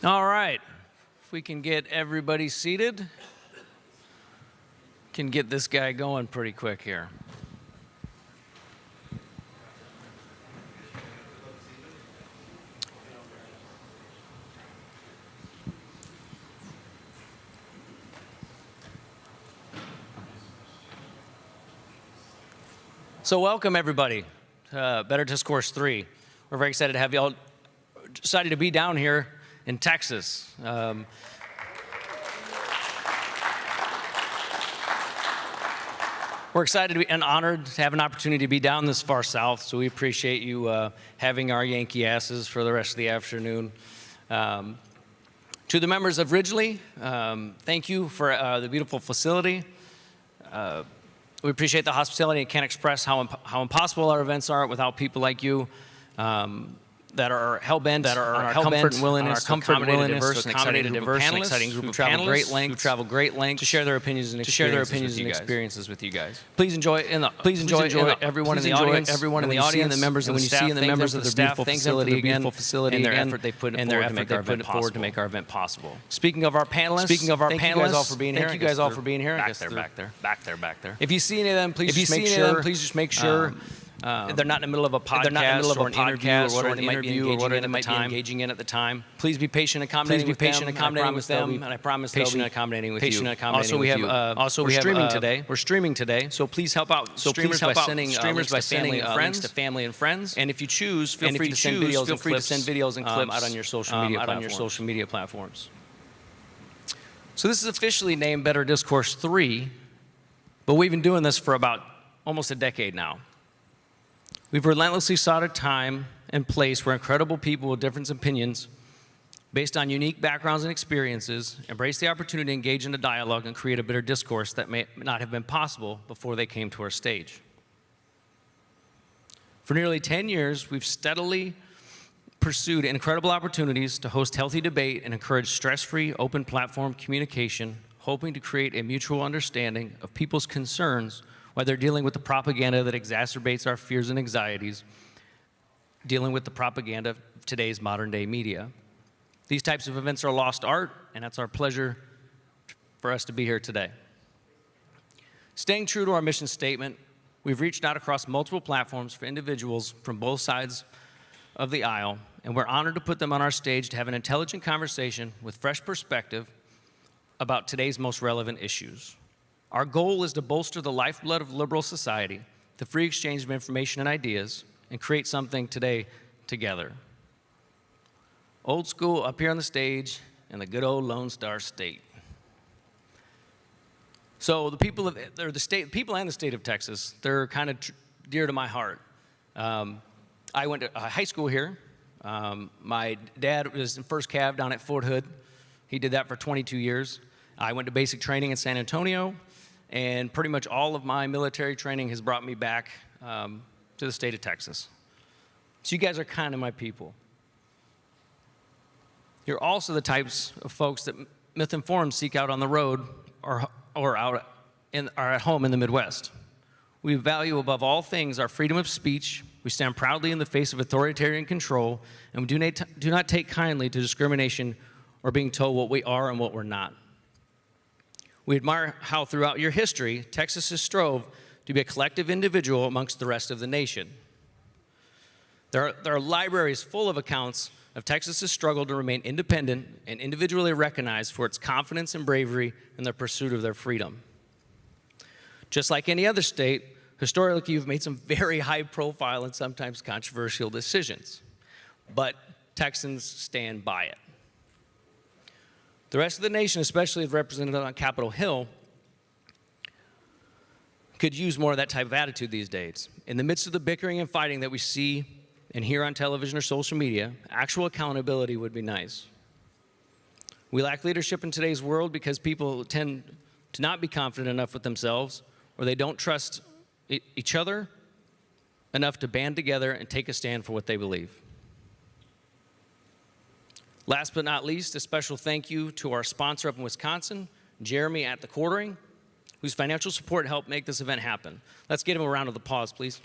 All right, if we can get everybody seated, can get this guy going pretty quick here. So welcome everybody to Better Discourse 3. We're very excited to have you all decided to be down here in Texas. We're excited to be, and honored to have an opportunity to be down this far south, so we appreciate you having our Yankee asses for the rest of the afternoon. To the members of Ridgely, thank you for the beautiful facility. We appreciate the hospitality and can't express how impossible our events are without people like you that are hell-bent on our comfort and willingness to accommodate a diverse and exciting group of panelists who travel great lengths to share their opinions and experiences with you guys. Please enjoy everyone in the audience, and the members of the staff, and the members of the beautiful facility again, and their effort they put forward to make our event possible. Speaking of our panelists, thank you guys all for being here. Thank you guys all for being here. Back there. If you see any of them, please just make sure. They're not in the middle of a podcast or an interview or whatever they might be engaging in at the time. Please be patient and accommodating with them, and I promise they'll be patient and accommodating with you. Also, we have we're streaming today, so please help out streamers by sending links to family and friends. And if you choose, feel free to send videos and clips out on your social media platforms. So this is officially named Better Discourse 3, but we've been doing this for about almost a decade now. We've relentlessly sought a time and place where incredible people with different opinions, based on unique backgrounds and experiences, embrace the opportunity to engage in a dialogue and create a better discourse that may not have been possible before they came to our stage. For nearly 10 years, we've steadily pursued incredible opportunities to host healthy debate and encourage stress-free, open platform communication, hoping to create a mutual understanding of people's concerns while they're dealing with the propaganda that exacerbates our fears and anxieties, dealing with the propaganda of today's modern-day media. These types of events are lost art, and that's our pleasure for us to be here today. Staying true to our mission statement, we've reached out across multiple platforms for individuals from both sides of the aisle, and we're honored to put them on our stage to have an intelligent conversation with fresh perspective about today's most relevant issues. Our goal is to bolster the lifeblood of liberal society, the free exchange of information and ideas, and create something today together. Old school up here on the stage in the good old Lone Star State. So the people and the state of Texas, they're kind of dear to my heart. I went to high school here. My dad was in First Cav down at Fort Hood. He did that for 22 years. I went to basic training in San Antonio. And pretty much all of my military training has brought me back to the state of Texas. So you guys are kind of my people. You're also the types of folks that myth-informed seek out on the road or are at home in the Midwest. We value above all things our freedom of speech. We stand proudly in the face of authoritarian control, and we do not take kindly to discrimination or being told what we are and what we're not. We admire how throughout your history, Texas has strove to be a collective individual amongst the rest of the nation. There are libraries full of accounts of Texas's struggle to remain independent and individually recognized for its confidence and bravery in the pursuit of their freedom. Just like any other state, historically you've made some very high profile and sometimes controversial decisions, but Texans stand by it. The rest of the nation, especially represented on Capitol Hill, could use more of that type of attitude these days. In the midst of the bickering and fighting that we see and hear on television or social media, actual accountability would be nice. We lack leadership in today's world because people tend to not be confident enough with themselves, or they don't trust each other enough to band together and take a stand for what they believe. Last but not least, a special thank you to our sponsor up in Wisconsin, Jeremy at the Quartering, whose financial support helped make this event happen. Let's give him a round of applause, please.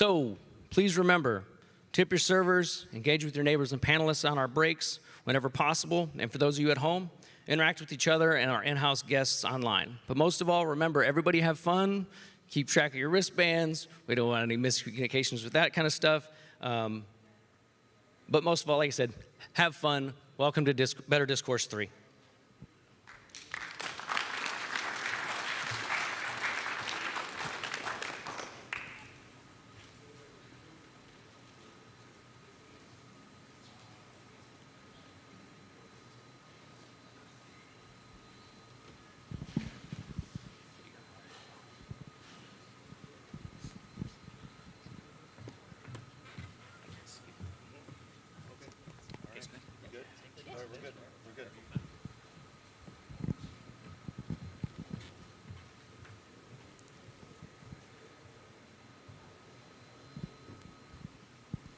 So please remember, tip your servers, engage with your neighbors and panelists on our breaks whenever possible, and for those of you at home, interact with each other and our in-house guests online. But most of all, remember, everybody have fun, keep track of your wristbands, we don't want any miscommunications with that kind of stuff. But most of all, like I said, have fun. Welcome to Better Discourse 3.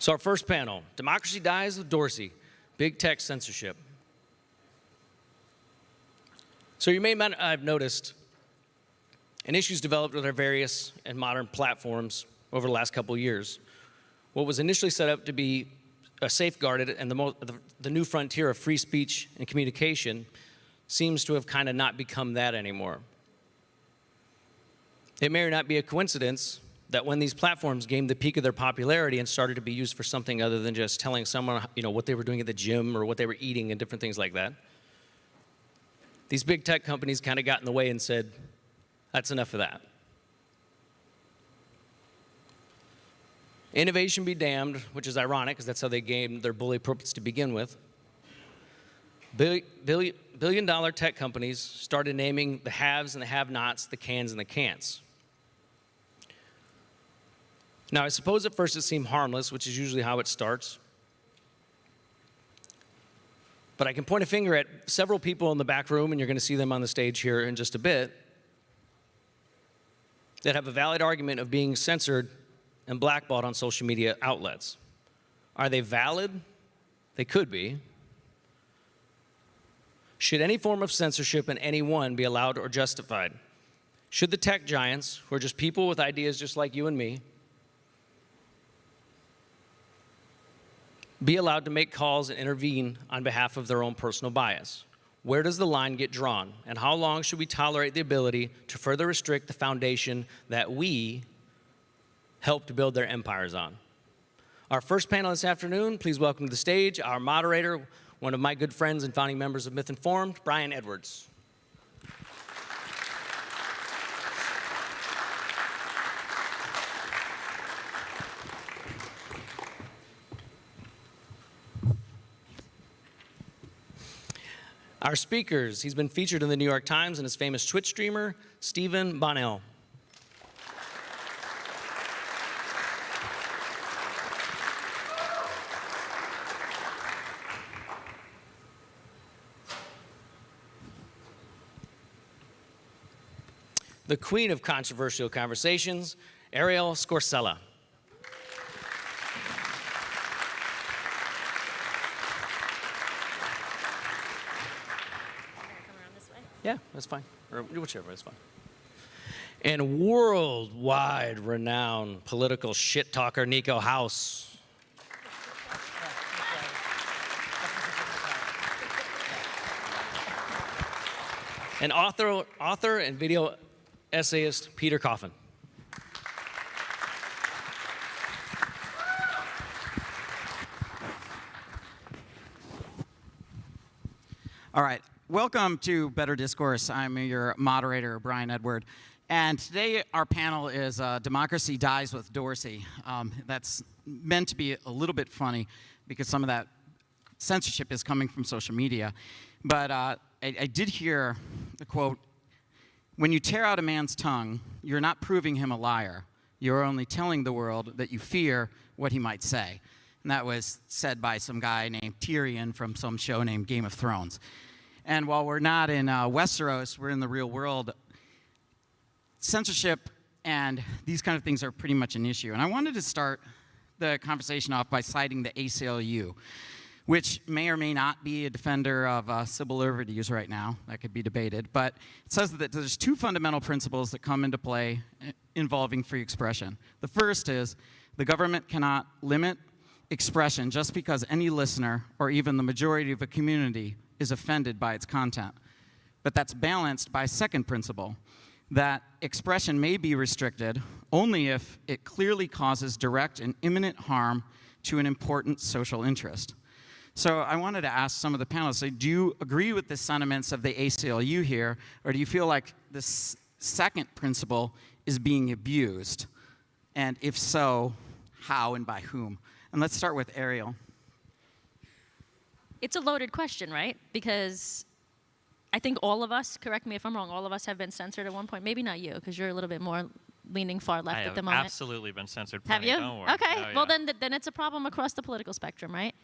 So our first panel, Democracy Dies with Dorsey, Big Tech Censorship. So you may have noticed an issue's developed with our various and modern platforms over the last couple of years. What was initially set up to be safeguarded and the new frontier of free speech and communication seems to have kind of not become that anymore. It may or not be a coincidence that when these platforms gained the peak of their popularity and started to be used for something other than just telling someone, what they were doing at the gym or what they were eating and different things like that, these big tech companies kind of got in the way and said, that's enough of that. Innovation be damned, which is ironic because that's how they gained their bully purpose to begin with. Billion-dollar tech companies started naming the haves and the have-nots, the cans and the can'ts. Now, I suppose at first it seemed harmless, which is usually how it starts. But I can point a finger at several people in the back room, and you're going to see them on the stage here in just a bit, that have a valid argument of being censored and blackballed on social media outlets. Are they valid? They could be. Should any form of censorship in anyone be allowed or justified? Should the tech giants, who are just people with ideas just like you and me, be allowed to make calls and intervene on behalf of their own personal bias? Where does the line get drawn? And how long should we tolerate the ability to further restrict the foundation that we helped build their empires on? Our first panel this afternoon, please welcome to the stage our moderator, one of my good friends and founding members of Myth Informed, Brian Edwards. Our speakers, he's been featured in the New York Times and his famous Twitch streamer, Stephen Bonnell. The queen of controversial conversations, Arielle Scarcella. Yeah, that's fine. Or whichever, that's fine. And worldwide renowned political shit talker, Niko House. And author and video essayist, Peter Coffin. All right. Welcome to Better Discourse. I'm your moderator, Brian Edward. And today our panel is Democracy Dies with Dorsey. That's meant to be a little bit funny because some of that censorship is coming from social media. But I did hear the quote, "When you tear out a man's tongue, you're not proving him a liar. You're only telling the world that you fear what he might say." And that was said by some guy named Tyrion from some show named Game of Thrones. And while we're not in Westeros, we're in the real world, censorship and these kind of things are pretty much an issue. And I wanted to start the conversation off by citing the ACLU, which may or may not be a defender of civil liberties right now. That could be debated. But it says that there's two fundamental principles that come into play involving free expression. The first is The government cannot limit expression just because any listener or even the majority of a community is offended by its content. But that's balanced by a second principle, that expression may be restricted only if it clearly causes direct and imminent harm to an important social interest. So I wanted to ask some of the panelists, do you agree with the sentiments of the ACLU here, or do you feel like this second principle is being abused? And if so, how and by whom? And let's start with Arielle. It's a loaded question, right? Because I think all of us, correct me if I'm wrong, all of us have been censored at one point. Maybe not you, because you're a little bit more leaning far left at the moment. I have absolutely been censored. Have plenty, you? Don't worry. Okay. Oh, Well, yeah. then it's a problem across the political spectrum, right?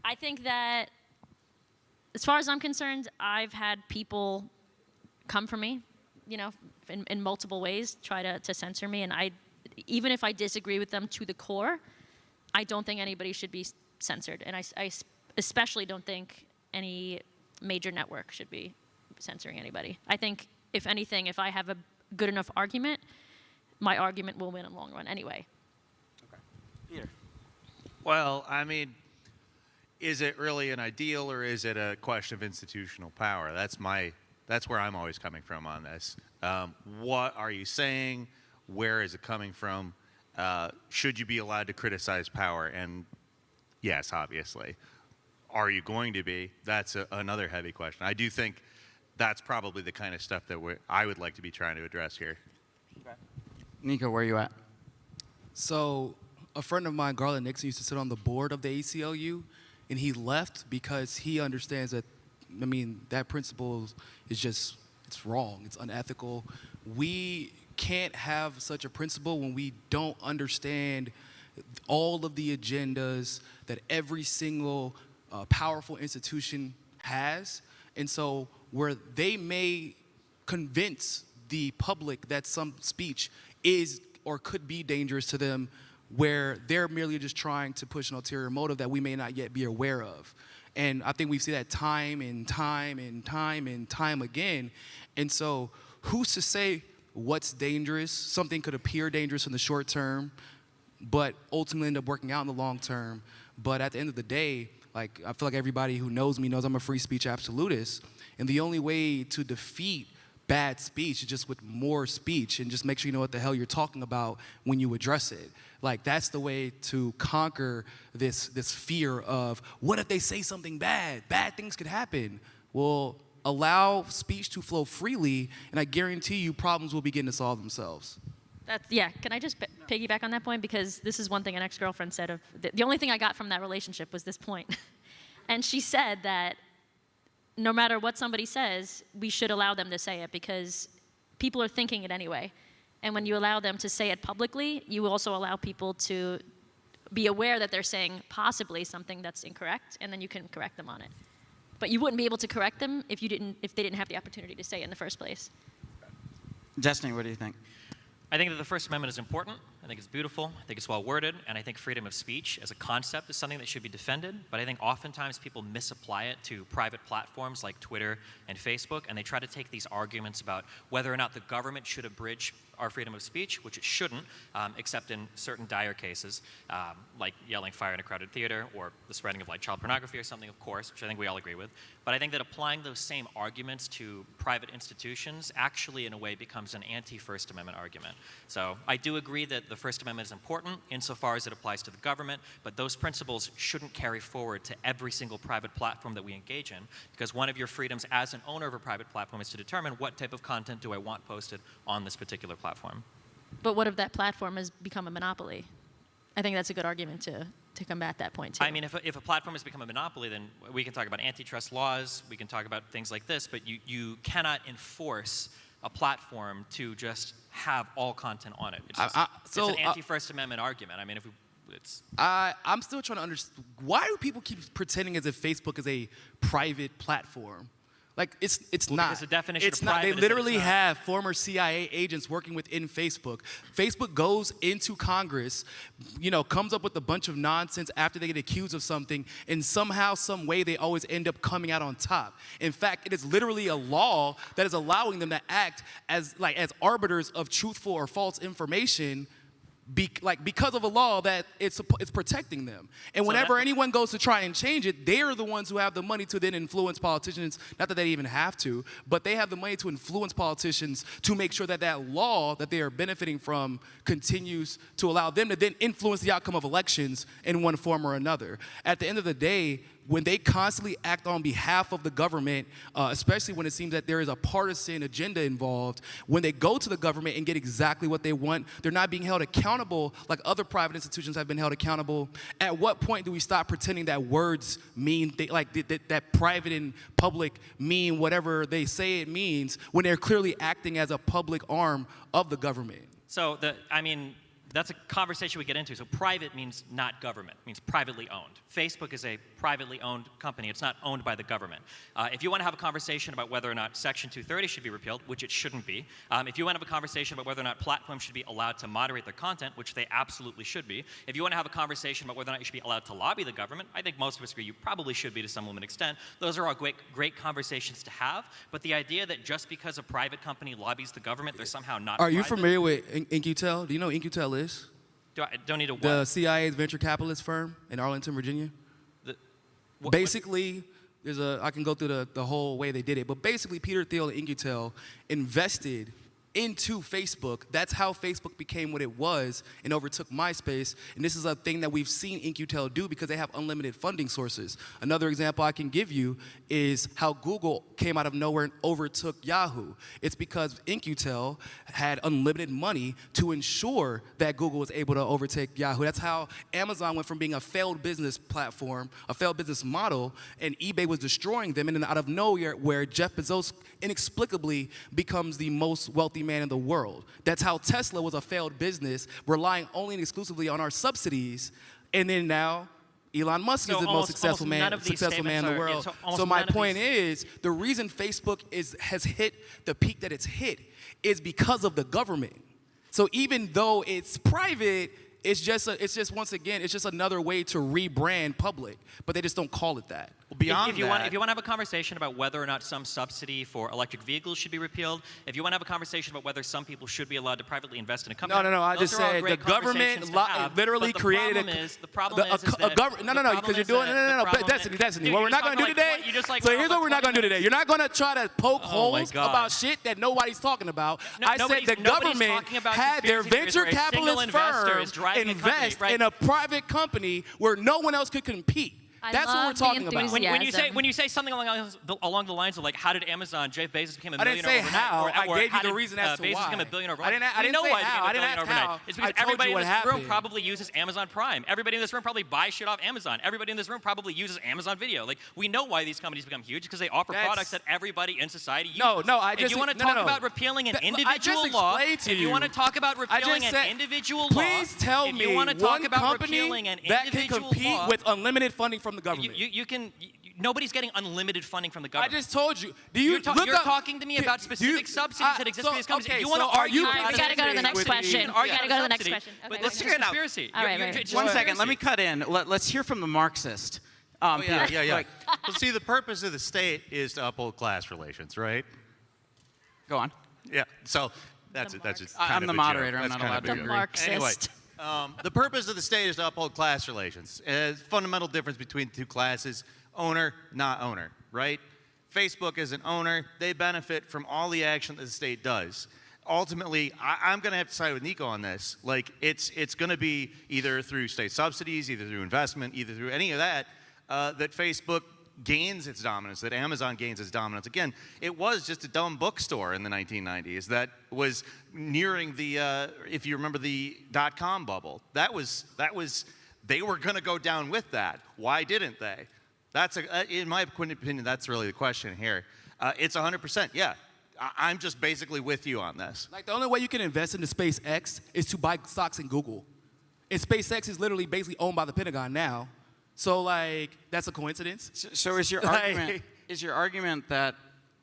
I think that, as far as I'm concerned, I've had people come for me, you know, in multiple ways, try to censor me, and even if I disagree with them to the core, I don't think anybody should be censored, and I especially don't think any major network should be censoring anybody. I think, if anything, if I have a good enough argument, my argument will win in the long run anyway. Okay. Peter. Well, I mean, is it really an ideal, or is it a question of institutional power? That's where I'm always coming from on this. What are you saying? Where is it coming from? Should you be allowed to criticize power? And yes, obviously. Are you going to be? That's another heavy question. I do think that's probably the kind of stuff that I would like to be trying to address here. Okay. Niko, where are you at? So a friend of mine, Garland Nixon, used to sit on the board of the ACLU, and he left because he understands that, I mean, that principle is just, it's wrong, it's unethical. We can't have such a principle when we don't understand all of the agendas that every single powerful institution has. And so where they may convince the public that some speech is or could be dangerous to them, where they're merely just trying to push an ulterior motive that we may not yet be aware of. And I think we see that time and time and time and time again. And so who's to say what's dangerous? Something could appear dangerous in the short term, but ultimately end up working out in the long term. But at the end of the day, like, I feel like everybody who knows me knows I'm a free speech absolutist. And the only way to defeat bad speech is just with more speech, and just make sure you know what the hell you're talking about when you address it. Like, that's the way to conquer this fear of, what if they say something bad? Bad things could happen. Well, allow speech to flow freely, and I guarantee you problems will begin to solve themselves. Yeah, can I just piggyback on that point? Because this is one thing an ex-girlfriend said of, the only thing I got from that relationship was this point. And she said that no matter what somebody says, we should allow them to say it, because people are thinking it anyway. And when you allow them to say it publicly, you also allow people to be aware that they're saying possibly something that's incorrect, and then you can correct them on it. But you wouldn't be able to correct them if they didn't have the opportunity to say it in the first place. Destiny, what do you think? I think that the First Amendment is important. I think it's beautiful. I think it's well worded. And I think freedom of speech as a concept is something that should be defended. But I think oftentimes people misapply it to private platforms like Twitter and Facebook, and they try to take these arguments about whether or not the government should abridge our freedom of speech, which it shouldn't, except in certain dire cases, like yelling fire in a crowded theater, or the spreading of like child pornography or something, of course, which I think we all agree with. But I think that applying those same arguments to private institutions actually, in a way, becomes an anti-First Amendment argument. So I do agree that the First Amendment is important insofar as it applies to the government, but those principles shouldn't carry forward to every single private platform that we engage in, because one of your freedoms as an owner of a private platform is to determine what type of content do I want posted on this particular platform. But what if that platform has become a monopoly? I think that's a good argument to combat that point, too. I mean, if a platform has become a monopoly, then we can talk about antitrust laws, we can talk about things like this, but you cannot enforce a platform to just have all content on it. It's, it's an anti-First Amendment argument. I mean, I'm still trying to understand, why do people keep pretending as if Facebook is a private platform? Like, it's not. Because the definition it's of not. private They is that literally it's not. have former CIA agents working within Facebook. Facebook goes into Congress, comes up with a bunch of nonsense after they get accused of something, and somehow, some way, they always end up coming out on top. In fact, it is literally a law that is allowing them to act as arbiters of truthful or false information because of a law that it's protecting them. And whenever anyone goes to try and change it, they're the ones who have the money to then influence politicians. Not that they even have to, but they have the money to influence politicians to make sure that that law that they are benefiting from continues to allow them to then influence the outcome of elections in one form or another. At the end of the day, when they constantly act on behalf of the government, especially when it seems that there is a partisan agenda involved, when they go to the government and get exactly what they want, they're not being held accountable like other private institutions have been held accountable. At what point do we stop pretending that words mean, that private and public mean whatever they say it means when they're clearly acting as a public arm of the government? So, that's a conversation we get into. So private means not government, means privately owned. Facebook is a privately owned company. It's not owned by the government. If you want to have a conversation about whether or not Section 230 should be repealed, which it shouldn't be, if you want to have a conversation about whether or not platforms should be allowed to moderate their content, which they absolutely should be, if you want to have a conversation about whether or not you should be allowed to lobby the government, I think most of us agree you probably should be to some limited extent. Those are all great conversations to have, but the idea that just because a private company lobbies the government, they're somehow not Are you private. familiar with Incutel? Do you know what Incutel is? Don't need a what? The CIA's venture capitalist firm in Arlington, Virginia. Basically, I can go through the whole way they did it, but basically Peter Thiel and Incutel invested into Facebook. That's how Facebook became what it was and overtook MySpace. And this is a thing that we've seen Incutel do because they have unlimited funding sources. Another example I can give you is how Google came out of nowhere and overtook Yahoo. It's because Incutel had unlimited money to ensure that Google was able to overtake Yahoo. That's how Amazon went from being a failed business platform, a failed business model, and eBay was destroying them. And then out of nowhere, where Jeff Bezos inexplicably becomes the most wealthy man in the world. That's how Tesla was a failed business, relying only and exclusively on our subsidies. And then now, Elon Musk is the most successful man in the world. So my point is, the reason Facebook has hit the peak that it's hit is because of the government. So even though it's private, it's just once again, it's just another way to rebrand public, but they just don't call it that. Well, beyond if you want to have a conversation about whether or not some subsidy for electric vehicles should be repealed, if you want to have a conversation about whether some people should be allowed to privately invest in a company, no. I just said the government literally created the problem is that no, because you're doing Destiny. What we're not going to do today. So here's what we're not going to do today. You're not going to try to poke holes about shit that nobody's talking about. I said the government had their venture capitalist firm invest in a private company where no one else could compete. That's what we're talking about. When you say something along the lines of like, how did Jeff Bezos became a millionaire overnight? I didn't say how. Or I gave you the reason as to why. Bezos became a billionaire overnight. I didn't say how. I didn't ask how. It's because everybody in this room probably uses Amazon Prime. Everybody in this room probably buys shit off Amazon. Everybody in this room probably uses Amazon Video. Like, we know why these companies become huge because they offer products that everybody in society uses. If you want to talk about repealing an individual law, if you want to talk about repealing an individual law, please tell me one company that can compete with unlimited funding from the government. Nobody's getting unlimited funding from the government. I just told you. You're talking to me about specific subsidies that exist for these companies. If you want to argue, we got to go to the next question. We got to go to the next question. But let's hear it out. All right. 1 second. Let me cut in. Let's hear from the Marxist. Yeah. Well, see, the purpose of the state is to uphold class relations, right? Go on. Yeah. So that's it. I'm the moderator. I'm not allowed to agree. Marxist. Anyway, the purpose of the state is to uphold class relations. Fundamental difference between the two classes: owner, not owner, right? Facebook is an owner. They benefit from all the action that the state does. Ultimately, I'm going to have to side with Niko on this. Like, it's going to be either through state subsidies, either through investment, either through any of that, that Facebook gains its dominance, that Amazon gains its dominance. Again, it was just a dumb bookstore in the 1990s that was nearing the, if you remember the .com bubble. That was, they were going to go down with that. Why didn't they? In my opinion, that's really the question here. It's 100%, yeah. I'm just basically with you on this. Like, the only way you can invest into SpaceX is to buy stocks in Google. And SpaceX is literally basically owned by the Pentagon now. So, like, that's a coincidence? So is your argument that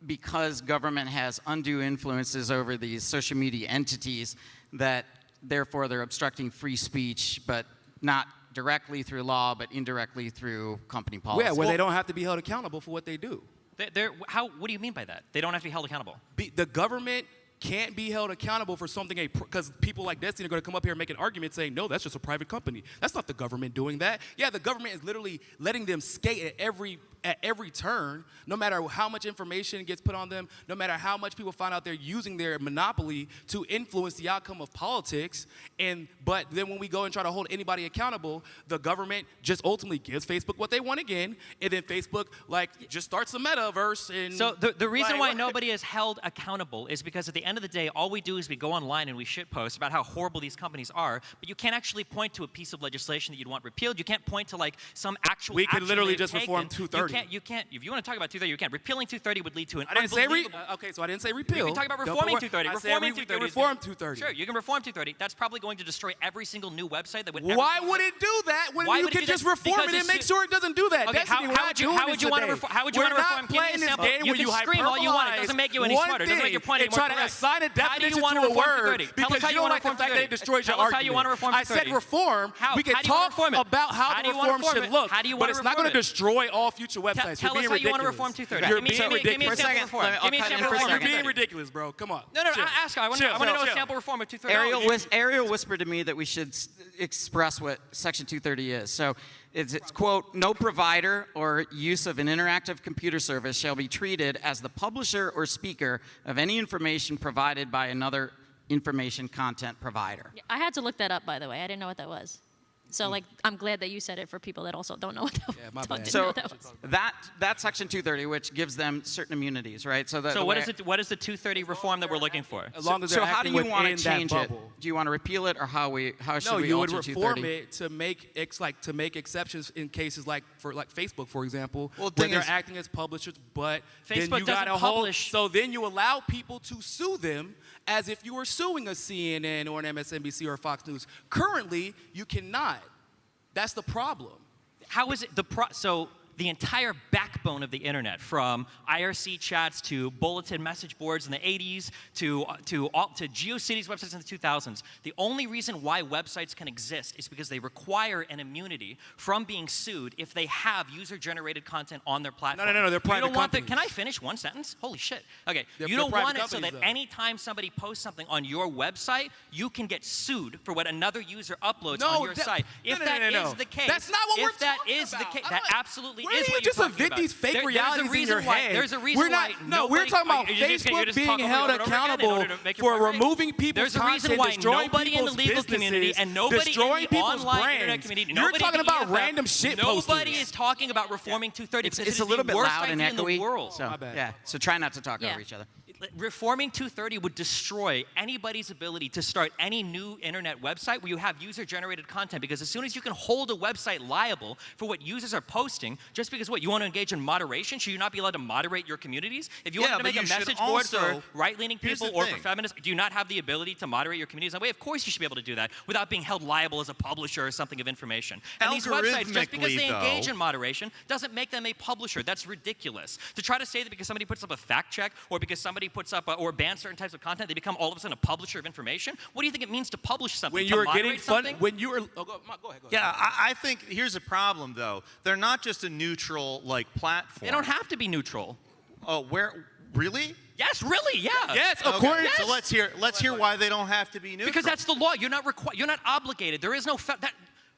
because government has undue influences over these social media entities, that therefore they're obstructing free speech, but not directly through law, but indirectly through company policy? Yeah, where they don't have to be held accountable for what they do. What do you mean by that? They don't have to be held accountable. The government can't be held accountable for something because people like Destiny are going to come up here and make an argument saying, no, that's just a private company. That's not the government doing that. Yeah, the government is literally letting them skate at every turn, no matter how much information gets put on them, no matter how much people find out they're using their monopoly to influence the outcome of politics. But then when we go and try to hold anybody accountable, the government just ultimately gives Facebook what they want again, and then Facebook just starts a metaverse. And so the reason why nobody is held accountable is because at the end of the day, all we do is we go online and we shitpost about how horrible these companies are, but you can't actually point to a piece of legislation that you'd want repealed. You can't point to some actual We could action literally they've just taken. reform 230. You can't. If you want to talk about 230, you can. Repealing 230 would lead to an I didn't say unbelievable... okay, so I didn't say repeal. You can talk about reforming 230. Reforming 230. Reform 230. Sure, you can reform 230. That's probably going to destroy every single new website that would ever... Why would it do that when Why you would it can do just that? reform Because it and it's make sure it doesn't do that? Okay, Destiny, how would you want to reform? How would you want to reform? Give me a sample. You can scream all you want. It doesn't make you any smarter. It doesn't make your point any more try to correct. assign a How do you definition want to to a reform word 230? Tell us because how you you don't want like to the reform fact that it 230. destroys your Tell us argument. how you want to reform I said 230. reform. How? We can How do you want to talk reform it? about how How do the you want to reform reform should it? look, How do you but want it's to not going to reform it? destroy all future websites. Tell us how you want to reform 230. You're Give being me a sample ridiculous. reform. Give me a sample reform. You're being ridiculous, bro. Come on. No, ask. I want to know a sample reform of 230. Arielle whispered to me that we should express what Section 230 is. So it's, quote, no provider or use of an interactive computer service shall be treated as the publisher or speaker of any information provided by another information content provider. Yeah, I had to look that up, by the way. I didn't know what that was. So, I'm glad that you said it for people that also don't know what that was. Yeah, my bad. Didn't know So what that was. that's Section 230, which gives them certain immunities, right? So what is the 230 reform that we're looking for? As long as So they're how do acting you want to within that change it? bubble. Do you want to repeal it, or how should No, we you would alter reform 230? it to make exceptions in cases like Facebook, for example, Well, where thing they're is- acting as publishers, but Facebook then you got doesn't a whole. publish- So then you allow people to sue them as if you were suing a CNN or an MSNBC or a Fox News. Currently, you cannot. That's the problem. How is it so the entire backbone of the internet, from IRC chats to bulletin message boards in the 80s to GeoCities websites in the 2000s, the only reason why websites can exist is because they require an immunity from being sued if they have user-generated content on their platform. No, they're private You don't want companies. Can I finish one sentence? Holy shit. Okay, They're you don't private want it so companies, that though. anytime somebody posts something on your website, you can get sued for what another user uploads No, on your that- site. If no, that no, no. is the case, That's not what we're if that talking is the about. case, I'm that like, absolutely where is do you what you're just talking invent about. these fake There's a realities in reason your why. head? There's a reason We're why. not. We're talking about you're just Facebook talking being over held and over again in accountable order to make your for point right. removing people's There's a reason content, why destroying nobody in the people's legal community businesses, and nobody in destroying the people's online brands. internet community, You're nobody talking in the about EFF, random shit nobody posters. is talking about reforming 230 because It's it a is little the bit worst loud and idea in echoey. the world. So, My bad. yeah. So try not to talk Yeah. over each other. Reforming 230 would destroy anybody's ability to start any new internet website where you have user-generated content, because as soon as you can hold a website liable for what users are posting, just because you want to engage in moderation, should you not be allowed to moderate your communities? If you Yeah, want to but make a you should message board for also- right-leaning Here's people the or for thing. feminists, do you not have the ability to moderate your communities that way? Of course you should be able to do that without being held liable as a publisher or something of information. And these websites, just because they Algorithmically, engage though- in moderation doesn't make them a publisher. That's ridiculous. To try to say that because somebody puts up a fact check or because somebody puts up or bans certain types of content, they become all of a sudden a publisher of information. What do you think it means to publish something? When To you were moderate getting something? fun, when you were, go ahead. Yeah, I think here's a problem though. They're not just a neutral platform. They don't have to be neutral. Oh, really? Yes, really, yeah. Yes, Okay, according. so let's hear why they don't have to be neutral. Because that's the law. You're not obligated. There is no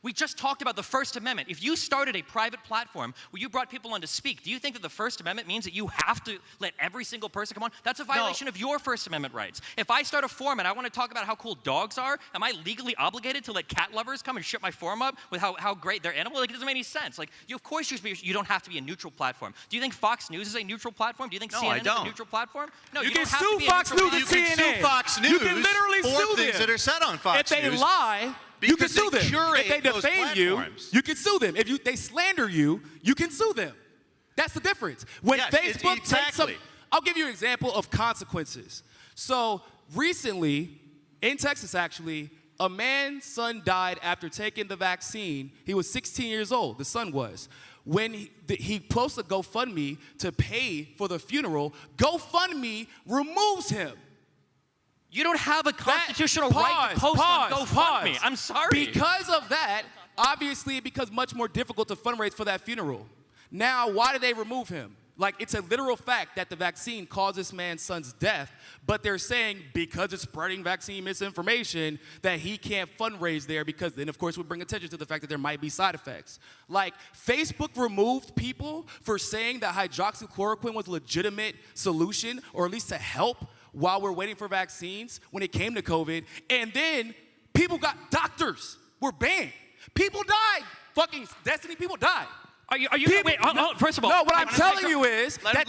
we just talked about the First Amendment. If you started a private platform where you brought people on to speak, do you think that the First Amendment means that you have to let every single person come on? That's a violation of your First Amendment rights. If I start a forum and I want to talk about how cool dogs are, am I legally obligated to let cat lovers come and shit my forum up with how great their animal? It doesn't make any sense. Of course you don't have to be a neutral platform. Do you think Fox News is a neutral platform? Do you think No, CNN I is don't. a neutral platform? No, You you can don't have sue to be a Fox neutral News You and can CNN. sue Fox News You can literally for sue things them. that are said on Fox If they News. lie, you can because sue they them. curate If they those defame you, platforms. you can sue them. If they slander you, you can sue them. That's the difference. When Yes, Facebook takes some, exactly. I'll give you an example of consequences. So recently, in Texas actually, a man's son died after taking the vaccine. He was 16 years old, the son was. When he posted a GoFundMe to pay for the funeral, GoFundMe removes him. You don't have a constitutional right to post on GoFundMe. I'm sorry. Because of that, obviously it becomes much more difficult to fundraise for that funeral. Now, why did they remove him? Like, it's a literal fact that the vaccine caused this man's son's death, but they're saying because it's spreading vaccine misinformation that he can't fundraise there because then, of course, would bring attention to the fact that there might be side effects. Like, Facebook removed people for saying that hydroxychloroquine was a legitimate solution, or at least to help while we're waiting for vaccines when it came to COVID, and then doctors were banned. People died. Fucking Destiny, people died. Are you wait, first of all. No, what I'm telling you is that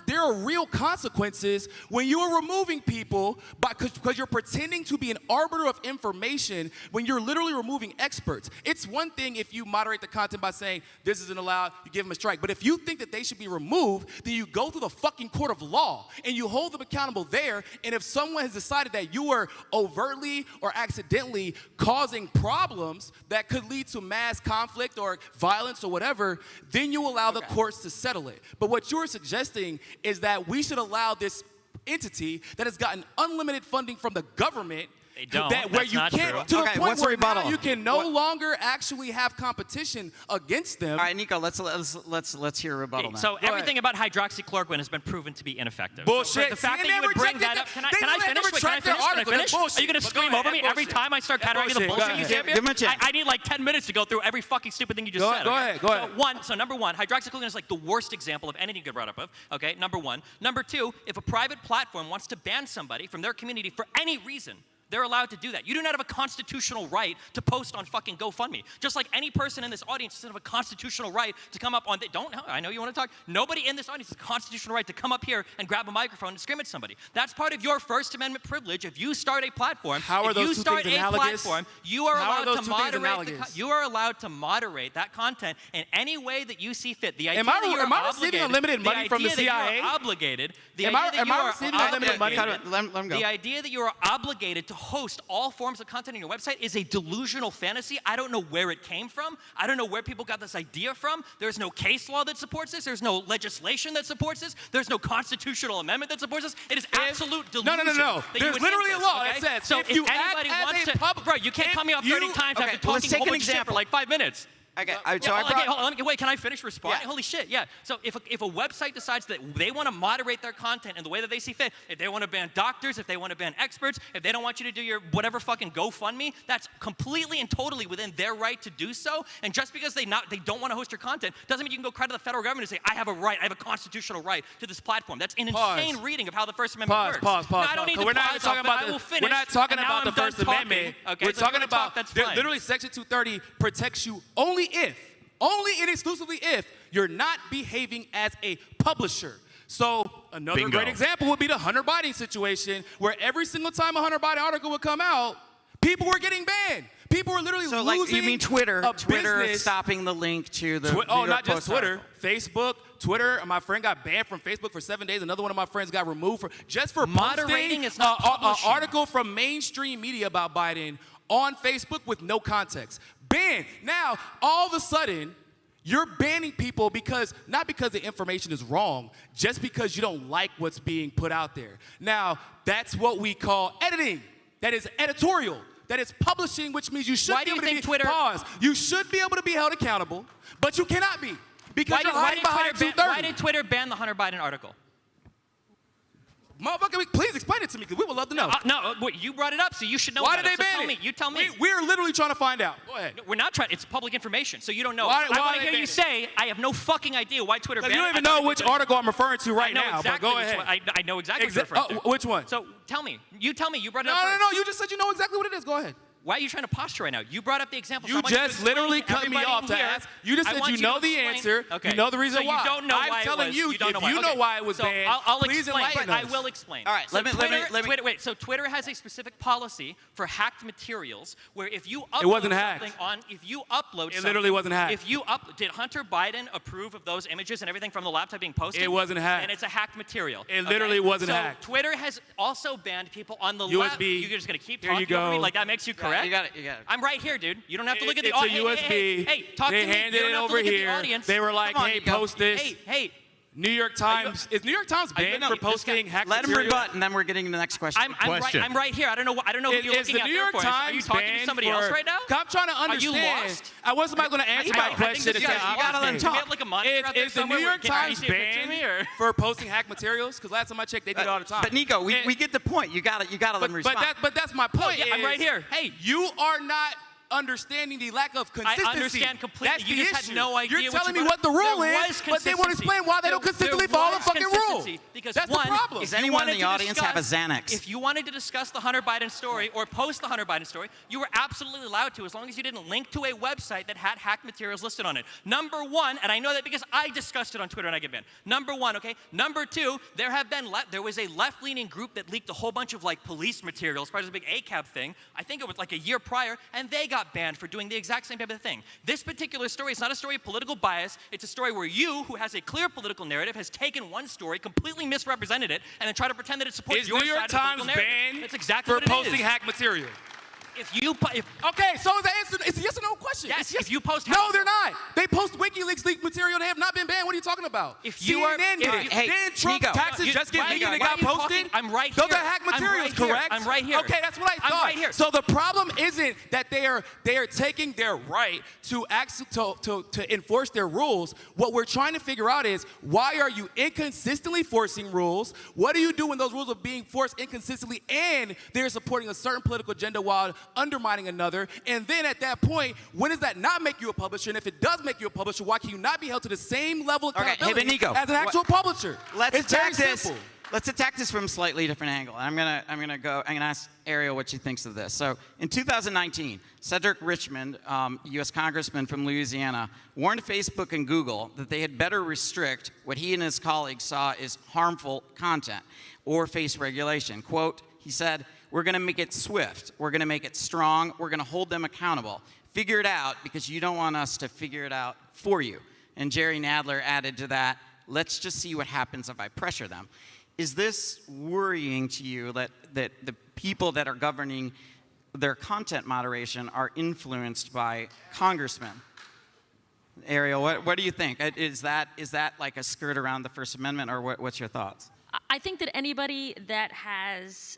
there are real consequences when you are removing people because you're pretending to be an arbiter of information when you're literally removing experts. It's one thing if you moderate the content by saying this isn't allowed, you give them a strike. But if you think that they should be removed, then you go through the fucking court of law and you hold them accountable there. And if someone has decided that you are overtly or accidentally causing problems that could lead to mass conflict or violence or whatever, then you allow the courts to settle it. But what you're suggesting is that we should allow this entity that has gotten unlimited funding from the government They don't. where That's you not can't true. to Okay, the point what's the where now rebuttal? you can no longer actually have competition against them. All right, Niko, let's hear a rebuttal now. So everything about hydroxychloroquine has been proven to be ineffective. Bullshit. So the fact See, that you they would bring rejected that up, that. can They I never finish? Wait, can I retract their finish? Can I article. finish? That's bullshit. Are you going to But go scream ahead, over me that's every bullshit. time I start categorizing the bullshit. bullshit Go you ahead. say up here? Give him a chance. I need like 10 minutes to go through every fucking stupid thing you just said. Go okay? ahead, go ahead. So number one, hydroxychloroquine is like the worst example of anything you could brought up of. Okay, number one. Number two, if a private platform wants to ban somebody from their community for any reason, they're allowed to do that. You do not have a constitutional right to post on fucking GoFundMe. Just like any person in this audience doesn't have a constitutional right to come up on. I know you want to talk. Nobody in this audience has a constitutional right to come up here and grab a microphone and scream at somebody. That's part of your First Amendment privilege. If you start a platform, How are those two things analogous? you are How are allowed those to two things moderate. analogous? You are allowed to moderate that content in any way that you see fit. The idea Am I- that you're am I receiving unlimited money from the CIA? Am I receiving unlimited money? Let him go. The idea that you are obligated to host all forms of content on your website is a delusional fantasy. I don't know where it came from. I don't know where people got this idea from. There's no case law that supports this. There's no legislation that supports this. There's no constitutional amendment that supports this. It is absolute delusion. No. that you There's would literally hint a law this, that okay? says So if you act anybody as wants a to, public- bro, you can't cut me off 30 times after let's talking a take whole an bunch of shit for example. like 5 minutes. Okay, Wait, can I finish responding? Yeah. Holy shit, yeah. So if a website decides that they want to moderate their content in the way that they see fit, if they want to ban doctors, if they want to ban experts, if they don't want you to do your whatever fucking GoFundMe, that's completely and totally within their right to do so. And just because they don't want to host your content doesn't mean you can go cry to the federal government and say, I have a right, I have a constitutional right to this platform. That's an insane reading of how the First Amendment works. Pause. No, I don't need to We're not pause talking off, but about I will finish. We're not talking and now about the I'm done First Amendment. talking. Okay, We're so if you talking wanna talk, about that's fine. literally Section 230 protects you only and exclusively if you're not behaving as a publisher. So another Bingo. great example would be the Hunter Biden situation, where every single time a Hunter Biden article would come out, people were getting banned. People were literally So, losing like, you mean Twitter? a Twitter business. stopping the link to the. New Not York just Post Twitter. article. Facebook, Twitter. My friend got banned from Facebook for 7 days. Another one of my friends got removed for Moderating posting is not an publishing. article from mainstream media about Biden on Facebook with no context. Banned. Now, all of a sudden, you're banning people not because the information is wrong, just because you don't like what's being put out there. Now, that's what we call editing. That is editorial. That is publishing, which means you should Why be do you able to think be Twitter- pause. You should be able to be held accountable, but you cannot be because you're hiding behind 230. Why did Twitter ban the Hunter Biden article? Motherfucker, please explain it to me because we would love to know. Wait, you brought it up, so you should know. Why about did it. they So ban tell it? me. You tell me. We're literally trying to find out. Go ahead. No, we're not trying. It's public information, so you don't know. Why I want they to hear ban you it? say, I have no fucking idea why Twitter banned You don't it. even know which article I'm referring to right I know now, exactly but go which ahead. one. I know exactly what you're referring to. Which one? So tell me. You tell me. You brought it No, up first. you just said you know exactly what it is. Go ahead. Why are you trying to posture right now? You brought up the example. so You I want to just explain literally to cut me everybody off in to here. ask. You just I said want you know to the explain- answer. Okay. You know the reason so why. You don't know I'm why telling it was. you, You don't know if why. you know Okay. why it was So banned, I'll please explain. enlighten I us. will explain. All right, So let me- Twitter, wait. So Twitter has a specific policy for hacked materials where if you upload wasn't hacked. something on, if you upload It literally wasn't hacked. If you did Hunter Biden approve of those images and everything from the laptop being posted? It wasn't hacked. And it's a hacked material. It literally wasn't so hacked. Twitter has also banned people on the USB. You're just gonna keep Here talking you over me go. like that makes you correct? You got it. I'm right here, dude. You don't have to look at the It's a audience. USB. Hey, talk They to me. handed You don't it have to over look at the here. audience. They were like, Come on, hey, Niko. post this. Hey, New York Times is New York Times banned for posting hack Let him material? rebut, and then we're getting to the next question. I'm right here. I don't know who you're Is looking the at New there York for. Are you Times talking to banned somebody for, else right now? I'm trying to Are understand. you lost? I wasn't somebody going to answer my question. You gotta let him talk. Do we have like a monitor out there Is the somewhere New where York you can Times see a picture of me, or? banned for posting hack materials? Because last time I checked, they did it all the time. But Niko, we get the point. You got to let him respond. But that's my point. yeah, I'm is, right here. Hey, you are not understanding the lack of consistency. I understand completely. That's You the just had issue. no idea You're what telling you me brought what the rule There is, was but they won't explain why they don't consistently follow the fucking rule. Because That's one, the problem. Does if you anyone in wanted the to audience have a discuss- Xanax? If you wanted to discuss the Hunter Biden story or post the Hunter Biden story, you were absolutely allowed to, as long as you didn't link to a website that had hacked materials listed on it. Number one, and I know that because I discussed it on Twitter and I get banned. Number one, okay. Number two, there was a left-leaning group that leaked a whole bunch of like police materials, part of the big ACAB thing. I think it was like a year prior, and they got banned for doing the exact same type of thing. This particular story is not a story of political bias. It's a story where you, who has a clear political narrative, has taken one story, completely misrepresented it, and then try to pretend that it supports Is your New York side of the Times political narrative. banned That's exactly for what it posting is. hack material? Okay, so it's a yes or no question. Yes, It's yes. if you post No, hack- they're not. They post WikiLeaks leaked material. They have not been banned. What are you talking about? If you are- CNN did if it. you- Hey, Didn't Trump's Niko. taxes just get why are leaked you- and it why got are you posted? talking- I'm right Those here. are hack I'm materials, right here. correct? I'm right here. Okay, that's what I I'm thought. right here. So the problem isn't that they are taking their right to enforce their rules. What we're trying to figure out is, why are you inconsistently forcing rules? What do you do when those rules are being forced inconsistently and they're supporting a certain political agenda while undermining another? And then at that point, when does that not make you a publisher? And if it does make you a publisher, why can you not be held to the same level of Okay, hey, but accountability Niko, as an actual publisher? Let's It's very attack this. simple. Let's attack this from a slightly different angle. I'm gonna ask Arielle what she thinks of this. So in 2019, Cedric Richmond, U.S. Congressman from Louisiana, warned Facebook and Google that they had better restrict what he and his colleagues saw as harmful content or face regulation. Quote, he said, "We're going to make it swift. We're going to make it strong. We're going to hold them accountable. Figure it out because you don't want us to figure it out for you." And Jerry Nadler added to that, "Let's just see what happens if I pressure them." Is this worrying to you that the people that are governing their content moderation are influenced by congressmen? Arielle, what do you think? Is that like a skirt around the First Amendment, or what's your thoughts? I think that anybody that has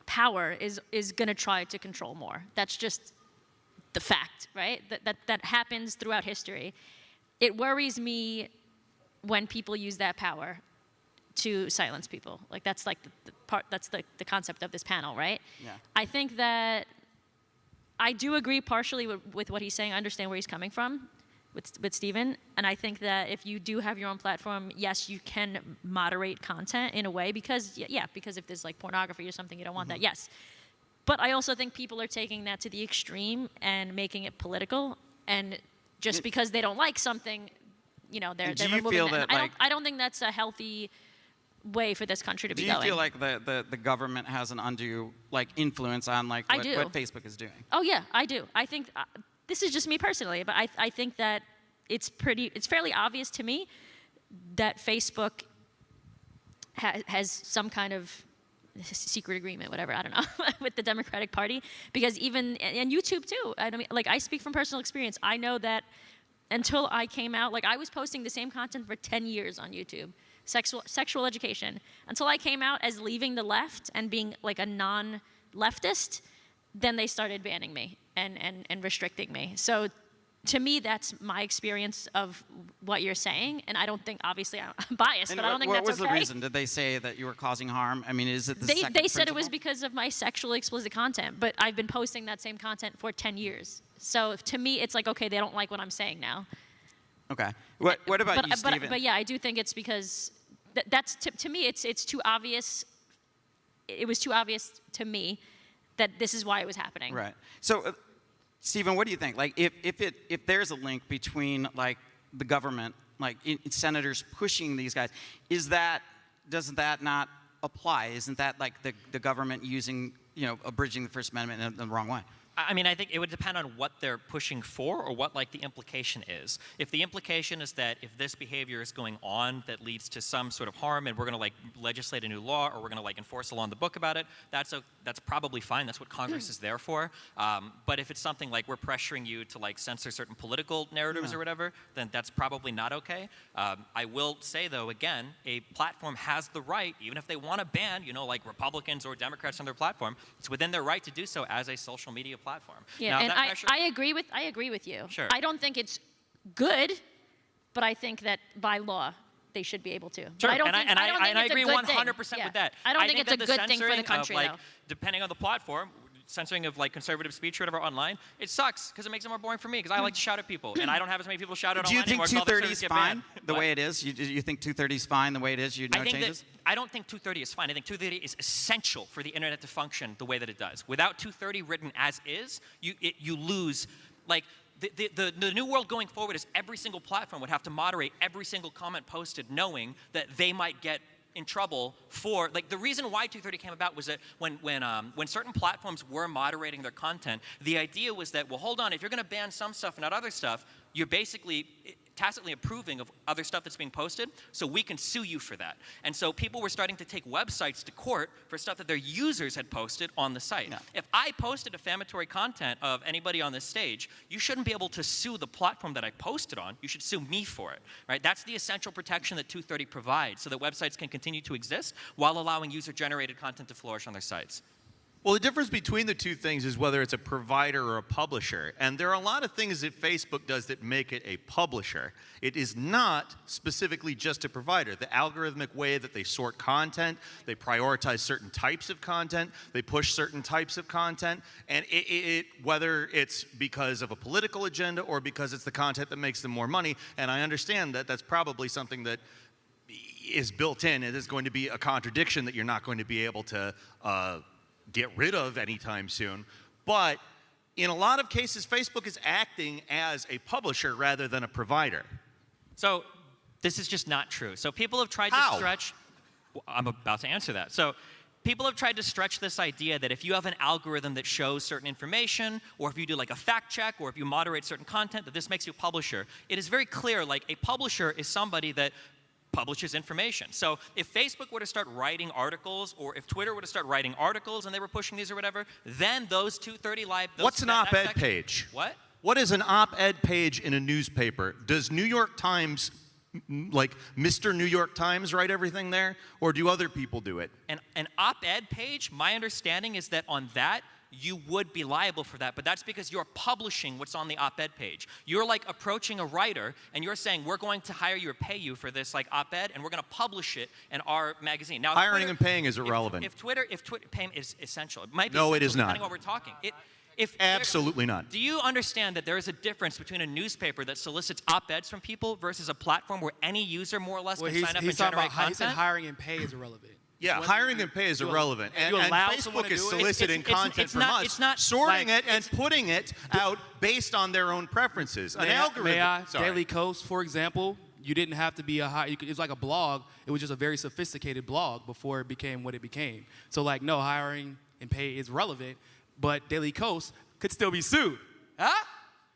power is going to try to control more. That's just the fact, right? That happens throughout history. It worries me when people use that power to silence people. Like that's like the concept of this panel, right? Yeah. I think that I do agree partially with what he's saying. I understand where he's coming from with Stephen. And I think that if you do have your own platform, yes, you can moderate content in a way because if there's like pornography or something, you don't want that, yes. But I also think people are taking that to the extreme and making it political. And just because they don't like something, they're removing feel that. that, I don't think that's a healthy way for this country to be going. Do you going. feel like the government has an undue influence on what Facebook is doing? Oh yeah, I do. I think this is just me personally, but I think that it's fairly obvious to me that Facebook has some kind of secret agreement, whatever, I don't know, with the Democratic Party, because and YouTube too. I mean, I speak from personal experience. I know that until I came out, I was posting the same content for 10 years on YouTube. Sexual education. Until I came out as leaving the left and being a non-leftist, then they started banning me and restricting me. So to me, that's my experience of what you're saying. And I don't think, obviously, I'm biased, but I don't think that's okay. What was the reason? Did they say that you were causing harm? I mean, is it the second They said it principle? was because of my sexually explicit content, but I've been posting that same content for 10 years. So to me, it's okay, they don't like what I'm saying now. Okay. What about you, Stephen? But yeah, I do think it's because that's to me, it's too obvious. It was too obvious to me that this is why it was happening. Right. So, Stephen, what do you think? If there's a link between the government, senators pushing these guys, doesn't that not apply? Isn't that the government using abridging the First Amendment in the wrong way? I mean, I think it would depend on what they're pushing for or what like the implication is. If the implication is that if this behavior is going on that leads to some sort of harm and we're going to like legislate a new law or we're going to like enforce a law in the book about it, that's probably fine. That's what Congress is there for. But if it's something like we're pressuring you to like censor certain political narratives or whatever, then that's probably not okay. I will say though, again, a platform has the right, even if they want to ban, you know, like Republicans or Democrats on their platform, it's within their right to do so as a social media platform. Yeah, now, and that pressure, I agree with you. Sure. I don't think it's good, but I think that by law they should be able to. Sure, But I don't and think, I agree 100% Yeah. with that. I don't think it's a that good thing for the censoring country, of, like, though. depending on the platform, censoring of like conservative speech or whatever online, it sucks because it makes it more boring for me because I like to shout at people and I don't have as many people shout at Do you online think anymore. 'Cause all the 230 is servers get fine banned. the What? way it is? You think 230 is fine the way it is? No changes? I don't think 230 is fine. I think 230 is essential for the internet to function the way that it does. Without 230 written as is, you lose. Like the new world going forward is every single platform would have to moderate every single comment posted, knowing that they might get in trouble for, like, the reason why 230 came about was that when certain platforms were moderating their content, the idea was that, well, hold on, if you're going to ban some stuff and not other stuff, you're basically tacitly approving of other stuff that's being posted, so we can sue you for that. And so people were starting to take websites to court for stuff that their users had posted on the site. Yeah. If I posted defamatory content of anybody on this stage, you shouldn't be able to sue the platform that I posted on. You should sue me for it, right? That's the essential protection that 230 provides so that websites can continue to exist while allowing user-generated content to flourish on their sites. Well, the difference between the two things is whether it's a provider or a publisher. And there are a lot of things that Facebook does that make it a publisher. It is not specifically just a provider. The algorithmic way that they sort content, they prioritize certain types of content, they push certain types of content, and whether it's because of a political agenda or because it's the content that makes them more money. And I understand that that's probably something that is built in. It is going to be a contradiction that you're not going to be able to get rid of anytime soon. But in a lot of cases, Facebook is acting as a publisher rather than a provider. So this is just not true. So people have tried How? to stretch. Well, I'm about to answer that. So people have tried to stretch this idea that if you have an algorithm that shows certain information, or if you do like a fact check, or if you moderate certain content, that this makes you a publisher. It is very clear, like a publisher is somebody that publishes information. So if Facebook were to start writing articles, or if Twitter were to start writing articles and they were pushing these or whatever, then those 230 live. What's an op-ed page? What? What is an op-ed page in a newspaper? Does New York Times, like Mr. New York Times, write everything there? Or do other people do it? An op-ed page, my understanding is that on that, you would be liable for that, but that's because you're publishing what's on the op-ed page. You're like approaching a writer and you're saying, we're going to hire you or pay you for this like op-ed and we're going to publish it in our magazine. Now, Hiring Twitter, and paying is irrelevant. If Twitter payment is essential. It might be No, it is essential not. depending on what we're talking. Absolutely not. Do you understand that there is a difference between a newspaper that solicits op-eds from people versus a platform where any user more or less can sign up and generate He said content? hiring and pay is irrelevant. Yeah, hiring and pay is irrelevant. And allow someone Facebook to is do it? soliciting content it's from not- us, it's not sorting like- it and putting it out based on their own preferences. An algorithm. May I? Sorry. Daily Coast, for example, you didn't have to be it was like a blog. It was just a very sophisticated blog before it became what it became. So like, no, hiring and pay is relevant, but Daily Coast could still be sued. Huh?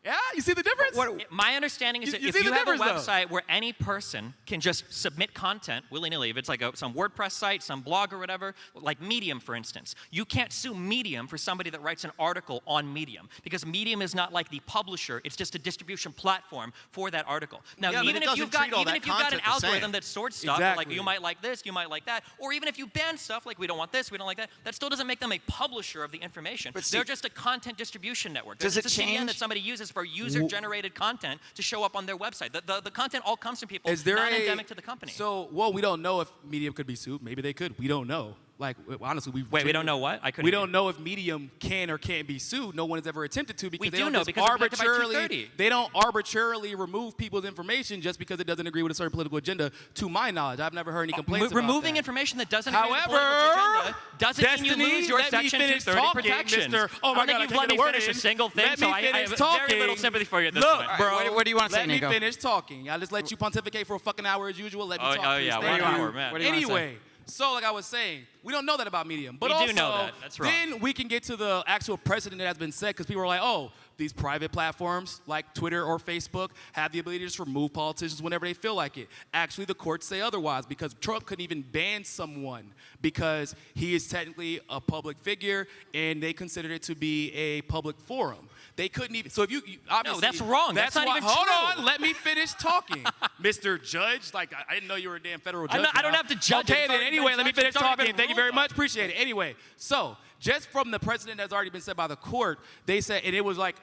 Yeah, you see the difference? My understanding is that You if see you the have a difference, though? website where any person can just submit content willy-nilly, if it's like some WordPress site, some blog or whatever, like Medium, for instance, you can't sue Medium for somebody that writes an article on Medium because Medium is not like the publisher, it's just a distribution platform for that article. Now, Yeah, but even it if you've doesn't treat all got that an content the same. algorithm that sorts stuff, Exactly. like you might like this, you might like that, or even if you ban stuff like we don't want this, we don't like that, that still doesn't make them a publisher of the information. But see- They're just a content distribution network. Does They're it just a CDN change? that somebody uses for user-generated content to show up on their website. The content all comes from people, Is there not endemic to the company. So, well, we don't know if Medium could be sued. Maybe they could. We don't know. Like, honestly, Wait, we don't know what? I couldn't We hear don't you. know if Medium can or can't be sued. No one has ever attempted to because We they do don't know just because they're protected by arbitrarily 230. they don't arbitrarily remove people's information just because it doesn't agree with a certain political agenda. To my knowledge, I've never heard any complaints about Removing that. information that doesn't agree with the However, political agenda doesn't mean you Destiny, lose your let me Section finish 230 talking, protections. Mr. Oh my I don't God, I think you've can't let get me a word finish in. a single thing, Let so me I finish have talking. very little sympathy for you at this Look, point. bro, What do you want to say, let me Niko? finish talking. I just let you pontificate for a fucking hour as usual. Let me talk. Oh, please. yeah, Thank one you. hour, man. What do you wanna say? Anyway, So, like I was saying, we don't know that about Medium. But We also, do know that. That's wrong. then we can get to the actual precedent that has been set because people are like, oh, these private platforms like Twitter or Facebook have the ability to just remove politicians whenever they feel like it. Actually, the courts say otherwise because Trump couldn't even ban someone because he is technically a public figure and they considered it to be a public forum. They couldn't even. So if you obviously. No, that's wrong. That's not even hold true. on, let me finish talking, Mr. Judge. Like I didn't know you were a damn federal judge. I don't have to judge it. Okay, It's then already anyway, been let me judged. finish It's already talking. been Thank you very ruled on. much. Appreciate it. Anyway, so just from the precedent that's already been set by the court, they said, and it was like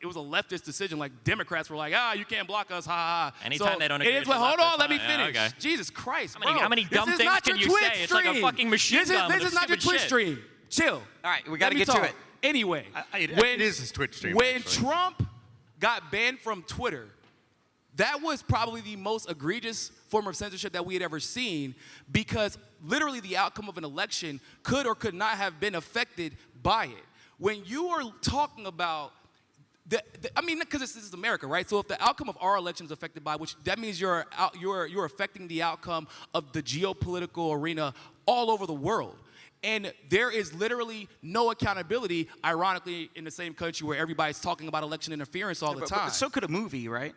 it was a leftist decision. Like Democrats were like, you can't block us, ha ha. ha. Anytime so they don't agree it is, with well, hold the on, let me leftist, yeah, finish. okay. Jesus Christ, How many bro. dumb This is things not can your you Twitch say? It's like a stream. fucking machine gun This with is not your stupid Twitch shit. stream. Chill. All right, we Let got to me get to talk. it. Anyway, It is his Twitch stream. when actually. Trump got banned from Twitter, that was probably the most egregious form of censorship that we had ever seen because literally the outcome of an election could or could not have been affected by it. When you are talking about I mean, because this is America, right? So if the outcome of our election is affected by, which that means you're affecting the outcome of the geopolitical arena all over the world. And there is literally no accountability, ironically, in the same country where everybody's talking about election interference all the time. But so could a movie, right?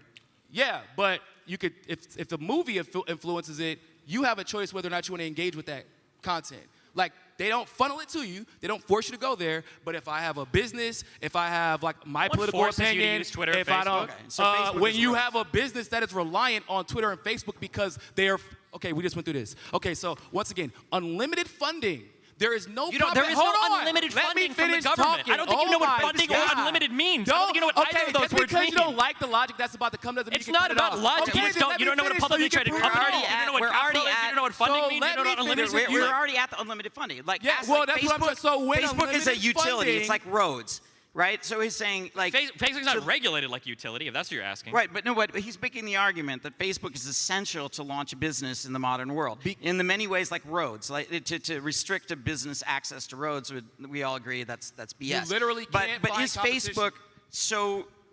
Yeah, but you could, if the movie influences it, you have a choice whether or not you want to engage with that content. Like, they don't funnel it to you. They don't force you to go there. But if I have a business, if I have like my What political forces you to opinion, use Twitter, if I don't, Facebook? Okay, so Facebook when is you rules. have a business that is reliant on Twitter and Facebook because they are, okay, we just went through this. Okay, so once again, unlimited funding. There is no There is hold no on. unlimited Let funding me from the finish government. talking. I don't think you Oh know what my funding or God. unlimited means. I don't think you know what either of those just words because mean. you don't like the logic that's about to come doesn't mean It's you can not cut it about off. logic. Okay, You just then don't. let You me don't know what a finish so publicly you can traded prove company it. is. You don't know what we're capital already is. You at- don't know what funding so means. You let don't know me what unlimited finish it. means. We're already at the unlimited funding. Like, Yeah, ask, well, like that's what I'm Facebook, saying. So when Facebook is a unlimited utility. It's funding- like roads, right? So he's saying like Facebook's not regulated like utility, if that's what you're asking. Right, but no, but he's making the argument that Facebook is essential to launch a business in the modern world. In the many ways, like roads, like to restrict a business access to roads, we all agree that's BS. You literally can't But find is competition. Facebook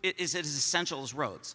is it as essential as roads?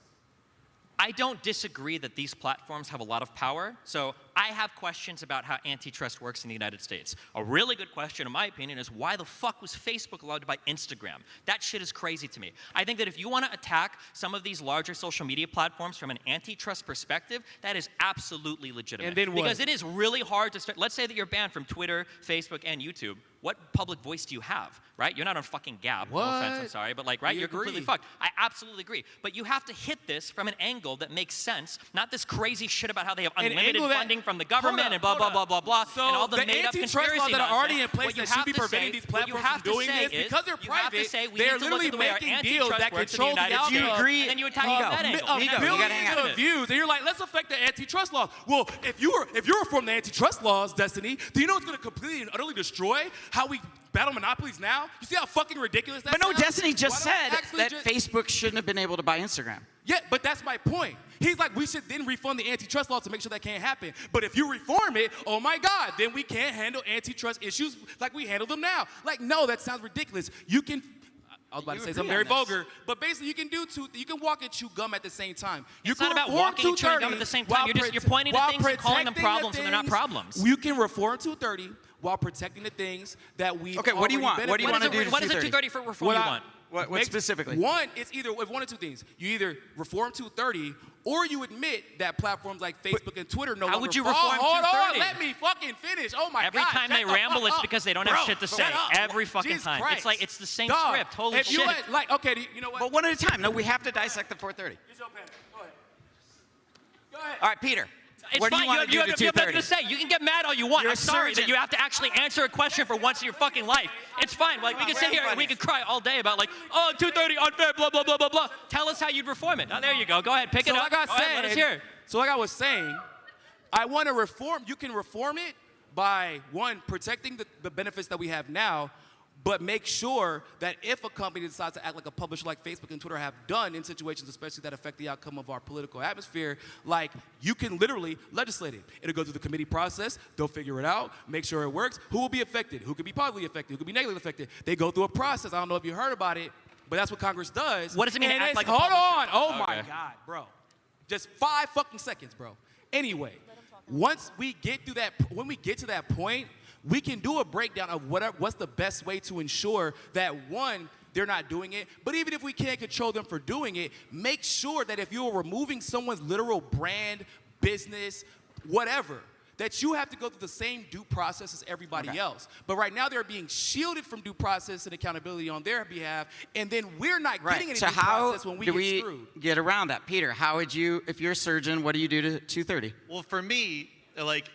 I don't disagree that these platforms have a lot of power. So I have questions about how antitrust works in the United States. A really good question, in my opinion, is why the fuck was Facebook allowed to buy Instagram? That shit is crazy to me. I think that if you want to attack some of these larger social media platforms from an antitrust perspective, that is absolutely legitimate. And then what? Because it is really hard to start. Let's say that you're banned from Twitter, Facebook, and YouTube. What public voice do you have, right? You're not on fucking Gap. What? No offense, I'm sorry, but like, right? We You're completely agree. fucked. I absolutely agree. But you have to hit this from an angle that makes sense, not this crazy shit about how they have An unlimited angle that- funding from the Hold government up, and blah, hold blah, up. blah, blah, blah, So and all the the made-up antitrust conspiracy laws that are already in nonsense. place What you that should have be to preventing say- these what you platforms have from to doing say this is, because they're you have to private, say we they're need to look literally at the way our making deals antitrust that works in the control the United outcome. States. Do you agree? And then you attack Niko, that angle. Niko, you gotta Billions hang out. of views, and you're like, let's affect the antitrust laws. Well, if you're from the antitrust laws, Destiny, do you know it's going to completely and utterly destroy how we battle monopolies now? You see how fucking ridiculous that But no, sounds? Destiny just Why don't said we actually that Facebook shouldn't have been able to buy Instagram. Yeah, but that's my point. He's like, we should then refund the antitrust laws to make sure that can't happen. But if you reform it, oh my God, then we can't handle antitrust issues like we handle them now. Like, no, that sounds ridiculous. You can, I was about to You say agree something very on this. vulgar, but basically you can you can walk and chew gum at the same time. You It's can not about reform walking and chewing gum 230 at the same while time. You're pointing to while things and calling them protecting the problems when they're not things- problems. You can reform 230 while protecting the things that we Okay, what do you want? What do you What want is to do it, to what is it 230? 230 for reform you want? What Make- specifically? One, it's either one or two things. You either reform 230 or you admit that platforms like Facebook and Twitter no How longer would you fall. reform Hold 230? on, let me fucking finish. Oh my Every God. time shut they the ramble, fuck it's up. because they don't Bro, have shit to say. shut up. Every fucking Jesus time. Christ. It's the same Dog, script. Holy if shit. You like, okay, you know what? But one at a time. No, we have to dissect the 430. Use your pen. Go ahead. Go ahead. All right, Peter. It's what do fine. you want to do you to have nothing 230? to say. You can get mad all you want. You're I'm a sorry that surgeon. you have to actually answer a question for once in your fucking life. It's fine. Like we can sit here and we can cry all day about like, oh, 230 unfair, blah blah blah blah blah. Tell us how you'd reform it. Oh, there you go. Go ahead, pick So it up. like I Go ahead, let us hear it. so like I was saying, I want to reform. You can reform it by, one, protecting the benefits that we have now, but make sure that if a company decides to act like a publisher like Facebook and Twitter have done in situations especially that affect the outcome of our political atmosphere, like you can literally legislate it. It'll go through the committee process. They'll figure it out, make sure it works. Who will be affected? Who could be positively affected? Who could be negatively affected? They go through a process. I don't know if you heard about it, but that's what Congress does. What does it mean to And act it's- like a hold on. publisher? Oh my Okay. God, bro. Just 5 fucking seconds, bro. Anyway, once we get through that, when we get to that point, we can do a breakdown of what's the best way to ensure that, one, they're not doing it. But even if we can't control them for doing it, make sure that if you're removing someone's literal brand, business, whatever, that you have to go through the same due process as everybody else. But right now they're being shielded from due process and accountability on their behalf, and then we're not getting any So due how process when we do get we screwed. get around that? Peter, how would you, if you're a surgeon, what do you do to 230? Well, for me, like,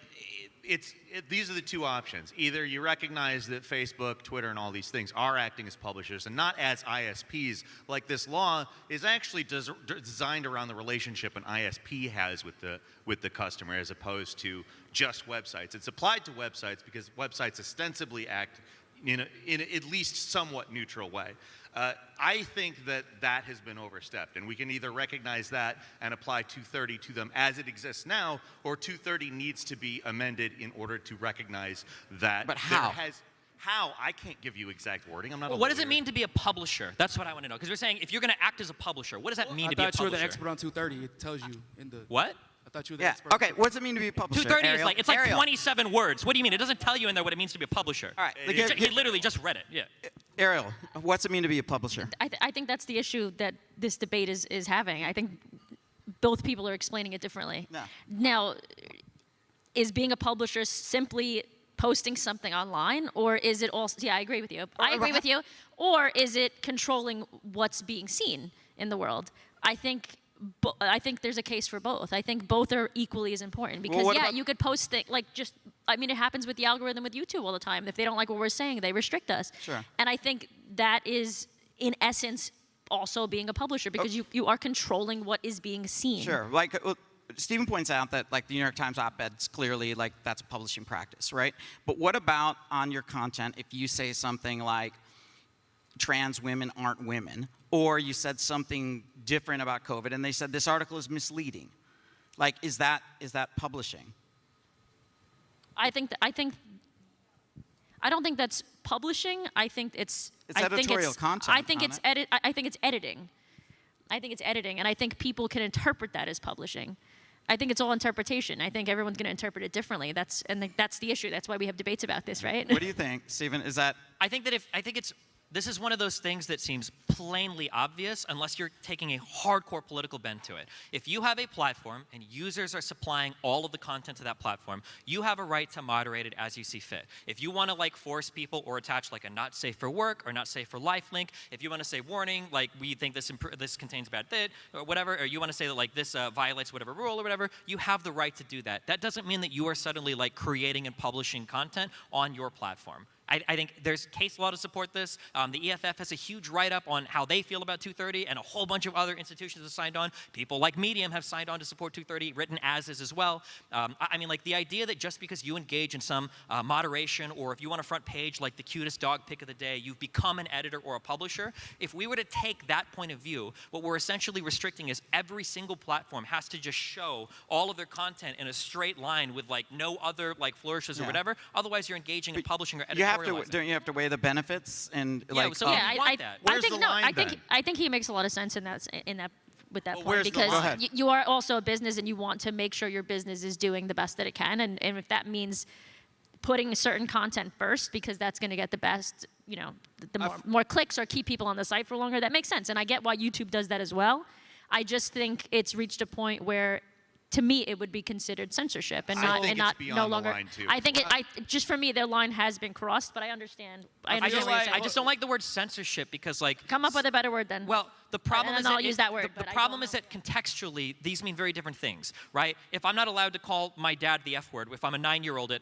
these are the two options. Either you recognize that Facebook, Twitter, and all these things are acting as publishers and not as ISPs. Like, this law is actually designed around the relationship an ISP has with the customer, as opposed to just websites. It's applied to websites because websites ostensibly act in at least somewhat neutral way. I think that has been overstepped, and we can either recognize that and apply 230 to them as it exists now, or 230 needs to be amended in order to recognize that. But how? How? I can't give you exact wording. I'm not a What does it lawyer. mean to be a publisher? That's what I want to know. Because we're saying if you're going to act as a publisher, what does that mean I to be a thought you were publisher? the expert on 230. It tells you in the. What? I thought you were the Yeah, expert. okay, what does it mean to be a publisher? 230 is Arielle? like, it's like Arielle. 27 words. What do you mean? It doesn't tell you in there what it means to be a publisher. All right, He literally just read it. Yeah. Arielle, what's it mean to be a publisher? I think that's the issue that this debate is having. I think both people are explaining it differently. No. Now, is being a publisher simply posting something online, or is it also? Yeah, I agree with you. I agree with you. Or is it controlling what's being seen in the world? I think there's a case for both. I think both are equally as important because what about- you could post things like just. I mean, it happens with the algorithm with YouTube all the time. If they don't like what we're saying, they restrict us. Sure. And I think that is, in essence, also being a publisher because you are controlling what is being seen. Sure, like Stephen points out that like the New York Times op-ed's clearly like that's publishing practice, right? But what about on your content if you say something like trans women aren't women, or you said something different about COVID and they said this article is misleading? Like, is that publishing? I don't think that's publishing. I think it's. It's editorial content, I think it's I think it's editing. I think it's editing, and I think people can interpret that as publishing. I think it's all interpretation. I think everyone's going to interpret it differently. That's the issue. That's why we have debates about this, right? What do you think, Stephen? Is that I think this is one of those things that seems plainly obvious unless you're taking a hardcore political bend to it. If you have a platform and users are supplying all of the content to that platform, you have a right to moderate it as you see fit. If you want to like force people or attach like a not safe for work or not safe for life link, if you want to say warning, like we think this contains bad bit or whatever, or you want to say that like this violates whatever rule or whatever, you have the right to do that. That doesn't mean that you are suddenly like creating and publishing content on your platform. I think there's case law to support this. The EFF has a huge write-up on how they feel about 230, and a whole bunch of other institutions have signed on. People like Medium have signed on to support 230, written as is well. I mean, like the idea that just because you engage in some moderation, or if you want a front page like the cutest dog pic of the day, you've become an editor or a publisher. If we were to take that point of view, what we're essentially restricting is every single platform has to just show all of their content in a straight line with like no other like flourishes or whatever. Otherwise, you're engaging in publishing or editorializing. don't you have to weigh the benefits and Yeah, like? so yeah, we want that. Where's think the no. line then? I think he makes a lot of sense in that with that Well, point where's the because line? Go ahead. you are also a business and you want to make sure your business is doing the best that it can, and if that means putting certain content first because that's going to get the best, the more clicks or keep people on the site for longer, that makes sense, and I get why YouTube does that as well. I just think it's reached a point where, to me, it would be considered censorship and I not think and it's not beyond no the longer. line, too. I think just for me, the line has been crossed, but I understand. I understand what you're saying. I just don't like the word censorship because like. Come up with a better word then. Well, the problem And is then I'll that use that word, The but I problem don't is that contextually these mean very different things, right? If I'm not allowed to call my dad the F word, if I'm a 9-year-old at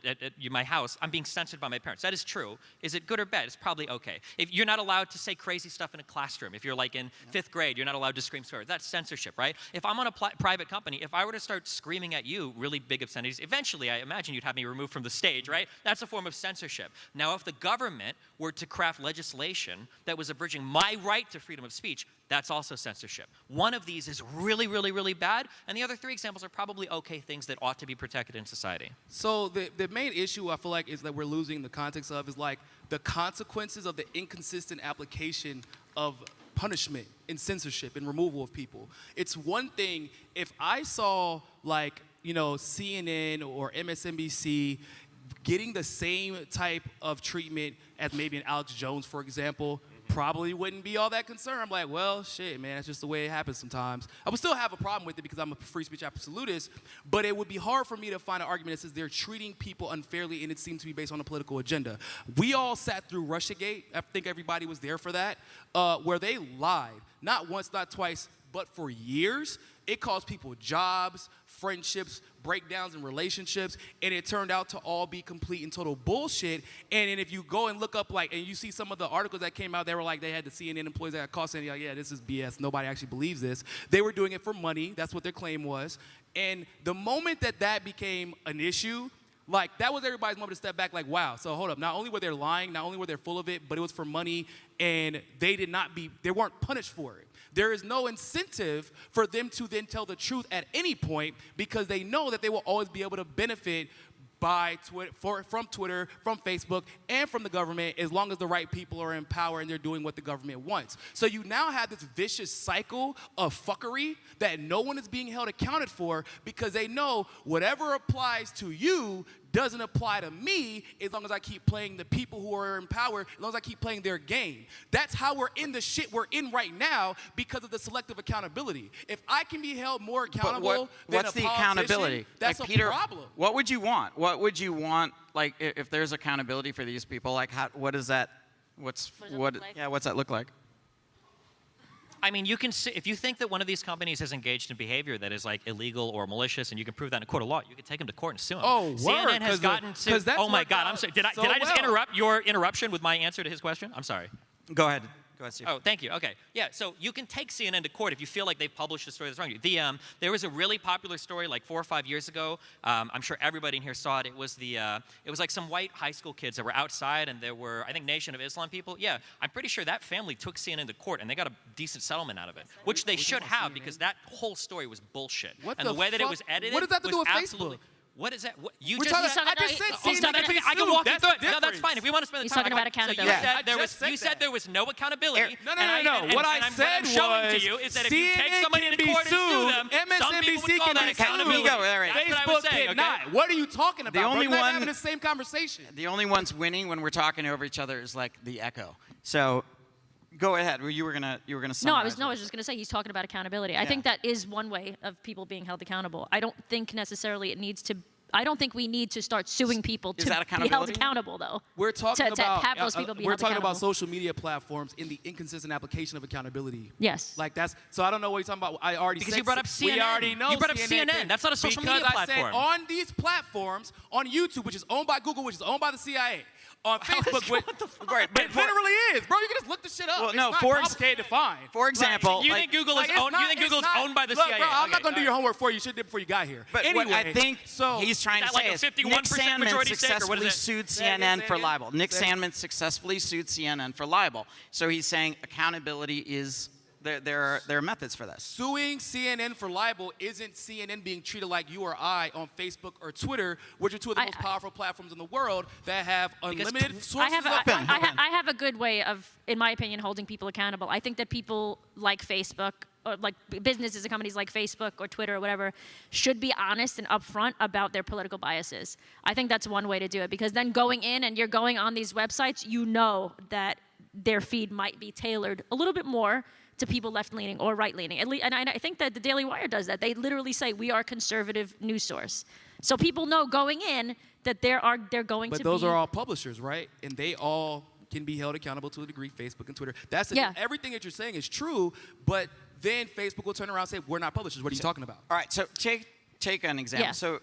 my house, I'm being censored by my parents. That is true. Is it good or bad? It's probably okay. If you're not allowed to say crazy stuff in a classroom, if you're like in 5th grade, you're not allowed to scream swear. That's censorship, right? If I'm on a private company, if I were to start screaming at you really big obscenities, eventually I imagine you'd have me removed from the stage, right? That's a form of censorship. Now, if the government were to craft legislation that was abridging my right to freedom of speech, that's also censorship. One of these is really, really, really bad, and the other 3 examples are probably okay things that ought to be protected in society. So the main issue I feel like is that we're losing the context of is like the consequences of the inconsistent application of punishment and censorship and removal of people. It's one thing if I saw like CNN or MSNBC getting the same type of treatment as maybe an Alex Jones, for example, probably wouldn't be all that concerned. I'm like, well, shit, man, that's just the way it happens sometimes. I would still have a problem with it because I'm a free speech absolutist, but it would be hard for me to find an argument that says they're treating people unfairly and it seems to be based on a political agenda. We all sat through Russiagate. I think everybody was there for that, where they lied, not once, not twice, but for years. It cost people jobs, friendships, breakdowns in relationships, and it turned out to all be complete and total bullshit. And then if you go and look up, and you see some of the articles that came out, they were like, they had the CNN employees that got caught saying, yeah, this is BS. Nobody actually believes this. They were doing it for money. That's what their claim was. And the moment that became an issue, that was everybody's moment to step back, wow, so hold up. Not only were they lying, not only were they full of it, but it was for money, and they weren't punished for it. There is no incentive for them to then tell the truth at any point because they know that they will always be able to benefit from Twitter, from Facebook, and from the government as long as the right people are in power and they're doing what the government wants. So you now have this vicious cycle of fuckery that no one is being held accounted for because they know whatever applies to you doesn't apply to me as long as I keep playing the people who are in power, as long as I keep playing their game. That's how we're in the shit we're in right now because of the selective accountability. If I can be held more accountable what's than the a accountability? that's like, a Peter, problem. What would you want? What would you want, if there's accountability for these people, what is that, what's that look like? I mean, you can see, if you think that one of these companies has engaged in behavior that is illegal or malicious, and you can prove that in a court of law, you can take them to court and sue them. Oh, word, CNN has gotten to. Oh my God! I'm sorry. Did I just interrupt your interruption with my answer to his question? I'm sorry. Go ahead. Go ahead, Steve. Oh, thank you. Okay. Yeah, so you can take CNN to court if you feel like they've published a story that's wrong. There was a really popular story 4 or 5 years ago. I'm sure everybody in here saw it. It was some white high school kids that were outside, and there were, I think, Nation of Islam people. Yeah, I'm pretty sure that family took CNN to court, and they got a decent settlement out of it, which they should have because that whole story was bullshit. And the way that it was edited what does that have to do with absolutely. Facebook? What is that? I can walk you through it. No, that's fine. If we want to spend the time. He's talking about accountability. So you said there was no accountability. No. What I said was, showing to you is that if you take somebody into court and sue them, some people would call that accountability. Facebook cannot. What are you talking about? We're not having the same conversation. The only ones winning when we're talking over each other is the echo. So go ahead. You were gonna summarize. No, I was just gonna say he's talking about accountability. I think that is one way of people being held accountable. I don't think necessarily it needs to. I don't think we need to start suing people to be held accountable, though. We're talking about have those people be we're held talking about accountable. social media platforms in the inconsistent application of accountability. Yes. So I don't know what you're talking about. I already Because said you brought up CNN. We already know You brought up CNN. That's not a social media platform. Because I said on these platforms, on YouTube, which is owned by Google, which is owned by the CIA, on Facebook, but it literally is, bro. You can just look the shit up. Well, it's no, not for complicated to find. For example, you think Google is owned? You think Google's owned by the CIA? Bro, I'm not gonna do your homework for you. You should have did before you got here. But anyway, what I think he's trying to say is Nick 51% majority stake, or what successfully is it? sued Say it CNN again, for say it libel. again. Nick Say it. Sandman successfully sued CNN for libel. So he's saying accountability is there are methods for this. Suing CNN for libel isn't CNN being treated like you or I on Facebook or Twitter, which are two of the most powerful platforms in the world that have unlimited sources of I have a good way of, in my opinion, holding people accountable. I think that people like Facebook, or like businesses and companies like Facebook or Twitter or whatever, should be honest and upfront about their political biases. I think that's one way to do it, because then going in and you're going on these websites, you know that their feed might be tailored a little bit more to people left-leaning or right-leaning. And I think that the Daily Wire does that. They literally say, we are a conservative news source. So people know going in that they're going to be... But those are all publishers, right? And they all can be held accountable to a degree, Facebook and Twitter. Everything that you're saying is true, but then Facebook will turn around and say, we're not publishers. What are you talking about? All right, so take an example. Yeah. So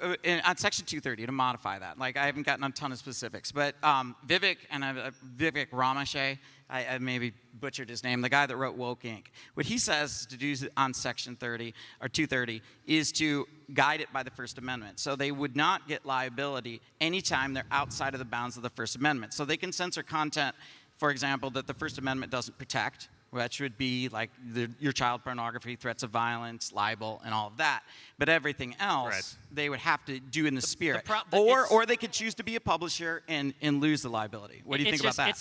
on Section 230, to modify that, I haven't gotten a ton of specifics, but Vivek Ramashay, I maybe butchered his name, the guy that wrote Woke Inc. What he says to do on Section 30 or 230 is to guide it by the First Amendment. So they would not get liability anytime they're outside of the bounds of the First Amendment. So they can censor content, for example, that the First Amendment doesn't protect, which would be your child pornography, threats of violence, libel, and all of that. But everything else, they would have to do in the spirit. Or they could choose to be a publisher and lose the liability. What do you think about that?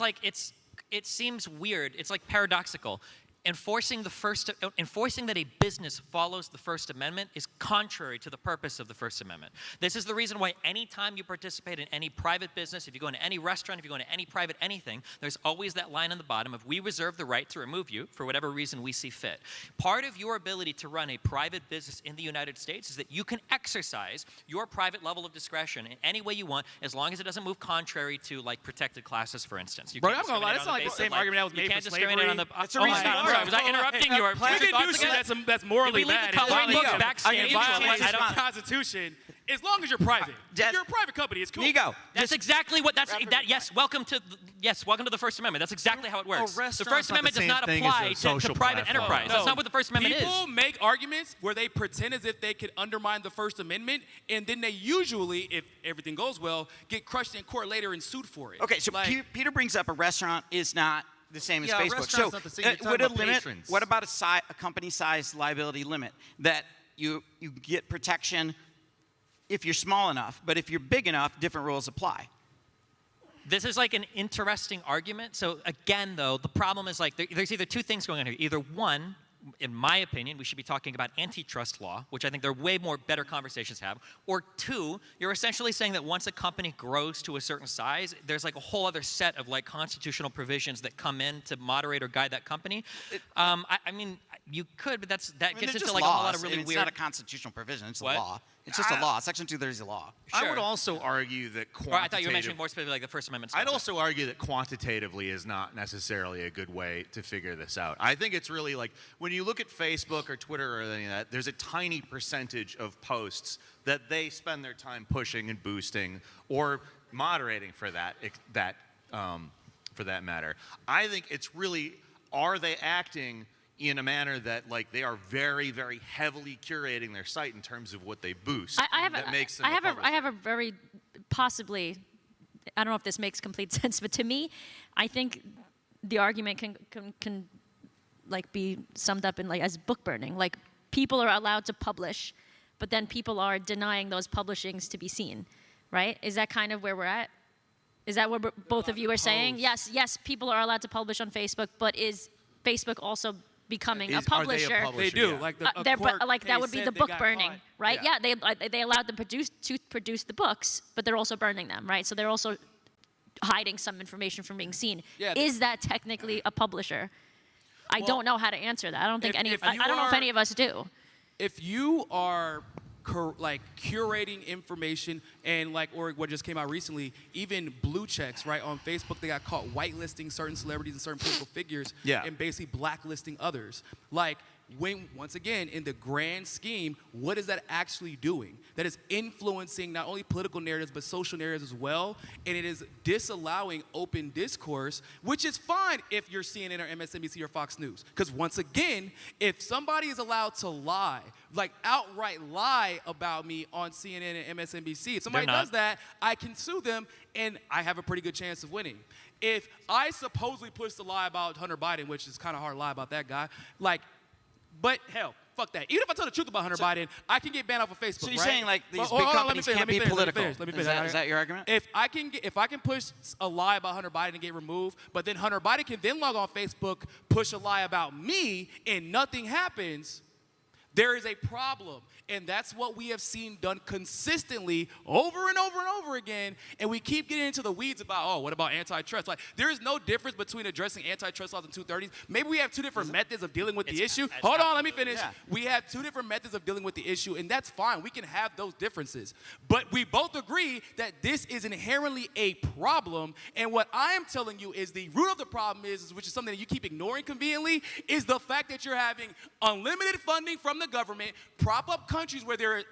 It seems weird. It's paradoxical. enforcing that a business follows the First Amendment is contrary to the purpose of the First Amendment. This is the reason why anytime you participate in any private business, if you go into any restaurant, if you go into any private anything, there's always that line on the bottom of we reserve the right to remove you for whatever reason we see fit. Part of your ability to run a private business in the United States is that you can exercise your private level of discretion in any way you want, as long as it doesn't move contrary to like protected classes, for instance. You Bro, can't I'm gonna lie, that's not like the discriminate same on argument that was you made can't for discriminate slavery. on the. It's a Oh my reason God, I'm why. sorry. Was I interrupting you? We can do shit that's morally Did we leave bad. the coloring books It backstage? violates I don't- the Constitution. As long as you're private. If you're a private company, it's cool. Niko, That's exactly what. Yes. Welcome to the First Amendment. That's exactly how it works. The restaurant's First not Amendment the does same not thing as apply a to social private platform. enterprise. That's not what the First Amendment is. People make arguments where they pretend as if they could undermine the First Amendment, and then they usually, if everything goes well, get crushed in court later and sued for it. Okay, so Like, Peter brings up a restaurant is not the same as Yeah, a Facebook. restaurant's So not the same. You're talking would a about limit? patrons. What about a company-sized liability limit that you get protection if you're small enough, but if you're big enough, different rules apply? This is like an interesting argument. So again, though, the problem is like there's either two things going on here. Either one, in my opinion, we should be talking about antitrust law, which I think there are way more better conversations to have. Or two, you're essentially saying that once a company grows to a certain size, there's like a whole other set of like constitutional provisions that come in to moderate or guide that company. I mean, you could, but that gets into like a whole lot of really It's weird. not a constitutional provision. It's What? a law. It's just a law. Section 230 is a law. I Sure. would also argue that Or I thought you were mentioning more specifically like the First Amendment stuff. I'd also argue that quantitatively is not necessarily a good way to figure this out. I think it's really like when you look at Facebook or Twitter or any of that, there's a tiny percentage of posts that they spend their time pushing and boosting or moderating for that matter. I think it's really, are they acting in a manner that like they are very, very heavily curating their site in terms of what they boost? That makes them a publisher. I have a very possibly, I don't know if this makes complete sense, but to me, I think the argument can like be summed up in like as book burning. Like people are allowed to publish, but then people are denying those publishings to be seen, right? Is that kind of where we're at? Is that what both of you are saying? Yes, people are allowed to publish on Facebook, but is Facebook also becoming a Are they a publisher? publisher? they do. Yeah. Like, Like that would be the book burning, Caught. right? Yeah. Yeah, they allowed them to produce the books, but they're also burning them, right? So they're also hiding some information from being seen. Yeah, Is that technically a publisher? I don't know how to answer that. I don't think if any. you I don't know if are- any of us do. If you are like curating information and like, or what just came out recently, even blue checks, right, on Facebook, they got caught whitelisting certain celebrities and certain political figures Yeah. and basically blacklisting others. Like, when, once again, in the grand scheme, what is that actually doing? That is influencing not only political narratives, but social narratives as well. And it is disallowing open discourse, which is fine if you're CNN or MSNBC or Fox News. Because once again, if somebody is allowed to lie, like outright lie about me on CNN and MSNBC, if somebody They're not. does that, I can sue them and I have a pretty good chance of winning. If I supposedly pushed a lie about Hunter Biden, which is kind of hard to lie about that guy, like, but hell, fuck that. Even if I tell the truth about Hunter Biden, I can get banned off of Facebook. So you're right? saying like these Well, big hold on, let me companies finish, can't let me be finish, political? Let me finish. Is that your argument? If I can push a lie about Hunter Biden and get removed, but then Hunter Biden can then log on Facebook, push a lie about me, and nothing happens, there is a problem. And that's what we have seen done consistently over and over and over again. And we keep getting into the weeds about, oh, what about antitrust? Like, there is no difference between addressing antitrust laws in 230s. Maybe we have two different methods of dealing with the issue. Hold on, let me finish. Yeah. We have two different methods of dealing with the issue, and that's fine. We can have those differences. But we both agree that this is inherently a problem. And what I am telling you is the root of the problem is which is something that you keep ignoring conveniently, is the fact that you're having unlimited funding from the government, prop up countries where there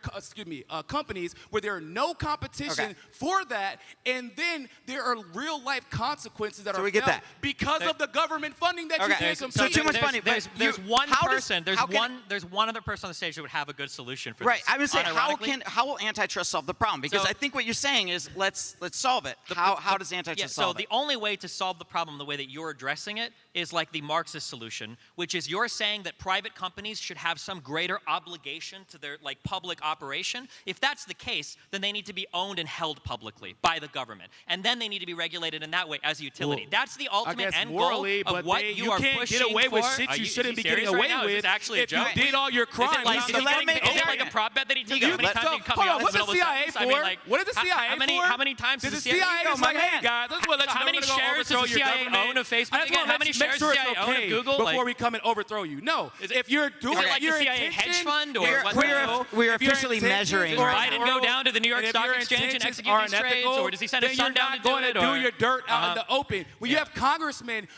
are, companies where there are no competition Okay. for that, and then there are real life consequences that So are we get felt that. because of the government funding that you Okay. can't compete. So too much funding, but There's you- one how does- person. There's how can- one other person on the stage that would have a good solution for Right. this. I would say, unironically. how will antitrust solve the problem? Because So- I think what you're saying is let's solve it. How does antitrust Yeah, solve so it? the only way to solve the problem the way that you're addressing it is like the Marxist solution, which is you're saying that private companies should have some greater obligation to their like public operation, if that's the case, then they need to be owned and held publicly by the government. And then they need to be regulated in that way as a utility. Well, that's the ultimate end morally, goal of but what they, you are can't pushing get away for. with shit Are you is shouldn't he be getting serious away right now? Is with this actually a if joke? you did all your crimes. Is it like, Let me- is it like a prop bet that he took? Niko, How many times you cut me hold on, off what's in the the middle of CIA a sentence? I mean, for? like, What is the CIA how for? many times Did does the the CIA CIA is like, my hey man. guys, let's let you How know many we're gonna shares does overthrow the your CIA government. own of Facebook I just again? wanna How many make shares sure does the it's CIA own of okay Google? before Like- we come and overthrow you? No, Is it- if you're doing Is it like your the CIA hedge intention- fund or We're- what? we're if your officially intentions measuring are right now. Biden go down to the New York and if Stock your Exchange and intentions execute are these trades, unethical, or does he send his then son you're down not to do going it, to do or- your dirt out in the open. When you Yeah. have congressmen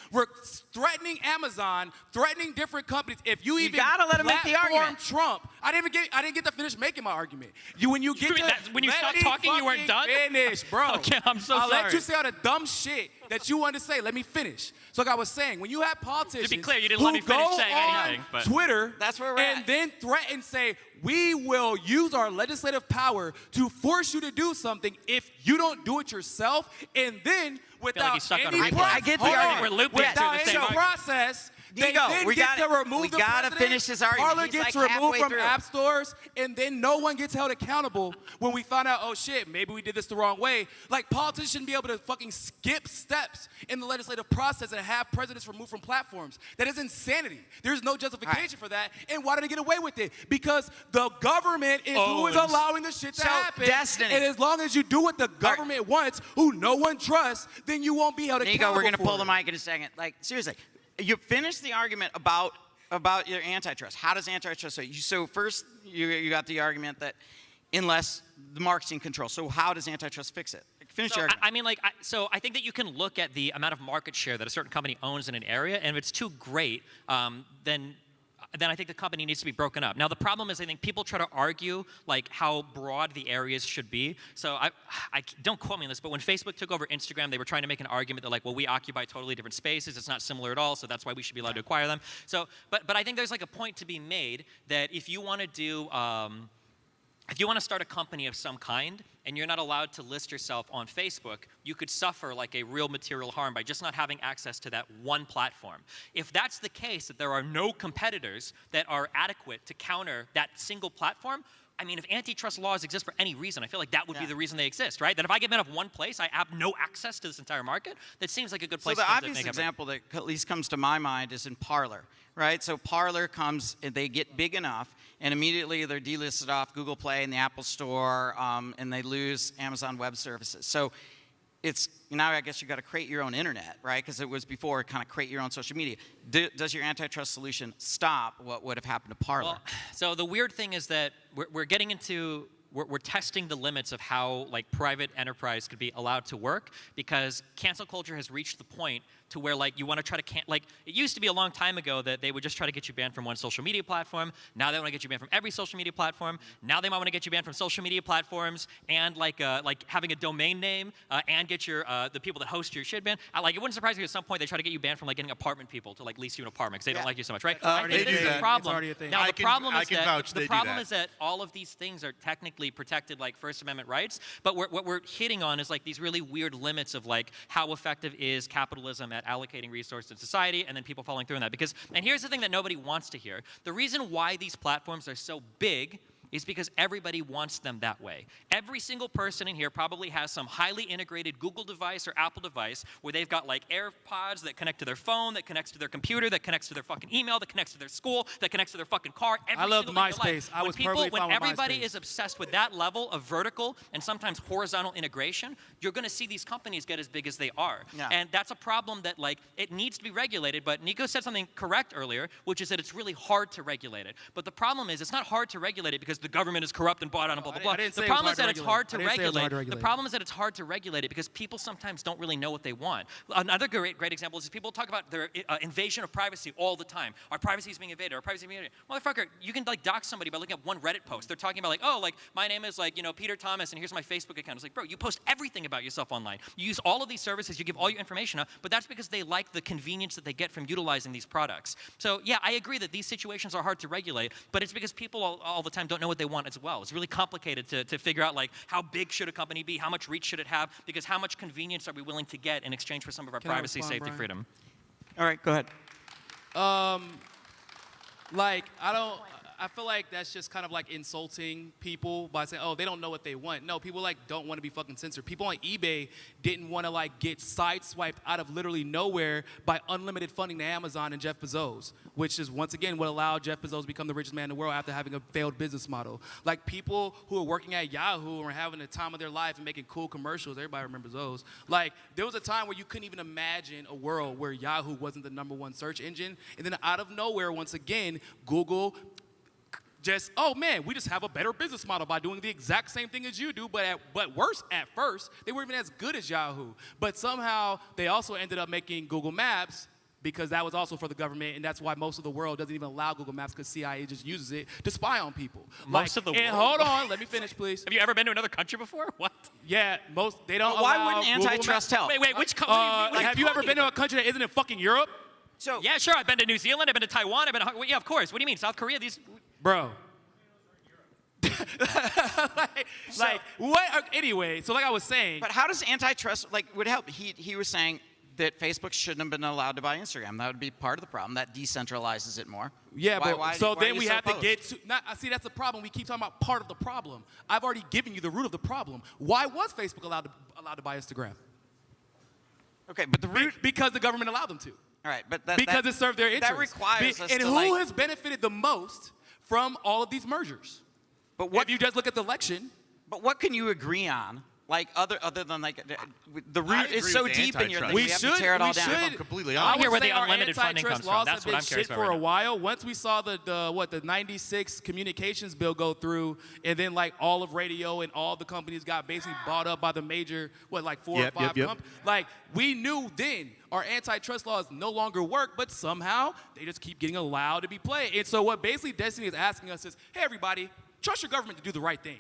threatening Amazon, threatening different companies, if you even gotta let him make the platform argument. Trump, I didn't get to finish making my argument. When you get mean to that- when you let stopped me talking, you weren't fucking done? Finish, bro. Okay, I'm so I'll let sorry. you say all the dumb shit that you wanted to say. Let me finish. So like I was saying, when you have politicians clear, you didn't who let me finish go saying on anything, but- Twitter That's where we're and at. then threaten, say, we will use our legislative power to force you to do something if you don't do it yourself, and then without he's stuck on any a replay. I get the hold on. argument. We're looping Without through the any same argument. process, they Niko, then we get gotta- to remove we the gotta president. finish his argument. Parler He's gets like removed halfway from through. app stores, and then no one gets held accountable when we find out, oh shit, maybe we did this the wrong way. Like politicians shouldn't be able to fucking skip steps in the legislative process and have presidents removed from platforms. That is insanity. There's no justification for that. And why did they get away with it? Because the government is who is Owns. allowing the shit to So, happen. destiny. And as long as you do what the government wants, who no one trusts, then you won't be held accountable. Niko, we're going to for pull the it. mic in a second. Like, seriously, you finished the argument about your antitrust. How does antitrust? So first, you got the argument that unless the marketing control. So how does antitrust fix it? Finish So, your argument. I mean, so I think that you can look at the amount of market share that a certain company owns in an area, and if it's too great, then I think the company needs to be broken up. Now, the problem is I think people try to argue like how broad the areas should be. So I don't quote me on this, but when Facebook took over Instagram, they were trying to make an argument that like, well, we occupy totally different spaces. It's not similar at all, so that's why we should be allowed to acquire them. So, but I think there's like a point to be made that if you want to do if you want to start a company of some kind and you're not allowed to list yourself on Facebook, you could suffer like a real material harm by just not having access to that one platform. If that's the case, that there are no competitors that are adequate to counter that single platform, I mean, if antitrust laws exist for any reason, I feel like that would be the reason they exist, right? That if I get banned off one place, I have no access to this entire market. That seems like a good place So the to obvious make example that at least comes to my mind is in Parler, right? So Parler comes, they get big enough, and immediately they're delisted off Google Play and the Apple Store, and they lose Amazon Web Services. So it's now I guess you got to create your own internet, right? Because it was before kind of create your own social media. Does your antitrust solution stop what would have happened to Parler? Well, so the weird thing is that we're getting into we're testing the limits of how like private enterprise could be allowed to work because cancel culture has reached the point to where like you want to try to like it used to be a long time ago that they would just try to get you banned from one social media platform. Now they want to get you banned from every social media platform. Now they might want to get you banned from social media platforms and like having a domain name and get your the people that host your shit banned. Like it wouldn't surprise me at some point they try to get you banned from like getting apartment people to like lease you an apartment because they don't like you so much, right? I they think do this is that. the problem. It's already a thing. Now I the can- problem I is can that vouch the they do problem that. is that all of these things are technically protected like First Amendment rights, but what we're hitting on is like these really weird limits of like how effective is capitalism at allocating resources in society and then people following through on that. Because, and here's the thing that nobody wants to hear. The reason why these platforms are so big is because everybody wants them that way. Every single person in here probably has some highly integrated Google device or Apple device where they've got like AirPods that connect to their phone, that connects to their computer, that connects to their fucking email, that connects to their school, that connects to their fucking car. I loved single day of their MySpace. life. I was perfectly when fine with everybody MySpace. is obsessed with that level of vertical and sometimes horizontal integration, you're going to see these companies get as big as they are. Yeah. And that's a problem that like it needs to be regulated. But Niko said something correct earlier, which is that it's really hard to regulate it. But the problem is it's not hard to regulate it because the government is corrupt and bought out and blah blah blah. I didn't say The it was problem hard is to that it's regulate. hard to I didn't say it was hard to regulate. The regulate. problem is that it's hard to regulate it because people sometimes don't really know what they want. Another great example is people talk about their invasion of privacy all the time. Our privacy is being invaded. Our privacy is being invaded. Motherfucker, you can like dox somebody by looking at one Reddit post. They're talking about like, oh, like my name is like Peter Thomas and here's my Facebook account. It's like, bro, you post everything about yourself online. You use all of these services. You give all your information out. But that's because they like the convenience that they get from utilizing these products. So yeah, I agree that these situations are hard to regulate, but it's because people all the time don't know what they want as well. It's really complicated to figure out like how big should a company be, how much reach should it have, because how much convenience are we willing to get in exchange for some of our Can I privacy, respond, safety, Brian? freedom? All right, go ahead. Like I feel like that's just kind of like insulting people by saying, oh, they don't know what they want. No, people like don't want to be fucking censored. People on eBay didn't want to like get sideswiped out of literally nowhere by unlimited funding to Amazon and Jeff Bezos, which is once again what allowed Jeff Bezos to become the richest man in the world after having a failed business model. Like people who are working at Yahoo and are having the time of their life and making cool commercials. Everybody remembers those. Like there was a time where you couldn't even imagine a world where Yahoo wasn't the #1 search engine, and then out of nowhere, once again, Google just, oh man, we just have a better business model by doing the exact same thing as you do, but worse at first. They weren't even as good as Yahoo. But somehow they also ended up making Google Maps because that was also for the government, and that's why most of the world doesn't even allow Google Maps because CIA just uses it to spy on people. Most of the and world? hold on, let me finish, please. Have you ever been to another country before? What? Yeah, they don't But why allow wouldn't Google antitrust Maps. help? Wait, which country? Have you ever been to a country that isn't in fucking Europe? So Yeah, sure. I've been to New Zealand. I've been to Taiwan. I've been to, yeah, of course. What do you mean? South Korea? These. Bro. like what? Anyway, so like I was saying. But how does antitrust would help? He was saying that Facebook shouldn't have been allowed to buy Instagram. That would be part of the problem. That decentralizes it more. Yeah, Why- but why- so why are then you we so have to opposed? get to. See, that's the problem. We keep talking about part of the problem. I've already given you the root of the problem. Why was Facebook allowed to buy Instagram? Okay, but the root. Because the government allowed them to. All right, but Because it served their interests. That requires us and to who has benefited the most from all of these mergers? But what? If you just look at the election. But what can you agree on? Like other than like the root agree is so with deep in your antitrust. thing. We have should. to tear it all we down. should. I'm completely I honest. would hear where say the our unlimited funding antitrust comes from. laws That's have what been I'm curious shit about for right a now. while. Once we saw the 96 communications bill go through, and then like all of radio and all the companies got basically bought up by the major four or five companies. Like we knew then our antitrust laws no longer work, but somehow they just keep getting allowed to be played. And so what basically Destiny is asking us is, hey everybody, trust your government to do the right thing.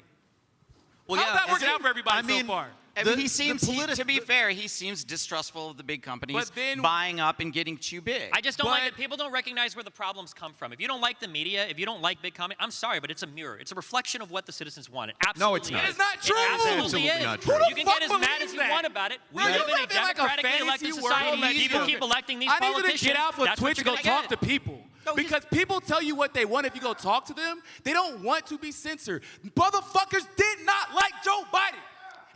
Well, How's that working out for everybody so far? I mean, he seems, to be fair, he seems distrustful of the big companies But then- buying up and getting too big. I just don't like But- it. People don't recognize where the problems come from. If you don't like the media, if you don't like big comment, I'm sorry, but it's a mirror. It's a reflection of what the citizens want. It absolutely No, it's not. It is not true. It absolutely Absolutely is. not true. Who the You can fuck get as mad believes as you that? want about it. We Bro, you live in a live in like a democratically fantasy elected world society. that People you- keep electing these I need politicians. you to get out for That's Twitch what and you're go gonna talk get. to people. No, he's- Because people tell you what they want if you go talk to them. They don't want to be censored. Motherfuckers did not like Joe Biden.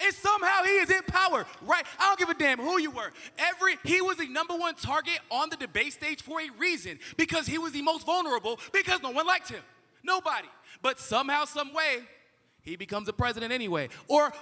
And somehow he is in power, right? I don't give a damn who you were. He was the #1 target on the debate stage for a reason. Because he was the most vulnerable, because no one liked him. Nobody. But somehow, some way, he becomes the president anyway. Or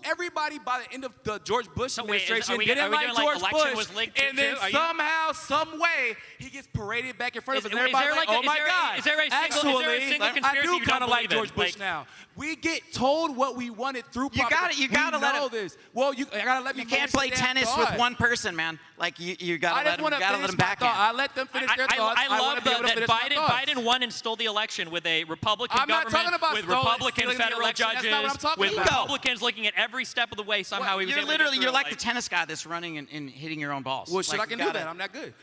everybody by the end of the George Bush So wait, administration are we didn't like doing like George election Bush. was linked And to- then are you- somehow, some way, he gets paraded back in front of us. Is- And is everybody's there like, like a- oh is my there a- God. is there a single- Actually, conspiracy I do you kind don't of like believe in? George Bush Like- now. We get told what we wanted through You propaganda. gotta We let know him- this. Well, you gotta let me You can't finish the play damn tennis thought. with one person, man. Like you gotta I let just him. want You to gotta finish let him my back thought. I in. let them finish their thoughts. I wanna love be able to that finish my thoughts. Biden won and stole the election with a Republican I'm not government, talking about with stealing Republican the federal election. That's judges, not what I'm talking with about. Republicans looking at every step of the way. Somehow he was You're able to get through you're it, like the tennis guy that's running and hitting your own balls. Well, shit, Like, I can you do gotta- that. I'm not good.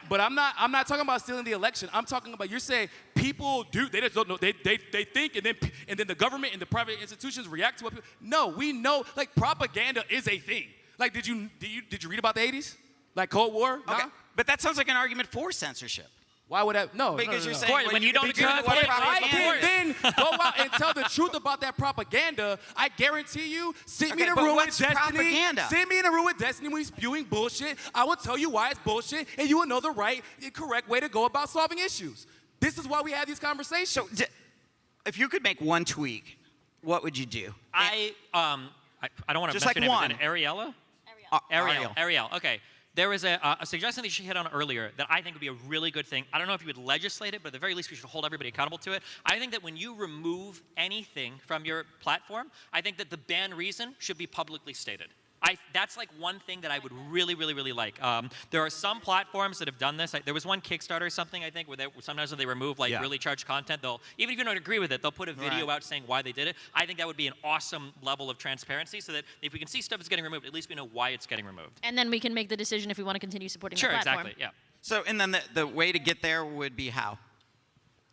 But I'm not talking about stealing the election. I'm talking about, you're saying people do, they just don't know, they think, and then the government and the private institutions react to what people, no, we know, like, propaganda is a thing. Like, did you read about the 80s? Like Cold War? Okay, Nah? but that sounds like an argument for censorship. Why would that? No, Because no, you're no. saying Court, when you don't agree Because with what if I propaganda can is. then go out and tell the truth about that propaganda, I guarantee you, sit me in Okay, a but room with what's Destiny. propaganda? Sit me in a room with Destiny when he's spewing bullshit. I will tell you why it's bullshit, and you will know the right, correct way to go about solving issues. This is why we have these conversations. So, if you could make one tweak, what would you do? I don't want to Just mess like your name. one. Is it Arielle? Arielle. Arielle. Okay. There was a suggestion that she hit on earlier that I think would be a really good thing. I don't know if you would legislate it, but at the very least we should hold everybody accountable to it. I think that when you remove anything from your platform, I think that the ban reason should be publicly stated. That's like one thing that I would really, really, really like. There are some platforms that have done this. There was one Kickstarter or something, I think, where sometimes when they remove like really charged content, even if you don't agree with it, they'll put a video out saying why they did it. I think that would be an awesome level of transparency so that if we can see stuff is getting removed, at least we know why it's getting removed. And then we can make the decision if we want to continue supporting Sure, the platform. exactly, yeah. So, and then the way to get there would be how?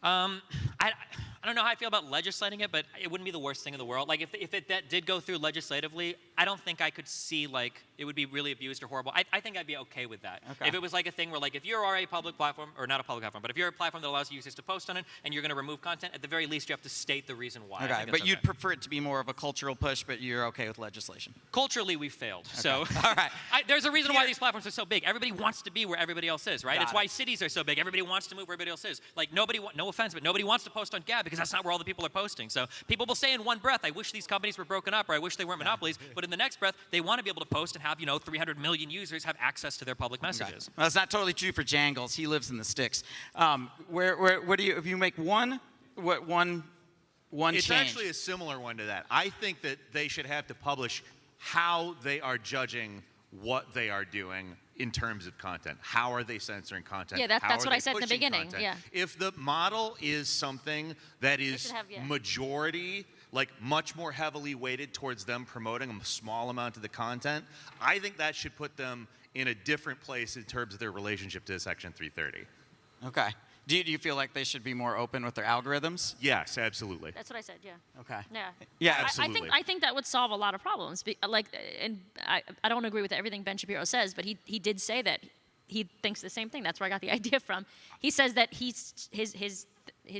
I I don't know how I feel about legislating it, but it wouldn't be the worst thing in the world. Like if that did go through legislatively, I don't think I could see like it would be really abused or horrible. I think I'd be okay with that. Okay. If it was like a thing where like if you're a public platform, or not a public platform, but if you're a platform that allows users to post on it and you're going to remove content, at the very least you have to state the reason why. I Okay, think but that's you'd okay. prefer it to be more of a cultural push, but you're okay with legislation. Culturally, we failed. So All right. there's a reason why these platforms are so big. Everybody wants to be where everybody else is, right? Got It's it. why cities are so big. Everybody wants to move where everybody else is. Like no offense, but nobody wants to post on Gab because that's not where all the people are posting. So people will say in one breath, I wish these companies were broken up, or I wish they weren't monopolies. But in the next breath, they want to be able to post and have 300 million users have access to their public messages. Well, that's not totally true for Jangles. He lives in the sticks. Where do you, if you make one It's change? actually a similar one to that. I think that they should have to publish how they are judging what they are doing in terms of content. How are they censoring content? Yeah, How that's are what I they said in the pushing beginning, content? yeah. If the model is something that is should have, yeah. majority, like much more heavily weighted towards them promoting a small amount of the content, I think that should put them in a different place in terms of their relationship to Section 330. Okay. Do you feel like they should be more open with their algorithms? Yes, absolutely. That's what I said. Yeah. Okay. Yeah. Yeah, absolutely. I think that would solve a lot of problems. And I don't agree with everything Ben Shapiro says, but he did say that he thinks the same thing. That's where I got the idea from. He says that his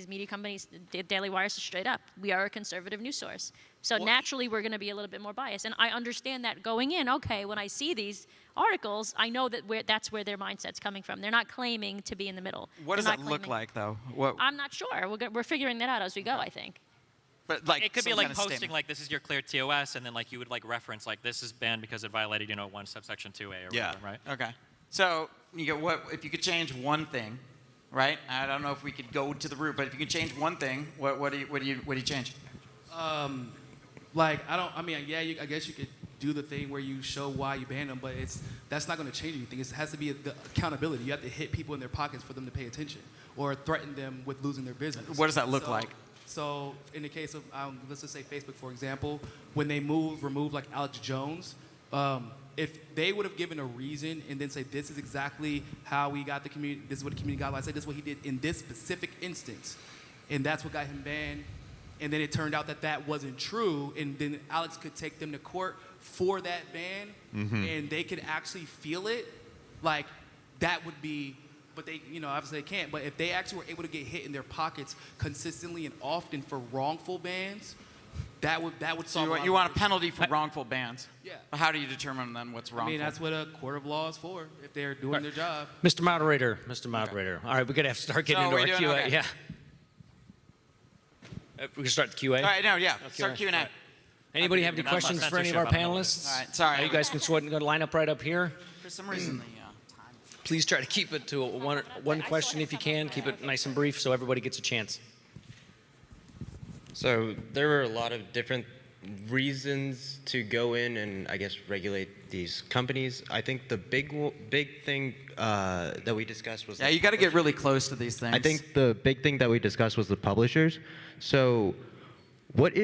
media companies, Daily Wire, says straight up, we are a conservative news source. So naturally, we're going to be a little bit more biased. And I understand that going in. Okay, when I see these articles, I know that that's where their mindset's coming from. They're not claiming to be in the middle. What does They're that not look claiming- like, though? What? I'm not sure. We're figuring that out as we go, I think. But like It could be some like kind of posting statement. like this is your clear TOS, and then like you would like reference like this is banned because it violated 1 subsection 2A or Yeah. whatever, right? Okay. So you go, what if you could change one thing, right? I don't know if we could go to the root, but if you could change one thing, what do you change? I guess you could do the thing where you show why you banned them, but that's not going to change anything. It has to be the accountability. You have to hit people in their pockets for them to pay attention, or threaten them with losing their business. What does that look like? So in the case of let's just say Facebook, for example, when they remove like Alex Jones, if they would have given a reason and then say this is exactly how we got the community, this is what the community got, say this is what he did in this specific instance, and that's what got him banned. And then it turned out that wasn't true, and then Alex could take them to court for that ban, and they could actually feel it. Like, that would be, but they, obviously they can't. But if they actually were able to get hit in their pockets consistently and often for wrongful bans, that would solve a lot You want a of issues. penalty for wrongful bans? Yeah. But how do you determine then what's wrongful? I mean, that's what a court of law is for, if they're doing their job. Mr. Moderator. All right, we're going to have to start getting So into we're our doing QA. okay. Yeah. We can start the QA. All right, no, yeah. Okay. Start Q&A. All right. Anybody have any Not about questions for any of our censorship, I'm panelists? All right, sorry. You guys can go line up right up here. For some reason, the time. Please try to keep it to one question if you can. Keep it nice and brief so everybody gets a chance. So there were a lot of different reasons to go in and, I guess, regulate these companies. I think the big thing that we discussed was... Yeah, you got to get really close to these things. I think the big thing that we discussed was the publishers. So what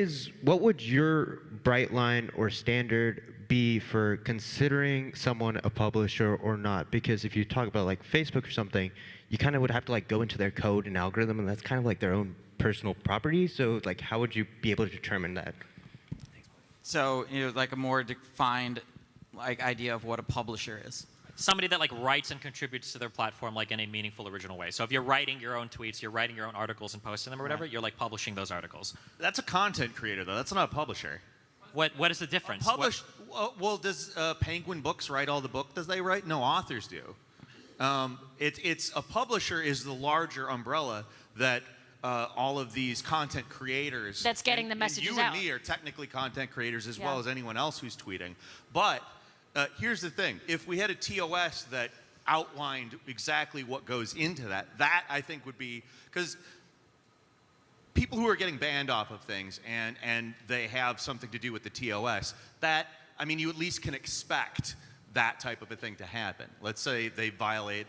would your bright line or standard be for considering someone a publisher or not? Because if you talk about like Facebook or something, you kind of would have to like go into their code and algorithm, and that's kind of like their own personal property. So like, how would you be able to determine that? So, like a more defined like idea of what a publisher is. Somebody that like writes and contributes to their platform like in a meaningful, original way. So if you're writing your own tweets, you're writing your own articles and posting them or whatever, you're like publishing those articles. That's a content creator, though. That's not a publisher. What is the difference? Publish. Well, does Penguin Books write all the book? Does they write? No, authors do. It's a publisher is the larger umbrella that all of these content creators. That's getting and the messages you out. and me are technically content creators as Yeah. well as anyone else who's tweeting. But here's the thing: if we had a TOS that outlined exactly what goes into that I think would be, because people who are getting banned off of things and they have something to do with the TOS, that, I mean, you at least can expect that type of a thing to happen. Let's say they violate,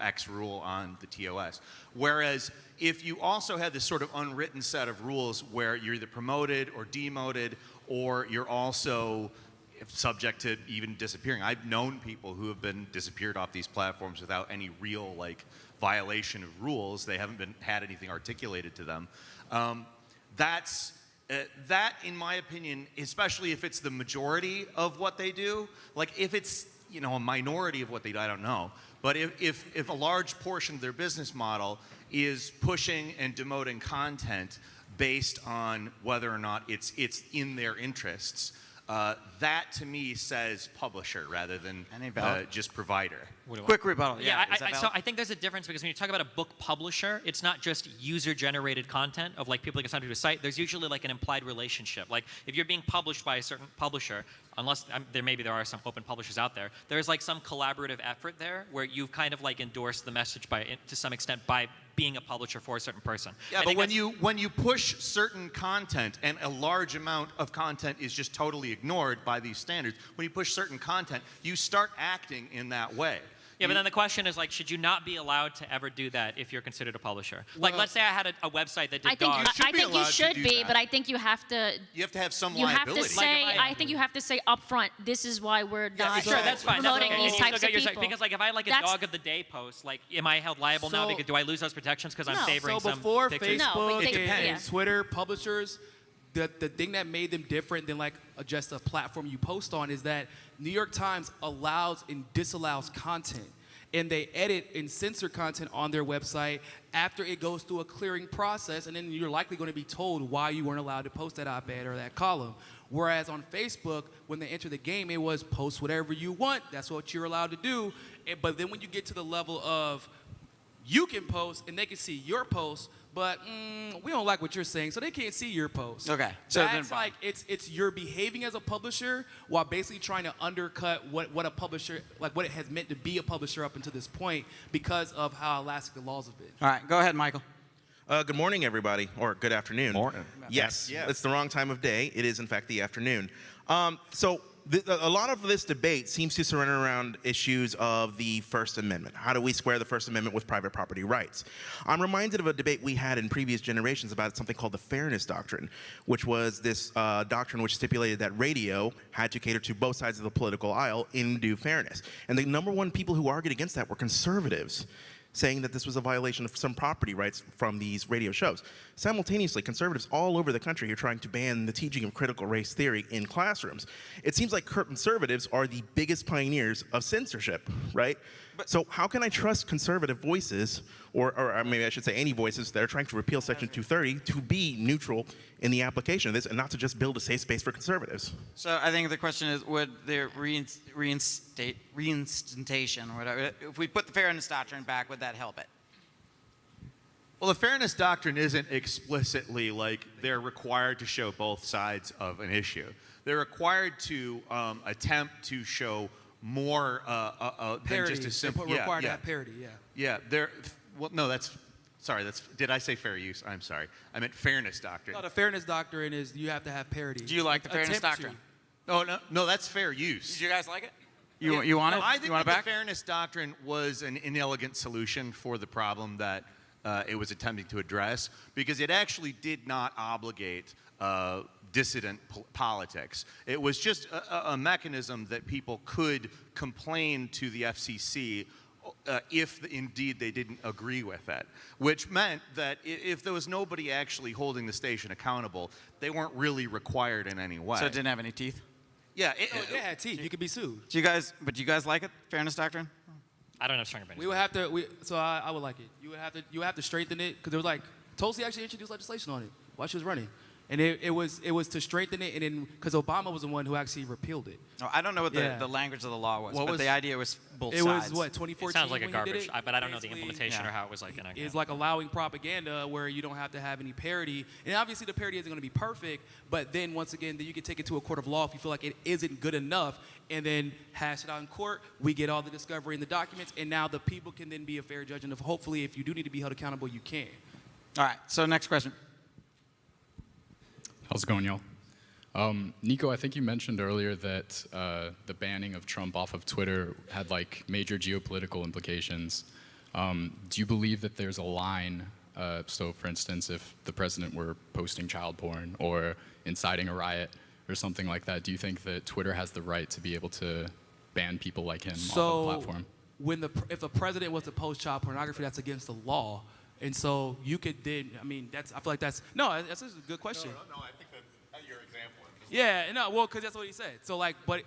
X rule on the TOS. Whereas if you also had this sort of unwritten set of rules where you're either promoted or demoted, or you're also subject to even disappearing. I've known people who have been disappeared off these platforms without any real violation of rules. They haven't had anything articulated to them. That, in my opinion, especially if it's the majority of what they do, if it's a minority of what they do, I don't know. But if a large portion of their business model is pushing and demoting content based on whether or not it's in their interests, that to me says publisher rather than just provider. Quick rebuttal. Yeah, is that so valid? I think there's a difference because when you talk about a book publisher, it's not just user-generated content of people get something to a site. There's usually an implied relationship. If you're being published by a certain publisher, unless there are some open publishers out there, there's some collaborative effort there where you've kind of endorsed the message to some extent by being a publisher for a certain person. Yeah, but when you push certain content and a large amount of content is just totally ignored by these standards, when you push certain content, you start acting in that way. Yeah, but then the question is, should you not be allowed to ever do that if you're considered a publisher? Let's say I had a website that did dogs. I think you should be, but I think you have to. You have to have some You have liability. to say. I think you have to say upfront. This is why we're not Sure, that's fine. promoting That's okay. these And you types still of get your people. because if I a dog of the day post, am I held liable now? So- Because do I lose those protections because I'm No. favoring So some before pictures? No, but Facebook they- and yeah. Twitter publishers, the thing that made them different than just a platform you post on is that New York Times allows and disallows content. And they edit and censor content on their website after it goes through a clearing process, and then you're likely going to be told why you weren't allowed to post that op-ed or that column. Whereas on Facebook, when they entered the game, it was post whatever you want. That's what you're allowed to do. But then when you get to the level of you can post and they can see your post, but we don't like what you're saying, so they can't see your post. Okay. So So that's then- it's you're behaving as a publisher while basically trying to undercut what a publisher, what it has meant to be a publisher up until this point because of how elastic the laws have been. All right, go ahead, Michael. Good morning, everybody, or good afternoon. Morning. Yes, Yeah. it's the wrong time of day. It is, in fact, the afternoon. A lot of this debate seems to center around issues of the First Amendment. How do we square the First Amendment with private property rights? I'm reminded of a debate we had in previous generations about something called the Fairness Doctrine, which was this doctrine which stipulated that radio had to cater to both sides of the political aisle in due fairness. And the number one people who argued against that were conservatives, saying that this was a violation of some property rights from these radio shows. Simultaneously, conservatives all over the country are trying to ban the teaching of critical race theory in classrooms. It seems like conservatives are the biggest pioneers of censorship, right? So how can I trust conservative voices, or maybe I should say any voices that are trying to repeal Section 230 to be neutral in the application of this and not to just build a safe space for conservatives? So I think the question is, would the reinstantation, or whatever, if we put the fairness doctrine back, would that help it? Well, the fairness doctrine isn't explicitly they're required to show both sides of an issue. They're required to attempt to show more than just a simple. Required to have parity. Yeah. Yeah. Well, no, did I say fair use? I'm sorry. I meant fairness doctrine. No, the fairness doctrine is you have to have parity. Do you like the fairness Attempt to. doctrine? No, that's fair use. Did you guys like it? You want it? No, I think you want that it back? the fairness doctrine was an inelegant solution for the problem that it was attempting to address, because it actually did not obligate dissident politics. It was just a mechanism that people could complain to the FCC if indeed they didn't agree with it, which meant that if there was nobody actually holding the station accountable, they weren't really required in any way. So it didn't have any teeth? Yeah. It had teeth. You could be sued. Do you guys like it, fairness doctrine? I don't have strong opinions. We would have to. So I would like it. You would have to strengthen it because there was Dorsey actually introduced legislation on it while she was running, and it was to strengthen it, and then because Obama was the one who actually repealed it. No, I don't know what Yeah. the language of the law was, What but was- the idea was both It sides. was what 2014. It sounds like a when he did garbage, it? but I don't know the Basically, implementation yeah. or how it was like. It's like allowing propaganda where you don't have to have any parity. And obviously the parity isn't going to be perfect, but then once again, then you can take it to a court of law if you feel like it isn't good enough, and then hash it out in court. We get all the discovery in the documents, and now the people can then be a fair judge, and hopefully if you do need to be held accountable, you can. All right, so next question. How's it going, y'all? Niko, I think you mentioned earlier that the banning of Trump off of Twitter had major geopolitical implications. Do you believe that there's a line, so for instance, if the president were posting child porn or inciting a riot, or something like that, do you think that Twitter has the right to be able to ban people like him off the So platform? if the president was to post child pornography, that's against the law. And so you could then, I mean, I feel like that's a good question. No, I think that's your example. Yeah, no, well, because that's what he said. So like, but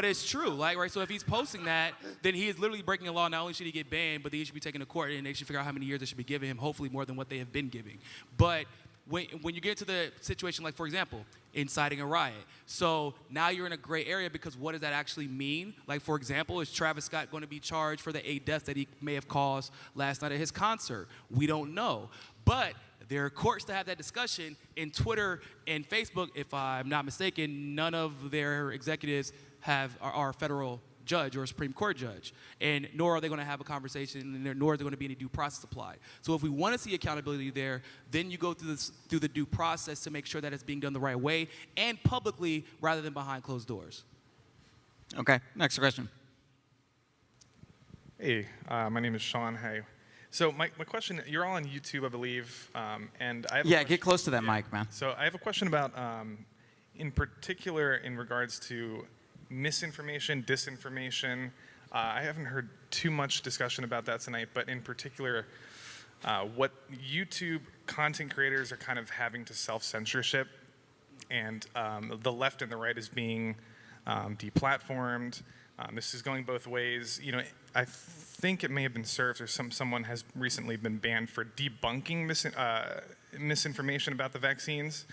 it's true, like, right? So if he's posting that, then he is literally breaking a law. Not only should he get banned, but then he should be taken to court, and they should figure out how many years they should be giving him. Hopefully more than what they have been giving. But when you get to the situation, like for example, inciting a riot. So now you're in a gray area because what does that actually mean? Like for example, is Travis Scott going to be charged for the 8 deaths that he may have caused last night at his concert? We don't know. But there are courts to have that discussion. In Twitter and Facebook, if I'm not mistaken, none of their executives are a federal judge or a Supreme Court judge, and nor are they going to have a conversation, and nor are there going to be any due process applied. So if we want to see accountability there, then you go through the due process to make sure that it's being done the right way and publicly rather than behind closed doors. Okay, next question. Hey, my name is Sean. Hey. So my question, you're all on YouTube, I believe, and I have a Yeah, question- get close to that mic, man. So I have a question about, in particular, in regards to misinformation, disinformation. I haven't heard too much discussion about that tonight, but in particular, what YouTube content creators are kind of having to self-censorship, and the left and the right is being deplatformed. This is going both ways. You know, I think it may have been served, or someone has recently been banned for debunking misinformation about the vaccines,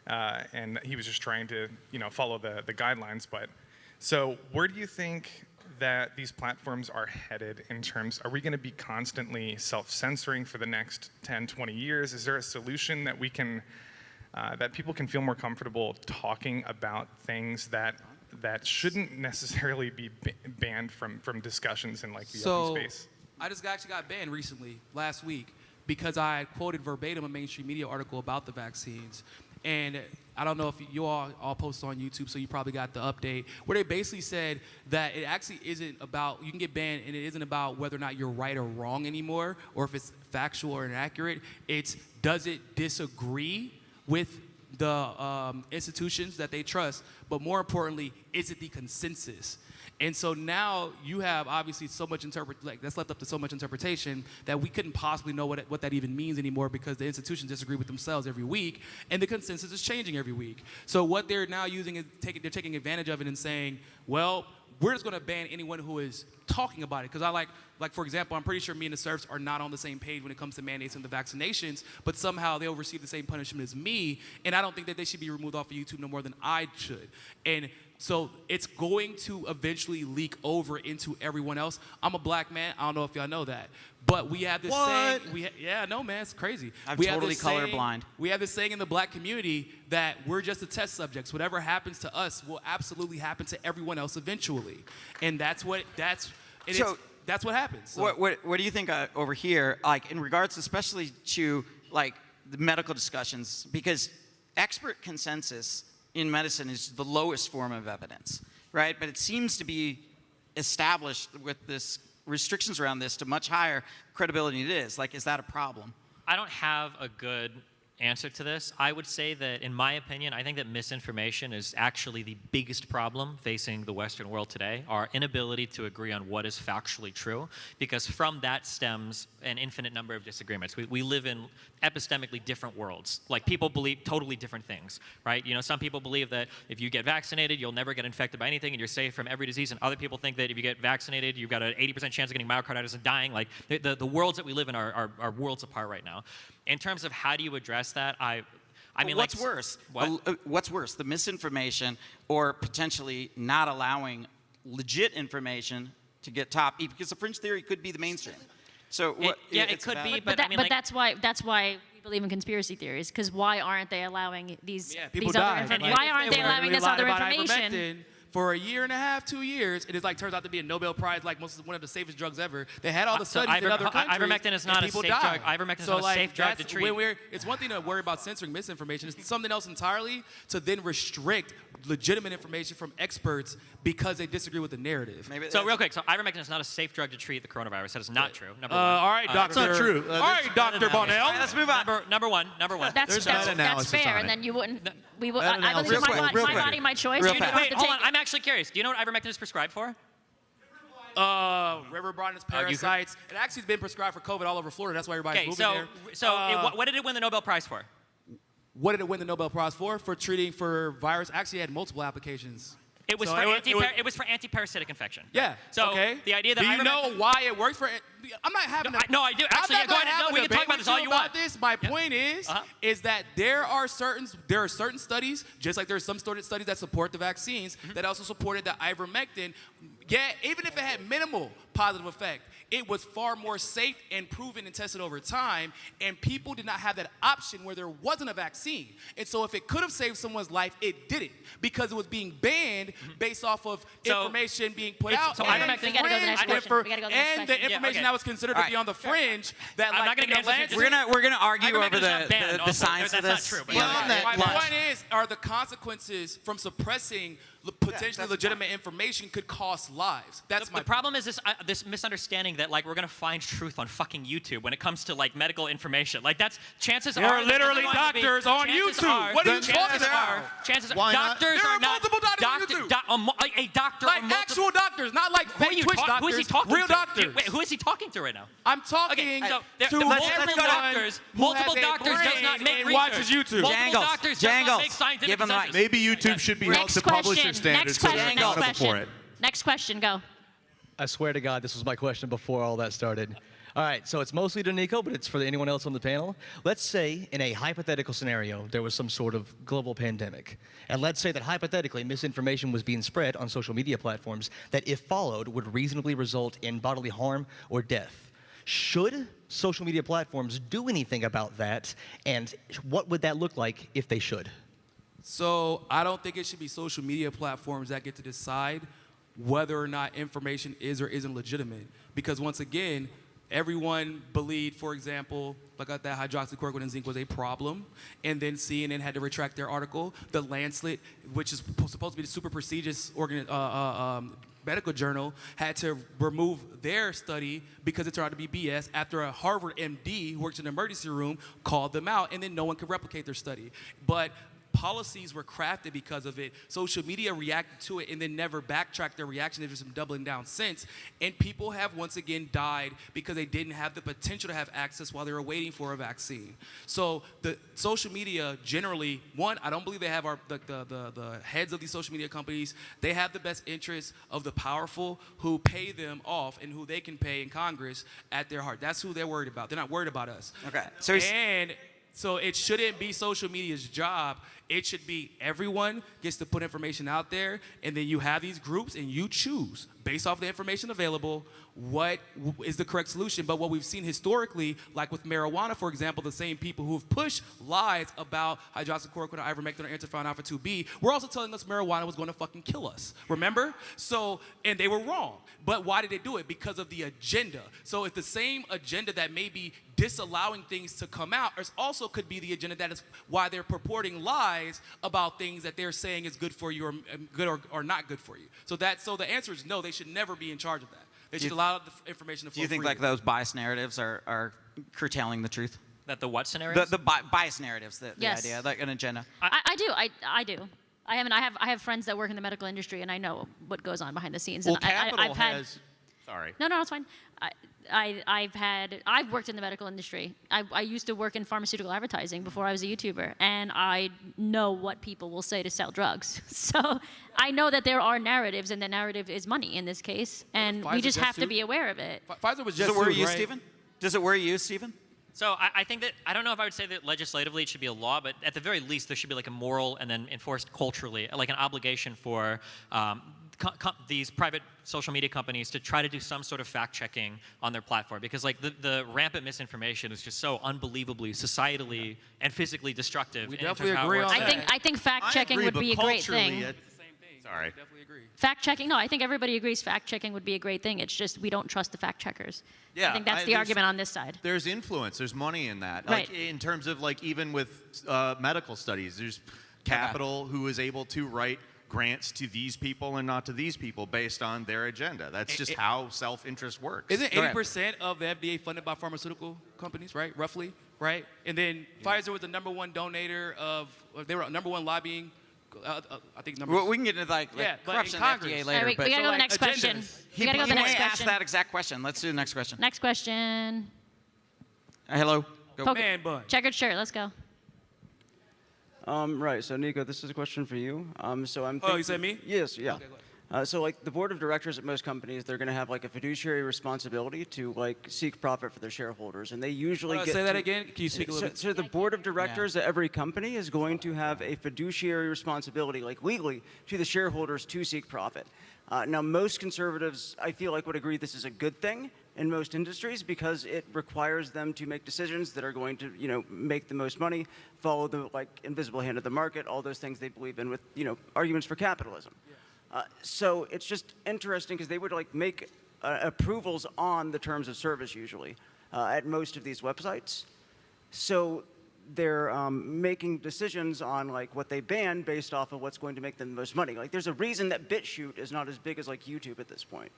and he was just trying to, follow the guidelines. But so, where do you think that these platforms are headed in terms? Are we going to be constantly self-censoring for the next 10, 20 years? Is there a solution that we can, that people can feel more comfortable talking about things that shouldn't necessarily be banned from discussions in like the open space? I just actually got banned recently, last week, because I had quoted verbatim a mainstream media article about the vaccines. And I don't know if you all posted on YouTube, so you probably got the update, where they basically said that it actually isn't about, you can get banned, and it isn't about whether or not you're right or wrong anymore, or if it's factual or inaccurate. It's, does it disagree with the institutions that they trust, but more importantly, is it the consensus? And so now you have obviously so much that's left up to so much interpretation that we couldn't possibly know what that even means anymore, because the institutions disagree with themselves every week, and the consensus is changing every week. So what they're now using is they're taking advantage of it and saying, well, we're just going to ban anyone who is talking about it. Because I like for example, I'm pretty sure me and the serfs are not on the same page when it comes to mandates and the vaccinations, but somehow they'll receive the same punishment as me, and I don't think that they should be removed off of YouTube no more than I should. And so it's going to eventually leak over into everyone else. I'm a black man. I don't know if y'all know that. But we have this saying. Yeah, no, man, it's crazy. I'm we totally have this saying, colorblind. We have this saying in the black community that we're just the test subjects. Whatever happens to us will absolutely happen to everyone else eventually. And that's what happens. So. What do you think over here, like in regards especially to like the medical discussions, because expert consensus in medicine is the lowest form of evidence, right? But it seems to be established with this restrictions around this to much higher credibility than it is. Like, is that a problem? I don't have a good answer to this. I would say that, in my opinion, I think that misinformation is actually the biggest problem facing the Western world today, our inability to agree on what is factually true, because from that stems an infinite number of disagreements. We live in epistemically different worlds. Like, people believe totally different things, right? Some people believe that if you get vaccinated, you'll never get infected by anything and you're safe from every disease, and other people think that if you get vaccinated, you've got an 80% chance of getting myocarditis and dying. Like, the worlds that we live in are worlds apart right now. In terms of how do you address that, I mean, what's worse? What's worse, the misinformation or potentially not allowing legit information to get top? Because the fringe theory could be the mainstream. So it could be, but I mean, that's why we believe in conspiracy theories. Because why aren't they allowing these people other died. information? Why aren't they allowing this other information? For a year and a half, 2 years, it is like turns out to be a Nobel Prize, like one of the safest drugs ever. They had all the studies in other countries. Ivermectin is not a safe drug. Ivermectin is not a safe drug to treat. It's one thing to worry about censoring misinformation. It's something else entirely to then restrict legitimate information from experts because they disagree with the narrative. So real quick, so ivermectin is not a safe drug to treat the coronavirus. That is not true. Number one. All right, Doctor. That's not true. All right, Dr. Bonnell. Let's move on. Number one. That's fair, and then we We will. Better I believe real in my quick, body, real my quick. body, my choice. Real You fast. don't have Wait, to hold take on. it. I'm actually curious. Do you know what ivermectin is prescribed for? River blindness, parasites. It actually has been prescribed for COVID all over Florida. That's why everybody's Okay, moving so there. what did it win the Nobel Prize for? What did it win the Nobel Prize for? For treating for virus. Actually, it had multiple applications. It was So for it was- anti-parasitic infection. Yeah. So okay. the idea that do you ivermectin- know why it works for? I'm not having. No, I do. Actually, I'm not go gonna ahead. have No, a we can talk debate about this with all you you about want. this. My point is that there are certain studies, just like there's some studies that support the vaccines that also supported that ivermectin. Yeah, even if it had minimal positive effect, it was far more safe and proven and tested over time, and people did not have that option where there wasn't a vaccine. And so if it could have saved someone's life, it didn't, because it was being banned based off of information being put out. so and ivermectin- We gotta go to the next fringe question. We gotta go to the next and the question. information okay. that was considered to be on the fringe that I'm like not gonna in get the into this. Lancet. We're gonna argue Ivermectin over is not banned. the Also, science of that's this. not true, but Beyond yeah. that, My lunch. point is, are the consequences from suppressing potentially legitimate information could cost lives. That's my The problem is this misunderstanding that like we're gonna find truth on fucking YouTube when it comes to like medical information. Like that's chances There are are that literally there's going to be- doctors on chances YouTube. are- What are you chances talking are- about? Chances are Why not? doctors There are are not multiple doctors on YouTube. a doctor Like or multiple, actual doctors, not like who are fake you Twitch talk- doctors. Who is he talking real to? doctors. Wait, who is he talking to right now? I'm talking Okay, so there, to the let's multiple go to- doctors, who multiple has a doctors does not brain make and research. watches YouTube. Multiple Jangles, doctors does not Jangles. make scientific Give him the mic. consensus. Maybe YouTube should be held Next to publisher question. standards Next so they're question. Next accountable for question. it. Next question. Go. I swear to God, this was my question before all that started. All right, so it's mostly to Niko, but it's for anyone else on the panel. Let's say in a hypothetical scenario, there was some sort of global pandemic. And let's say that hypothetically, misinformation was being spread on social media platforms that, if followed, would reasonably result in bodily harm or death. Should social media platforms do anything about that? And what would that look like if they should? So I don't think it should be social media platforms that get to decide whether or not information is or isn't legitimate. Because once again, everyone believed, for example, like that hydroxychloroquine and zinc was a problem, and then CNN had to retract their article. The Lancet, which is supposed to be the super prestigious medical journal, had to remove their study because it turned out to be BS after a Harvard MD who works in the emergency room called them out, and then no one could replicate their study. But policies were crafted because of it. Social media reacted to it and then never backtracked their reaction. There's some doubling down since. And people have once again died because they didn't have the potential to have access while they were waiting for a vaccine. So the social media generally, one, I don't believe they have the heads of these social media companies. They have the best interests of the powerful who pay them off and who they can pay in Congress at their heart. That's who they're worried about. They're not worried about us. Okay. So it shouldn't be social media's job. It should be everyone gets to put information out there, and then you have these groups, and you choose, based off the information available, what is the correct solution. But what we've seen historically, like with marijuana, for example, the same people who have pushed lies about hydroxychloroquine, or ivermectin, or interferon alpha 2B, were also telling us marijuana was going to fucking kill us. Remember? So, and they were wrong. But why did they do it? Because of the agenda. So if the same agenda that may be disallowing things to come out also could be the agenda that is why they're purporting lies about things that they're saying is good for you or good or not good for you. So the answer is no, they should never be in charge of that. They should allow the information to flow Do you think freely. like those bias narratives are curtailing the truth? That the what scenario? The bias narratives, the Yes. idea, like an agenda. I do. I do. I have friends that work in the medical industry, and I know what goes on behind the scenes. Well, and Capital I've had, has. Sorry. No, it's fine. I've worked in the medical industry. I used to work in pharmaceutical advertising before I was a YouTuber, and I know what people will say to sell drugs. So I know that there are narratives, and the narrative is money in this case, and we Pfizer just have just to sued? be aware of it. Pfizer was Does just it worry sued, you, right? Stephen? Does it worry you, Stephen? So I think that, I don't know if I would say that legislatively it should be a law, but at the very least there should be like a moral and then enforced culturally, like an obligation for these private social media companies to try to do some sort of fact checking on their platform, because like the rampant misinformation is just so unbelievably societally and physically destructive. We in terms definitely of how it agree works. on that. I think fact checking would be a great thing. Sorry. Definitely agree. Fact checking, no, I think everybody agrees fact checking would be a great thing. It's just we don't trust the fact checkers. Yeah, I think that's the there's- argument on this side. There's influence. There's money in that. Right. Like in terms of like even with medical studies, there's Capital who is able to write grants to these people and not to these people based on their agenda. That's just how self-interest works. Isn't Go ahead. 80% of the FDA funded by pharmaceutical companies, right? Roughly right? And then Pfizer was the #1 donator of, they were #1 lobbying. I think number. Well, we can get into like Yeah, but in corruption in Congress. FDA All later. right, we but gotta go to the like, next question. agendas. We gotta go to the he next may ask question. that exact question. Let's do the next question. Next question. Hello. Go. Man bun. Checkered shirt. Let's go. Right. So Niko, this is a question for you. So I'm. Oh, you said me? Yes. Yeah. Okay, go ahead. So like the board of directors at most companies, they're going to have like a fiduciary responsibility to like seek profit for their shareholders, and they usually get. Say that to- again. Can you speak a little bit? So the board of directors at every company is going to have a fiduciary responsibility, like legally, to the shareholders to seek profit. Now, most conservatives, I feel like, would agree this is a good thing in most industries because it requires them to make decisions that are going to, make the most money, follow the like invisible hand of the market, all those things they believe in with, arguments for capitalism. So it's just interesting because they would like make approvals on the terms of service usually at most of these websites. So they're making decisions on like what they ban based off of what's going to make them the most money. Like there's a reason that BitChute is not as big as like YouTube at this point.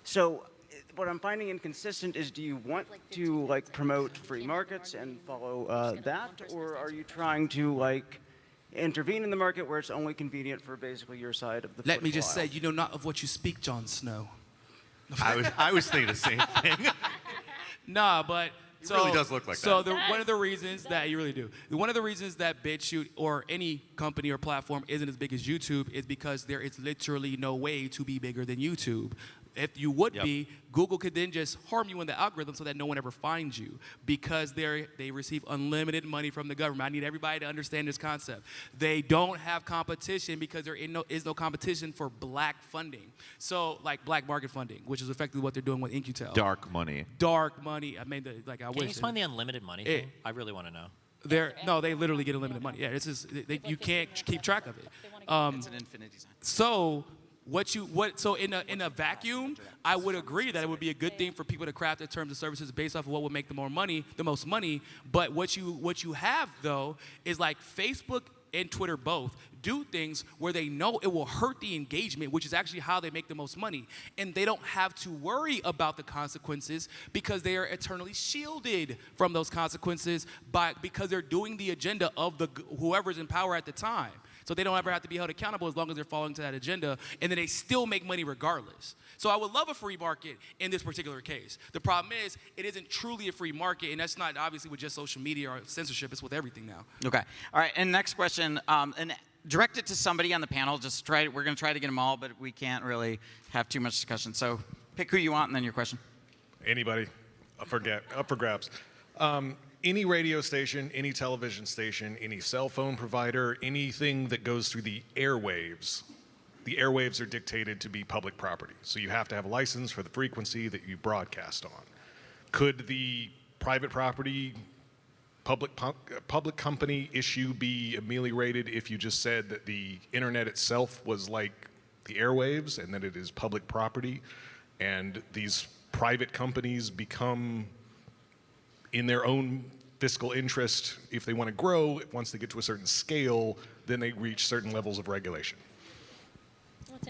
So what I'm finding inconsistent is, do you want to like promote free markets and follow that, or are you trying to like intervene in the market where it's only convenient for basically your side of the Let me just political say, you know not of what you speak, Jon Snow. I was thinking the same thing. Nah, but It really does look like so that. one of the reasons that you really do. One of the reasons that BitChute or any company or platform isn't as big as YouTube is because there is literally no way to be bigger than YouTube. If you would be, Google could then just harm you in the algorithm so that no one ever finds you because they receive unlimited money from the government. I need everybody to understand this concept. They don't have competition because there is no competition for black funding. So like black market funding, which is effectively what they're doing with InQtel. Dark money. Dark money. I mean, I Can you wish. explain the unlimited money It- thing? I really want to know. They literally get unlimited money. Yeah, you can't keep track of it. It's an infinity sign. So so in a vacuum, I would agree that it would be a good thing for people to craft their terms of services based off of what would make the most money. But what you have though is like Facebook and Twitter both do things where they know it will hurt the engagement, which is actually how they make the most money. And they don't have to worry about the consequences because they are eternally shielded from those consequences because they're doing the agenda of whoever's in power at the time. So they don't ever have to be held accountable as long as they're following to that agenda, and then they still make money regardless. So I would love a free market in this particular case. The problem is it isn't truly a free market, and that's not obviously with just social media or censorship. It's with everything now. Okay. All right. And next question, and direct it to somebody on the panel. We're going to try to get them all, but we can't really have too much discussion. So pick who you want, and then your question. Anybody, up for grabs. Any radio station, any television station, any cell phone provider, anything that goes through the airwaves are dictated to be public property. So you have to have a license for the frequency that you broadcast on. Could the private property public company issue be ameliorated if you just said that the internet itself was like the airwaves and that it is public property, and these private companies become, in their own fiscal interest, if they want to grow, once they get to a certain scale, then they reach certain levels of regulation?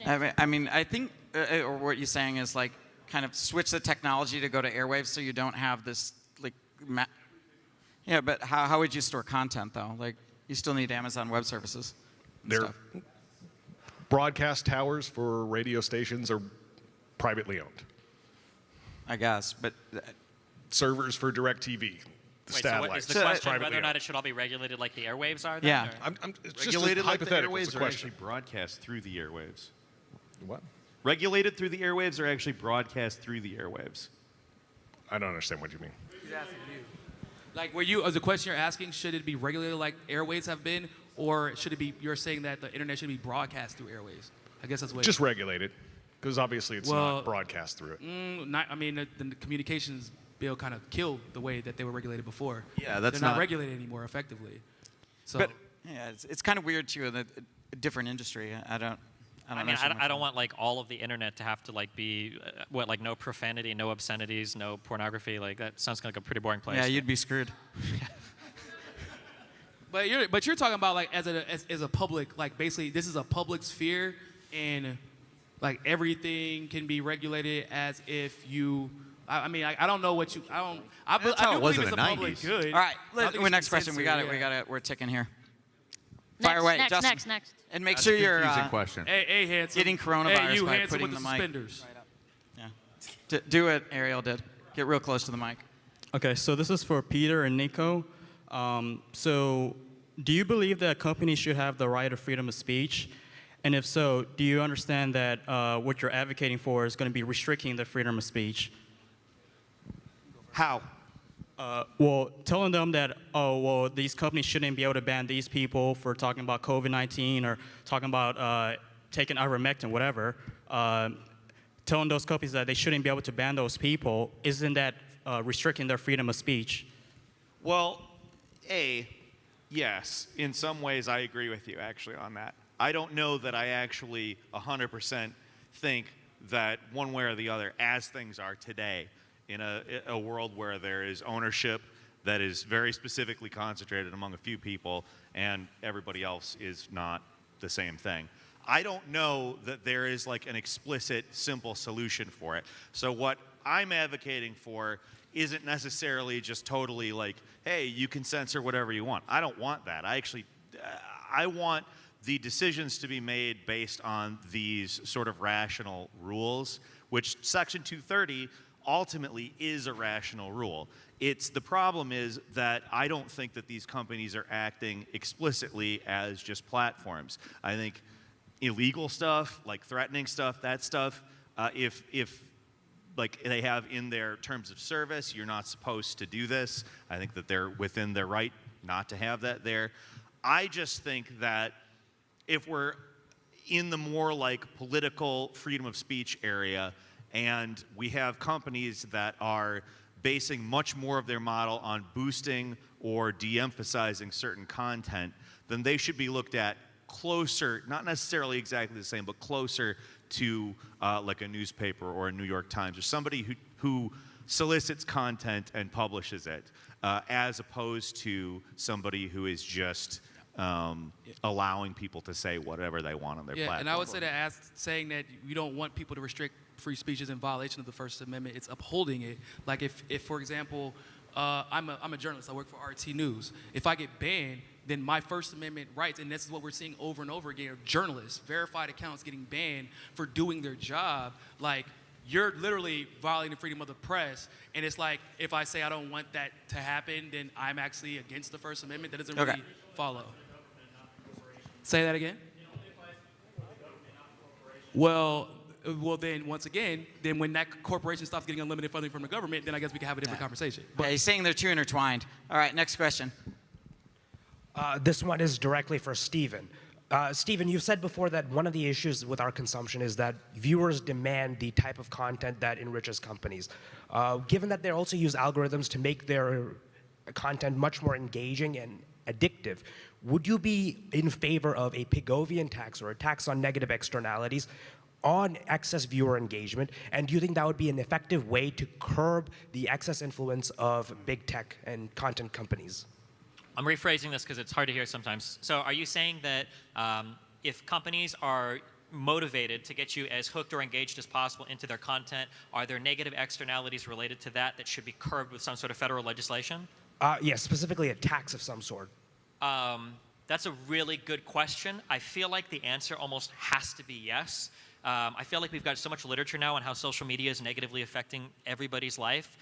I think or what you're saying is like kind of switch the technology to go to airwaves so you don't have this like yeah, but how would you store content though? Like you still need Amazon Web Services and Their stuff. broadcast towers for radio stations are privately owned. I guess, but servers for DirecTV, Wait, so satellites. what is the question privately whether or not owned. it should all be regulated like the airwaves are? Then, Yeah. or- It's just Regulated a like the hypothetical. It's a airwaves are question. actually broadcast through the airwaves. What? Regulated through the airwaves are actually broadcast through the airwaves. I don't understand what you mean. He's asking you. Like, the question you're asking, should it be regulated like airways have been, or should it be, you're saying that the internet should be broadcast through airways? I guess that's what. Just regulated, because obviously it's not broadcast through it. The communications bill kind of killed the way that they were regulated before. Yeah, that's They're not not- regulated anymore effectively. So, But yeah, it's kind of weird too in a different industry. I don't know so much I don't about want like all of the internet to have to like be like no profanity, no obscenities, no pornography. Like that sounds like a pretty boring place. Yeah, you'd be screwed. But you're talking about like as a public, like basically this is a public sphere, and like everything can be regulated as if you I mean, I don't know what you. I don't. That's I how do it was believe in it's the a public 90s. good. All right, I think we next should question. We censor got it, it. We're ticking here. Next, Fire away, next, Justin. next. And make That's sure a you're confusing question. Hey, handsome. getting coronavirus hey, you by handsome putting with the the mic. suspenders. Yeah. Do what Arielle did. Get real close to the mic. Okay, so this is for Peter and Niko. So, do you believe that companies should have the right of freedom of speech? And if so, do you understand that what you're advocating for is going to be restricting the freedom of speech? How? Well, telling them that, oh, well, these companies shouldn't be able to ban these people for talking about COVID-19 or talking about taking ivermectin, whatever. Telling those companies that they shouldn't be able to ban those people, isn't that restricting their freedom of speech? Well, yes. In some ways, I agree with you, actually, on that. I don't know that I actually 100% think that one way or the other, as things are today, in a world where there is ownership that is very specifically concentrated among a few people and everybody else is not the same thing. I don't know that there is like an explicit, simple solution for it. So what I'm advocating for isn't necessarily just totally like, hey, you can censor whatever you want. I don't want that. I want the decisions to be made based on these sort of rational rules, which Section 230 ultimately is a rational rule. The problem is that I don't think that these companies are acting explicitly as just platforms. I think illegal stuff, like threatening stuff, that stuff, if like they have in their terms of service, you're not supposed to do this. I think that they're within their right not to have that there. I just think that if we're in the more like political freedom of speech area, and we have companies that are basing much more of their model on boosting or de-emphasizing certain content, then they should be looked at closer, not necessarily exactly the same, but closer to like a newspaper or a New York Times or somebody who solicits content and publishes it, as opposed to somebody who is just allowing people to say whatever they want on their platform. And I would say that saying that you don't want people to restrict free speech is in violation of the First Amendment. It's upholding it. Like if for example, I'm a journalist. I work for RT News. If I get banned, then my First Amendment rights, and this is what we're seeing over and over again, journalists, verified accounts getting banned for doing their job. Like, you're literally violating freedom of the press. And it's like, if I say I don't want that to happen, then I'm actually against the First Amendment. That doesn't really follow. Say that again? Well, then once again, then when that corporation stops getting unlimited funding from the government, then I guess we can have a different conversation. But he's saying they're too intertwined. All right, next question. This one is directly for Stephen. Stephen, you've said before that one of the issues with our consumption is that viewers demand the type of content that enriches companies. Given that they also use algorithms to make their content much more engaging and addictive, would you be in favor of a Pigovian tax or a tax on negative externalities on excess viewer engagement? And do you think that would be an effective way to curb the excess influence of big tech and content companies? I'm rephrasing this because it's hard to hear sometimes. So are you saying that if companies are motivated to get you as hooked or engaged as possible into their content, are there negative externalities related to that that should be curbed with some sort of federal legislation? Yes, specifically a tax of some sort. That's a really good question. I feel like the answer almost has to be yes. I feel like we've got so much literature now on how social media is negatively affecting everybody's life.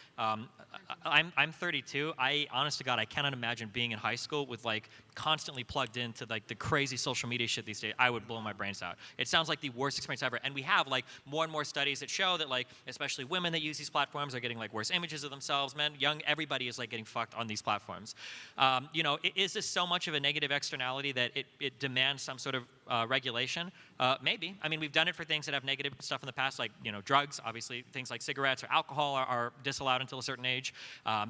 I'm 32. Honest to God, I cannot imagine being in high school with like constantly plugged into like the crazy social media shit these days. I would blow my brains out. It sounds like the worst experience ever. And we have like more and more studies that show that like especially women that use these platforms are getting like worse images of themselves. Men, young, everybody is like getting fucked on these platforms. You know, is this so much of a negative externality that it demands some sort of regulation? Maybe. I mean, we've done it for things that have negative stuff in the past, like, you know, drugs. Obviously, things like cigarettes or alcohol are disallowed until a certain age.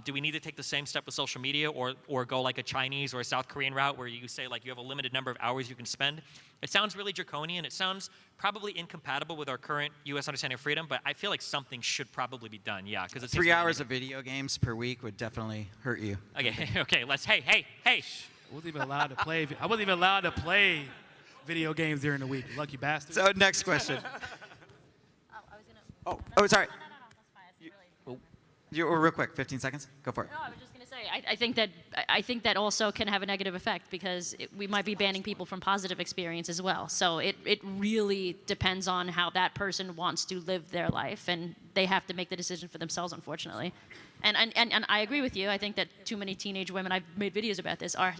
Do we need to take the same step with social media or go like a Chinese or a South Korean route where you say, like, you have a limited number of hours you can spend? It sounds really draconian. It sounds probably incompatible with our current U.S. understanding of freedom, but I feel like something should probably be done, yeah. Because it's 3 hours of video games per week would definitely hurt you. Okay, okay, hey. I wasn't even allowed to play video games during the week. Lucky bastard. So next question. Sorry. Real quick, 15 seconds. Go for it. No, I was just going to say, I think that also can have a negative effect because we might be banning people from positive experience as well. So it really depends on how that person wants to live their life, and they have to make the decision for themselves, unfortunately. And I agree with you. I think that too many teenage women, I've made videos about this, are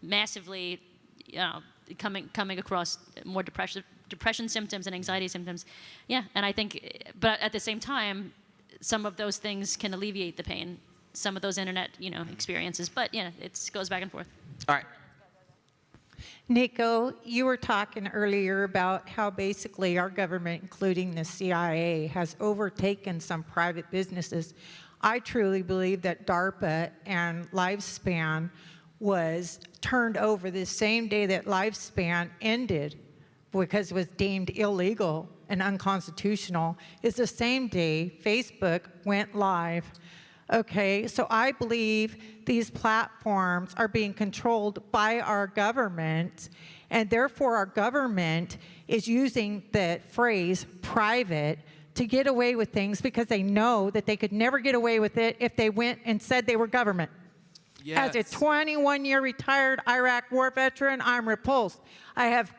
massively coming across more depression symptoms and anxiety symptoms. Yeah, and I think, but at the same time, some of those things can alleviate the pain, some of those internet, experiences. But it goes back and forth. All right. Niko, you were talking earlier about how basically our government, including the CIA, has overtaken some private businesses. I truly believe that DARPA and Lifespan was turned over the same day that Lifespan ended because it was deemed illegal and unconstitutional. Is the same day Facebook went live. Okay, so I believe these platforms are being controlled by our government, and therefore our government is using the phrase private to get away with things because they know that they could never get away with it if they went and said they were government. Yes. As a 21-year retired Iraq war veteran, I'm repulsed. I have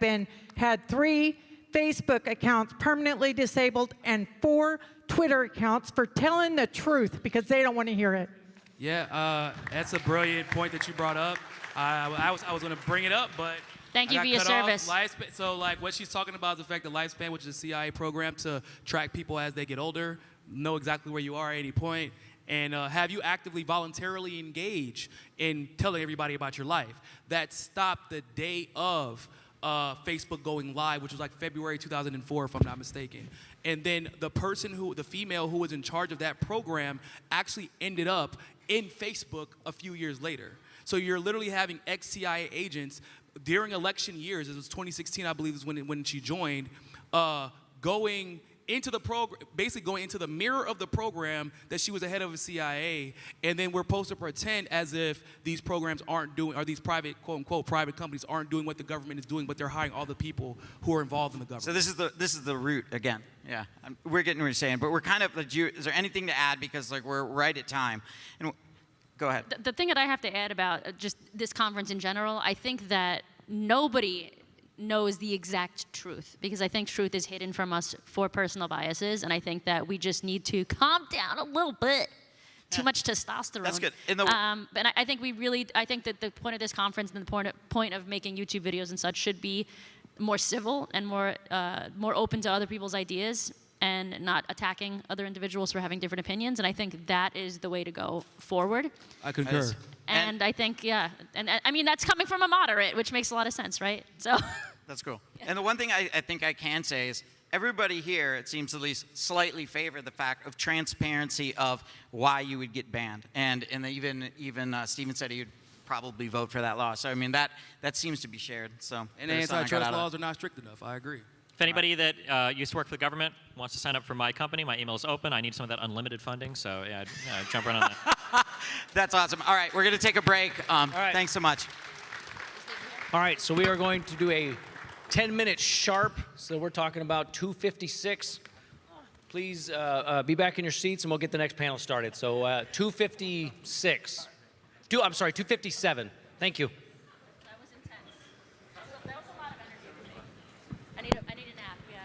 had 3 Facebook accounts permanently disabled and 4 Twitter accounts for telling the truth because they don't want to hear it. Yeah, that's a brilliant point that you brought up. I was going to bring it up, but Thank you I for got your cut service. off. So like what she's talking about is the fact that Lifespan, which is a CIA program to track people as they get older, know exactly where you are at any point, and have you actively, voluntarily engage in telling everybody about your life. That stopped the day of Facebook going live, which was like February 2004, if I'm not mistaken. And then the female who was in charge of that program actually ended up in Facebook a few years later. So you're literally having ex-CIA agents during election years, it was 2016, I believe, is when she joined, going into the program, basically going into the mirror of the program that she was the head of the CIA, and then we're supposed to pretend as if these programs aren't doing, or these private, quote unquote, private companies aren't doing what the government is doing, but they're hiring all the people who are involved in the government. So this is the root again. Yeah, we're getting what you're saying, but we're kind of. Is there anything to add because like we're right at time? And go ahead. The thing that I have to add about just this conference in general, I think that nobody knows the exact truth because I think truth is hidden from us for personal biases, and I think that we just need to calm down a little bit. Too much testosterone. That's good. But I think I think that the point of this conference and the point of making YouTube videos and such should be more civil and more open to other people's ideas and not attacking other individuals for having different opinions. And I think that is the way to go forward. I concur. And I think, yeah, and I mean, that's coming from a moderate, which makes a lot of sense, right? So. That's cool. Yeah. And the one thing I think I can say is everybody here, it seems at least, slightly favor the fact of transparency of why you would get banned. And even Stephen said he'd probably vote for that law. So, I mean, that seems to be shared. So, And the antitrust laws are not strict enough. I agree. If anybody that used to work for the government wants to sign up for my company, my email is open. I need some of that unlimited funding, so yeah, jump right on that. That's awesome. All right, we're going to take a break. right. Thanks so much. All right, so we are going to do a 10-minute sharp. So we're talking about 2:56. Please be back in your seats, and we'll get the next panel started. So 2:56. I'm sorry, 2:57. Thank you. That was intense. That was a lot of energy for me. I need a nap, yeah.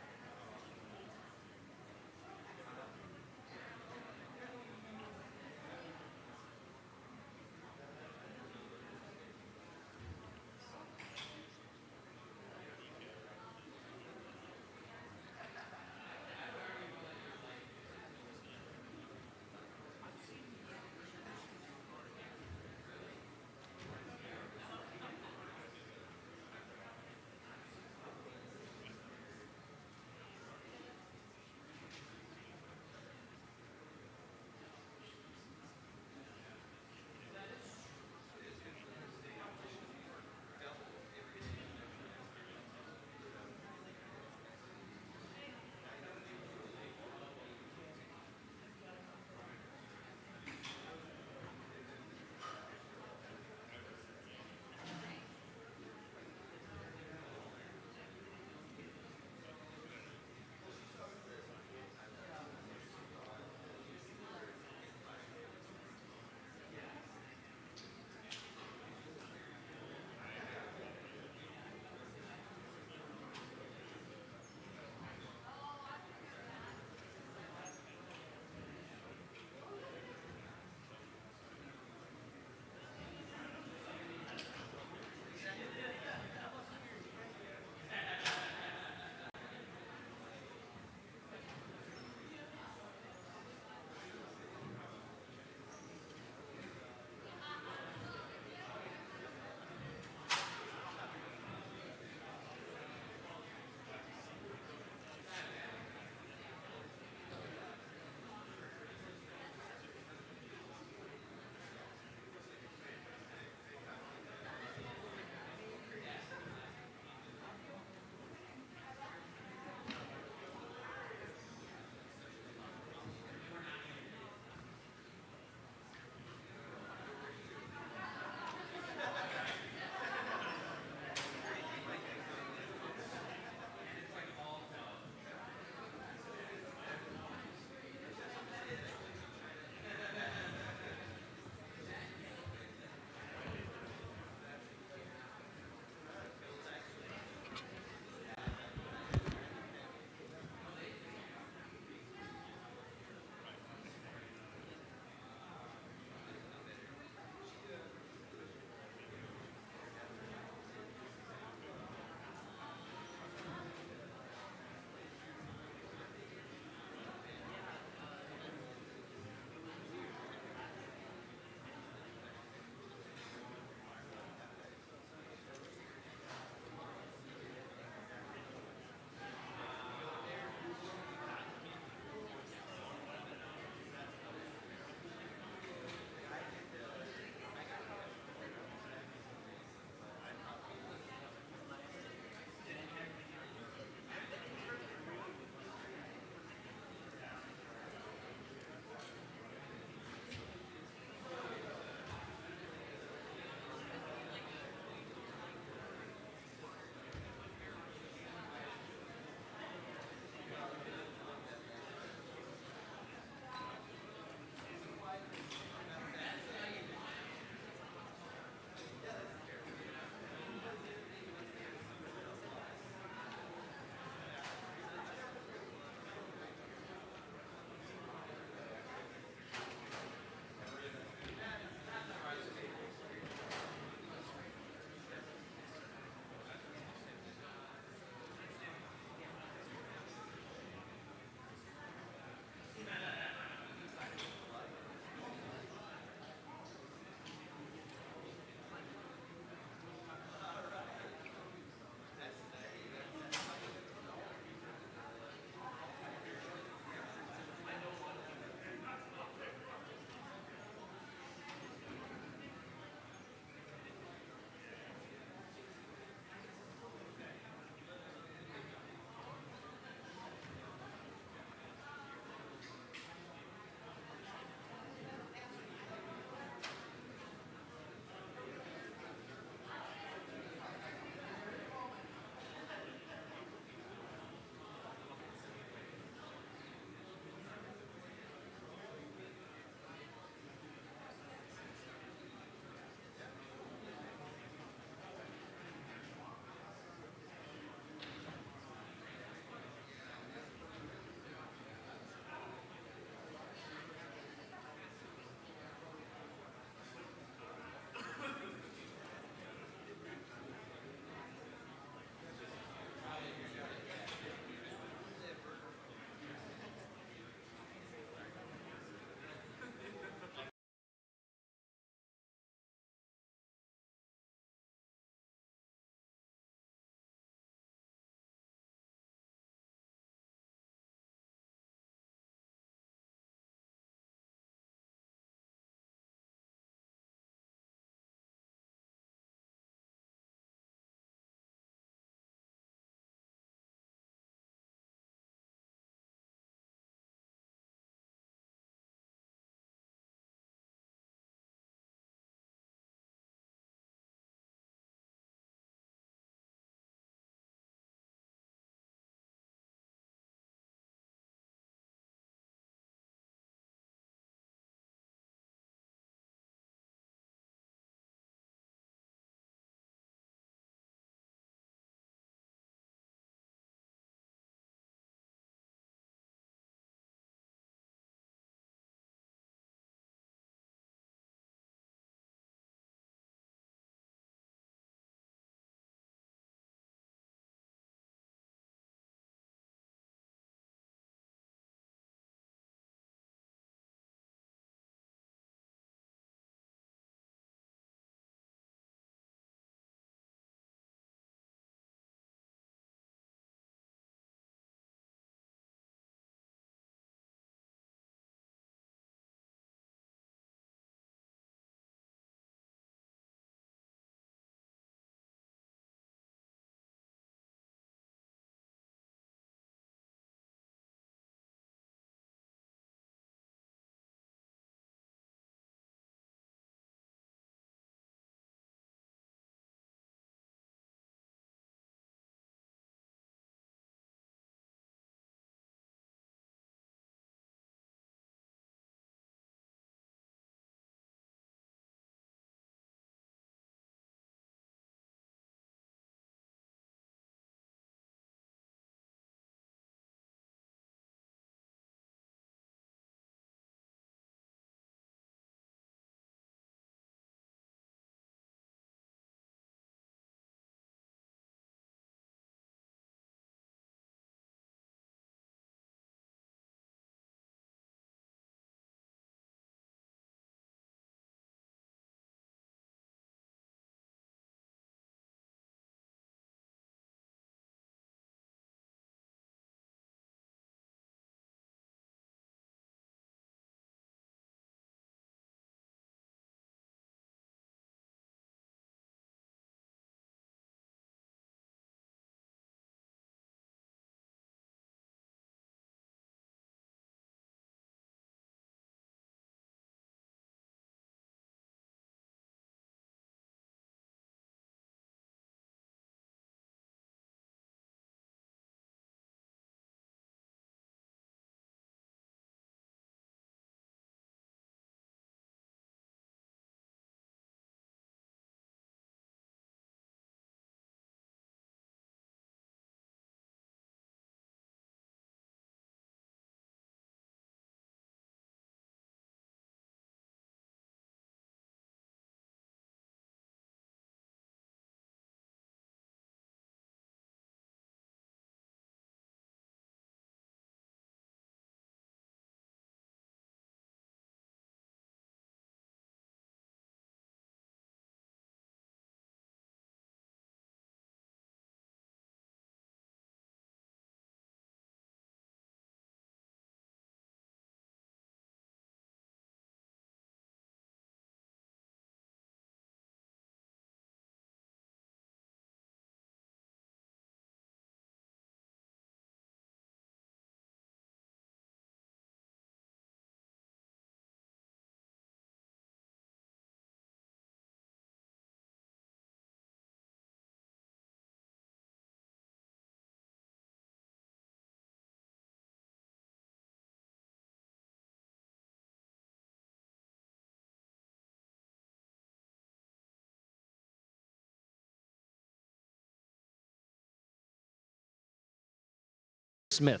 Smith.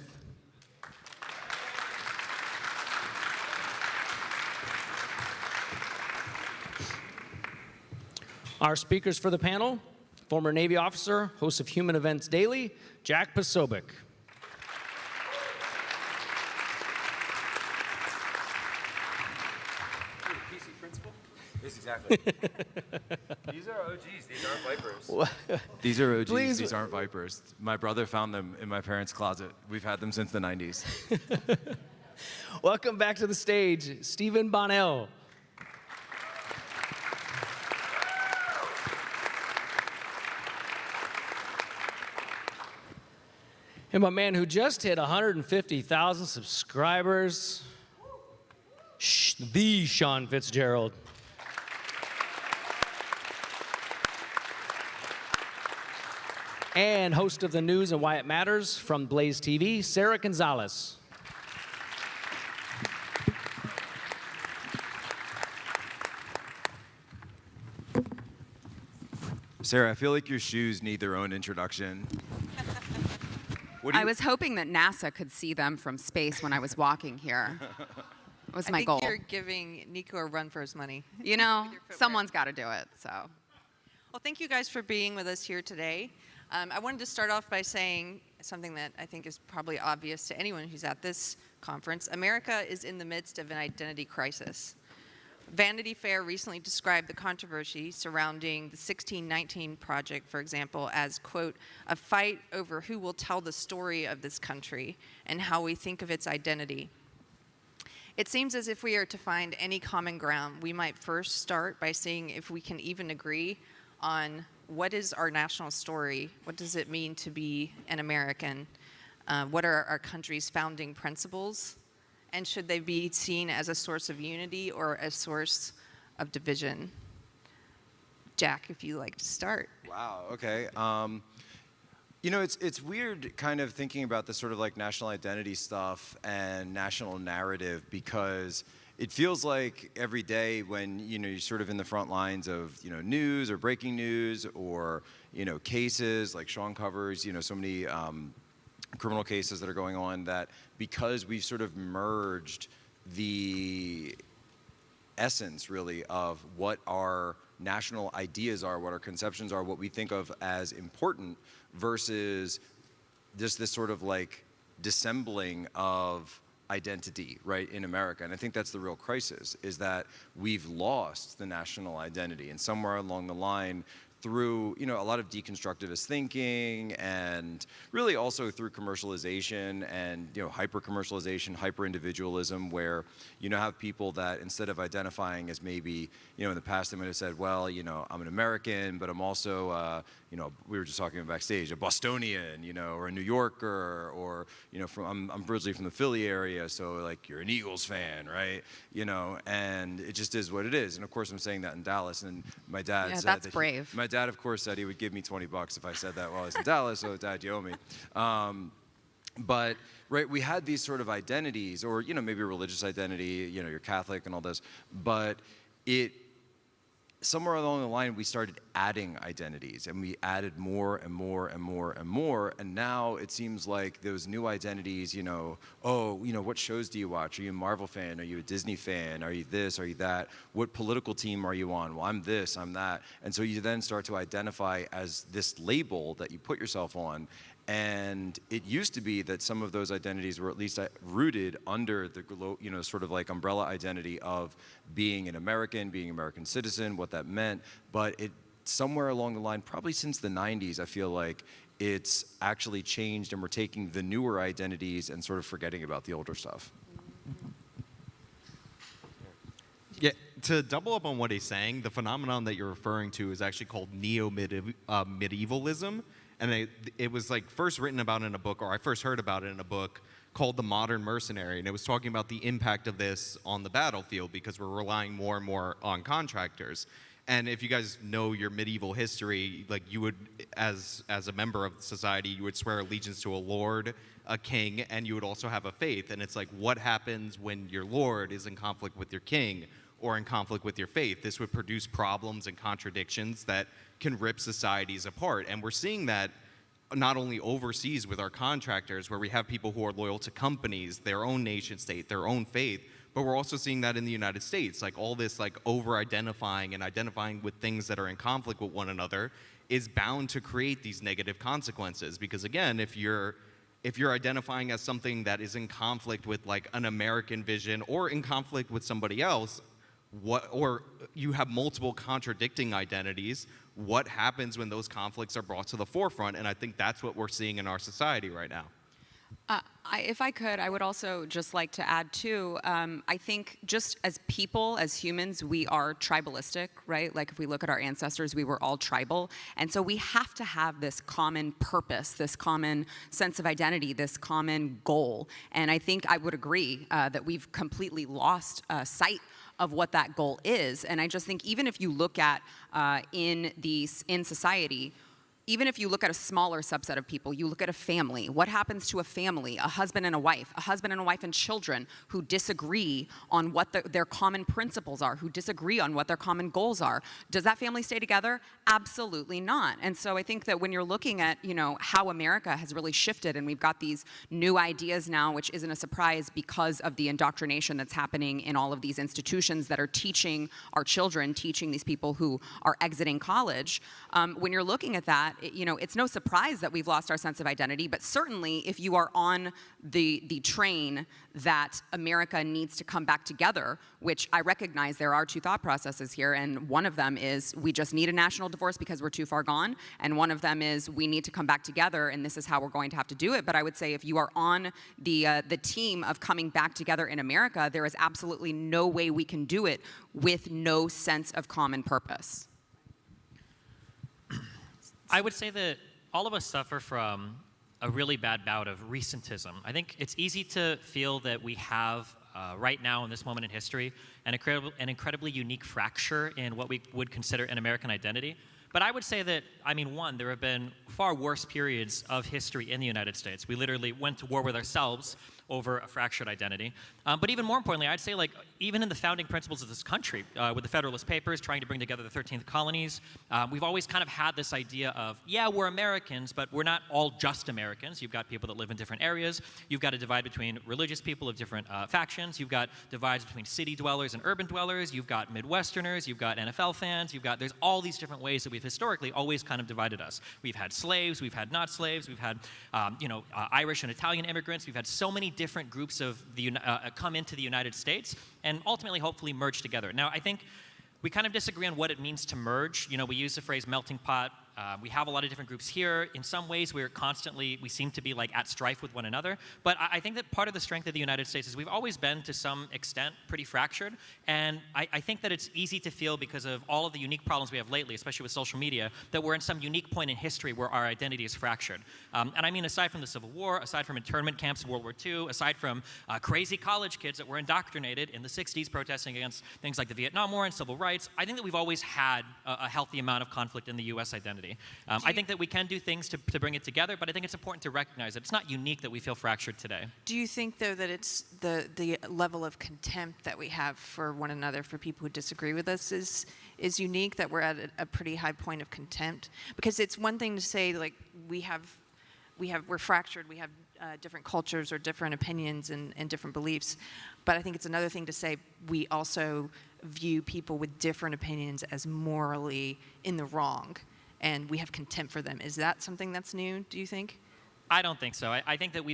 Our speakers for the panel, former Navy officer, host of Human Events Daily, Jack Posobiec. PC principal? Yes, exactly. These are OGs. These aren't Vipers. These are OGs. Please. These aren't Vipers. My brother found them in my parents' closet. We've had them since the 90s. Welcome back to the stage, Stephen Bonnell. And my man who just hit 150,000 subscribers, the Sean Fitzgerald. And host of the news and why it matters from Blaze TV, Sara Gonzales. Sara, I feel like your shoes need their own introduction. I was hoping that NASA could see them from space when I was walking here. That was my goal. I think you're giving Niko a run for his money. You know, someone's got to do it, so. Well, thank you guys for being with us here today. I wanted to start off by saying something that I think is probably obvious to anyone who's at this conference. America is in the midst of an identity crisis. Vanity Fair recently described the controversy surrounding the 1619 Project, for example, as, quote, a fight over who will tell the story of this country and how we think of its identity. It seems as if we are to find any common ground, we might first start by seeing if we can even agree on what is our national story, what does it mean to be an American, what are our country's founding principles, and should they be seen as a source of unity or a source of division? Jack, if you'd like to start. Wow, okay. You know, it's weird kind of thinking about this sort of like national identity stuff and national narrative, because it feels like every day when, you know, you're sort of in the front lines of, you know, news or breaking news or, you know, cases like Sean covers, you know, so many criminal cases that are going on, that because we've sort of merged the essence really of what our national ideas are, what our conceptions are, what we think of as important, versus just this sort of like dissembling of identity, right, in America. And I think that's the real crisis, is that we've lost the national identity. And somewhere along the line, through, you know, a lot of deconstructivist thinking, and really also through commercialization and, you know, hyper-commercialization, hyper-individualism, where, you know, have people that instead of identifying as maybe, you know, in the past they might have said, well, you know, I'm an American, but I'm also, you know, we were just talking backstage, a Bostonian, you know, or a New Yorker, or, you know, I'm originally from the Philly area, so like you're an Eagles fan, right? You know, and it just is what it is. And of course I'm saying that in Dallas, and my dad said that's that brave. My dad, of course, said he would give me $20 if I said that while I was in Dallas, so Dad, you owe me. But, right, we had these sort of identities, or, you know, maybe a religious identity, you know, you're Catholic and all this, but somewhere along the line, we started adding identities, and we added more and more and more and more, and now it seems like those new identities, you know, oh, you know, what shows do you watch? Are you a Marvel fan? Are you a Disney fan? Are you this? Are you that? What political team are you on? Well, I'm this, I'm that. And so you then start to identify as this label that you put yourself on. And it used to be that some of those identities were at least rooted under the, you know, sort of like umbrella identity of being an American, being an American citizen, what that meant. But it somewhere along the line, probably since the 90s, I feel like it's actually changed, and we're taking the newer identities and sort of forgetting about the older stuff. Yeah, to double up on what he's saying, the phenomenon that you're referring to is actually called neo-medievalism. And it was like first written about in a book, or I first heard about it in a book called The Modern Mercenary. And it was talking about the impact of this on the battlefield, because we're relying more and more on contractors. And if you guys know your medieval history, like you would, as a member of society, you would swear allegiance to a lord, a king, and you would also have a faith. And it's like, what happens when your lord is in conflict with your king or in conflict with your faith? This would produce problems and contradictions that can rip societies apart. And we're seeing that not only overseas with our contractors, where we have people who are loyal to companies, their own nation state, their own faith, but we're also seeing that in the United States. Like all this like over-identifying and identifying with things that are in conflict with one another is bound to create these negative consequences. Because again, if you're identifying as something that is in conflict with like an American vision or in conflict with somebody else, or you have multiple contradicting identities, what happens when those conflicts are brought to the forefront? And I think that's what we're seeing in our society right now. If I could, I would also just like to add too, I think just as people, as humans, we are tribalistic, right? Like if we look at our ancestors, we were all tribal. And so we have to have this common purpose, this common sense of identity, this common goal. And I think I would agree that we've completely lost sight of what that goal is. And I just think even if you look at in society, even if you look at a smaller subset of people, you look at a family, what happens to a family, a husband and a wife and children who disagree on what their common principles are, who disagree on what their common goals are? Does that family stay together? Absolutely not. And so I think that when you're looking at, how America has really shifted, and we've got these new ideas now, which isn't a surprise because of the indoctrination that's happening in all of these institutions that are teaching our children, teaching these people who are exiting college, when you're looking at that, it's no surprise that we've lost our sense of identity, but certainly if you are on the train that America needs to come back together, which I recognize there are two thought processes here, and one of them is we just need a national divorce because we're too far gone, and one of them is we need to come back together, and this is how we're going to have to do it. But I would say if you are on the team of coming back together in America, there is absolutely no way we can do it with no sense of common purpose. I would say that all of us suffer from a really bad bout of recentism. I think it's easy to feel that we have, right now in this moment in history, an incredibly unique fracture in what we would consider an American identity. But I would say that, one, there have been far worse periods of history in the United States. We literally went to war with ourselves over a fractured identity. But even more importantly, I'd say even in the founding principles of this country, with the Federalist Papers trying to bring together the 13th colonies, we've always kind of had this idea of, yeah, we're Americans, but we're not all just Americans. You've got people that live in different areas. You've got a divide between religious people of different factions. You've got divides between city dwellers and urban dwellers. You've got Midwesterners. You've got NFL fans. There's all these different ways that we've historically always kind of divided us. We've had slaves. We've had not slaves. We've had, Irish and Italian immigrants. We've had so many different groups of come into the United States and ultimately hopefully merge together. Now, I think we kind of disagree on what it means to merge. We use the phrase melting pot. We have a lot of different groups here. In some ways, we seem to be at strife with one another. But I think that part of the strength of the United States is we've always been, to some extent, pretty fractured. And I think that it's easy to feel, because of all of the unique problems we have lately, especially with social media, that we're in some unique point in history where our identity is fractured. And aside from the Civil War, aside from internment camps in World War II, aside from crazy college kids that were indoctrinated in the 60s protesting against things like the Vietnam War and civil rights, I think that we've always had a healthy amount of conflict in the U.S. identity. I think that we can do things to bring it together, but I think it's important to recognize that it's not unique that we feel fractured today. Do you think, though, that it's the level of contempt that we have for one another, for people who disagree with us, is unique, that we're at a pretty high point of contempt? Because it's one thing to say, we're fractured, we have different cultures or different opinions and different beliefs, but I think it's another thing to say we also view people with different opinions as morally in the wrong, and we have contempt for them. Is that something that's new, do you think? I don't think so. I think that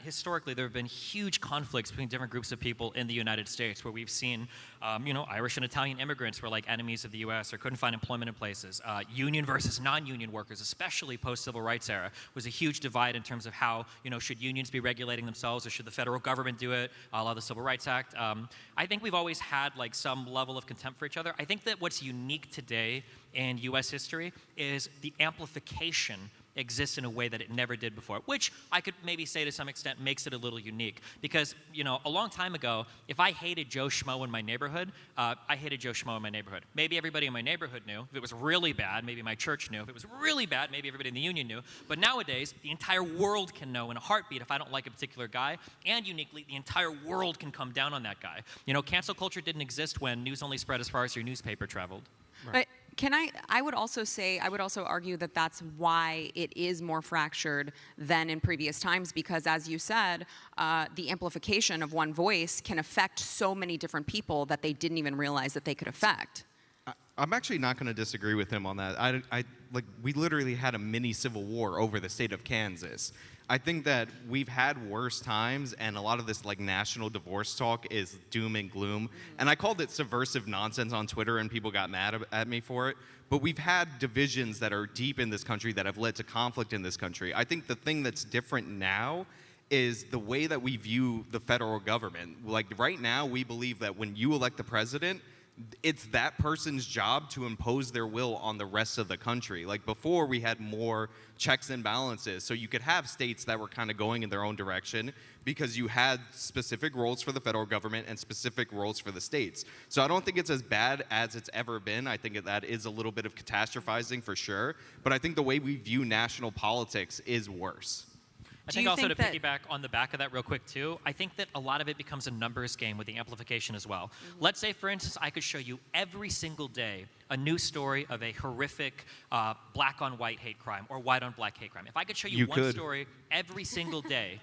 historically, there have been huge conflicts between different groups of people in the United States, where we've seen, Irish and Italian immigrants were enemies of the U.S. or couldn't find employment in places. Union versus non-union workers, especially post-civil rights era, was a huge divide in terms of how, should unions be regulating themselves or should the federal government do it, a la the Civil Rights Act. I think we've always had some level of contempt for each other. I think that what's unique today in U.S. history is the amplification exists in a way that it never did before, which I could maybe say to some extent makes it a little unique. Because, a long time ago, if I hated Joe Schmo in my neighborhood, I hated Joe Schmo in my neighborhood. Maybe everybody in my neighborhood knew. If it was really bad, maybe my church knew. If it was really bad, maybe everybody in the union knew. But nowadays, the entire world can know in a heartbeat if I don't like a particular guy, and uniquely, the entire world can come down on that guy. Cancel culture didn't exist when news only spread as far as your newspaper traveled. But I would also argue that that's why it is more fractured than in previous times, because as you said, the amplification of one voice can affect so many different people that they didn't even realize that they could affect. I'm actually not going to disagree with him on that. We literally had a mini civil war over the state of Kansas. I think that we've had worse times, and a lot of this national divorce talk is doom and gloom. And I called it subversive nonsense on Twitter, and people got mad at me for it. But we've had divisions that are deep in this country that have led to conflict in this country. I think the thing that's different now is the way that we view the federal government. Right now, we believe that when you elect the president, it's that person's job to impose their will on the rest of the country. Before, we had more checks and balances, so you could have states that were kind of going in their own direction because you had specific roles for the federal government and specific roles for the states. So I don't think it's as bad as it's ever been. I think that is a little bit of catastrophizing for sure, but I think the way we view national politics is worse. I think also to piggyback on the back of that real quick too, I think that a lot of it becomes a numbers game with the amplification as well. Let's say, for instance, I could show you every single day a new story of a horrific black on white hate crime or white on black hate crime. If I could show you one story every single day,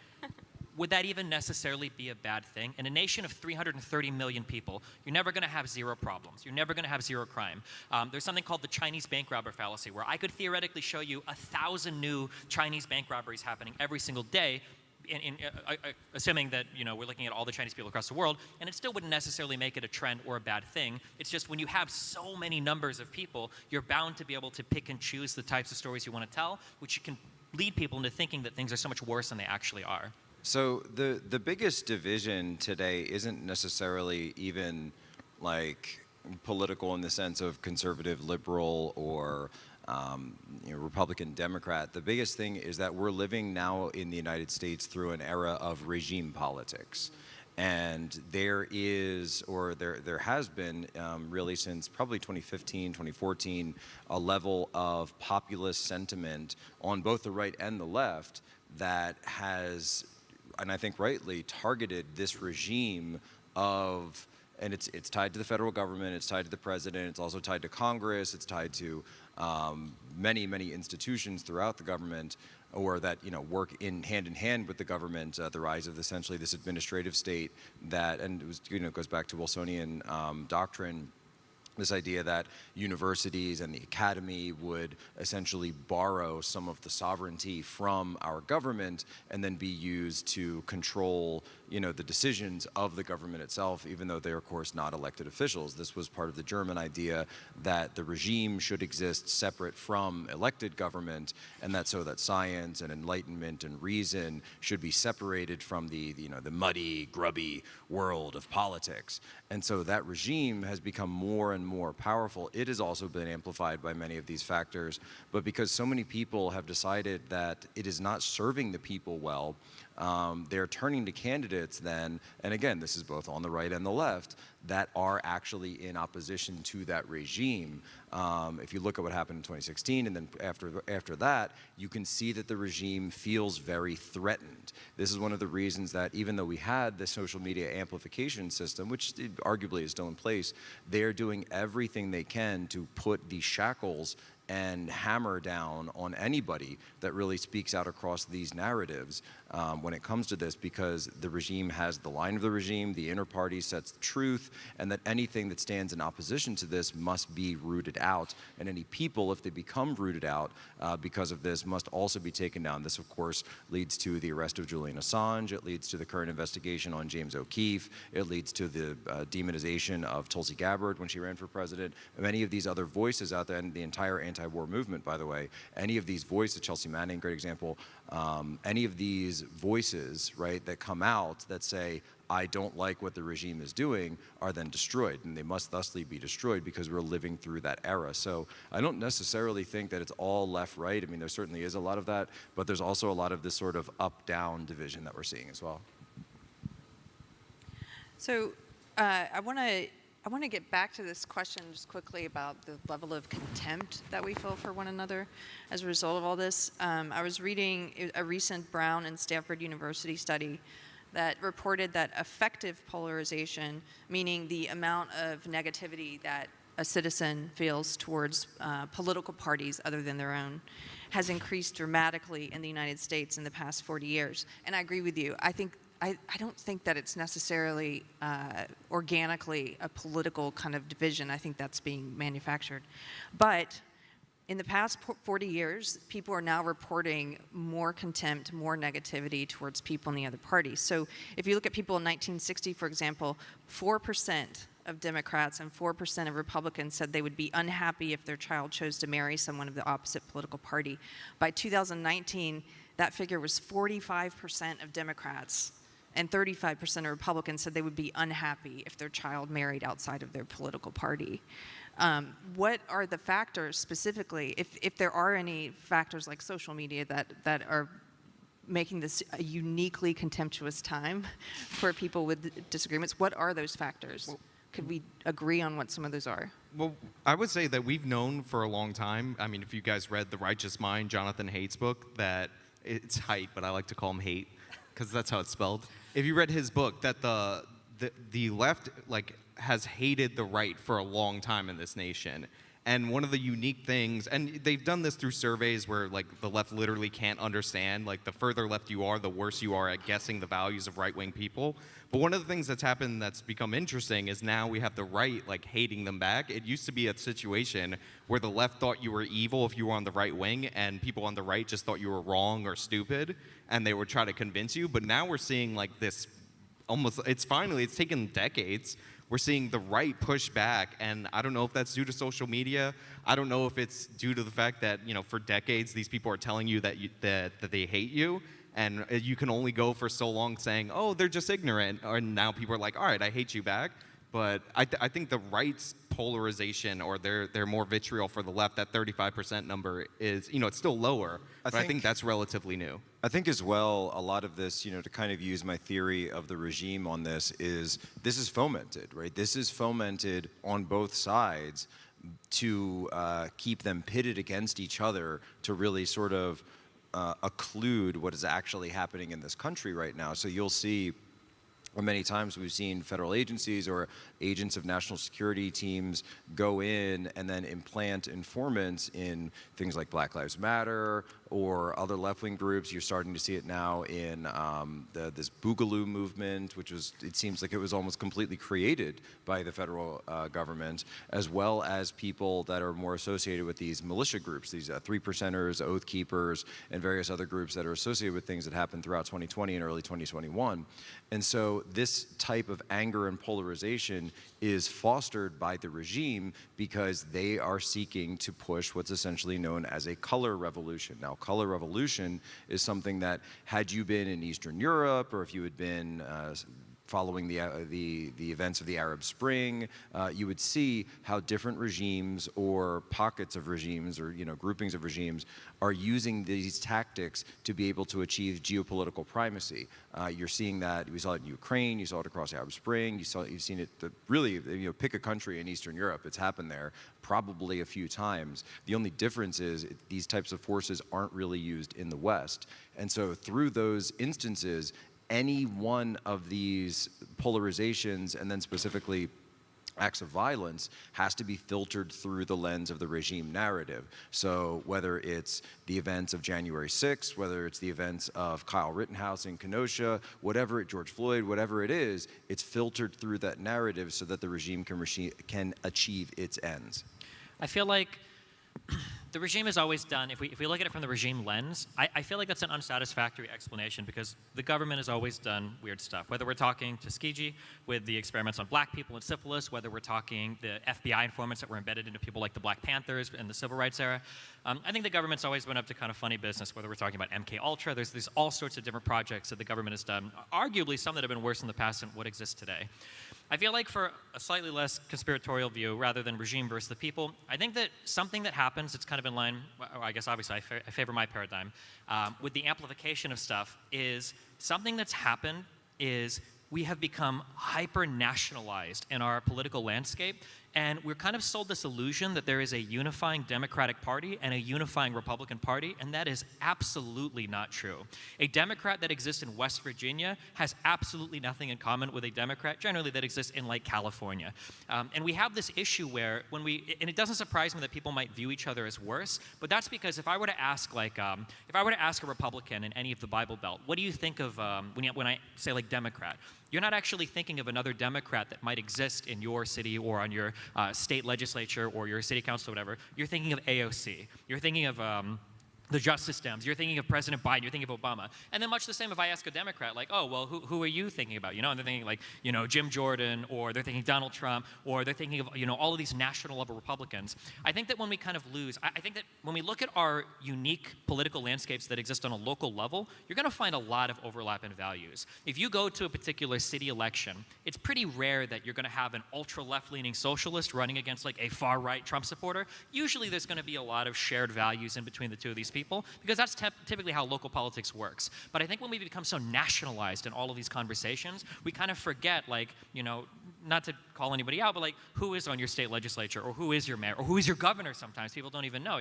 would that even necessarily be a bad thing? In a nation of 330 million people, you're never going to have zero problems. You're never going to have zero crime. There's something called the Chinese bank robber fallacy, where I could theoretically show you 1,000 new Chinese bank robberies happening every single day, assuming that we're looking at all the Chinese people across the world, and it still wouldn't necessarily make it a trend or a bad thing. It's just when you have so many numbers of people, you're bound to be able to pick and choose the types of stories you want to tell, which can lead people into thinking that things are so much worse than they actually are. So the biggest division today isn't necessarily even political in the sense of conservative, liberal, or Republican, Democrat. The biggest thing is that we're living now in the United States through an era of regime politics. And there has been really since probably 2015, 2014, a level of populist sentiment on both the right and the left that has, and I think rightly, targeted this regime of, and it's tied to the federal government, it's tied to the president, it's also tied to Congress, it's tied to many, many institutions throughout the government, or that work in hand with the government. The rise of essentially this administrative state that, and it was goes back to Wilsonian doctrine. This idea that universities and the academy would essentially borrow some of the sovereignty from our government and then be used to control, the decisions of the government itself, even though they're, of course, not elected officials. This was part of the German idea that the regime should exist separate from elected government, and that science and enlightenment and reason should be separated from the muddy, grubby world of politics. And so that regime has become more and more powerful. It has also been amplified by many of these factors, but because so many people have decided that it is not serving the people well, they're turning to candidates then, and again, this is both on the right and the left, that are actually in opposition to that regime. If you look at what happened in 2016, and then after that, you can see that the regime feels very threatened. This is one of the reasons that even though we had the social media amplification system, which arguably is still in place, they're doing everything they can to put these shackles and hammer down on anybody that really speaks out across these narratives when it comes to this, because the regime has the line of the regime, the inner party sets the truth, and that anything that stands in opposition to this must be rooted out, and any people, if they become rooted out because of this, must also be taken down. This, of course, leads to the arrest of Julian Assange, it leads to the current investigation on James O'Keefe, it leads to the demonization of Tulsi Gabbard when she ran for president, many of these other voices out there, and the entire anti-war movement, by the way, any of these voices, Chelsea Manning, great example, any of these voices, right, that come out that say, I don't like what the regime is doing, are then destroyed, and they must thusly be destroyed because we're living through that era. So I don't necessarily think that it's all left-right. I mean, there certainly is a lot of that, but there's also a lot of this sort of up-down division that we're seeing as well. So I want to get back to this question just quickly about the level of contempt that we feel for one another as a result of all this. I was reading a recent Brown and Stanford University study that reported that effective polarization, meaning the amount of negativity that a citizen feels towards political parties other than their own has increased dramatically in the United States in the past 40 years. And I agree with you. I don't think that it's necessarily organically a political kind of division. I think that's being manufactured. But in the past 40 years, people are now reporting more contempt, more negativity towards people in the other party. So if you look at people in 1960, for example, 4% of Democrats and 4% of Republicans said they would be unhappy if their child chose to marry someone of the opposite political party. By 2019, that figure was 45% of Democrats and 35% of Republicans said they would be unhappy if their child married outside of their political party. What are the factors specifically, if there are any factors like social media that are making this a uniquely contemptuous time for people with disagreements, what are those factors? Could we agree on what some of those are? Well, I would say that we've known for a long time, I mean, if you guys read The Righteous Mind, Jonathan Haidt's book, that it's Haidt, but I like to call him Hate, because that's how it's spelled. If you read his book, that the left, has hated the right for a long time in this nation. And one of the unique things, and they've done this through surveys where the left literally can't understand, the further left you are, the worse you are at guessing the values of right-wing people. But one of the things that's happened that's become interesting is now we have the right hating them back. It used to be a situation where the left thought you were evil if you were on the right wing, and people on the right just thought you were wrong or stupid, and they would try to convince you. But now we're seeing this almost, it's taken decades. We're seeing the right push back, and I don't know if that's due to social media. I don't know if it's due to the fact that, for decades these people are telling you that they hate you, and you can only go for so long saying, oh, they're just ignorant, and now people are like, all right, I hate you back. But I think the right's polarization, or their more vitriol for the left, that 35% number is, it's still lower, but I think that's relatively new. I think as well, a lot of this, to kind of use my theory of the regime on this is fomented, right? This is fomented on both sides to keep them pitted against each other, to really sort of occlude what is actually happening in this country right now. So you'll see many times we've seen federal agencies or agents of national security teams go in and then implant informants in things like Black Lives Matter or other left-wing groups. You're starting to see it now in this Boogaloo movement, which it seems like it was almost completely created by the federal government, as well as people that are more associated with these militia groups, these 3%ers, Oath Keepers, and various other groups that are associated with things that happened throughout 2020 and early 2021. And so this type of anger and polarization is fostered by the regime because they are seeking to push what's essentially known as a color revolution. Now, color revolution is something that, had you been in Eastern Europe, or if you had been following the events of the Arab Spring, you would see how different regimes or pockets of regimes or groupings of regimes are using these tactics to be able to achieve geopolitical primacy. You're seeing that. We saw it in Ukraine. You saw it across the Arab Spring. You've seen it. Really, pick a country in Eastern Europe. It's happened there probably a few times. The only difference is these types of forces aren't really used in the West. And so through those instances, any one of these polarizations, and then specifically acts of violence, has to be filtered through the lens of the regime narrative. So whether it's the events of January 6th, whether it's the events of Kyle Rittenhouse in Kenosha, George Floyd, whatever it is, it's filtered through that narrative so that the regime can achieve its ends. I feel like the regime has always done, if we look at it from the regime lens, I feel like that's an unsatisfactory explanation because the government has always done weird stuff. Whether we're talking Tuskegee with the experiments on black people and syphilis, whether we're talking the FBI informants that were embedded into people like the Black Panthers and the Civil Rights era, I think the government's always been up to kind of funny business, whether we're talking about MK Ultra. There's all sorts of different projects that the government has done, arguably some that have been worse in the past than what exists today. I feel like for a slightly less conspiratorial view, rather than regime versus the people, I think that something that happens, it's kind of in line, I guess obviously I favor my paradigm, with the amplification of stuff, is something that's happened is we have become hyper-nationalized in our political landscape, And we're kind of sold this illusion that there is a unifying Democratic Party and a unifying Republican Party, and that is absolutely not true. A Democrat that exists in West Virginia has absolutely nothing in common with a Democrat generally that exists in like California. And we have this issue where and it doesn't surprise me that people might view each other as worse, but that's because if I were to ask a Republican in any of the Bible Belt, what do you think of when I say like Democrat? You're not actually thinking of another Democrat that might exist in your city or on your state legislature or your city council or whatever. You're thinking of AOC. You're thinking of the Justice Dems. You're thinking of President Biden. You're thinking of Obama. And then much the same if I ask a Democrat, like, oh, well, who are you thinking about? And they're thinking like, Jim Jordan, or they're thinking Donald Trump, or they're thinking of, all of these national level Republicans. I think that when we kind of lose, I think that when we look at our unique political landscapes that exist on a local level, you're going to find a lot of overlap in values. If you go to a particular city election, it's pretty rare that you're going to have an ultra left-leaning socialist running against like a far-right Trump supporter. Usually there's going to be a lot of shared values in between the two of these people, because that's typically how local politics works. But I think when we become so nationalized in all of these conversations, we kind of forget, like, not to call anybody out, but like, who is on your state legislature, or who is your mayor, or who is your governor sometimes? People don't even know,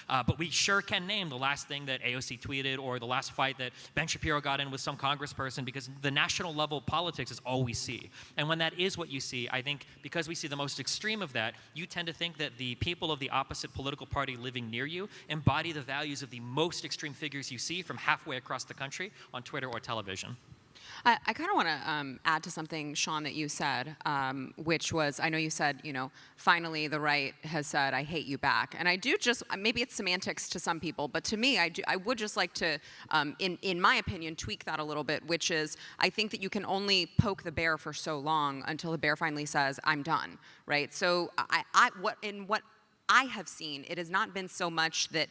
But we sure can name the last thing that AOC tweeted, or the last fight that Ben Shapiro got in with some congressperson, because the national level politics is all we see. And when that is what you see, I think because we see the most extreme of that, you tend to think that the people of the opposite political party living near you embody the values of the most extreme figures you see from halfway across the country on Twitter or television. I kind of want to add to something, Sean, that you said, which was, I know you said, finally the right has said, I hate you back. And I do just, maybe it's semantics to some people, but to me, I would just like to, in my opinion, tweak that a little bit, which is, I think that you can only poke the bear for so long until the bear finally says, I'm done, right? So what I have seen, it has not been so much that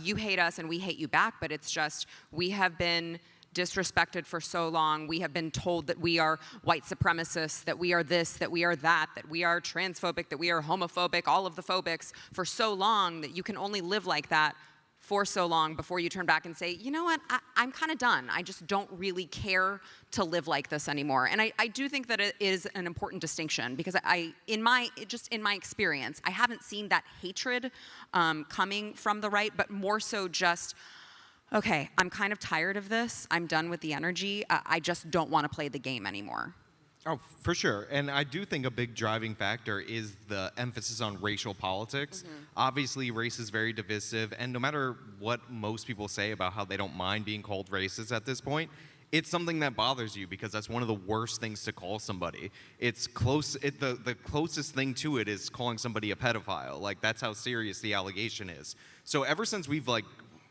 you hate us and we hate you back, but it's just we have been disrespected for so long. We have been told that we are white supremacists, that we are this, that we are that we are transphobic, that we are homophobic, all of the phobics for so long that you can only live like that for so long before you turn back and say, you know what, I'm kind of done. I just don't really care to live like this anymore. And I do think that it is an important distinction, because in my experience, I haven't seen that hatred coming from the right, but more so just, okay, I'm kind of tired of this. I'm done with the energy. I just don't want to play the game anymore. Oh, for sure. And I do think a big driving factor is the emphasis on racial politics. Mm-hmm. Obviously, race is very divisive, and no matter what most people say about how they don't mind being called racist at this point, it's something that bothers you because that's one of the worst things to call somebody. It's close. The closest thing to it is calling somebody a pedophile. Like, that's how serious the allegation is. So ever since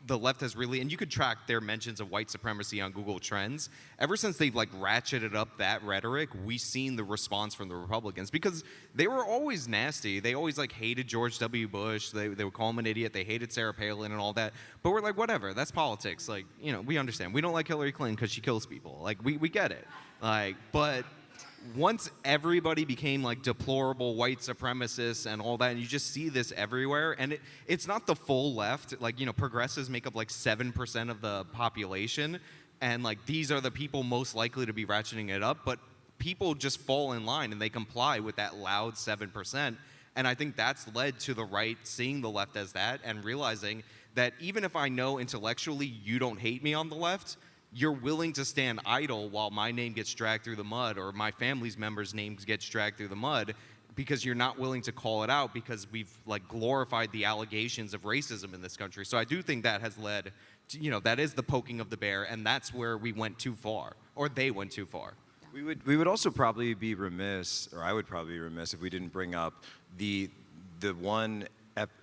the left has really, and you could track their mentions of white supremacy on Google Trends, ever since they've ratcheted up that rhetoric, we've seen the response from the Republicans, because they were always nasty. They always hated George W. Bush. They would call him an idiot. They hated Sarah Palin and all that. But we're like, whatever, that's politics. We understand. We don't like Hillary Clinton because she kills people. We get it. But once everybody became deplorable white supremacists and all that, and you just see this everywhere, and it's not the full left, progressives make up 7% of the population, and these are the people most likely to be ratcheting it up, but people just fall in line and they comply with that loud 7%, and I think that's led to the right seeing the left as that and realizing that even if I know intellectually you don't hate me on the left, you're willing to stand idle while my name gets dragged through the mud, or my family's members' names gets dragged through the mud, because you're not willing to call it out because we've glorified the allegations of racism in this country. So I do think that has led to, that is the poking of the bear, and that's where we went too far, or they went too far. We would also probably be remiss, or I would probably be remiss, if we didn't bring up the one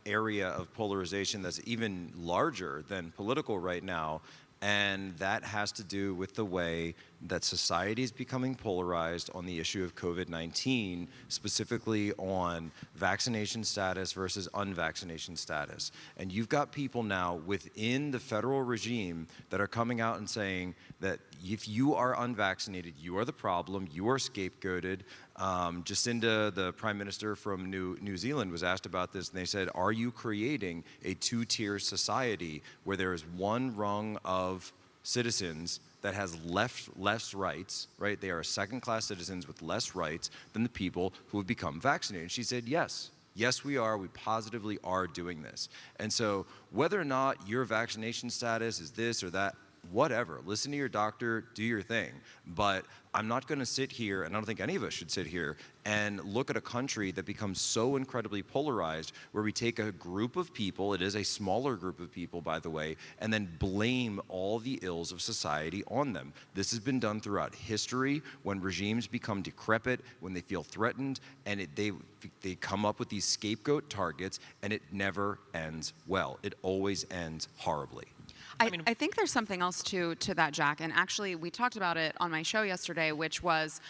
area of polarization that's even larger than political right now. And that has to do with the way that society is becoming polarized on the issue of COVID-19, specifically on vaccination status versus unvaccination status. And you've got people now within the federal regime that are coming out and saying that if you are unvaccinated, you are the problem, you are scapegoated. Jacinda, the Prime Minister from New Zealand, was asked about this, and they said, are you creating a two-tier society where there is one rung of citizens that has less rights, right? They are second-class citizens with less rights than the people who have become vaccinated. And she said, yes. Yes, we are. We positively are doing this. And so whether or not your vaccination status is this or that, whatever, listen to your doctor, do your thing. But I'm not going to sit here, and I don't think any of us should sit here, and look at a country that becomes so incredibly polarized where we take a group of people, it is a smaller group of people, by the way, and then blame all the ills of society on them. This has been done throughout history when regimes become decrepit, when they feel threatened, and they come up with these scapegoat targets, and it never ends well. It always ends horribly. I think there's something else to that, Jack. And actually, we talked about it on my show yesterday, which was,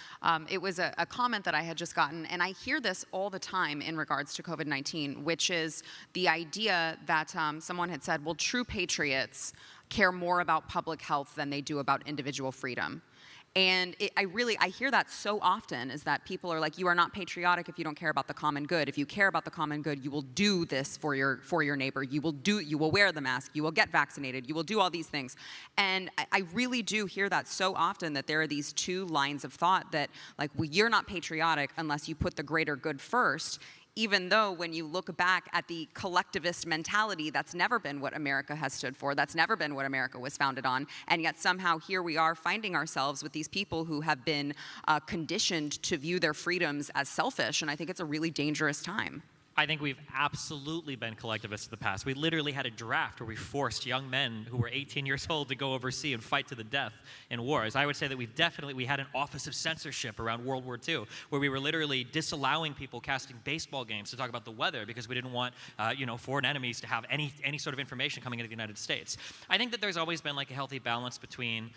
it was a comment that I had just gotten. And I hear this all the time in regards to COVID-19, which is the idea that someone had said, well, true patriots care more about public health than they do about individual freedom. And I hear that so often, is that people are like, you are not patriotic if you don't care about the common good. If you care about the common good, you will do this for your neighbor. You will wear the mask. You will get vaccinated. You will do all these things. And I really do hear that so often, that there are these two lines of thought that, like, well, you're not patriotic unless you put the greater good first. Even though when you look back at the collectivist mentality, that's never been what America has stood for. That's never been what America was founded on. And yet somehow here we are finding ourselves with these people who have been conditioned to view their freedoms as selfish. And I think it's a really dangerous time. I think we've absolutely been collectivists in the past. We literally had a draft where we forced young men who were 18 years old to go overseas and fight to the death in wars. I would say that we had an office of censorship around World War II, where we were literally disallowing people casting baseball games to talk about the weather because we didn't want, foreign enemies to have any sort of information coming into the United States. I think that there's always been like a healthy balance between,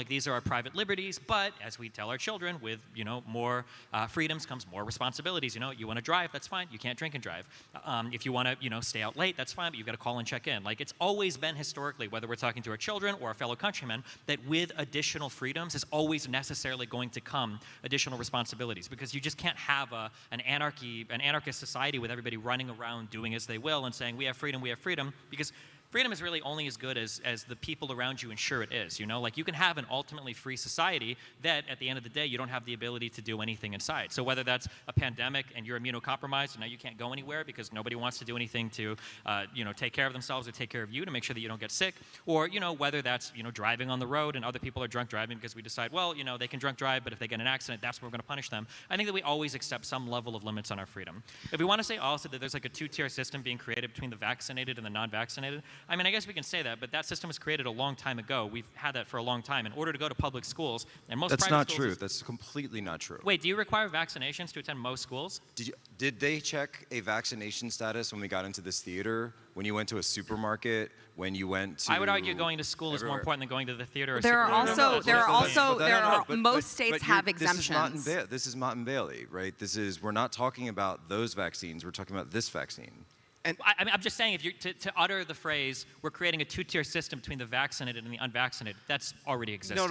these are our private liberties, but as we tell our children, with, more freedoms comes more responsibilities. You want to drive, that's fine. You can't drink and drive. If you want to, stay out late, that's fine, but you've got to call and check in. Like, it's always been historically, whether we're talking to our children or our fellow countrymen, that with additional freedoms is always necessarily going to come additional responsibilities, because you just can't have an anarchist society with everybody running around doing as they will and saying, we have freedom, because freedom is really only as good as the people around you ensure it is, Like, you can have an ultimately free society that, at the end of the day, you don't have the ability to do anything inside. So whether that's a pandemic and you're immunocompromised and now you can't go anywhere because nobody wants to do anything to, take care of themselves or take care of you to make sure that you don't get sick, or, whether that's, driving on the road and other people are drunk driving because we decide, well, they can drunk drive, but if they get in an accident, that's where we're going to punish them. I think that we always accept some level of limits on our freedom. If we want to say also that there's like a two-tier system being created between the vaccinated and the non-vaccinated, I mean, I guess we can say that, but that system was created a long time ago. We've had that for a long time. In order to go to public schools, and most That's private not schools true. That's completely not true. Wait, do you require vaccinations to attend most schools? Did they check a vaccination status when we got into this theater? When you went to a supermarket? When you went to? I would argue going to school is more important than going to the theater. Or Most states have exemptions. This is Mott and Bailey, right? We're not talking about those vaccines. We're talking about this vaccine. And I'm just saying, if you to utter the phrase, we're creating a two-tier system between the vaccinated and the unvaccinated, that's already existing.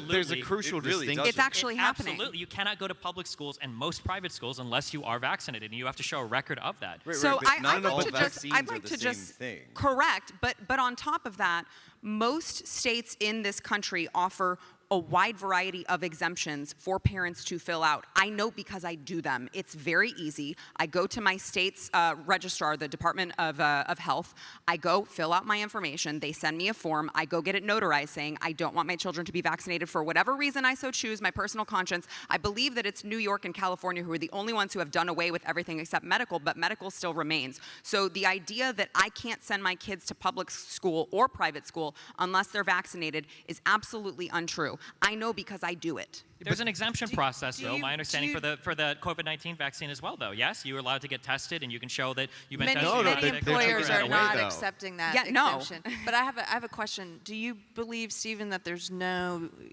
There's a crucial distinction. It's actually happening. Absolutely. You cannot go to public schools and most private schools unless you are vaccinated, and you have to show a record of that. I'd like to just correct, but on top of that, most states in this country offer a wide variety of exemptions for parents to fill out. I know because I do them. It's very easy. I go to my state's registrar, the Department of Health. I go fill out my information. They send me a form. I go get it notarized saying I don't want my children to be vaccinated for whatever reason I so choose, my personal conscience. I believe that it's New York and California who are the only ones who have done away with everything except medical, but medical still remains. So the idea that I can't send my kids to public school or private school unless they're vaccinated is absolutely untrue. I know because I do it. There's an exemption process, though, my understanding, for the COVID-19 vaccine as well, though. Yes, you're allowed to get tested, and you can show that you've been tested. Many employers are not accepting that exemption. But I have a question. Do you believe, Stephen, that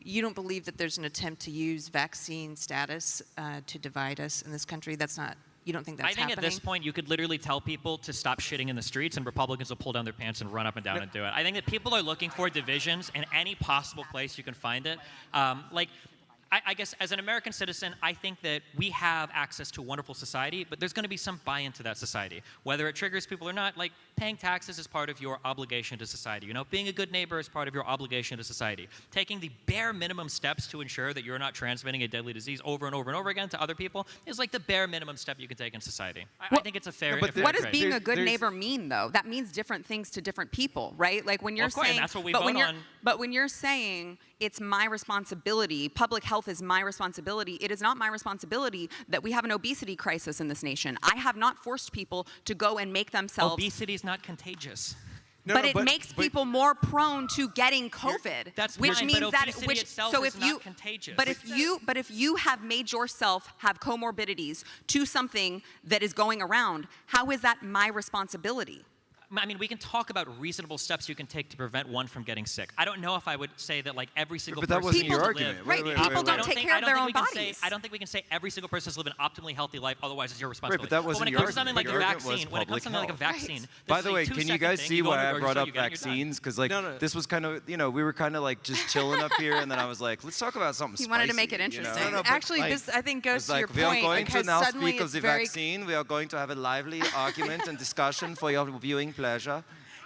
you don't believe that there's an attempt to use vaccine status to divide us in this country? You don't think that's happening? I think at this point, you could literally tell people to stop shitting in the streets, and Republicans will pull down their pants and run up and down and do it. I think that people are looking for divisions in any possible place you can find it. I guess as an American citizen, I think that we have access to a wonderful society, but there's going to be some buy-in to that society. Whether it triggers people or not, like paying taxes is part of your obligation to society. You know, being a good neighbor is part of your obligation to society. Taking the bare minimum steps to ensure that you're not transmitting a deadly disease over and over and over again to other people is like the bare minimum step you can take in society. I think it's a fair. What does being a good neighbor mean, though? That means different things to different people, right? Like when you're saying, that's what we but vote when you're, on. but when you're saying it's my responsibility, public health is my responsibility. It is not my responsibility that we have an obesity crisis in this nation. I have not forced people to go and make themselves. Obesity is not contagious. But it makes people more prone to getting COVID. That's which fine, means but that obesity itself so is if not you contagious. but if you have made yourself have comorbidities to something that is going around, how is that my responsibility? I mean, we can talk about reasonable steps you can take to prevent one from getting sick. I don't know if I would say that like every single But person that wasn't needs your to argument. live. Right, people don't take care of their own bodies. I don't think we can say every single person has to live an optimally healthy life, otherwise it's your responsibility. Right, but that wasn't when it your comes to something like argument. a Your argument vaccine, was when it comes to something like a public vaccine, health. By the way, can you guys see why I brought up vaccines? vaccines? Because like this was kind of, we were kind of like just chilling up here, and then I was like, let's talk about something He wanted to spicy, make it you know? interesting. Actually, this I think goes It's to like, your we are point going to because now suddenly speak of it's the very vaccine. We are going to have a lively argument and discussion for your viewing pleasure.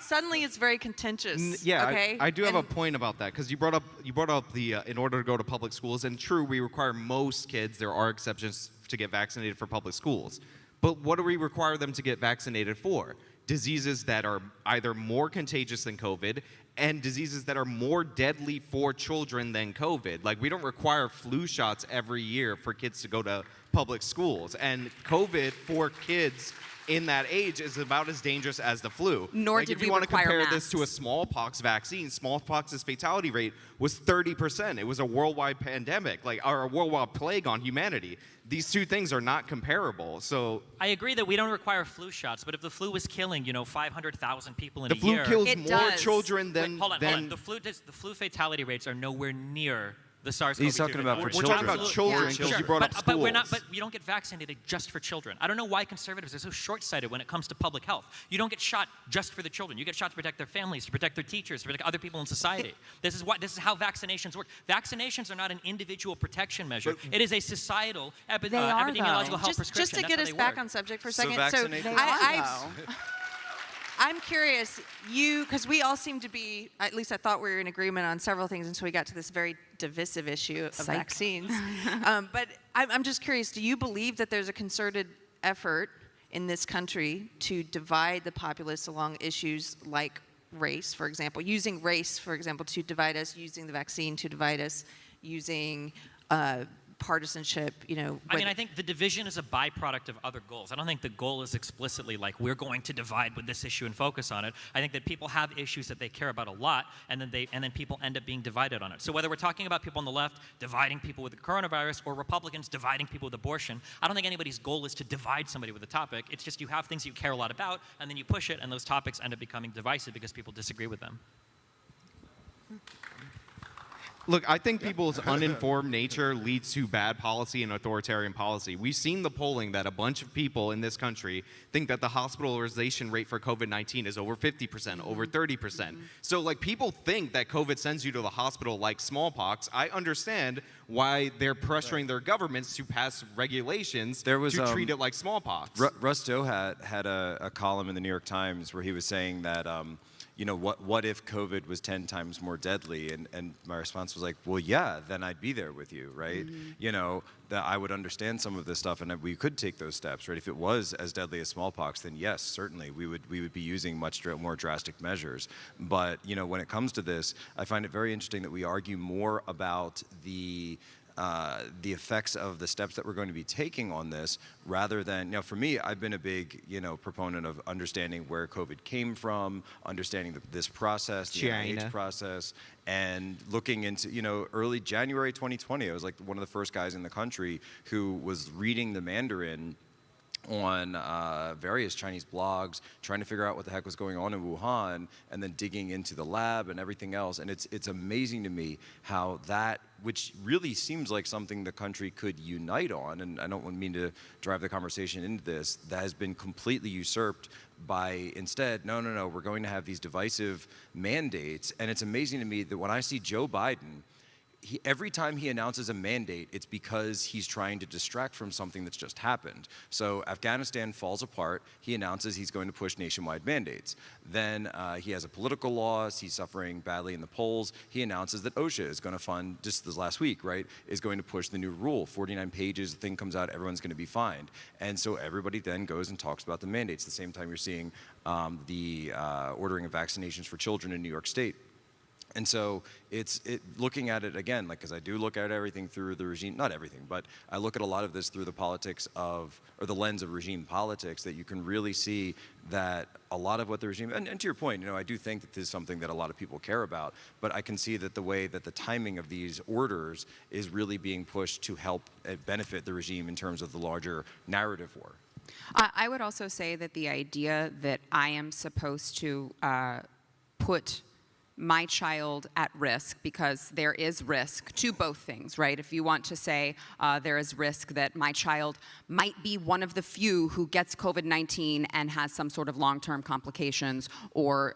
suddenly it's very contentious. Yeah, okay? I do have a point about that because you brought up the in order to go to public schools, and true, we require most kids. There are exceptions to get vaccinated for public schools, but what do we require them to get vaccinated for? Diseases that are either more contagious than COVID and diseases that are more deadly for children than COVID. Like, we don't require flu shots every year for kids to go to public schools, and COVID for kids in that age is about as dangerous as the flu. Nor like, did if you we want to require compare masks. this to a smallpox vaccine, smallpox's fatality rate was 30%. It was a worldwide pandemic, or a worldwide plague on humanity. These two things are not comparable. So I agree that we don't require flu shots, but if the flu was killing, 500,000 people in the a flu year, kills more children than. Wait, hold on. The flu fatality rates are nowhere near the SARS-CoV-2. He's talking about for We're children. talking about children because you brought up schools. But you don't get vaccinated just for children. I don't know why conservatives are so short-sighted when it comes to public health. You don't get shot just for the children. You get shot to protect their families, to protect their teachers, to protect other people in society. This is how vaccinations work. Vaccinations are not an individual protection measure. It is a societal epidemiological health prescription. Just to get us back on subject for a second. I'm curious, because we all seem to be, at least I thought we were in agreement on several things until we got to this very divisive issue of vaccines. But I'm just curious, do you believe that there's a concerted effort in this country to divide the populace along issues like race, for example, using race, for example, to divide us, using the vaccine to divide us, using partisanship, I think the division is a byproduct of other goals. I don't think the goal is explicitly like we're going to divide with this issue and focus on it. I think that people have issues that they care about a lot, and then people end up being divided on it. So whether we're talking about people on the left dividing people with the coronavirus or Republicans dividing people with abortion, I don't think anybody's goal is to divide somebody with a topic. It's just you have things you care a lot about, and then you push it, and those topics end up becoming divisive because people disagree with them. Look, I think people's uninformed nature leads to bad policy and authoritarian policy. We've seen the polling that a bunch of people in this country think that the hospitalization rate for COVID-19 is over 50%, over 30%. So, people think that COVID sends you to the hospital like smallpox. I understand why they're pressuring their governments to pass regulations to treat it like smallpox. Russ Dohat had a column in the New York Times where he was saying that what if COVID was 10 times more deadly? And my response was like, well, yeah, then I'd be there with you, right? That I would understand some of this stuff and we could take those steps, right? If it was as deadly as smallpox, then yes, certainly we would be using much more drastic measures. But, when it comes to this, I find it very interesting that we argue more about the effects of the steps that we're going to be taking on this rather than, for me, I've been a big, proponent of understanding where COVID came from, understanding this process, the NIH process, and looking into, early January 2020, I was like one of the first guys in the country who was reading the Mandarin on various Chinese blogs, trying to figure out what the heck was going on in Wuhan, and then digging into the lab and everything else. And it's amazing to me how that, which really seems like something the country could unite on, and I don't mean to drive the conversation into this, that has been completely usurped by instead, no, we're going to have these divisive mandates. And it's amazing to me that when I see Joe Biden, every time he announces a mandate, it's because he's trying to distract from something that's just happened. So Afghanistan falls apart. He announces he's going to push nationwide mandates. Then he has a political loss. He's suffering badly in the polls. He announces that OSHA is going to fund, just this last week, right, is going to push the new rule. 49 pages, the thing comes out, everyone's going to be fined. And so everybody then goes and talks about the mandates. At the same time, you're seeing the ordering of vaccinations for children in New York State. And so looking at it again, like, because I do look at everything through the regime, not everything, but I look at a lot of this through the politics of, or the lens of regime politics, that you can really see that a lot of what the regime, and to your point, I do think that this is something that a lot of people care about, but I can see that the way that the timing of these orders is really being pushed to help benefit the regime in terms of the larger narrative war. I would also say that the idea that I am supposed to put my child at risk, because there is risk to both things, right? If you want to say there is risk that my child might be one of the few who gets COVID-19 and has some sort of long-term complications or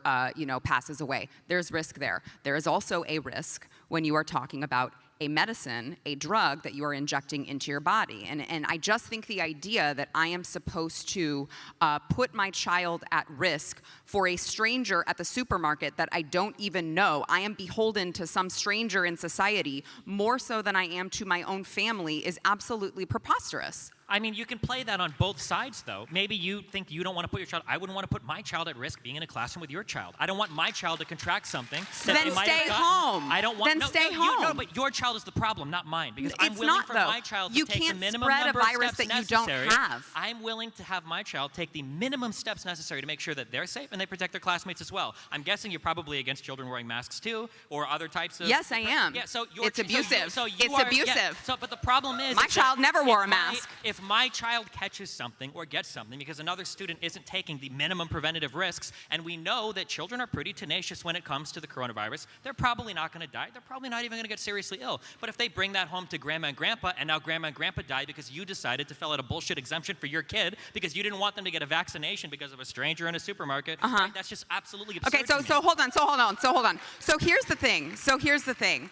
passes away, there's risk there. There is also a risk when you are talking about a medicine, a drug that you are injecting into your body. And I just think the idea that I am supposed to put my child at risk for a stranger at the supermarket that I don't even know, I am beholden to some stranger in society more so than I am to my own family, is absolutely preposterous. I mean, you can play that on both sides, though. Maybe you think you don't want to put your child. I wouldn't want to put my child at risk being in a classroom with your child. I don't want my child to contract something. Then stay home. I don't want. Then stay home. No, but your child is the problem, not mine. Because I'm It's willing not, for though. my child to You take the can't minimum spread a number of virus steps that you don't necessary. have. I'm willing to have my child take the minimum steps necessary to make sure that they're safe and they protect their classmates as well. I'm guessing you're probably against children wearing masks too, or other types of. Yes, I am. Yeah, so It's abusive. It's abusive. Yeah, but the problem is My that child never wore a mask. If my child catches something or gets something because another student isn't taking the minimum preventative risks, and we know that children are pretty tenacious when it comes to the coronavirus, they're probably not going to die. They're probably not even going to get seriously ill. But if they bring that home to grandma and grandpa, and now grandma and grandpa die because you decided to fill out a bullshit exemption for your kid because you didn't want them to get a vaccination because of a stranger in a supermarket, right? That's just absolutely absurd. Okay, so hold on. So here's the thing.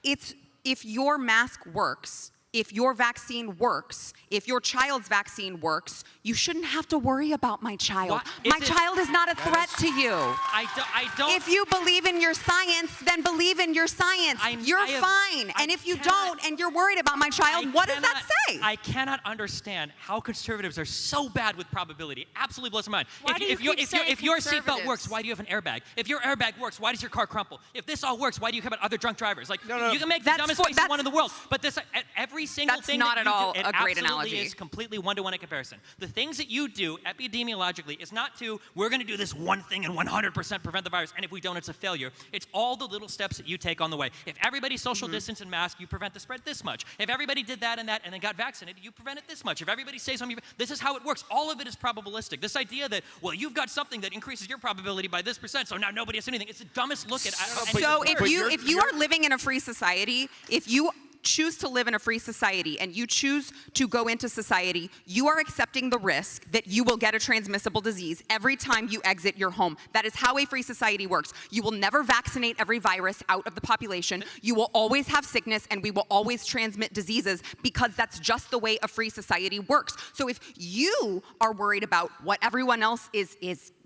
It's if your mask works, if your vaccine works, if your child's vaccine works, you shouldn't have to worry about my child. My child is not a threat to you. I don't. If you believe in your science, then believe in your science. You're fine. And if you don't and you're worried about my child, what does that say? I cannot understand how conservatives are so bad with probability. Absolutely blows my mind. If your seatbelt works, why do you have an airbag? If your airbag works, why does your car crumple? If this all works, why do you care about other drunk drivers? Like, you can make the dumbest face one in the world, but this every single That's thing not that at you all do, it a great absolutely analogy. is completely one-to-one in comparison. The things that you do epidemiologically is not we're going to do this one thing and 100% prevent the virus, and if we don't, it's a failure. It's all the little steps that you take on the way. If everybody social distance and mask, you prevent the spread this much. If everybody did that and then got vaccinated, you prevent it this much. If everybody stays home, this is how it works. All of it is probabilistic. This idea that, well, you've got something that increases your probability by this %, so now nobody has anything. It's the dumbest look at. So if you are living in a free society, if you choose to live in a free society and you choose to go into society, you are accepting the risk that you will get a transmissible disease every time you exit your home. That is how a free society works. You will never vaccinate every virus out of the population. You will always have sickness, and we will always transmit diseases because that's just the way a free society works. So if you are worried about what everyone else is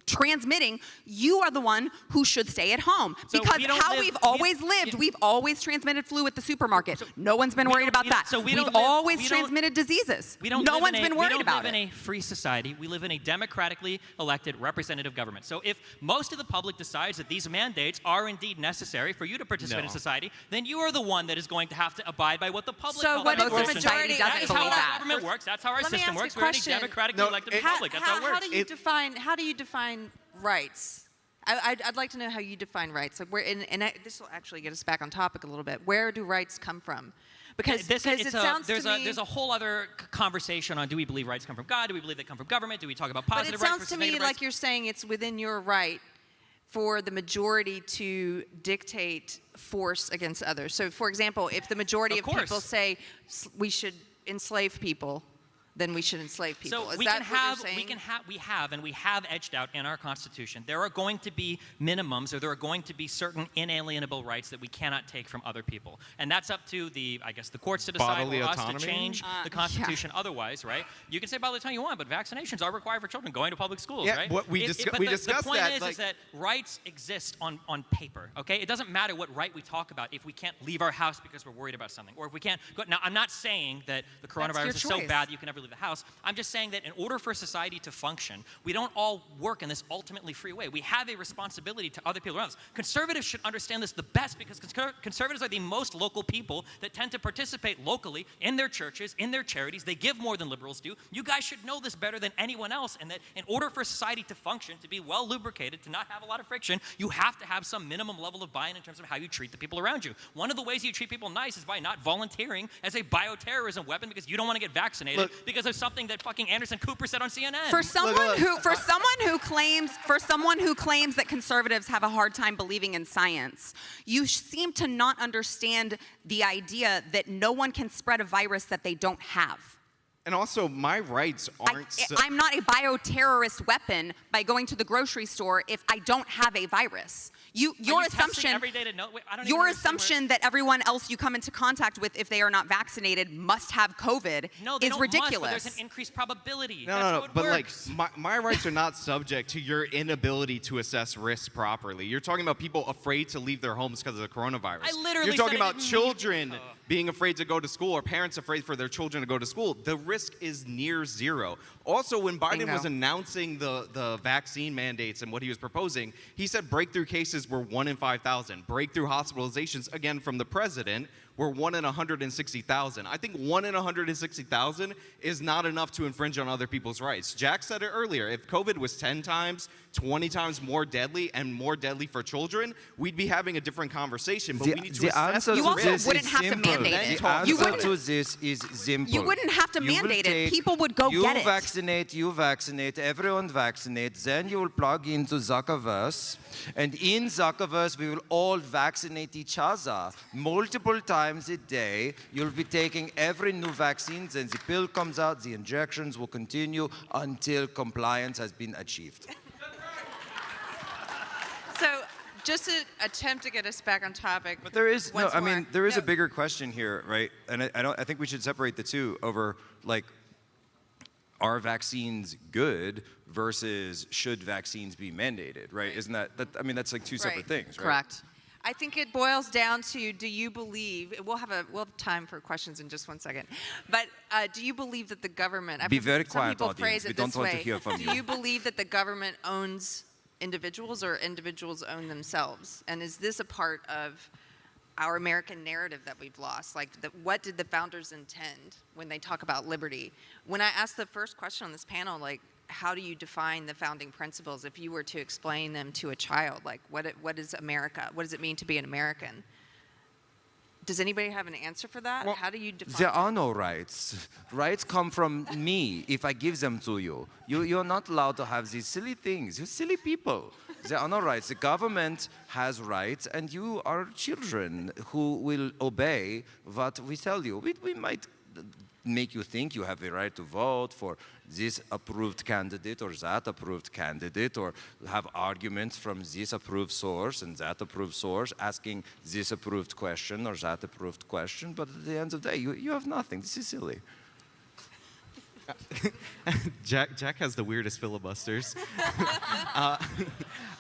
transmitting, you are the one who should stay at home. Because we've always lived, we've always transmitted flu at the supermarket. No one's been worried about that. We've always transmitted diseases. No one's been worried about it. We don't live in a free society. We live in a democratically elected representative government. So if most of the public decides that these mandates are indeed necessary for you to participate in society, then you are the one that is going to have to abide by what the public So what if the works. majority That is doesn't how believe our that? government works. That's how our Let me system ask works. a We're in a question. democratically elected republic. That's how it works. How do you define rights? I'd like to know how you define rights. Like this will actually get us back on topic a little bit. Where do rights come from? Because it sounds to me there's a whole other conversation on, do we believe rights come from God? Do we believe they come from government? Do we talk about positive rights? But it sounds to me like you're saying it's within your right for the majority to dictate force against others. So, for example, if the majority of people say we should enslave people, then we should enslave people. So Is we that can what you're have, saying? we have edged out in our Constitution. There are going to be minimums, or there are going to be certain inalienable rights that we cannot take from other people, and that's up to the courts to decide, Bodily or us autonomy? to change the Constitution. Otherwise, right? You can say bodily autonomy you want, but vaccinations are required for children going to public schools, Yeah, right? what we But we the discussed point that. is that rights exist on paper. Okay, it doesn't matter what right we talk about if we can't leave our house because we're worried about something, or if we can't go. Now, I'm not saying that the coronavirus is so bad that you can never leave the house. I'm just saying that in order for society to function, we don't all work in this ultimately free way. We have a responsibility to other people around us. Conservatives should understand this the best, because conservatives are the most local people that tend to participate locally in their churches, in their charities. They give more than liberals do. You guys should know this better than anyone else, and that in order for society to function, to be well lubricated, to not have a lot of friction, you have to have some minimum level of buy-in in terms of how you treat the people around you. One of the ways you treat people nice is by not volunteering as a bioterrorism weapon because you don't want to get vaccinated because of something that fucking Anderson Cooper said on CNN. For someone who claims that conservatives have a hard time believing in science, you seem to not understand the idea that no one can spread a virus that they don't have. And also, my rights aren't. I'm not a bioterrorist weapon by going to the grocery store if I don't have a virus. Your assumption that everyone else you come into contact with, if they are not vaccinated, must have COVID is ridiculous. There's an increased probability. No, but my rights are not subject to your inability to assess risk properly. You're talking about people afraid to leave their homes because of the coronavirus. I literally You're talking said I about didn't children being afraid to go to school, or parents afraid for their children to go to school. The risk is near zero. Also, when Biden was announcing the vaccine mandates and what he was proposing, he said breakthrough cases were 1 in 5,000. Breakthrough hospitalizations, again from the president, were 1 in 160,000. I think 1 in 160,000 is not enough to infringe on other people's rights. Jack said it earlier. If COVID was 10 times, 20 times more deadly and more deadly for children, we'd be having a different conversation. But we need to assess the risk. You also wouldn't have to mandate it. The answer to this is simple. You wouldn't have to mandate it. People would go get it. You vaccinate, everyone vaccinate, then you will plug into Zuckerverse, and in Zuckerverse we will all vaccinate each other multiple times a day. You'll be taking every new vaccine, then the pill comes out, the injections will continue until compliance has been achieved. So, just to attempt to get us back on topic. But there is there is a bigger question here, right? And I think we should separate the two over, like, are vaccines good versus should vaccines be mandated, right? Isn't that I mean, that's like two separate things, right? Correct. I think it boils down to, do you believe, we'll have time for questions in just 1 second, but do you believe that the government, Be very some quiet, people audience. phrase We it don't this want way, to hear from do you. you believe that the government owns individuals or individuals own themselves? And is this a part of our American narrative that we've lost? Like, what did the founders intend when they talk about liberty? When I asked the first question on this panel, like, how do you define the founding principles if you were to explain them to a child? Like, what is America? What does it mean to be an American? Does anybody have an answer for that? How do you define There are no rights. Rights come from me if I give them to you. You're not allowed to have these silly things. You're silly people. There are no rights. The government has rights, and you are children who will obey what we tell you. We might make you think you have the right to vote for this approved candidate or that approved candidate, or have arguments from this approved source and that approved source asking this approved question or that approved question, but at the end of the day, you have nothing. This is silly. Jack has the weirdest filibusters.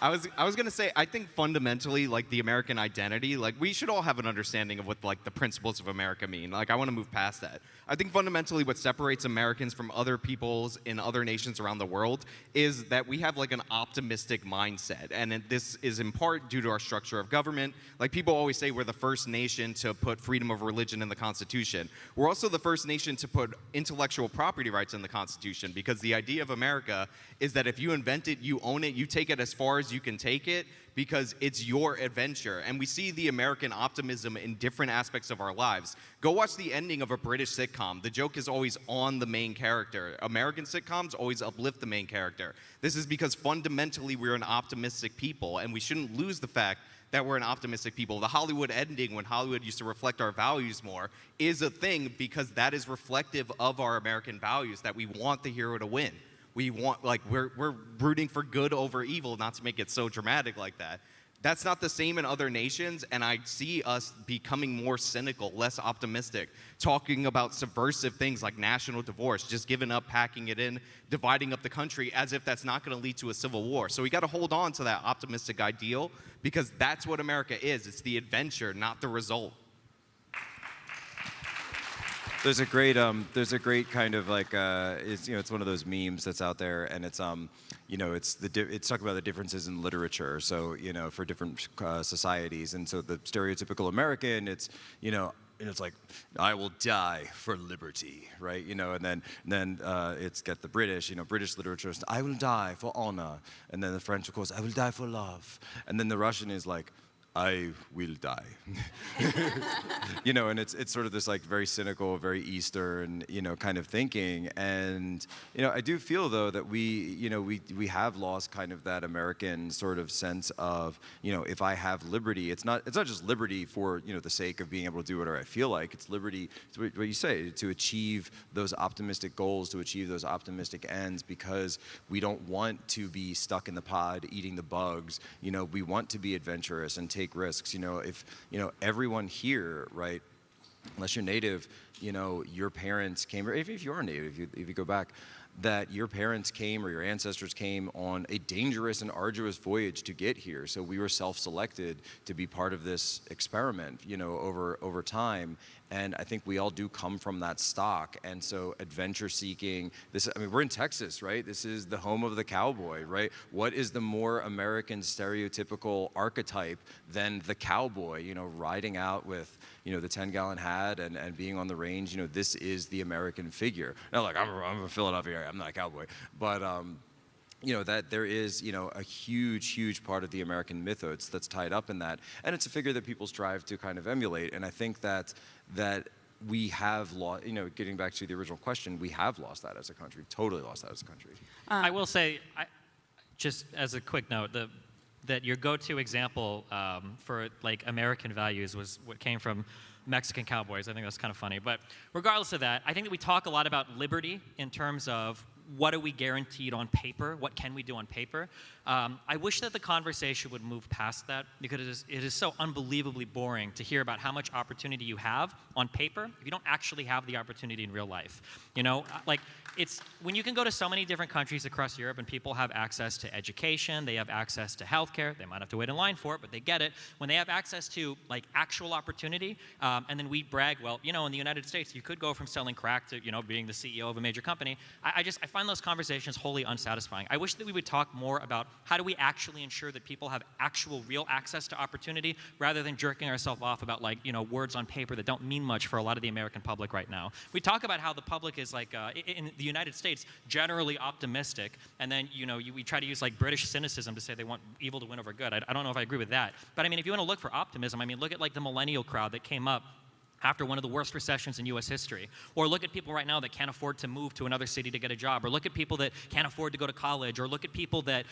I was gonna say, I think fundamentally, like, the American identity, like, we should all have an understanding of what, like, the principles of America mean. Like, I want to move past that. I think fundamentally what separates Americans from other peoples in other nations around the world is that we have, like, an optimistic mindset, and this is in part due to our structure of government. Like, people always say we're the first nation to put freedom of religion in the Constitution. We're also the first nation to put intellectual property rights in the Constitution, because the idea of America is that if you invent it, you own it, you take it as far as you can take it, because it's your adventure. And we see the American optimism in different aspects of our lives. Go watch the ending of a British sitcom. The joke is always on the main character. American sitcoms always uplift the main character. This is because fundamentally we're an optimistic people, and we shouldn't lose the fact that we're an optimistic people. The Hollywood ending, when Hollywood used to reflect our values more, is a thing because that is reflective of our American values, that we want the hero to win. We want, like, we're rooting for good over evil, not to make it so dramatic like that. That's not the same in other nations, and I see us becoming more cynical, less optimistic, talking about subversive things like national divorce, just giving up, packing it in, dividing up the country as if that's not going to lead to a civil war. So we got to hold on to that optimistic ideal because that's what America is. It's the adventure, not the result. There's a great kind of like it's one of those memes that's out there, and it's it's talking about the differences in literature. So for different societies, and so the stereotypical American, it's it's like, I will die for liberty, right? And then it's got the British, British literature, I will die for honor, and then the French, of course, I will die for love, and then the Russian is like, I will die. And it's sort of this like very cynical, very Eastern, kind of thinking. And, I do feel though that we have lost kind of that American sort of sense of, if I have liberty, it's not just liberty for, the sake of being able to do whatever I feel like. It's liberty, it's what you say, to achieve those optimistic goals, to achieve those optimistic ends, because we don't want to be stuck in the pod eating the bugs. We want to be adventurous and take risks. If everyone here, right, unless you're native, your parents came, or if you are native, if you go back, that your parents came or your ancestors came on a dangerous and arduous voyage to get here. So we were self-selected to be part of this experiment, over time. And I think we all do come from that stock. And so adventure seeking, we're in Texas, right? This is the home of the cowboy, right? What is the more American stereotypical archetype than the cowboy, riding out with, the 10-gallon hat and being on the range? This is the American figure. Now, like, I'm from Philadelphia, I'm not a cowboy. But, that there is, a huge part of the American mythos that's tied up in that. And it's a figure that people strive to kind of emulate. And I think that we have lost, getting back to the original question, we have lost that as a country, totally lost that as a country. I will say, just as a quick note, that your go-to example for like American values was what came from Mexican cowboys. I think that's kind of funny. But regardless of that, I think that we talk a lot about liberty in terms of what are we guaranteed on paper? What can we do on paper? I wish that the conversation would move past that, because it is so unbelievably boring to hear about how much opportunity you have on paper if you don't actually have the opportunity in real life. Like, it's when you can go to so many different countries across Europe and people have access to education, they have access to healthcare, they might have to wait in line for it, but they get it. When they have access to like actual opportunity, and then we brag, well, in the United States, you could go from selling crack to, being the CEO of a major company. I find those conversations wholly unsatisfying. I wish that we would talk more about how do we actually ensure that people have actual real access to opportunity, rather than jerking ourselves off about like, words on paper that don't mean much for a lot of the American public right now. We talk about how the public is like, in the United States, generally optimistic, and then, we try to use like British cynicism to say they want evil to win over good. I don't know if I agree with that. But if you want to look for optimism, look at like the millennial crowd that came up after one of the worst recessions in U.S. history. Or look at people right now that can't afford to move to another city to get a job. Or look at people that can't afford to go to college. Or look at people that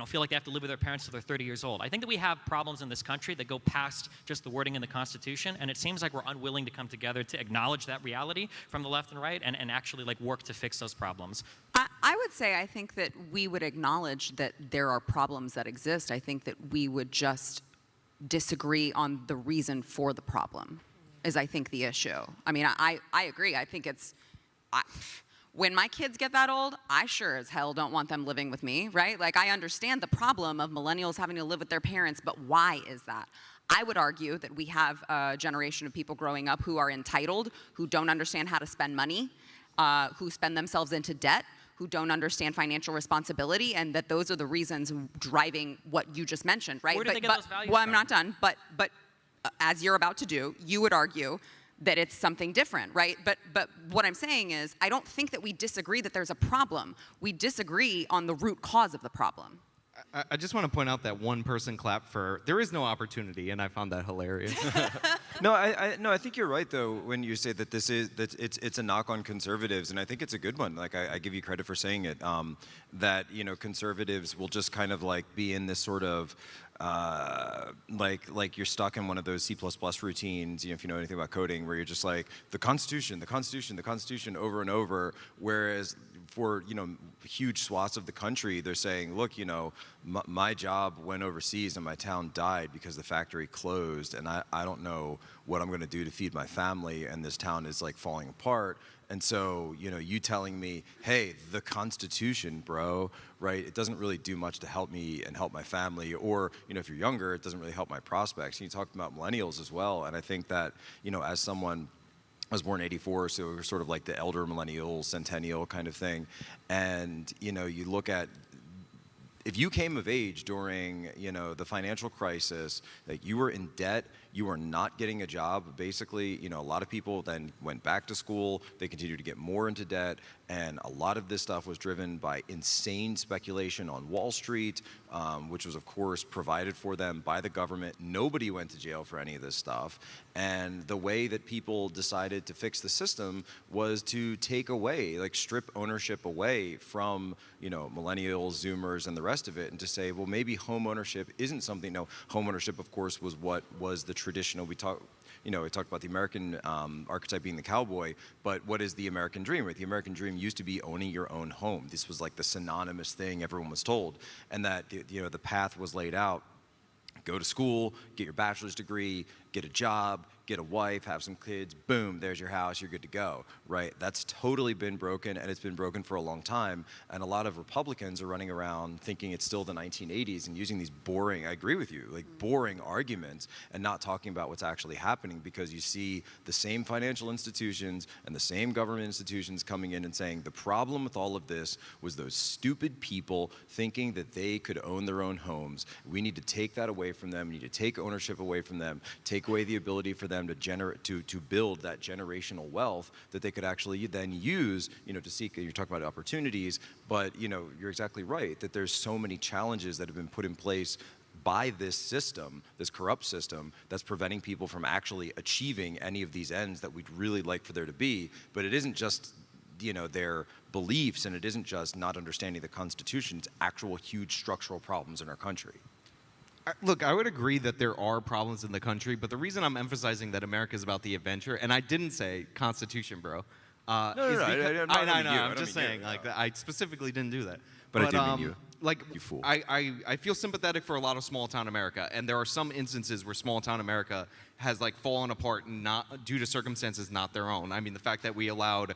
feel like they have to live with their parents till they're 30 years old. I think that we have problems in this country that go past just the wording in the Constitution, and it seems like we're unwilling to come together to acknowledge that reality from the left and right and actually like work to fix those problems. I would say I think that we would acknowledge that there are problems that exist. I think that we would just disagree on the reason for the problem. Is I think the issue. I agree. I think when my kids get that old, I sure as hell don't want them living with me, right? Like, I understand the problem of millennials having to live with their parents, but why is that? I would argue that we have a generation of people growing up who are entitled, who don't understand how to spend money, who spend themselves into debt, who don't understand financial responsibility, and that those are the reasons driving what you just mentioned, right? Where do they get those values Well, from? I'm not done, but as you're about to do, you would argue that it's something different, right? But what I'm saying is, I don't think that we disagree that there's a problem. We disagree on the root cause of the problem. I just want to point out that one person clapped for, there is no opportunity, and I found that hilarious. No, I think you're right though when you say that it's a knock on conservatives, and I think it's a good one. Like, I give you credit for saying it. That conservatives will just kind of like be in this sort of like you're stuck in one of those C++ routines, if you know anything about coding, where you're just like the Constitution, the Constitution, the Constitution over and over. Whereas for huge swaths of the country, they're saying, look, my job went overseas and my town died because the factory closed, and I don't know what I'm going to do to feed my family, and this town is like falling apart. And so, you telling me, hey, the Constitution, bro, right? It doesn't really do much to help me and help my family. Or, if you're younger, it doesn't really help my prospects. And you talked about millennials as well. And I think that, as someone, I was born in '84, so we're sort of like the elder millennial, centennial kind of thing. And, you look at, if you came of age during, the financial crisis, like you were in debt, you were not getting a job. Basically, a lot of people then went back to school. They continued to get more into debt. And a lot of this stuff was driven by insane speculation on Wall Street, which was, of course, provided for them by the government. Nobody went to jail for any of this stuff. And the way that people decided to fix the system was to take away, strip ownership away from, millennials, Zoomers, and the rest of it, and to say, well, maybe home ownership isn't something. No, home ownership, of course, was what was the traditional. We talked about the American archetype being the cowboy, but what is the American dream? Right? The American dream used to be owning your own home. This was like the synonymous thing everyone was told, and that the path was laid out. Go to school, get your bachelor's degree, get a job, get a wife, have some kids, boom, there's your house, you're good to go, right? That's totally been broken, and it's been broken for a long time. And a lot of Republicans are running around thinking it's still the 1980s and using these boring, I agree with you, boring arguments and not talking about what's actually happening, because you see the same financial institutions and the same government institutions coming in and saying the problem with all of this was those stupid people thinking that they could own their own homes. We need to take that away from them. We need to take ownership away from them, take away the ability for them to build that generational wealth that they could actually then use, to seek. You're talking about opportunities, but you're exactly right that there's so many challenges that have been put in place by this system, this corrupt system, that's preventing people from actually achieving any of these ends that we'd really like for there to be. But it isn't just their beliefs, and it isn't just not understanding the Constitution. It's actual huge structural problems in our country. Look, I would agree that there are problems in the country, but the reason I'm emphasizing that America is about the adventure, and I didn't say Constitution, bro. No, I'm just saying, I specifically didn't do that. But I did mean you. You fool. I feel sympathetic for a lot of small town America, and there are some instances where small town America has fallen apart not due to circumstances not their own. I mean, the fact that we allowed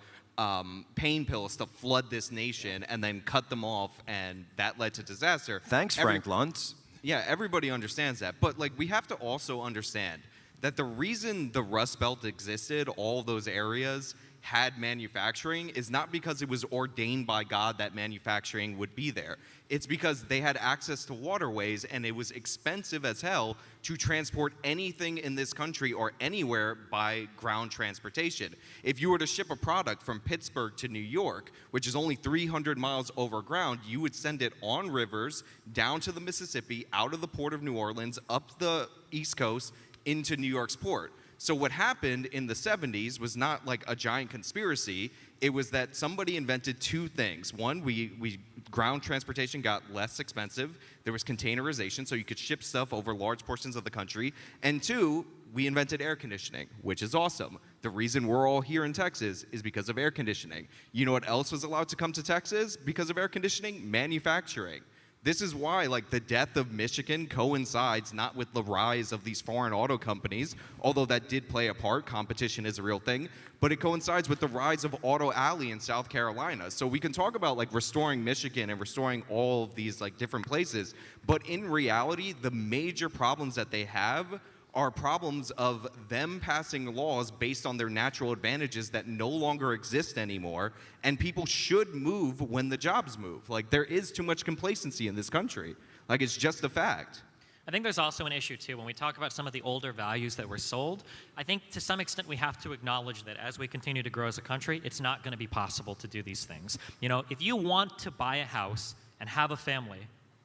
pain pills to flood this nation and then cut them off, and that led to disaster. Thanks, Frank Luntz. Yeah, everybody understands that. But we have to also understand that the reason the Rust Belt existed, all those areas had manufacturing, is not because it was ordained by God that manufacturing would be there. It's because they had access to waterways, and it was expensive as hell to transport anything in this country or anywhere by ground transportation. If you were to ship a product from Pittsburgh to New York, which is only 300 miles over ground, you would send it on rivers, down to the Mississippi, out of the port of New Orleans, up the East Coast, into New York's port. So what happened in the 70s was not a giant conspiracy. It was that somebody invented two things. One, we ground transportation got less expensive. There was containerization, so you could ship stuff over large portions of the country. And two, we invented air conditioning, which is awesome. The reason we're all here in Texas is because of air conditioning. You know what else was allowed to come to Texas because of air conditioning? Manufacturing. This is why, the death of Michigan coincides not with the rise of these foreign auto companies, although that did play a part. Competition is a real thing. But it coincides with the rise of Auto Alley in South Carolina. So we can talk about, restoring Michigan and restoring all of these, different places. But in reality, the major problems that they have are problems of them passing laws based on their natural advantages that no longer exist anymore, and people should move when the jobs move. There is too much complacency in this country. It's just a fact. I think there's also an issue, too. When we talk about some of the older values that were sold, I think to some extent we have to acknowledge that as we continue to grow as a country, it's not going to be possible to do these things. If you want to buy a house and have a family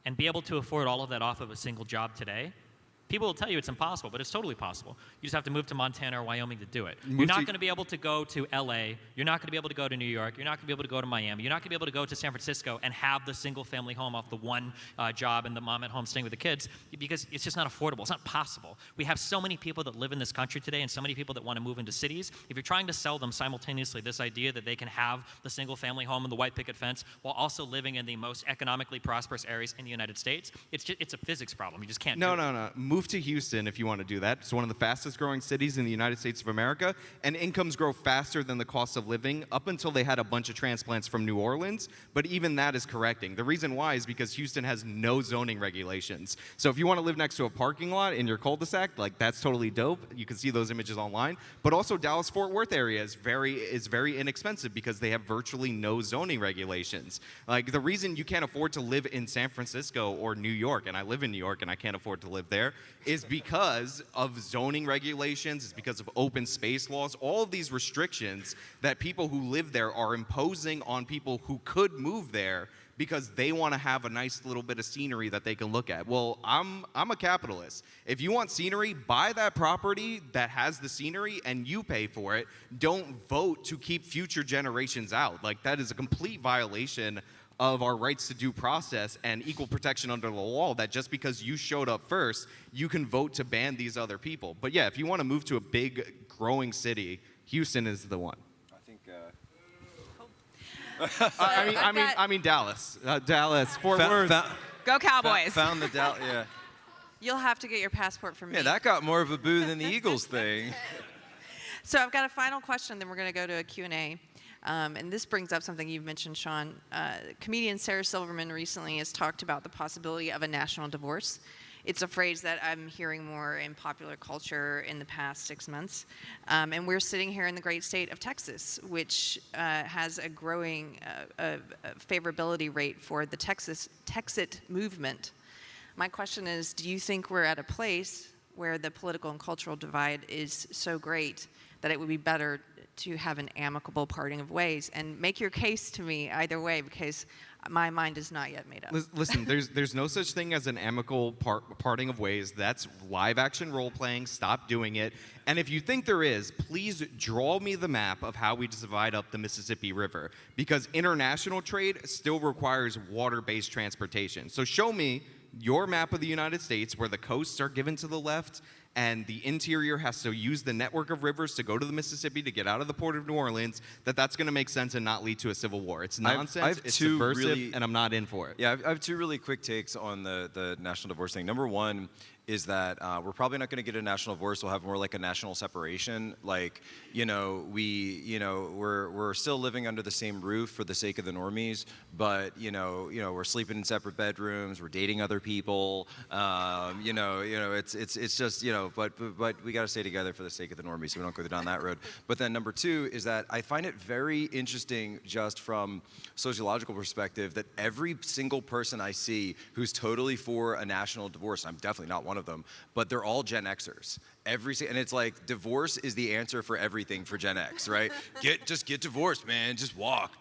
and be able to afford all of that off of a single job today, People will tell you it's impossible, but it's totally possible. You just have to move to Montana or Wyoming to do it. Move You're not to- going to be able to go to LA. You're not going to be able to go to New York. You're not going to be able to go to Miami. You're not going to be able to go to San Francisco and have the single family home off the one job and the mom at home staying with the kids because it's just not affordable. It's not possible. We have so many people that live in this country today and so many people that want to move into cities. If you're trying to sell them simultaneously this idea that they can have the single family home and the white picket fence while also living in the most economically prosperous areas in the United States, it's a physics problem. You just can't do it. No. Move to Houston if you want to do that. It's one of the fastest growing cities in the United States of America, and incomes grow faster than the cost of living up until they had a bunch of transplants from New Orleans, but even that is correcting. The reason why is because Houston has no zoning regulations. So if you want to live next to a parking lot in your cul-de-sac, like that's totally dope. You can see those images online. But also Dallas-Fort Worth area is very inexpensive because they have virtually no zoning regulations. Like the reason you can't afford to live in San Francisco or New York, and I live in New York and I can't afford to live there, is because of zoning regulations, it's because of open space laws, all of these restrictions that people who live there are imposing on people who could move there because they want to have a nice little bit of scenery that they can look at. Well, I'm a capitalist. If you want scenery, buy that property that has the scenery and you pay for it. Don't vote to keep future generations out. Like that is a complete violation of our rights to due process and equal protection under the law, that just because you showed up first, you can vote to ban these other people. But yeah, if you want to move to a big, growing city, Houston is the one. I mean Dallas. Dallas, Fort Worth. Go Cowboys. Found the Dallas, yeah. You'll have to get your passport from me. Yeah, that got more of a boo than the Eagles thing. So I've got a final question, then we're going to go to a Q&A. And this brings up something you've mentioned, Sean. Comedian Sarah Silverman recently has talked about the possibility of a national divorce. It's a phrase that I'm hearing more in popular culture in the past 6 months. And we're sitting here in the great state of Texas, which has a growing favorability rate for the Texit movement. My question is, do you think we're at a place where the political and cultural divide is so great that it would be better to have an amicable parting of ways? And make your case to me either way, because my mind is not yet made up. Listen, there's no such thing as an amicable parting of ways. That's live action role playing. Stop doing it. And if you think there is, please draw me the map of how we divide up the Mississippi River, because international trade still requires water-based transportation. So show me your map of the United States where the coasts are given to the left and the interior has to use the network of rivers to go to the Mississippi to get out of the port of New Orleans, that's going to make sense and not lead to a civil war. It's nonsense, it's subversive, and I'm not in for it. Yeah, I have two really quick takes on the national divorce thing. Number one is that we're probably not going to get a national divorce. We'll have more like a national separation. Like, we're still living under the same roof for the sake of the normies, but we're sleeping in separate bedrooms. We're dating other people. It's just but we got to stay together for the sake of the normies, so we don't go down that road. But then number two is that I find it very interesting, just from sociological perspective, that every single person I see who's totally for a national divorce, I'm definitely not one of them, but they're all Gen Xers. And it's like, divorce is the answer for everything for Gen X, right? Just get divorced, man. Just walk,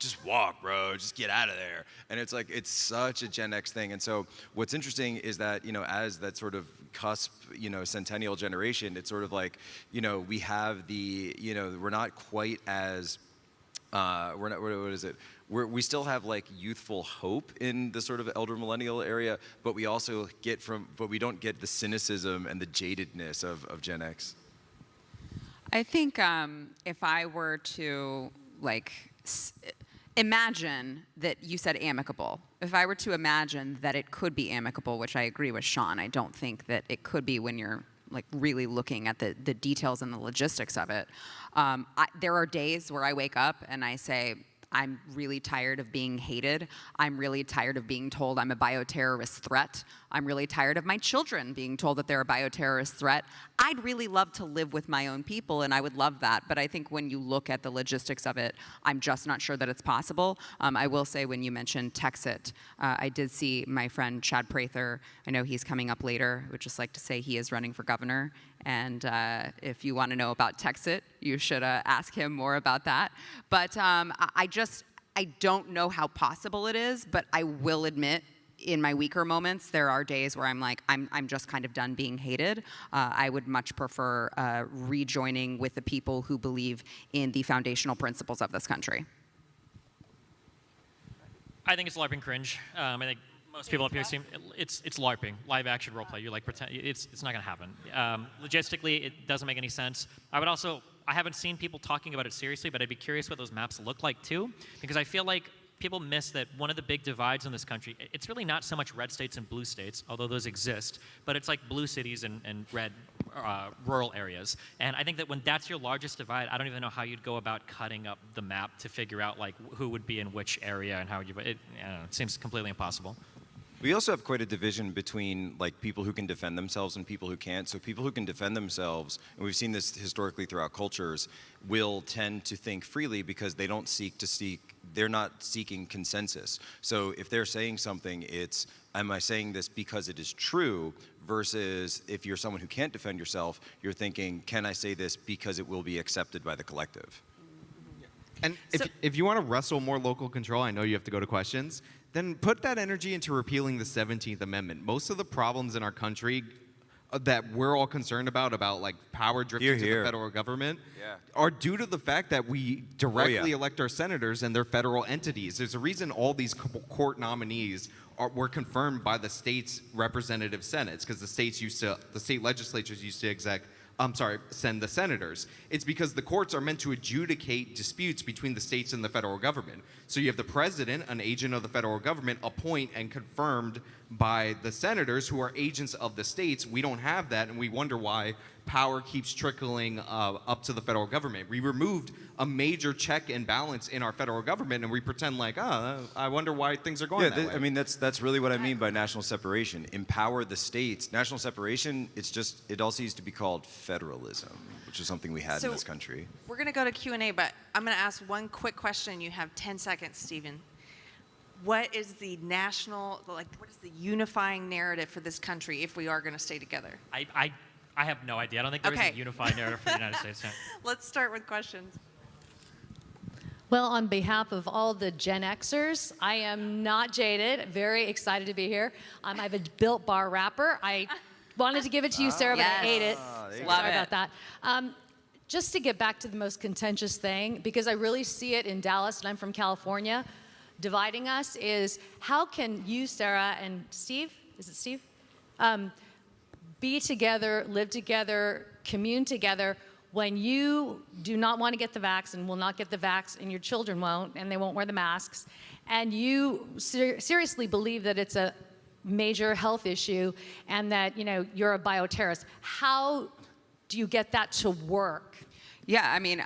bro. Just get out of there. And it's like, it's such a Gen X thing. And so what's interesting is that, as that sort of cusp, centennial generation, it's sort of like, we have the, we're not quite as, what is it? We still have like youthful hope in the sort of elder millennial area, but we also but we don't get the cynicism and the jadedness of Gen X. I think if I were to imagine that you said amicable, if I were to imagine that it could be amicable, which I agree with Sean, I don't think that it could be when you're really looking at the details and the logistics of it. There are days where I wake up and I say, I'm really tired of being hated. I'm really tired of being told I'm a bioterrorist threat. I'm really tired of my children being told that they're a bioterrorist threat. I'd really love to live with my own people, and I would love that. But I think when you look at the logistics of it, I'm just not sure that it's possible. I will say, when you mentioned Texit, I did see my friend Chad Prather. I know he's coming up later. I would just like to say he is running for governor. And if you want to know about Texit, you should ask him more about that. But I don't know how possible it is, but I will admit in my weaker moments, there are days where I'm like, I'm just kind of done being hated. I would much prefer rejoining with the people who believe in the foundational principles of this country. I think it's LARPing cringe. I think most people up here seem it's LARPing, live action role play. You like pretend it's not gonna happen. Logistically, it doesn't make any sense. I haven't seen people talking about it seriously, but I'd be curious what those maps look like too, because I feel like people miss that one of the big divides in this country, it's really not so much red states and blue states, although those exist, but it's like blue cities and red rural areas. And I think that when that's your largest divide, I don't even know how you'd go about cutting up the map to figure out like who would be in which area and how you, I don't know, it seems completely impossible. We also have quite a division between like people who can defend themselves and people who can't. So people who can defend themselves, and we've seen this historically throughout cultures, will tend to think freely because they don't they're not seeking consensus. So if they're saying something, it's, am I saying this because it is true, versus if you're someone who can't defend yourself, you're thinking, can I say this because it will be accepted by the collective? And if you want to wrestle more local control, I know you have to go to questions, then put that energy into repealing the 17th Amendment. Most of the problems in our country that we're all concerned about like power drifting to the federal government, are due to the fact that we directly elect our senators and their federal entities. There's a reason all these court nominees were confirmed by the state's representative senates, because the state legislatures used to send the senators. It's because the courts are meant to adjudicate disputes between the states and the federal government. So you have the president, an agent of the federal government, appoint and confirmed by the senators who are agents of the states. We don't have that, and we wonder why power keeps trickling up to the federal government. We removed a major check and balance in our federal government, and we pretend like, I wonder why things are going that way. I mean, that's really what I mean by national separation. Empower the states. National separation, it also used to be called federalism, which is something we had in this country. We're going to go to Q&A, but I'm going to ask one quick question. You have 10 seconds, Stephen. What is the what is the unifying narrative for this country if we are going to stay together? I have no idea. I don't think there is a unified narrative for the United States. Yeah. Let's start with questions. Well, on behalf of all the Gen Xers, I am not jaded, very excited to be here. I have a Built Bar wrapper. I wanted to give it to you, Sarah, but I ate it. Sorry about that. Just to get back to the most contentious thing, because I really see it in Dallas, and I'm from California, dividing us is how can you, Sara, and Steve, is it Steve? Be together, live together, commune together when you do not want to get the vax and will not get the vax, and your children won't, and they won't wear the masks, and you seriously believe that it's a major health issue and that you're a bioterrorist. How do you get that to work? Yeah, I mean,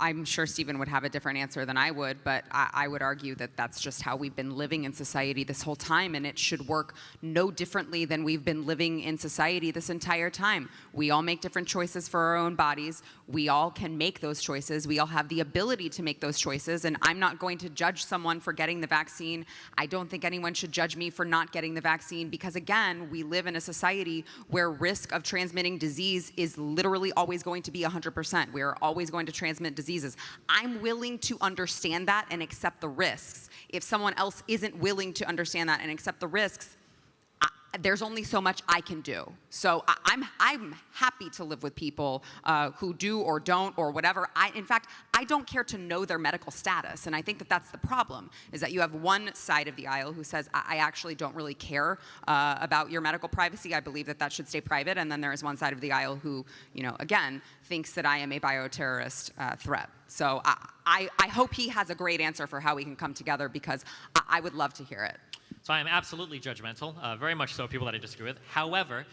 I'm sure Stephen would have a different answer than I would, but I would argue that that's just how we've been living in society this whole time, and it should work no differently than we've been living in society this entire time. We all make different choices for our own bodies. We all can make those choices. We all have the ability to make those choices, and I'm not going to judge someone for getting the vaccine. I don't think anyone should judge me for not getting the vaccine, because again, we live in a society where risk of transmitting disease is literally always going to be 100%. We are always going to transmit diseases. I'm willing to understand that and accept the risks. If someone else isn't willing to understand that and accept the risks, there's only so much I can do. So I'm happy to live with people who do or don't or whatever. In fact, I don't care to know their medical status. And I think that that's the problem, is that you have one side of the aisle who says, I actually don't really care about your medical privacy. I believe that that should stay private. And then there is one side of the aisle who, again, thinks that I am a bioterrorist threat. So I hope he has a great answer for how we can come together, because I would love to hear it. So I am absolutely judgmental, very much so, people that I disagree with. However,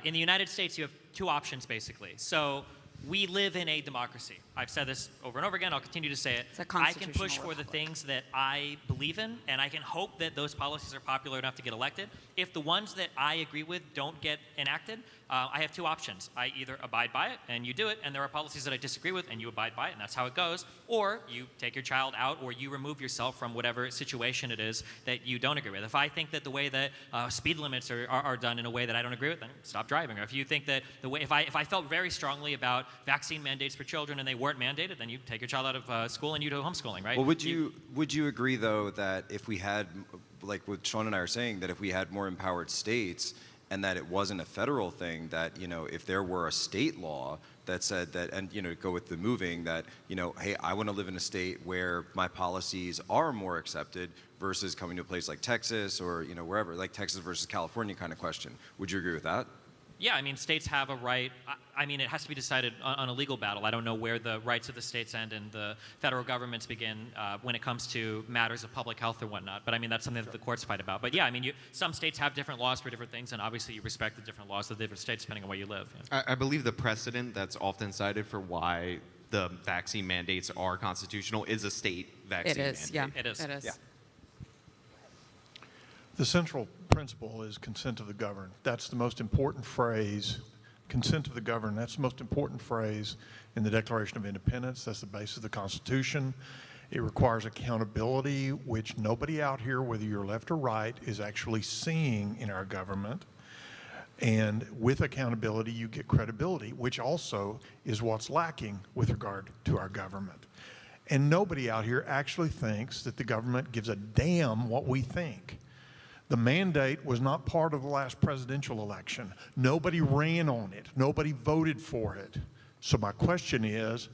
in the United States, you have two options, basically. So we live in a democracy. I've said this over and over again. I'll continue to say it. I can push for the things that I believe in, and I can hope that those policies are popular enough to get elected. If the ones that I agree with don't get enacted, I have two options. I either abide by it, and you do it, and there are policies that I disagree with, and you abide by it, and that's how it goes. Or you take your child out, or you remove yourself from whatever situation it is that you don't agree with. If I think that the way that speed limits are done in a way that I don't agree with, then stop driving. Or if you think that the way, if I felt very strongly about vaccine mandates for children and they weren't mandated, then you take your child out of school and you do homeschooling, right? Well, would you agree though that if we had like what Sean and I are saying, that if we had more empowered states and that it wasn't a federal thing, that, you know, if there were a state law that said that, and, you know, go with the moving, that, you know, hey, I want to live in a state where my policies are more accepted versus coming to a place like Texas or, you know, wherever, like Texas versus California kind of question. Would you agree with that? Yeah, I mean, states have a right. I mean, it has to be decided on a legal battle. I don't know where the rights of the states end and the federal governments begin when it comes to matters of public health or whatnot. But I mean, that's something that the courts fight about. But yeah, I mean, some states have different laws for different things, and obviously you respect the different laws of the different states depending on where you live. Yeah. I believe the precedent that's often cited for why the vaccine mandates are constitutional is a state vaccine It is, mandate. yeah. It is. It is. Yeah. The central principle is consent of the governed. That's the most important phrase. Consent of the governed, that's the most important phrase in the Declaration of Independence. That's the basis of the Constitution. It requires accountability, which nobody out here, whether you're left or right, is actually seeing in our government. And with accountability, you get credibility, which also is what's lacking with regard to our government. And nobody out here actually thinks that the government gives a damn what we think. The mandate was not part of the last presidential election. Nobody ran on it. Nobody voted for it. So my question is,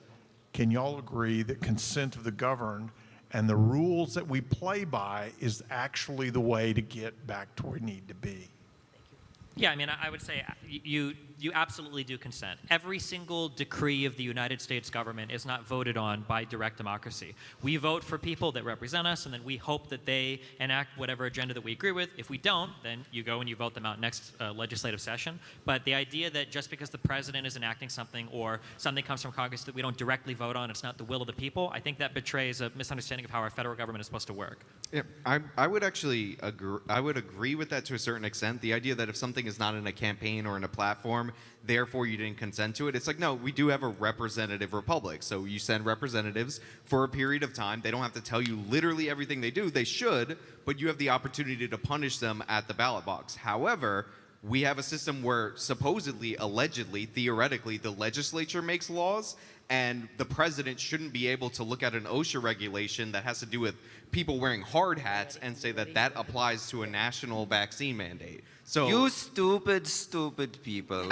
can y'all agree that consent of the governed and the rules that we play by is actually the way to get back to where we need to be? Yeah, I mean, I would say you absolutely do consent. Every single decree of the United States government is not voted on by direct democracy. We vote for people that represent us, and then we hope that they enact whatever agenda that we agree with. If we don't, then you go and you vote them out next legislative session. But the idea that just because the president is enacting something or something comes from Congress that we don't directly vote on, it's not the will of the people, I think that betrays a misunderstanding of how our federal government is supposed to work. Yeah, I would actually agree. I would agree with that to a certain extent. The idea that if something is not in a campaign or in a platform, therefore you didn't consent to it. It's like, no, we do have a representative republic. So you send representatives for a period of time. They don't have to tell you literally everything they do. They should, but you have the opportunity to punish them at the ballot box. However, we have a system where supposedly, allegedly, theoretically, the legislature makes laws, and the president shouldn't be able to look at an OSHA regulation that has to do with people wearing hard hats and say that that applies to a national vaccine mandate. So you stupid people.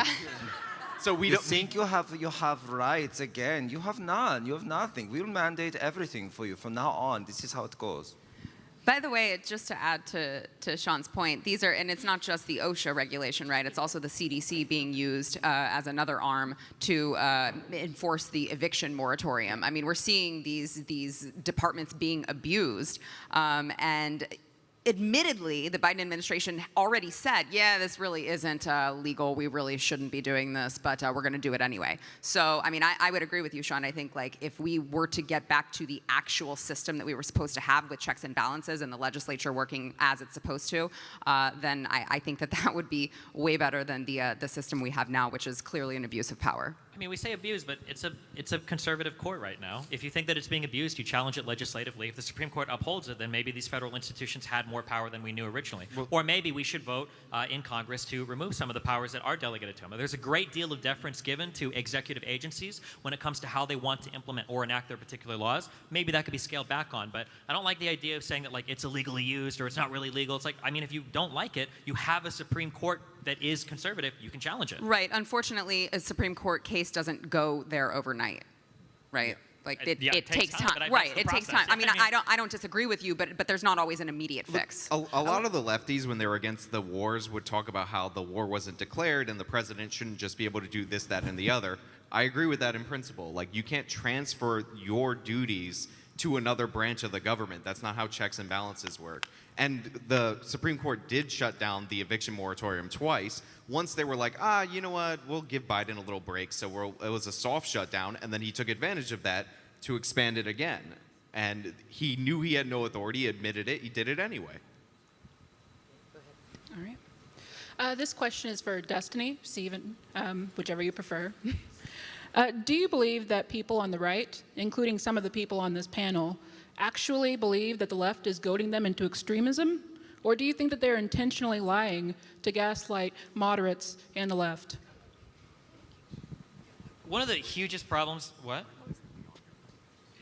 So we you don't think you have rights again. You have none. You have nothing. We'll mandate everything for you from now on. This is how it goes. By the way, just to add to Sean's point, these are, and it's not just the OSHA regulation, right? It's also the CDC being used as another arm to enforce the eviction moratorium. I mean, we're seeing these departments being abused, and admittedly, the Biden administration already said, yeah, this really isn't legal. We really shouldn't be doing this, but we're going to do it anyway. So, I mean, I would agree with you, Sean. I think, like, if we were to get back to the actual system that we were supposed to have with checks and balances and the legislature working as it's supposed to, then I think that would be way better than the system we have now, which is clearly an abuse of power. I mean, we say abuse, but it's a conservative court right now. If you think that it's being abused, you challenge it legislatively. If the Supreme Court upholds it, then maybe these federal institutions had more power than we knew originally. Or maybe we should vote in Congress to remove some of the powers that are delegated to them. There's a great deal of deference given to executive agencies when it comes to how they want to implement or enact their particular laws. Maybe that could be scaled back on, but I don't like the idea of saying that, like, it's illegally used or it's not really legal. It's like, I mean, if you don't like it, you have a Supreme Court that is conservative, you can challenge it. Right. Unfortunately, a Supreme Court case doesn't go there overnight, right? Like it takes time. Right. It takes time. I mean, I don't disagree with you, but there's not always an immediate fix. A lot of the lefties, when they were against the wars, would talk about how the war wasn't declared and the president shouldn't just be able to do this, that, and the other. I agree with that in principle. Like, you can't transfer your duties to another branch of the government. That's not how checks and balances work. And the Supreme Court did shut down the eviction moratorium twice. Once they were like, you know what, we'll give Biden a little break. So it was a soft shutdown, and then he took advantage of that to expand it again. And he knew he had no authority, admitted it, he did it anyway. All right. This question is for Destiny, Stephen, whichever you prefer. Do you believe that people on the right, including some of the people on this panel, actually believe that the left is goading them into extremism? Or do you think that they're intentionally lying to gaslight moderates and the left? One of the hugest problems, what?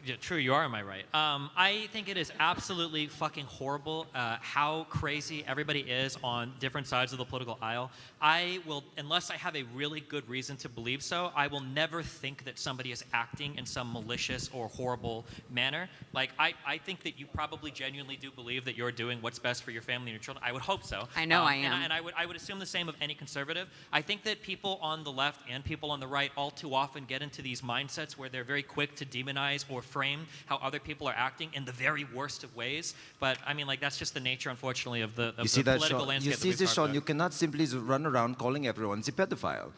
Yeah, true, you are, am I right? I think it is absolutely fucking horrible how crazy everybody is on different sides of the political aisle. I will, unless I have a really good reason to believe so, I will never think that somebody is acting in some malicious or horrible manner. Like, I think that you probably genuinely do believe that you're doing what's best for your family and your children. I would hope so. I know I am. And I would assume the same of any conservative. I think that people on the left and people on the right all too often get into these mindsets where they're very quick to demonize or frame how other people are acting in the very worst of ways. But I mean, like, that's just the nature, unfortunately, of the political landscape. You see this, Sean? You cannot simply run around calling everyone a pedophile.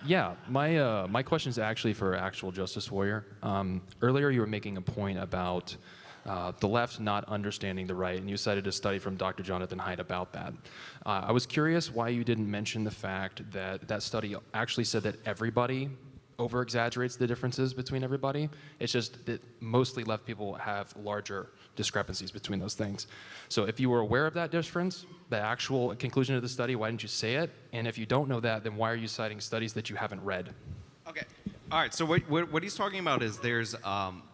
Yeah, my question is actually for actual Justice Warrior. Earlier, you were making a point about the left not understanding the right, and you cited a study from Dr. Jonathan Haidt about that. I was curious why you didn't mention the fact that that study actually said that everybody over-exaggerates the differences between everybody. It's just that mostly left people have larger discrepancies between those things. So if you were aware of that difference, the actual conclusion of the study, why didn't you say it? And if you don't know that, then why are you citing studies that you haven't read? Okay. All right. So what he's talking about is there's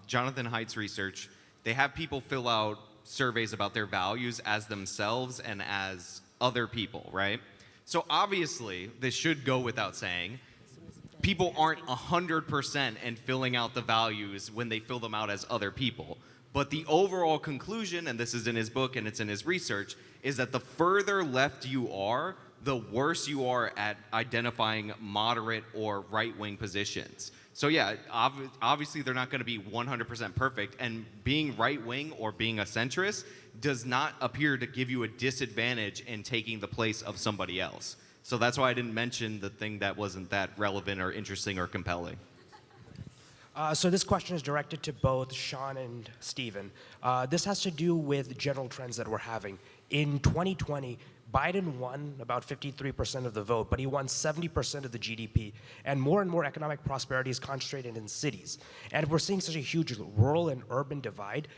Jonathan Haidt's research. They have people fill out surveys about their values as themselves and as other people, right? So obviously, this should go without saying, people aren't 100% in filling out the values when they fill them out as other people. But the overall conclusion, and this is in his book and it's in his research, is that the further left you are, the worse you are at identifying moderate or right-wing positions. So yeah, obviously they're not going to be 100% perfect, and being right-wing or being a centrist does not appear to give you a disadvantage in taking the place of somebody else. So that's why I didn't mention the thing that wasn't that relevant or interesting or compelling. So this question is directed to both Sean and Stephen. This has to do with general trends that we're having. In 2020, Biden won about 53% of the vote, but he won 70% of the GDP. And more economic prosperity is concentrated in cities. And if we're seeing such a huge rural and urban divide,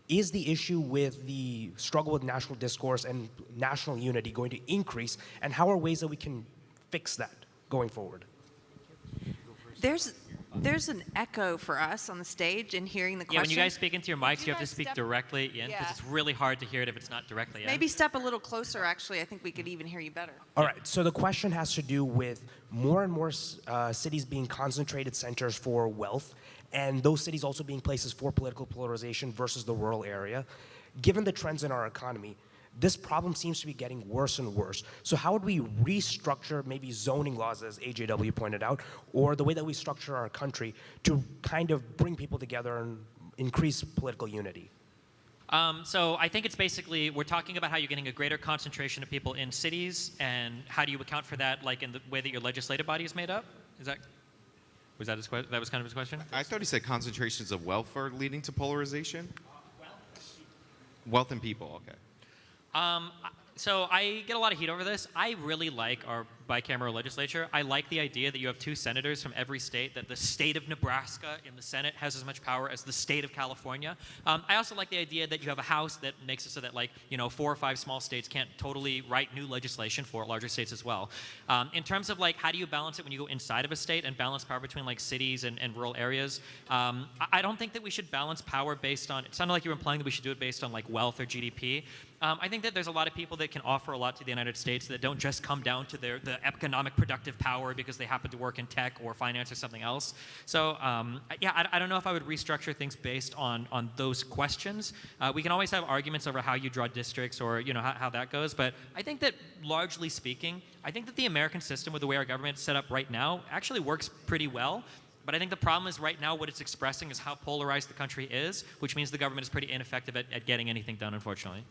is the issue with the struggle with national discourse and national unity going to increase? And how are ways that we can fix that going forward? There's an echo for us on the stage in hearing the question. Yeah, when you guys speak into your mics, you have to speak directly in, because it's really hard to hear it if it's not directly in. Maybe step a little closer, actually. I think we could even hear you better. All right, so the question has to do with more and more cities being concentrated centers for wealth, and those cities also being places for political polarization versus the rural area. Given the trends in our economy, this problem seems to be getting worse and worse. So how would we restructure maybe zoning laws, as AJW pointed out, or the way that we structure our country to kind of bring people together and increase political unity? So I think it's basically, we're talking about how you're getting a greater concentration of people in cities, and how do you account for that, like in the way that your legislative body is made up? Was that that was kind of his question? I thought he said concentrations of wealth are leading to polarization. Wealth and people, okay. So I get a lot of heat over this. I really like our bicameral legislature. I like the idea that you have 2 senators from every state, that the state of Nebraska in the Senate has as much power as the state of California. I also like the idea that you have a House that makes it so that, like, 4 or 5 small states can't totally write new legislation for larger states as well. In terms of, like, how do you balance it when you go inside of a state and balance power between, like, cities and rural areas? I don't think that we should balance power based on, it sounded like you were implying that we should do it based on, like, wealth or GDP. I think that there's a lot of people that can offer a lot to the United States that don't just come down to the economic productive power because they happen to work in tech or finance or something else. So yeah, I don't know if I would restructure things based on those questions. We can always have arguments over how you draw districts or how that goes, but I think that largely speaking, I think that the American system with the way our government is set up right now actually works pretty well. But I think the problem is right now what it's expressing is how polarized the country is, which means the government is pretty ineffective at getting anything done, unfortunately.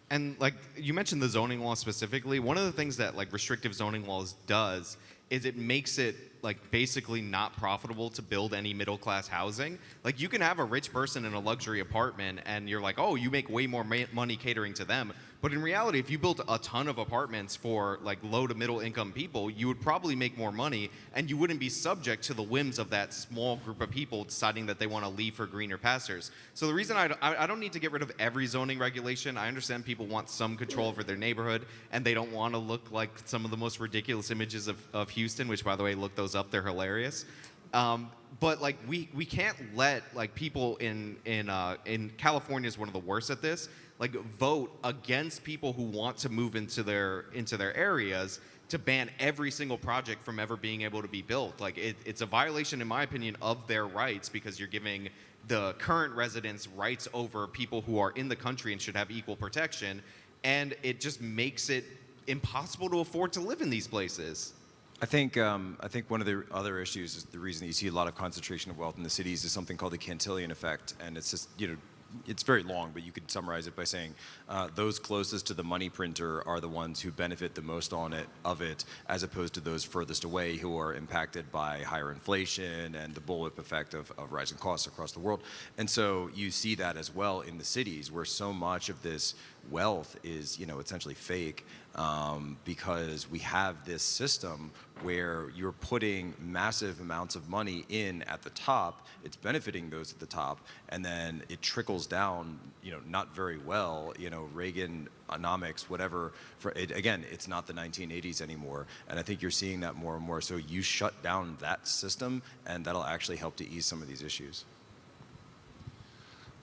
And like you mentioned the zoning law specifically, one of the things that like restrictive zoning laws does is it makes it like basically not profitable to build any middle class housing. Like you can have a rich person in a luxury apartment and you're like, oh, you make way more money catering to them. But in reality, if you built a ton of apartments for like low to middle income people, you would probably make more money and you wouldn't be subject to the whims of that small group of people deciding that they want to leave for greener pastures. So the reason I don't need to get rid of every zoning regulation. I understand people want some control over their neighborhood and they don't want to look like some of the most ridiculous images of Houston, which by the way, look those up, they're hilarious. But like we can't let like people in California is one of the worst at this. Like vote against people who want to move into their areas to ban every single project from ever being able to be built. Like it's a violation, in my opinion, of their rights because you're giving the current residents rights over people who are in the country and should have equal protection, and it just makes it impossible to afford to live in these places. I think one of the other issues is the reason that you see a lot of concentration of wealth in the cities is something called the Cantillon effect, and it's just, you know, it's very long, but you could summarize it by saying those closest to the money printer are the ones who benefit the most of it, as opposed to those furthest away who are impacted by higher inflation and the bullwhip effect of rising costs across the world. And so you see that as well in the cities, where so much of this wealth is, you know, essentially fake, because we have this system where you're putting massive amounts of money in at the top, it's benefiting those at the top, and then it trickles down, you know, not very well, you know, Reaganomics, whatever. Again, it's not the 1980s anymore, and I think you're seeing that more and more. So you shut down that system, and that'll actually help to ease some of these issues.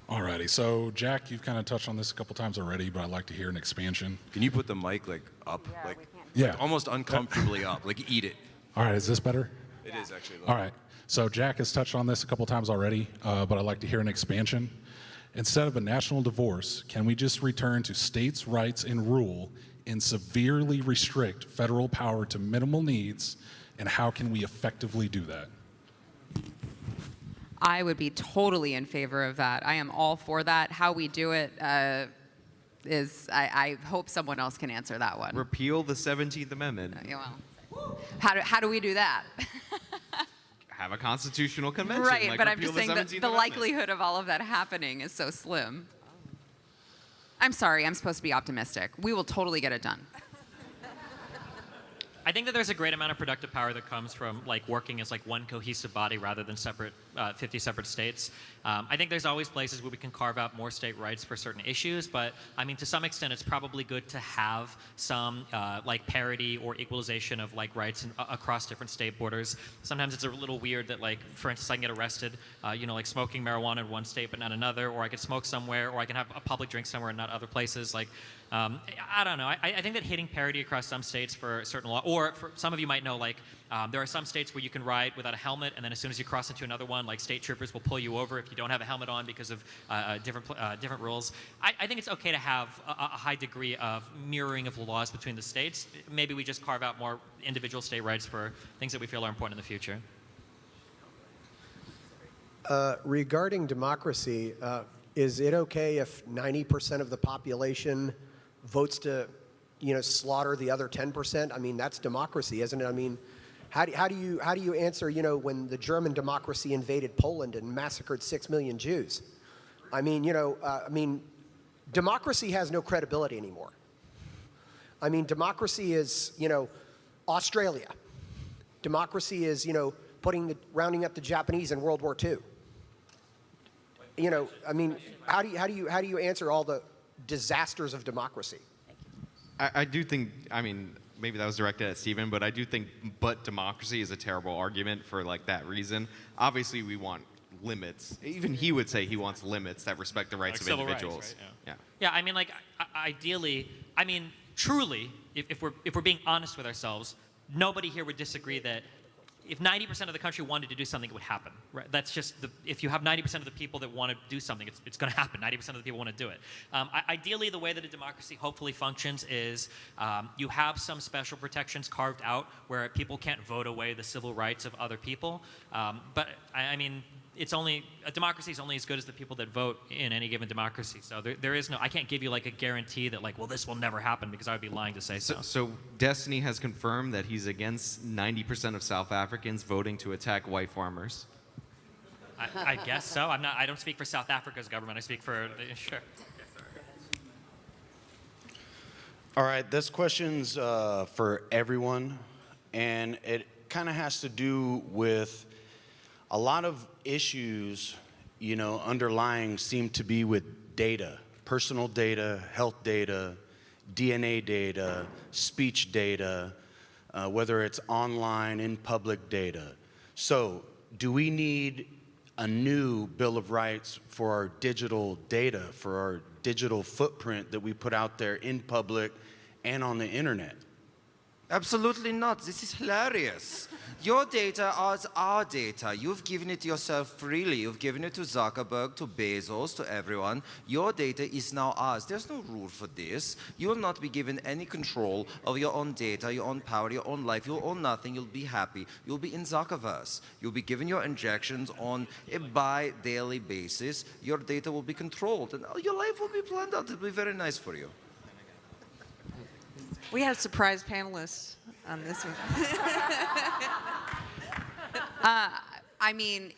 Alrighty, so Jack, you've kind of touched on this a couple times already, but I'd like to hear an expansion. Can you put the mic like up, like almost uncomfortably up, like eat it? All right, is this better? It is actually. All right, so Jack has touched on this a couple times already, but I'd like to hear an expansion. Instead of a national divorce, can we just return to states' rights and rule and severely restrict federal power to minimal needs, and how can we effectively do that? I would be totally in favor of that. I am all for that. How we do it is, I hope someone else can answer that one. Repeal the 17th Amendment. Yeah, well, how do we do that? Have a constitutional convention. Right, like but I'm just saying that the Amendment. likelihood of all of that happening is so slim. I'm sorry, I'm supposed to be optimistic. We will totally get it done. I think that there's a great amount of productive power that comes from like working as like one cohesive body rather than 50 separate states. I think there's always places where we can carve out more state rights for certain issues, but I mean, to some extent, it's probably good to have some like parity or equalization of like rights across different state borders. Sometimes it's a little weird that like, for instance, I can get arrested, you know, like smoking marijuana in one state but not another, or I could smoke somewhere, or I can have a public drink somewhere and not other places. Like, I don't know. I think that hitting parity across some states for certain law, or for some of you might know, like there are some states where you can ride without a helmet, and then as soon as you cross into another one, like state troopers will pull you over if you don't have a helmet on because of different rules. I think it's okay to have a high degree of mirroring of the laws between the states. Maybe we just carve out more individual state rights for things that we feel are important in the future. Regarding democracy, is it okay if 90% of the population votes to, you know, slaughter the other 10%? I mean, that's democracy, isn't it? I mean, how do you answer, you know, when the German democracy invaded Poland and massacred 6 million Jews? I mean, you know, democracy has no credibility anymore. I mean, democracy is, you know, Australia. Democracy is, you know, rounding up the Japanese in World War II. You know, I mean, how do you answer all the disasters of democracy? I do think, I mean, maybe that was directed at Stephen, but I do think but democracy is a terrible argument for like that reason. Obviously, we want limits. Even he would say he wants limits that respect the rights like of individuals. Rights, right? Yeah, I mean, like, ideally, I mean, truly, if we're being honest with ourselves, nobody here would disagree that if 90% of the country wanted to do something, it would happen. Right? That's just if you have 90% of the people that want to do something, it's going to happen. 90% of the people want to do it. Ideally, the way that a democracy hopefully functions is you have some special protections carved out where people can't vote away the civil rights of other people. But I mean, a democracy is only as good as the people that vote in any given democracy. So there is no, I can't give you like a guarantee that like, well, this will never happen, because I would be lying to say so. So Destiny has confirmed that he's against 90% of South Africans voting to attack white farmers. I guess so. I don't speak for South Africa's government. I speak for, sure. All right, this question's for everyone, and it kind of has to do with a lot of issues, you know, underlying seem to be with data, personal data, health data, DNA data, speech data, whether it's online, in public data. So do we need a new Bill of Rights for our digital data, for our digital footprint that we put out there in public and on the internet? Absolutely not. This is hilarious. Your data is our data. You've given it yourself freely. You've given it to Zuckerberg, to Bezos, to everyone. Your data is now ours. There's no rule for this. You will not be given any control of your own data, your own power, your own life. You'll own nothing. You'll be happy. You'll be in Zuckerverse. You'll be given your injections on a bi-daily basis. Your data will be controlled, and your life will be planned out. It'll be very nice for you. We had surprise panelists on this one. I mean,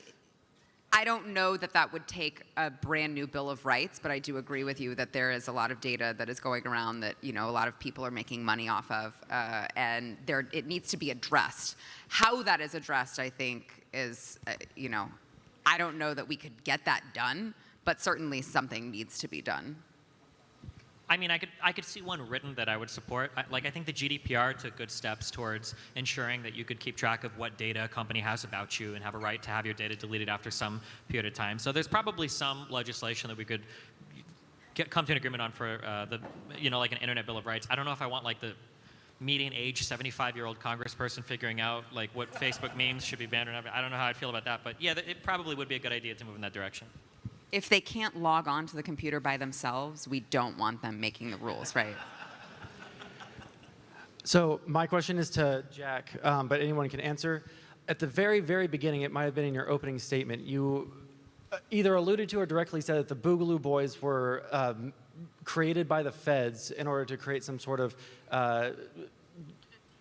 I don't know that that would take a brand new Bill of Rights, but I do agree with you that there is a lot of data that is going around that, you know, a lot of people are making money off of, and it needs to be addressed. How that is addressed, I think, is, you know, I don't know that we could get that done, but certainly something needs to be done. I mean, I could see one written that I would support. I think the GDPR took good steps towards ensuring that you could keep track of what data a company has about you and have a right to have your data deleted after some period of time. So there's probably some legislation that we could come to an agreement on for like an Internet Bill of Rights. I don't know if I want like the median age 75-year-old congressperson figuring out like what Facebook memes should be banned or not. I don't know how I'd feel about that, but yeah, it probably would be a good idea to move in that direction. If they can't log on to the computer by themselves, we don't want them making the rules, right? So my question is to Jack, but anyone can answer. At the very, very beginning, it might have been in your opening statement, you either alluded to or directly said that the Boogaloo Boys were created by the feds in order to create some sort of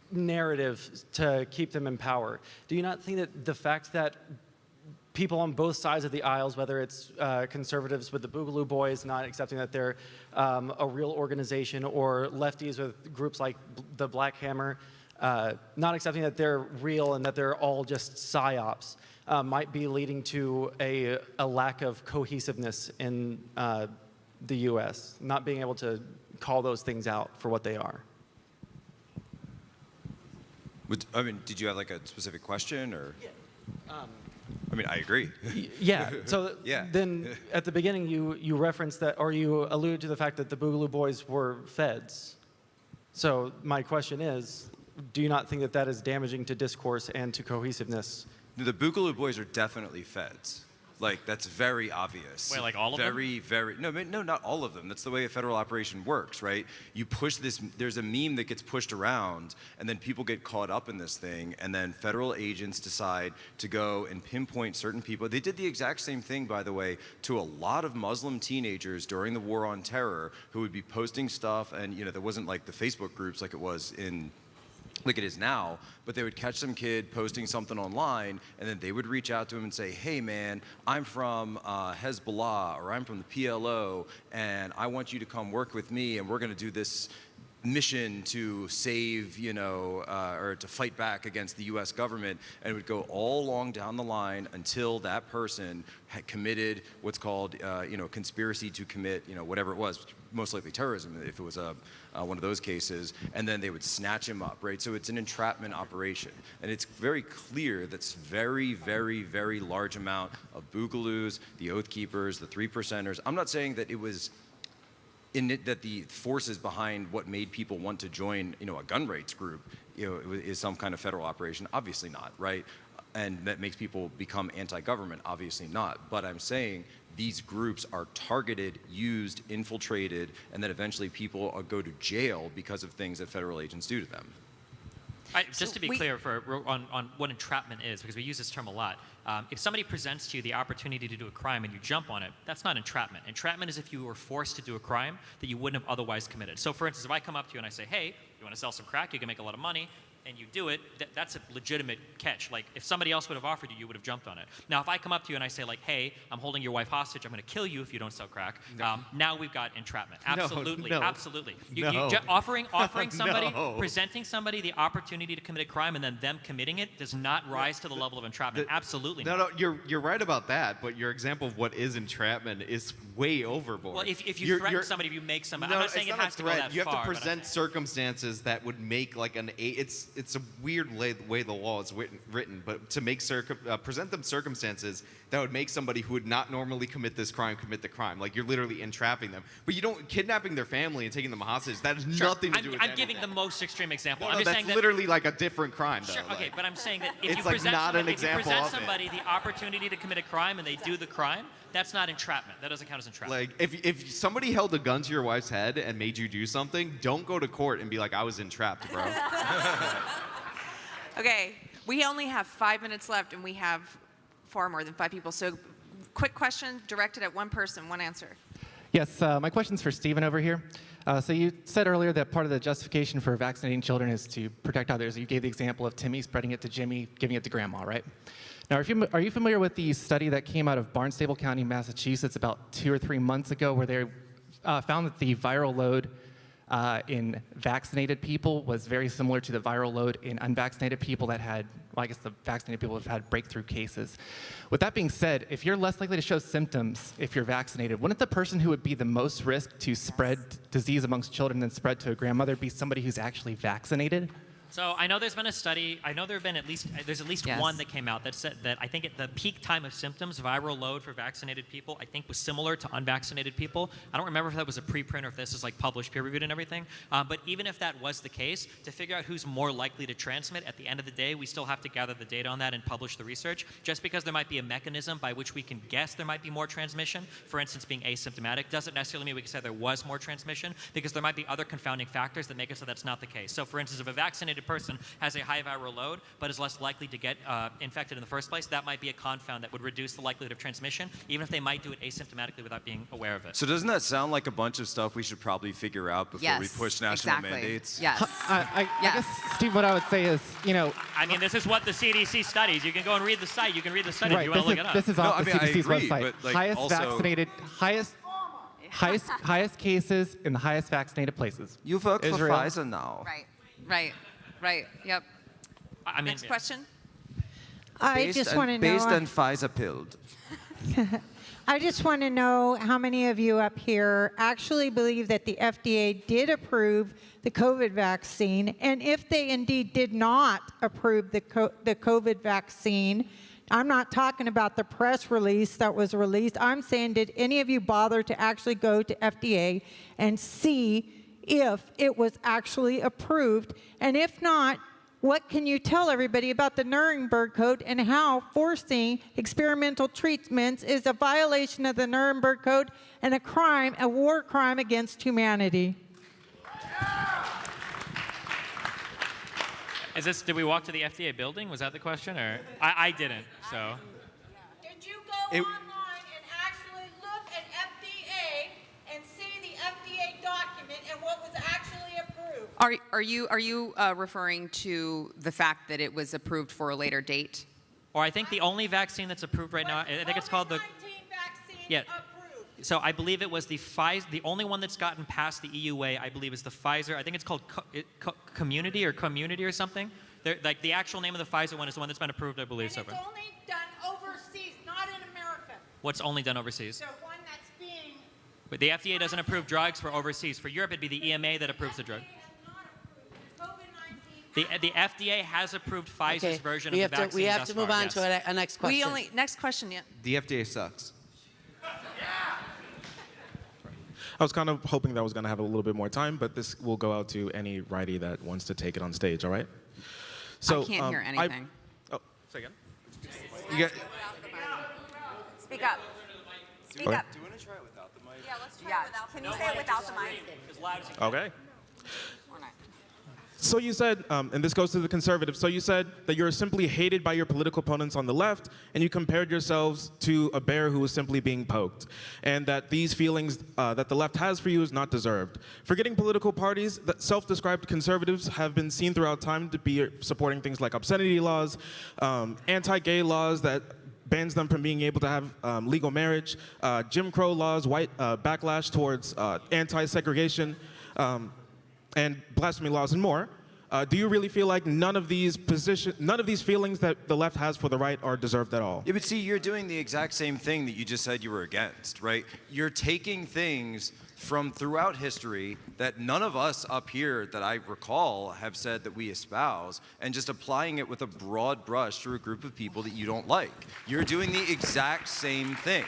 narrative to keep them in power. Do you not think that the fact that people on both sides of the aisles, whether it's conservatives with the Boogaloo Boys not accepting that they're a real organization, or lefties with groups like the Black Hammer not accepting that they're real and that they're all just psyops, might be leading to a lack of cohesiveness in the U.S., not being able to call those things out for what they are? I mean, did you have like a specific question, or? Yeah. I mean, I agree. Yeah. So yeah. Then at the beginning, you referenced that, or you alluded to the fact that the Boogaloo Boys were feds. So my question is, do you not think that that is damaging to discourse and to cohesiveness? The Boogaloo Boys are definitely feds. Like, that's very obvious. Wait, like all of them? No, not all of them. That's the way a federal operation works, right? You push this, there's a meme that gets pushed around, and then people get caught up in this thing, and then federal agents decide to go and pinpoint certain people. They did the exact same thing, by the way, to a lot of Muslim teenagers during the War on Terror who would be posting stuff, and, you know, there wasn't like the Facebook groups like it was like it is now, but they would catch some kid posting something online, and then they would reach out to him and say, hey man, I'm from Hezbollah, or I'm from the PLO, and I want you to come work with me, and we're gonna do this mission to save, or to fight back against the US government, and it would go all along down the line until that person had committed what's called, conspiracy to commit, whatever it was, most likely terrorism if it was one of those cases, and then they would snatch him up, right? So it's an entrapment operation, and it's very clear that's very, very, very large amount of Boogaloos, the Oath Keepers, the 3%ers. I'm not saying that it was that the forces behind what made people want to join, a gun rights group, is some kind of federal operation. Obviously not, right? And that makes people become anti-government. Obviously not. But I'm saying these groups are targeted, used, infiltrated, and then eventually people go to jail because of things that federal agents do to them. Just to be clear on what entrapment is, because we use this term a lot. If somebody presents to you the opportunity to do a crime and you jump on it, that's not entrapment. Entrapment is if you were forced to do a crime that you wouldn't have otherwise committed. So for instance, if I come up to you and I say, hey, you want to sell some crack, you can make a lot of money, and you do it, that's a legitimate catch. Like, if somebody else would have offered you, you would have jumped on it. Now, if I come up to you and I say, like, hey, I'm holding your wife hostage, I'm going to kill you if you don't sell crack, now we've got entrapment. Absolutely, absolutely. Offering somebody, presenting somebody the opportunity to commit a crime and then them committing it does not rise to the level of entrapment. Absolutely not. No, you're right about that, but your example of what is entrapment is way overboard. Well, if you threaten somebody, if you make somebody, I'm not saying it has to go that far. You have to present circumstances that would make like it's a weird way the law is written, but to make present them circumstances that would make somebody who would not normally commit this crime commit the crime. Like you're literally entrapping them. But you don't kidnapping their family and taking them hostage. That has nothing to do with I'm giving the most extreme example. No, I'm just that's saying that, literally like a different crime, though. Sure, okay, like, but I'm saying that if it's you like present not an somebody, if you example present of it. somebody the opportunity to commit a crime and they do the crime, that's not entrapment. That doesn't count as entrapment. Like, if somebody held a gun to your wife's head and made you do something, don't go to court and be like, I was entrapped, bro. Okay, we only have 5 minutes left, and we have far more than 5 people. So, quick question directed at one person, one answer. Yes, my question's for Stephen over here. So you said earlier that part of the justification for vaccinating children is to protect others. You gave the example of Timmy spreading it to Jimmy, giving it to Grandma, right? Now, are you familiar with the study that came out of Barnstable County, Massachusetts about 2 or 3 months ago where they found that the viral load in vaccinated people was very similar to the viral load in unvaccinated people that had, well, I guess the vaccinated people have had breakthrough cases. With that being said, if you're less likely to show symptoms if you're vaccinated, wouldn't the person who would be the most risk to spread disease amongst children and spread to a grandmother be somebody who's actually vaccinated? So I know there's been a study. I know there's at least Yes. one that came out that said that I think at the peak time of symptoms, viral load for vaccinated people, I think was similar to unvaccinated people. I don't remember if that was a preprint or if this is like published, peer-reviewed and everything. But even if that was the case, to figure out who's more likely to transmit, at the end of the day, we still have to gather the data on that and publish the research. Just because there might be a mechanism by which we can guess there might be more transmission, for instance, being asymptomatic, doesn't necessarily mean we can say there was more transmission, because there might be other confounding factors that make it so that's not the case. So, for instance, if a vaccinated person has a high viral load but is less likely to get infected in the first place, that might be a confound that would reduce the likelihood of transmission, even if they might do it asymptomatically without being aware of it. So doesn't that sound like a bunch of stuff we should probably figure out before we push national mandates? Yes. I guess, Steve, what I would say is, I mean, this is what the CDC studies. You can go and read the site. You can read the study if right, you want to look it up. this is off the CDC's agree, website. but, like, Highest also- vaccinated, highest cases in the highest vaccinated places. You work for Israel. Pfizer now. Right. Yep. I mean, Next question. I just want to know. Based and Pfizer pilled. I just want to know how many of you up here actually believe that the FDA did approve the COVID vaccine, and if they indeed did not approve the COVID vaccine, I'm not talking about the press release that was released. I'm saying, did any of you bother to actually go to FDA and see if it was actually approved? And if not, what can you tell everybody about the Nuremberg Code and how forcing experimental treatments is a violation of the Nuremberg Code and a crime, a war crime against humanity? Did we walk to the FDA building? Was that the question? Or I didn't, so. Did you go online and actually look at FDA and see the FDA document and what was actually approved? Are you referring to the fact that it was approved for a later date? Or I think the only vaccine that's approved right now, I think it's called the. Yeah. So I believe it was the Pfizer. The only one that's gotten past the EUA, I believe, is the Pfizer. I think it's called Community or something. Like the actual name of the Pfizer one is the one that's been approved, I believe. And it's only done overseas, not in America. What's only done overseas? The one that's being. But the FDA doesn't approve drugs for overseas. For Europe, it'd be the EMA that approves the drug. The FDA has approved Pfizer's version of the vaccine. We have to move on to our next question. Next question, yeah. The FDA sucks. I was kind of hoping that I was going to have a little bit more time, but this will go out to any righty that wants to take it on stage, all right? So, I can't hear anything. Say again? Speak up. Speak Okay. up. Do you want to try it without the mic? Yeah, let's try it without. Can you say it without the mic? As loud as you can. Okay. So you said, and this goes to the conservatives, so you said that you're simply hated by your political opponents on the left, and you compared yourselves to a bear who was simply being poked, and that these feelings that the left has for you is not deserved. Forgetting political parties, that self-described conservatives have been seen throughout time to be supporting things like obscenity laws, anti-gay laws that bans them from being able to have legal marriage, Jim Crow laws, white backlash towards anti-segregation, and blasphemy laws and more. do you really feel like none of these feelings that the left has for the right are deserved at all? Yeah, but see, you're doing the exact same thing that you just said you were against, right? You're taking things from throughout history that none of us up here that I recall have said that we espouse, and just applying it with a broad brush to a group of people that you don't like. You're doing the exact same thing.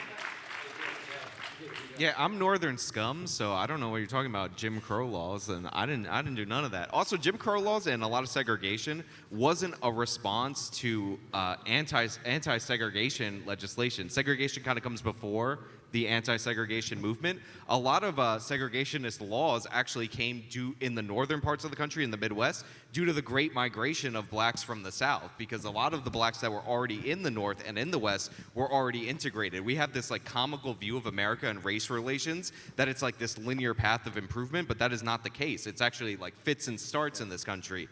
Yeah, I'm Northern scum, so I don't know what you're talking about, Jim Crow laws, and I didn't do none of that. Also, Jim Crow laws and a lot of segregation wasn't a response to anti-segregation legislation. Segregation kind of comes before the anti-segregation movement. A lot of segregationist laws actually came due in the northern parts of the country, in the Midwest, due to the great migration of blacks from the South, because a lot of the blacks that were already in the North and in the West were already integrated. We have this like comical view of America and race relations, that it's like this linear path of improvement, but that is not the case. It's actually like fits and starts in this country.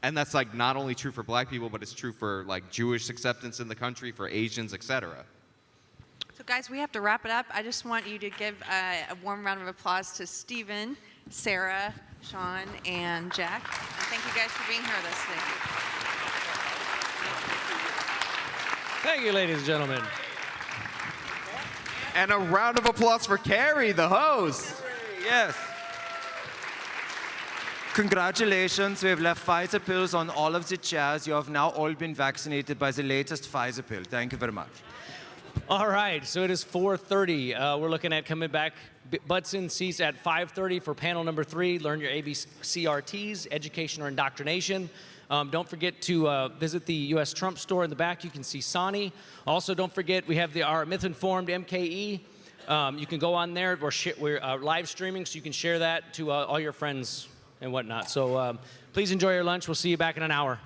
And that's like not only true for black people, but it's true for like Jewish acceptance in the country, for Asians, etc. So guys, we have to wrap it up. I just want you to give a warm round of applause to Stephen, Sara, Sean, and Jack. And thank you guys for being here with us today. Thank you, ladies and gentlemen. And a round of applause for Keri, the host. Yes. Congratulations, we have left Pfizer pills on all of the chairs. You have now all been vaccinated by the latest Pfizer pill. Thank you very much. All right, so it is 4:30. We're looking at coming back butts in seats at 5:30 for panel number 3, Learn Your ABCRTs, Education or Indoctrination. Don't forget to visit the U.S. Trump store in the back. You can see Sani. Also, don't forget we have our Myth-Informed MKE. You can go on there. We're live streaming, so you can share that to all your friends and whatnot. So please enjoy your lunch. We'll see you back in an hour.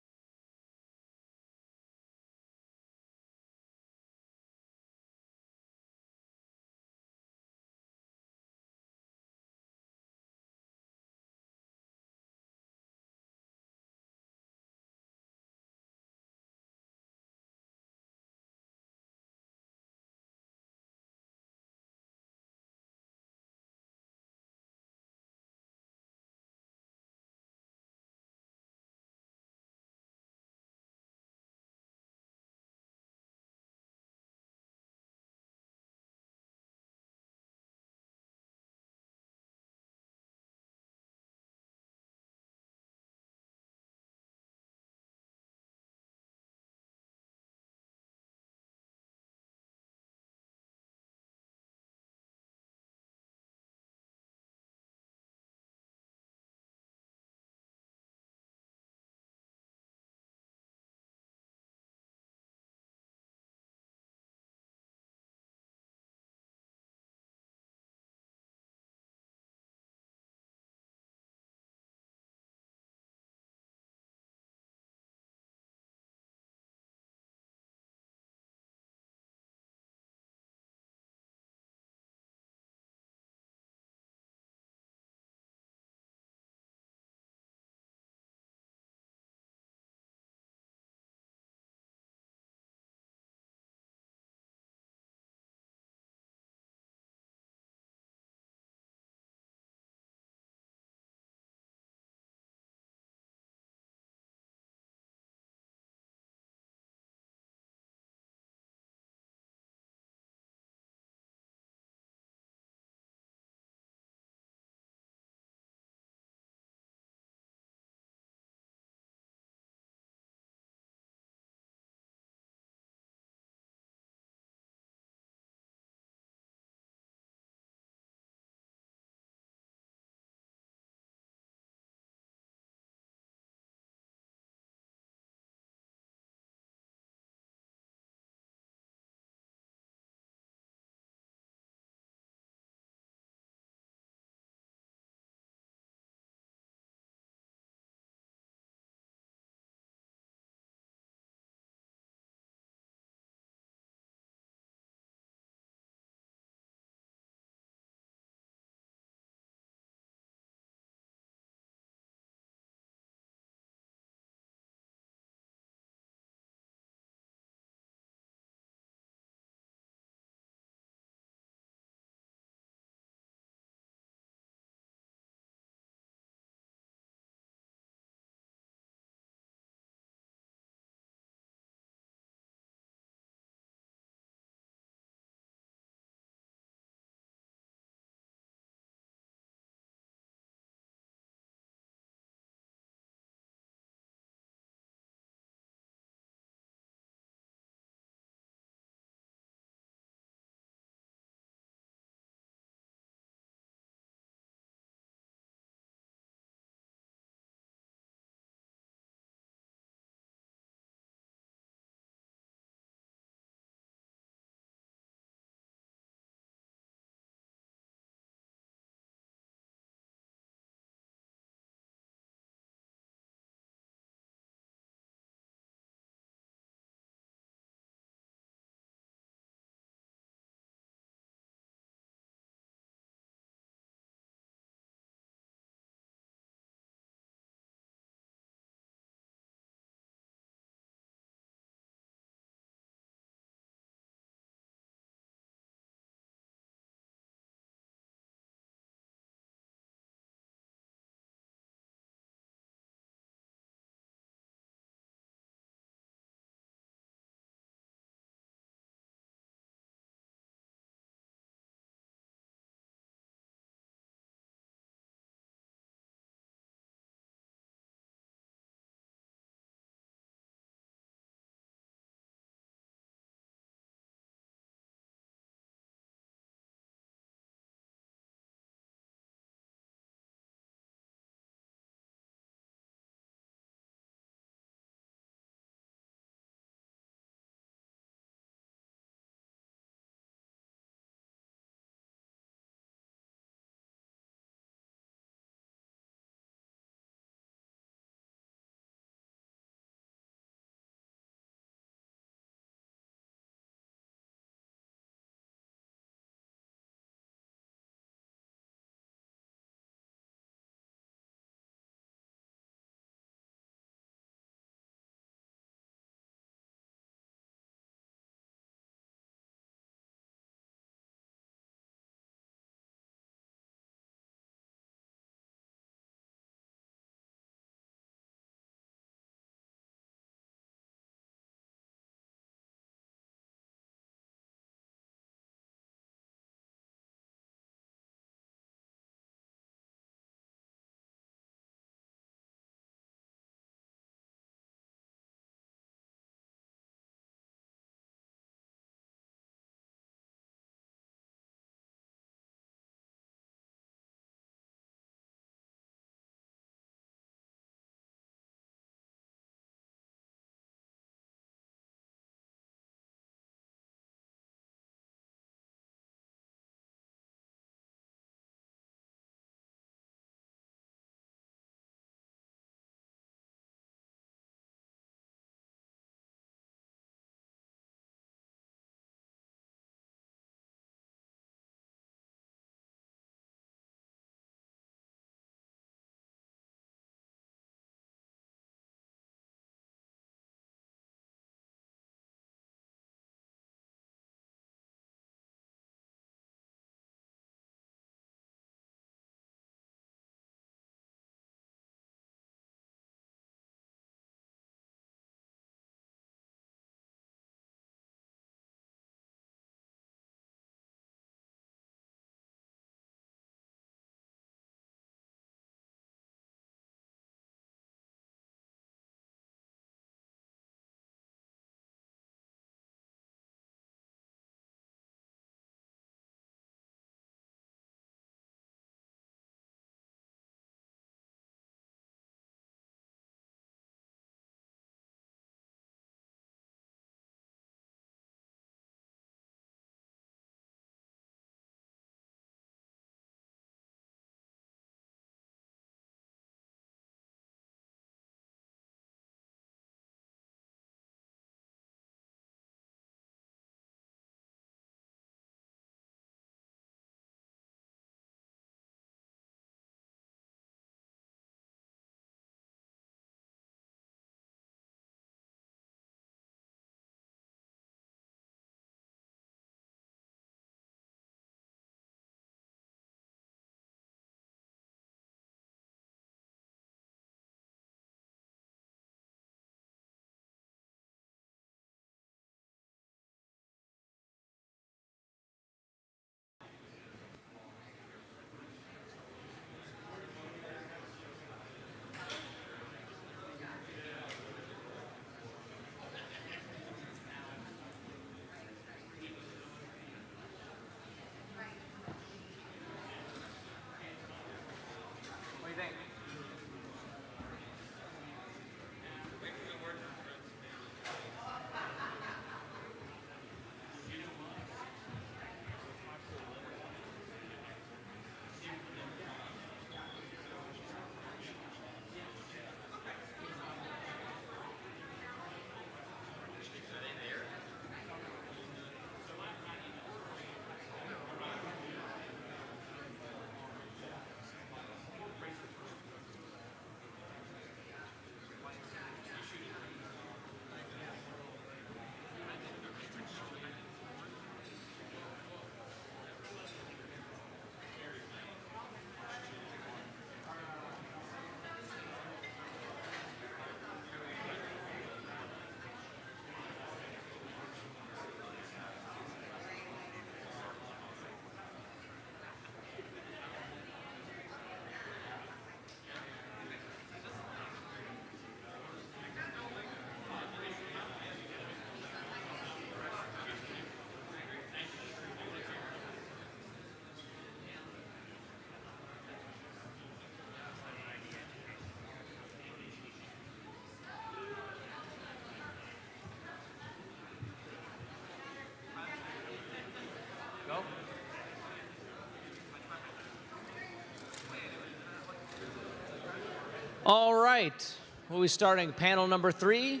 All right, we'll be starting panel number 3.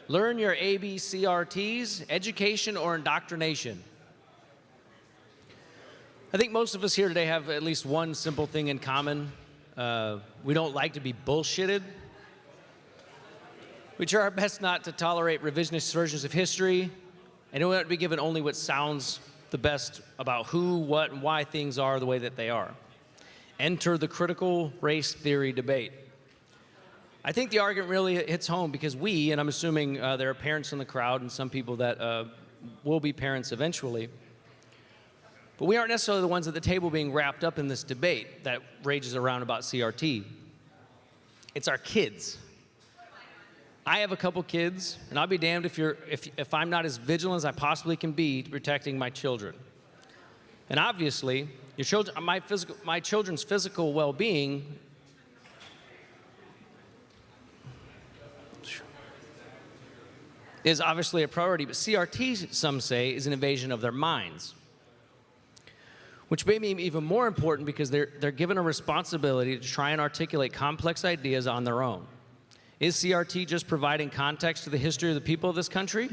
Learn your ABCRTs, education or indoctrination. I think most of us here today have at least one simple thing in common. We don't like to be bullshitted. We try our best not to tolerate revisionist versions of history, and we want to be given only what sounds the best about who, what, and why things are the way that they are. Enter the critical race theory debate. I think the argument really hits home because we, and I'm assuming there are parents in the crowd and some people that will be parents eventually, but we aren't necessarily the ones at the table being wrapped up in this debate that rages around about CRT. It's our kids. I have a couple kids, and I'll be damned if I'm not as vigilant as I possibly can be to protecting my children. And obviously, my children's physical well-being is obviously a priority, but CRT, some say, is an invasion of their minds, which may be even more important because they're given a responsibility to try and articulate complex ideas on their own. Is CRT just providing context to the history of the people of this country?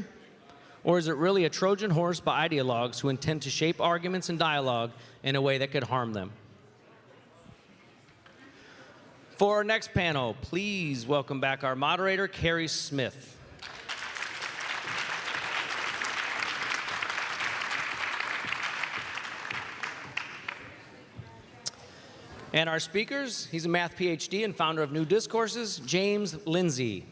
Or is it really a Trojan horse by ideologues who intend to shape arguments and dialogue in a way that could harm them? For our next panel, please welcome back our moderator, Keri Smith. And our speakers, he's a math PhD and founder of New Discourses, James Lindsay.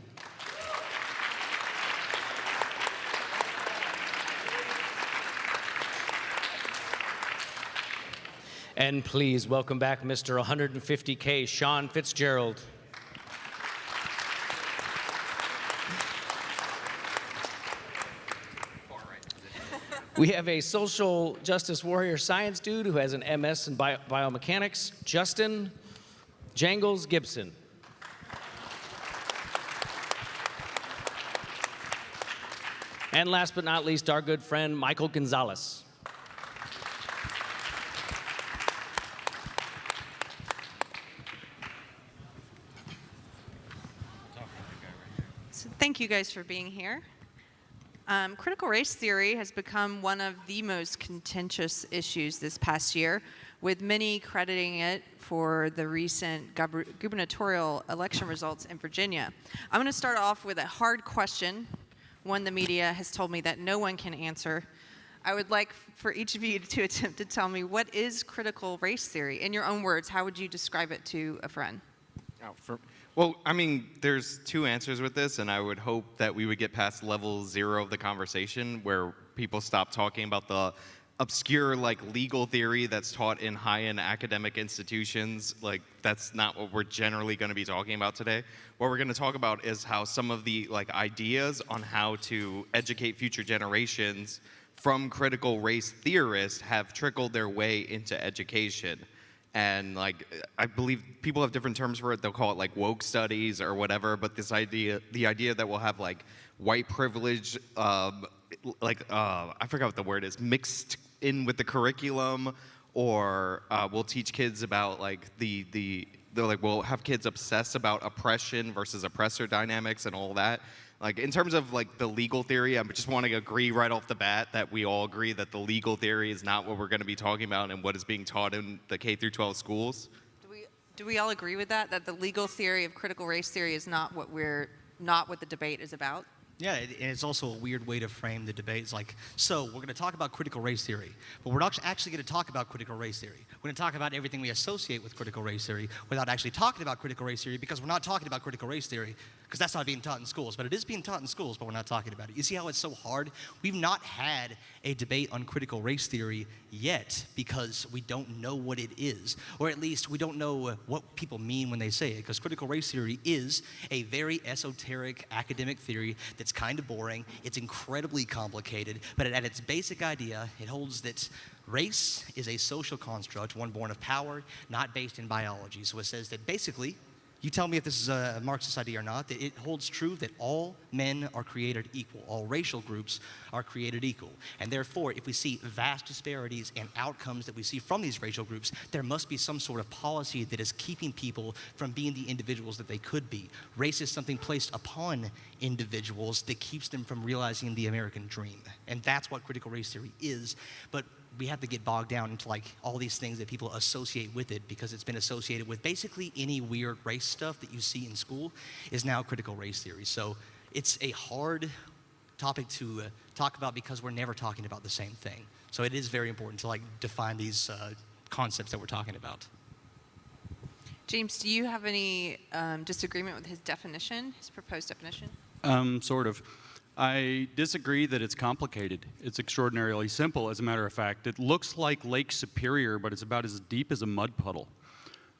And please welcome back Mr. 150K, Sean Fitzgerald. We have a social justice warrior science dude who has an MS in biomechanics, Justin Jangles Gibson. And last but not least, our good friend, Michael Gonzales. So thank you guys for being here. Critical race theory has become one of the most contentious issues this past year, with many crediting it for the recent gubernatorial election results in Virginia. I'm going to start off with a hard question, one the media has told me that no one can answer. I would like for each of you to attempt to tell me, what is critical race theory? In your own words, how would you describe it to a friend? Well, I mean, there's two answers with this, and I would hope that we would get past level 0 of the conversation where people stop talking about the obscure, legal theory that's taught in high-end academic institutions. That's not what we're generally going to be talking about today. What we're going to talk about is how some of the, ideas on how to educate future generations from critical race theorists have trickled their way into education. And I believe people have different terms for it. They'll call it woke studies or whatever. But this idea, the idea that we'll have white privilege, I forgot what the word is, mixed in with the curriculum, or we'll teach kids about we'll have kids obsess about oppression versus oppressor dynamics and all that. In terms of the legal theory, I just want to agree right off the bat that we all agree that the legal theory is not what we're going to be talking about and what is being taught in the K through 12 schools. Do we all agree with that? That the legal theory of critical race theory is not what the debate is about? Yeah, and it's also a weird way to frame the debate. It's so we're going to talk about critical race theory, but we're not actually going to talk about critical race theory. We're going to talk about everything we associate with critical race theory without actually talking about critical race theory, because we're not talking about critical race theory because that's not being taught in schools. But it is being taught in schools, but we're not talking about it. You see how it's so hard? We've not had a debate on critical race theory yet because we don't know what it is, or at least we don't know what people mean when they say it, because critical race theory is a very esoteric academic theory that's kind of boring. It's incredibly complicated, but at its basic idea, it holds that race is a social construct, one born of power, not based in biology. So it says that basically You tell me if this is a Marxist idea or not, that it holds true that all men are created equal. All racial groups are created equal. And therefore, if we see vast disparities in outcomes that we see from these racial groups, there must be some sort of policy that is keeping people from being the individuals that they could be. Race is something placed upon individuals that keeps them from realizing the American dream. And that's what critical race theory is. But we have to get bogged down into like all these things that people associate with it, because it's been associated with basically any weird race stuff that you see in school is now critical race theory. So it's a hard topic to talk about because we're never talking about the same thing. So it is very important to like define these concepts that we're talking about. James, do you have any disagreement with his definition, his proposed definition? Sort of. I disagree that it's complicated. It's extraordinarily simple, as a matter of fact. It looks like Lake Superior, but it's about as deep as a mud puddle.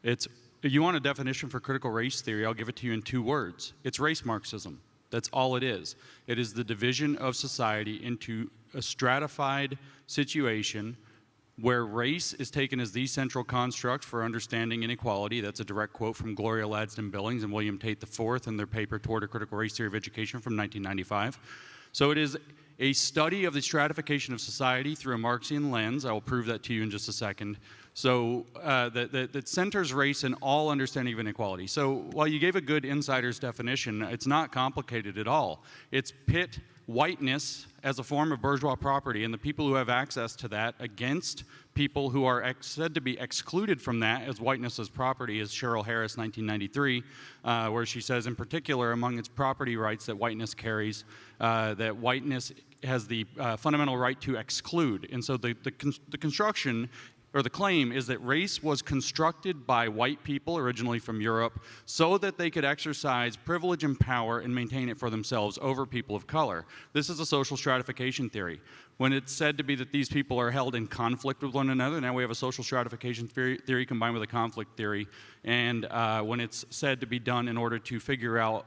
If you want a definition for critical race theory, I'll give it to you in 2 words. It's race Marxism. That's all it is. It is the division of society into a stratified situation where race is taken as the central construct for understanding inequality. That's a direct quote from Gloria Ladstone-Billings and William Tate IV in their paper Toward a Critical Race Theory of Education from 1995. So it is a study of the stratification of society through a Marxian lens. I will prove that to you in just a second. So that centers race in all understanding of inequality. So while you gave a good insider's definition, it's not complicated at all. It's pit whiteness as a form of bourgeois property and the people who have access to that against people who are said to be excluded from that as whiteness as property, as Cheryl Harris, 1993, where she says in particular among its property rights that whiteness carries, that whiteness has the fundamental right to exclude. And so the construction or the claim is that race was constructed by white people, originally from Europe, so that they could exercise privilege and power and maintain it for themselves over people of color. This is a social stratification theory. When it's said to be that these people are held in conflict with one another, now we have a social stratification theory combined with a conflict theory. And when it's said to be done in order to figure out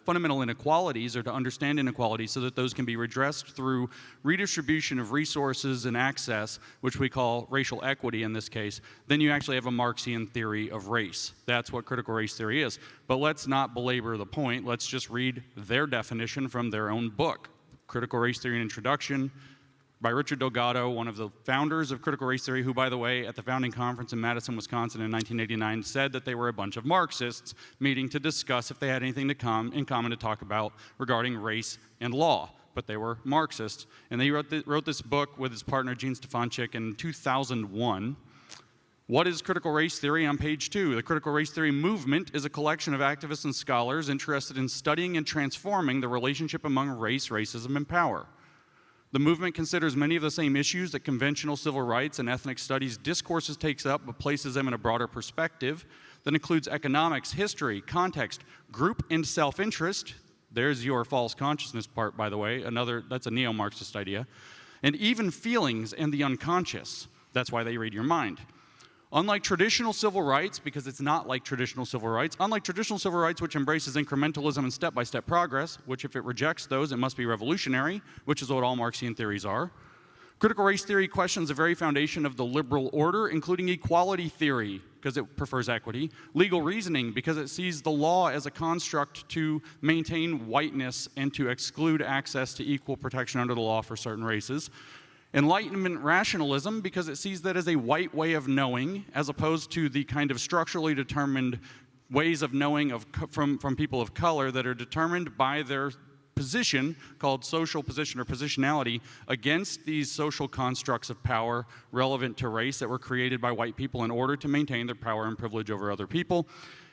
fundamental inequalities or to understand inequalities so that those can be redressed through redistribution of resources and access, which we call racial equity in this case, then you actually have a Marxian theory of race. That's what critical race theory is. But let's not belabor the point. Let's just read their definition from their own book, Critical Race Theory and Introduction, by Richard Delgado, one of the founders of critical race theory, who, by the way, at the founding conference in Madison, Wisconsin in 1989, said that they were a bunch of Marxists meeting to discuss if they had anything in common to talk about regarding race and law. But they were Marxists. And they wrote this book with his partner, Gene Stefanchik, in 2001. What is critical race theory? On page 2, the critical race theory movement is a collection of activists and scholars interested in studying and transforming the relationship among race, racism, and power. The movement considers many of the same issues that conventional civil rights and ethnic studies discourses takes up, but places them in a broader perspective that includes economics, history, context, group and self-interest. There's your false consciousness part, by the way. That's a neo-Marxist idea. And even feelings and the unconscious. That's why they read your mind. Unlike traditional civil rights, because it's not like traditional civil rights, unlike traditional civil rights, which embraces incrementalism and step-by-step progress, which if it rejects those, it must be revolutionary, which is what all Marxian theories are. Critical race theory questions the very foundation of the liberal order, including equality theory, because it prefers equity, legal reasoning, because it sees the law as a construct to maintain whiteness and to exclude access to equal protection under the law for certain races. Enlightenment rationalism, because it sees that as a white way of knowing, as opposed to the kind of structurally determined ways of knowing from people of color that are determined by their position, called social position or positionality, against these social constructs of power relevant to race that were created by white people in order to maintain their power and privilege over other people.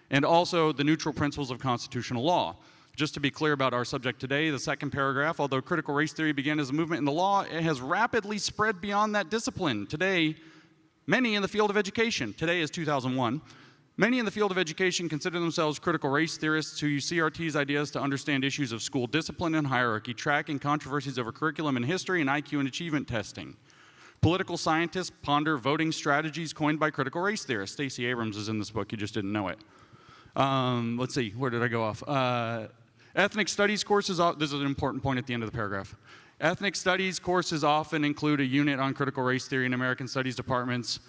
And also the neutral principles of constitutional law. Just to be clear about our subject today, the second paragraph, although critical race theory began as a movement in the law, it has rapidly spread beyond that discipline. Today, many in the field of education, today is 2001, many in the field of education consider themselves critical race theorists who use CRT's ideas to understand issues of school discipline and hierarchy, tracking controversies over curriculum and history, and IQ and achievement testing. Political scientists ponder voting strategies coined by critical race theorists. Stacey Abrams is in this book, you just didn't know it. Let's see, where did I go off? Ethnic studies courses, this is an important point at the end of the paragraph. Ethnic studies courses often include a unit on critical race theory in American studies departments.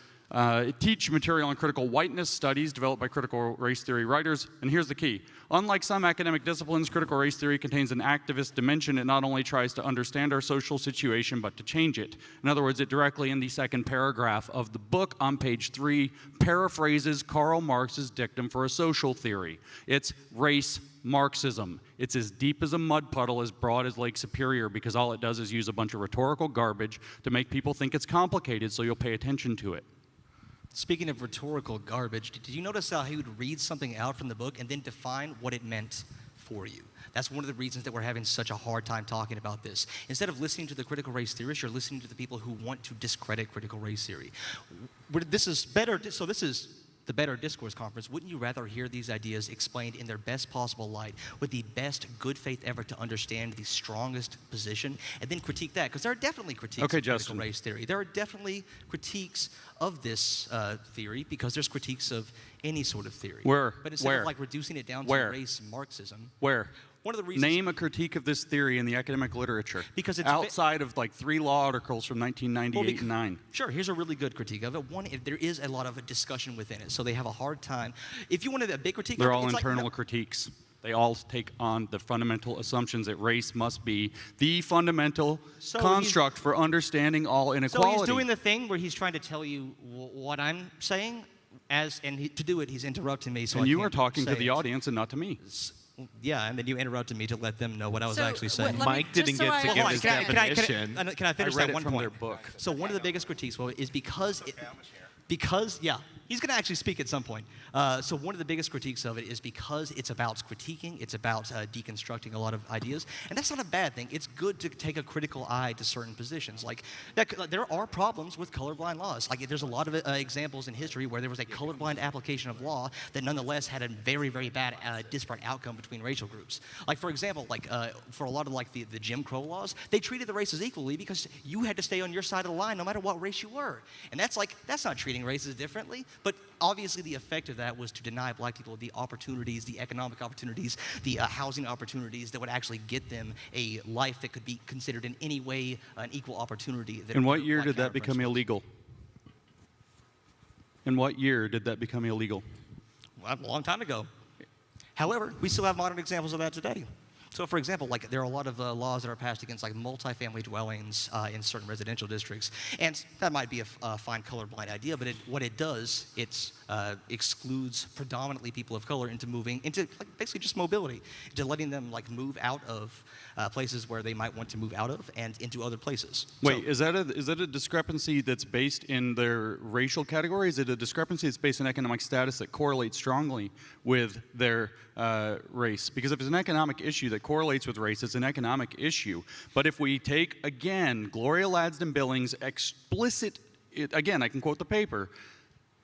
teach material on critical whiteness studies developed by critical race theory writers. And here's the key. Unlike some academic disciplines, critical race theory contains an activist dimension. It not only tries to understand our social situation, but to change it. In other words, it directly in the second paragraph of the book on page 3 paraphrases Karl Marx's dictum for a social theory. It's race Marxism. It's as deep as a mud puddle, as broad as Lake Superior, because all it does is use a bunch of rhetorical garbage to make people think it's complicated, so you'll pay attention to it. Speaking of rhetorical garbage, did you notice how he would read something out from the book and then define what it meant for you? That's one of the reasons that we're having such a hard time talking about this. Instead of listening to the critical race theorists, you're listening to the people who want to discredit critical race theory. This is the Better Discourse Conference. Wouldn't you rather hear these ideas explained in their best possible light with the best good faith effort to understand the strongest position and then critique that? Because there are definitely critiques of critical race theory. There are definitely critiques of this theory because there's critiques of any sort of theory. But instead of like reducing it down to race Marxism. One of the reasons. Name a critique of this theory in the academic literature. Because it's outside of like 3 law articles from 1998 and 9. Sure, here's a really good critique of it. One, there is a lot of discussion within it, so they have a hard time. If you wanted a big critique, they're all internal critiques. They all take on the fundamental assumptions that race must be the fundamental construct for understanding all inequality. So he's doing the thing where he's trying to tell you what I'm saying, to do it, he's interrupting me. So and you are talking to the audience and not to me. Yeah, and then you interrupted me to let them know what I was actually saying. Mike didn't get to give his definition. Can I finish I read that one from point? their book. So one of the biggest critiques is because he's going to actually speak at some point. So one of the biggest critiques of it is because it's about critiquing, it's about deconstructing a lot of ideas, and that's not a bad thing. It's good to take a critical eye to certain positions. Like there are problems with colorblind laws. Like there's a lot of examples in history where there was a colorblind application of law that nonetheless had a very, very bad disparate outcome between racial groups. Like for example, for a lot of the Jim Crow laws, they treated the races equally because you had to stay on your side of the line no matter what race you were, and that's not treating races differently. But obviously the effect of that was to deny black people the opportunities, the economic opportunities, the housing opportunities that would actually get them a life that could be considered in any way an equal opportunity. In what year did that become illegal? In what year did that become illegal? Well, a long time ago. However, we still have modern examples of that today. So, for example, there are a lot of laws that are passed against multifamily dwellings in certain residential districts, and that might be a fine colorblind idea. But what it does, it excludes predominantly people of color into basically just mobility, into letting them move out of places where they might want to move out of and into other places. Wait, is that a discrepancy that's based in their racial category? Is it a discrepancy that's based in economic status that correlates strongly with their race? Because if it's an economic issue that correlates with race, it's an economic issue. But if we take, again, Gloria Ladson-Billings' explicit, again, I can quote the paper,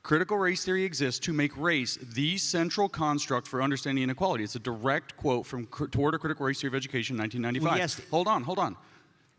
critical race theory exists to make race the central construct for understanding inequality. It's a direct quote from Toward a Critical Race Theory of Education, 1995. Well, yes. Hold on.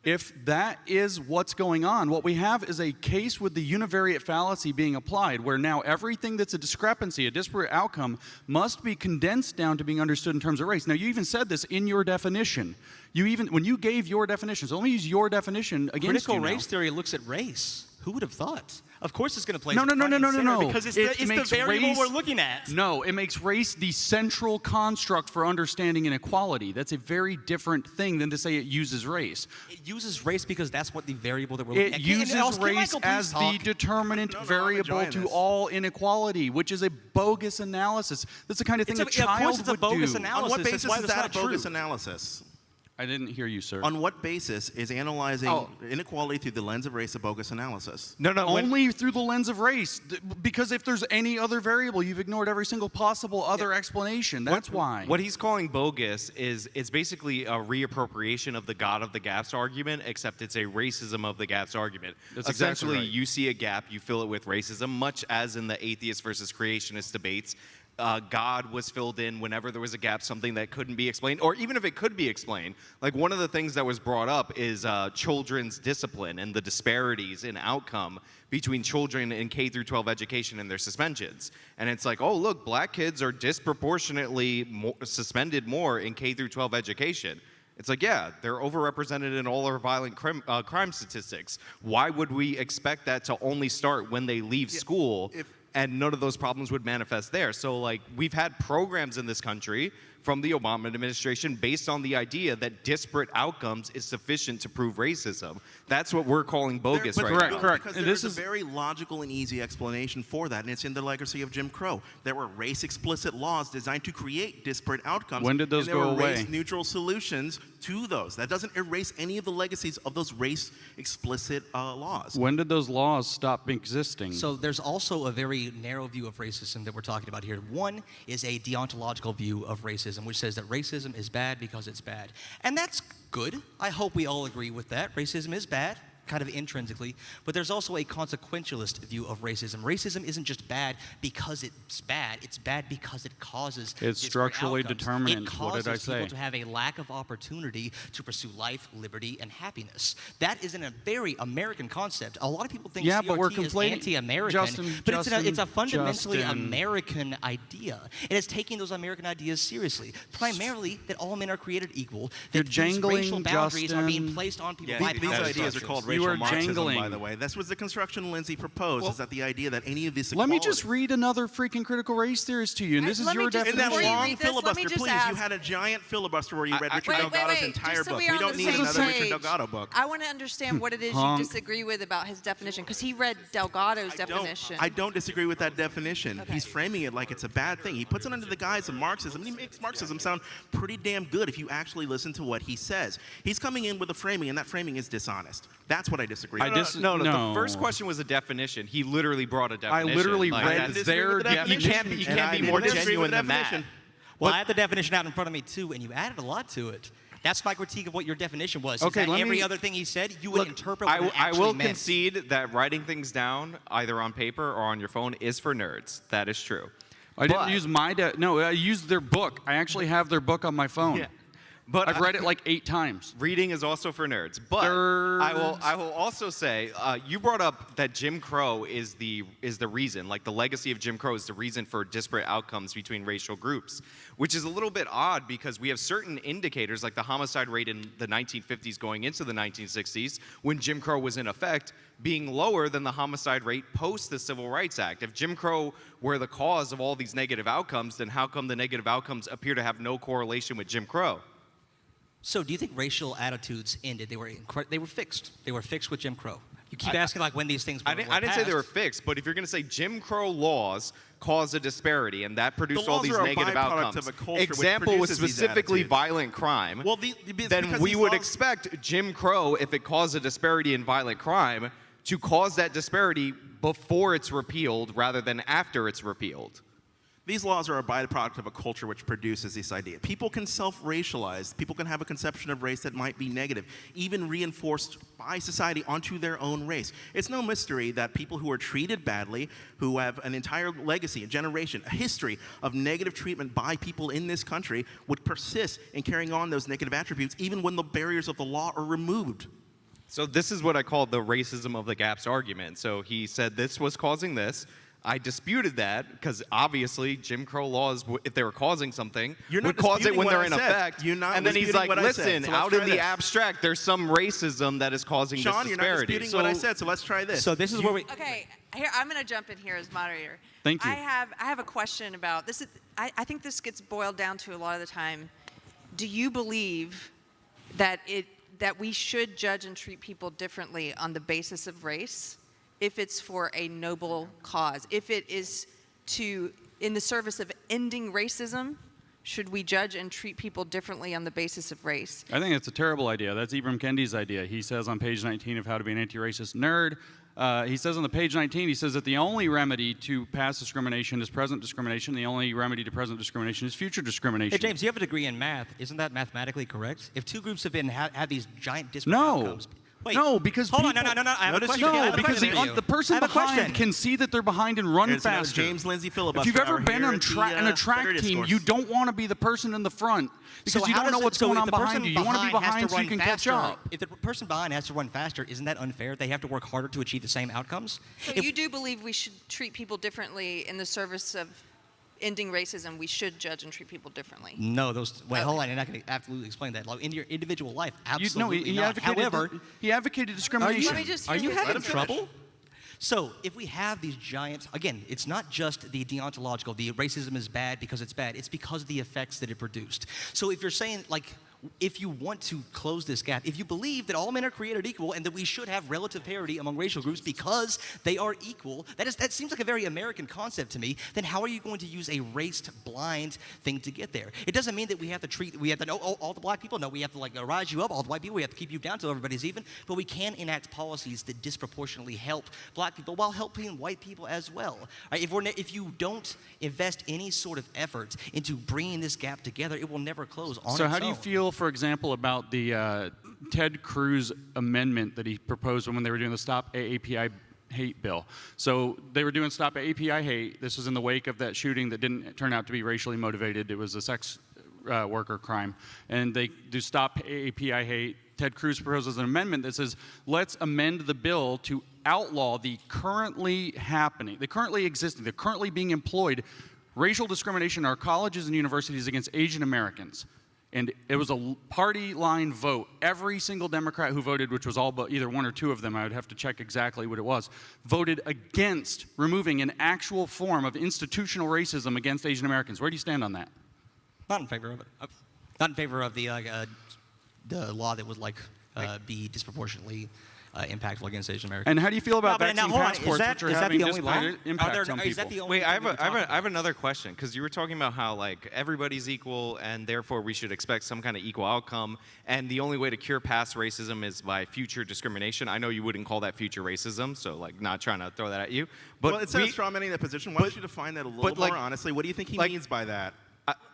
If that is what's going on, what we have is a case with the univariate fallacy being applied, where now everything that's a discrepancy, a disparate outcome, must be condensed down to being understood in terms of race. Now, you even said this in your definition. When you gave your definition, so let me use your definition against Critical you now. race theory looks at race. Who would have thought? Of course it's going to play No. because it's the variable we're looking at. No, it makes race the central construct for understanding inequality. That's a very different thing than to say it uses race. It uses race because that's what the variable that we're looking at. It uses race as the determinant variable to all inequality, which is a bogus analysis. That's the kind of thing a child would do. Of course it's a bogus analysis. On what basis is that a bogus analysis? I didn't hear you, sir. On what basis is analyzing inequality through the lens of race a bogus analysis? Only through the lens of race. Because if there's any other variable, you've ignored every single possible other explanation. That's why. What he's calling bogus is it's basically a reappropriation of the God of the gaps argument, except it's a racism of the gaps argument. That's exactly Essentially, right. you see a gap, you fill it with racism, much as in the atheist versus creationist debates. God was filled in whenever there was a gap, something that couldn't be explained, or even if it could be explained. Like one of the things that was brought up is children's discipline and the disparities in outcome between children in K through 12 education and their suspensions. And it's like, oh, look, black kids are disproportionately suspended more in K through 12 education. It's like, yeah, they're overrepresented in all our violent crime statistics. Why would we expect that to only start when they leave school and none of those problems would manifest there? So, like, we've had programs in this country from the Obama administration based on the idea that disparate outcomes is sufficient to prove racism. That's what we're calling bogus right now. Correct. Because there is a very logical and easy explanation for that, and it's in the legacy of Jim Crow. There were race-explicit laws designed to create disparate outcomes. When did those and there go were away? race-neutral solutions to those. That doesn't erase any of the legacies of those race-explicit laws. When did those laws stop existing? So there's also a very narrow view of racism that we're talking about here. One is a deontological view of racism, which says that racism is bad because it's bad. And that's good. I hope we all agree with that. Racism is bad, kind of intrinsically. But there's also a consequentialist view of racism. Racism isn't just bad because it's bad because it causes It's disparate structurally outcomes. determined. It causes What did I say? people to have a lack of opportunity to pursue life, liberty, and happiness. That isn't a very American concept. A lot of people think Yeah, but we're CRT is conflating- anti-American, Justin, but it's a fundamentally Justin. American idea. It is taking those American ideas seriously. Primarily that all men are created equal, You're that these jangling, racial boundaries are being Justin. placed on people Yeah, by these power ideas are structures. called You racial are Marxism, jangling. by the way. That's what the construction Lindsay proposed, is that the idea that any of this Let me equality- just read another freaking critical race theorist to you, and this is your In that definition. long filibuster, please, you had a giant filibuster where you read Richard Delgado's entire just so book. we are We on don't the need same another page. Richard Delgado book. I want to understand what it is you Honk. disagree with about his definition, because he read Delgado's definition. I don't disagree with that definition. He's framing it like it's a bad thing. He puts it under the guise of Marxism, and he makes Marxism sound pretty damn good if you actually listen to what he says. He's coming in with a framing, and that framing is dishonest. That's what I disagree with. No, the first question was a definition. He literally brought a definition. literally Like, read that's- their You definition. can't be And I more didn't disagree genuine with the than that. definition. Well, I had the definition out in front of me too, and you added a lot to it. That's my critique of what your definition was. Okay, is that let every me- other thing he said, you would interpret what it I actually will meant. concede that writing things down, either on paper or on your phone, is for nerds. That is true. I didn't use my no, I used their book. I actually have their book on my phone. Yeah. But I've read it like 8 times. Reading is also for nerds. But I will also say, you brought up that Jim Crow is the reason, like the legacy of Jim Crow is the reason for disparate outcomes between racial groups, which is a little bit odd because we have certain indicators, like the homicide rate in the 1950s going into the 1960s, when Jim Crow was in effect, being lower than the homicide rate post the Civil Rights Act. If Jim Crow were the cause of all these negative outcomes, then how come the negative outcomes appear to have no correlation with Jim Crow? So do you think racial attitudes ended? They were fixed. They were fixed with Jim Crow. You keep asking like when these things were I didn't say they were fixed, but if you're going to say Jim Crow laws cause a disparity and that produced all laws these are a negative byproduct outcomes. of a culture which Example was produces these specifically attitudes. violent crime. Well, then because we these would laws- expect Jim Crow, if it caused a disparity in violent crime, to cause that disparity before it's repealed rather than after it's repealed. These laws are a byproduct of a culture which produces this idea. People can self-racialize. People can have a conception of race that might be negative, even reinforced by society onto their own race. It's no mystery that people who are treated badly, who have an entire legacy, a generation, a history of negative treatment by people in this country, would persist in carrying on those negative attributes even when the barriers of the law are removed. So this is what I call the racism of the gaps argument. So he said this was causing this. I disputed that because obviously Jim Crow laws, if they were causing something, You're not would cause it disputing when what they're I in said. effect. You're not And then he's disputing like, what I said, listen, so let's out in try the this. abstract, there's some racism that is causing Sean, this you're not disparity. disputing what I said, so let's try this. So this is where we... Okay, here I'm going to jump in here as moderator. Thank you. I have a question about this. I think this gets boiled down to a lot of the time. Do you believe that we should judge and treat people differently on the basis of race if it's for a noble cause? If it is in the service of ending racism, should we judge and treat people differently on the basis of race? I think it's a terrible idea. That's Ibram Kendi's idea. He says on page 19 of How to Be an Anti-Racist Nerd, he says on the page 19, he says that the only remedy to past discrimination is present discrimination. The only remedy to present discrimination is future discrimination. Hey, James, you have a degree in math. Isn't that mathematically correct? If two groups have had these giant disparate outcomes... Wait, no, because hold on, people- no. I have a question. I No, have a because question for you. the person I have a behind question. can see that they're behind and run Here's another faster. James Lindsay If filibuster you've ever hour been here on at the, in a track Better team, Discourse. you don't want to be the person in the front because So you how don't does know what's so going if on the person behind you. You want to be has behind so you run can catch faster, up. If the person behind has to run faster, isn't that unfair? They have to work harder to achieve the same outcomes? So you do believe we should treat people differently in the service of ending racism, we should judge and treat people differently. No, those. Wait, hold on. You're not going to absolutely explain that. Like, in your individual life, absolutely not. However, he advocated discrimination. Are you having trouble? So if we have these giant, again, it's not just the deontological, the racism is bad because it's bad. It's because of the effects that it produced. So if you're saying, like, if you want to close this gap, if you believe that all men are created equal and that we should have relative parity among racial groups because they are equal, that seems like a very American concept to me, then how are you going to use a race-blind thing to get there? It doesn't mean that we have to know all the black people. No, we have to like rise you up, all the white people. We have to keep you down till everybody's even. But we can enact policies that disproportionately help black people while helping white people as well. Right? If you don't invest any sort of effort into bringing this gap together, it will never close on its own. So how do you feel, for example, about the Ted Cruz amendment that he proposed when they were doing the Stop AAPI Hate bill? So they were doing Stop AAPI Hate. This was in the wake of that shooting that didn't turn out to be racially motivated. It was a sex worker crime. And they do Stop AAPI Hate. Ted Cruz proposes an amendment that says, let's amend the bill to outlaw the currently existing, the currently being employed racial discrimination in our colleges and universities against Asian Americans. And it was a party line vote. Every single Democrat who voted, which was all but either one or two of them, I would have to check exactly what it was, voted against removing an actual form of institutional racism against Asian Americans. Where do you stand on that? Not in favor of it. Not in favor of the law that would be disproportionately impactful against Asian Americans. And how do you feel about vaccine passports, which are having disparate impacts on people? Wait, I have another question, because you were talking about how like everybody's equal and therefore we should expect some kind of equal outcome, and the only way to cure past racism is by future discrimination. I know you wouldn't call that future racism, so like not trying to throw that at you. But well, instead of strawmanning that position, why don't you define that a little more honestly? What do you think he means by that?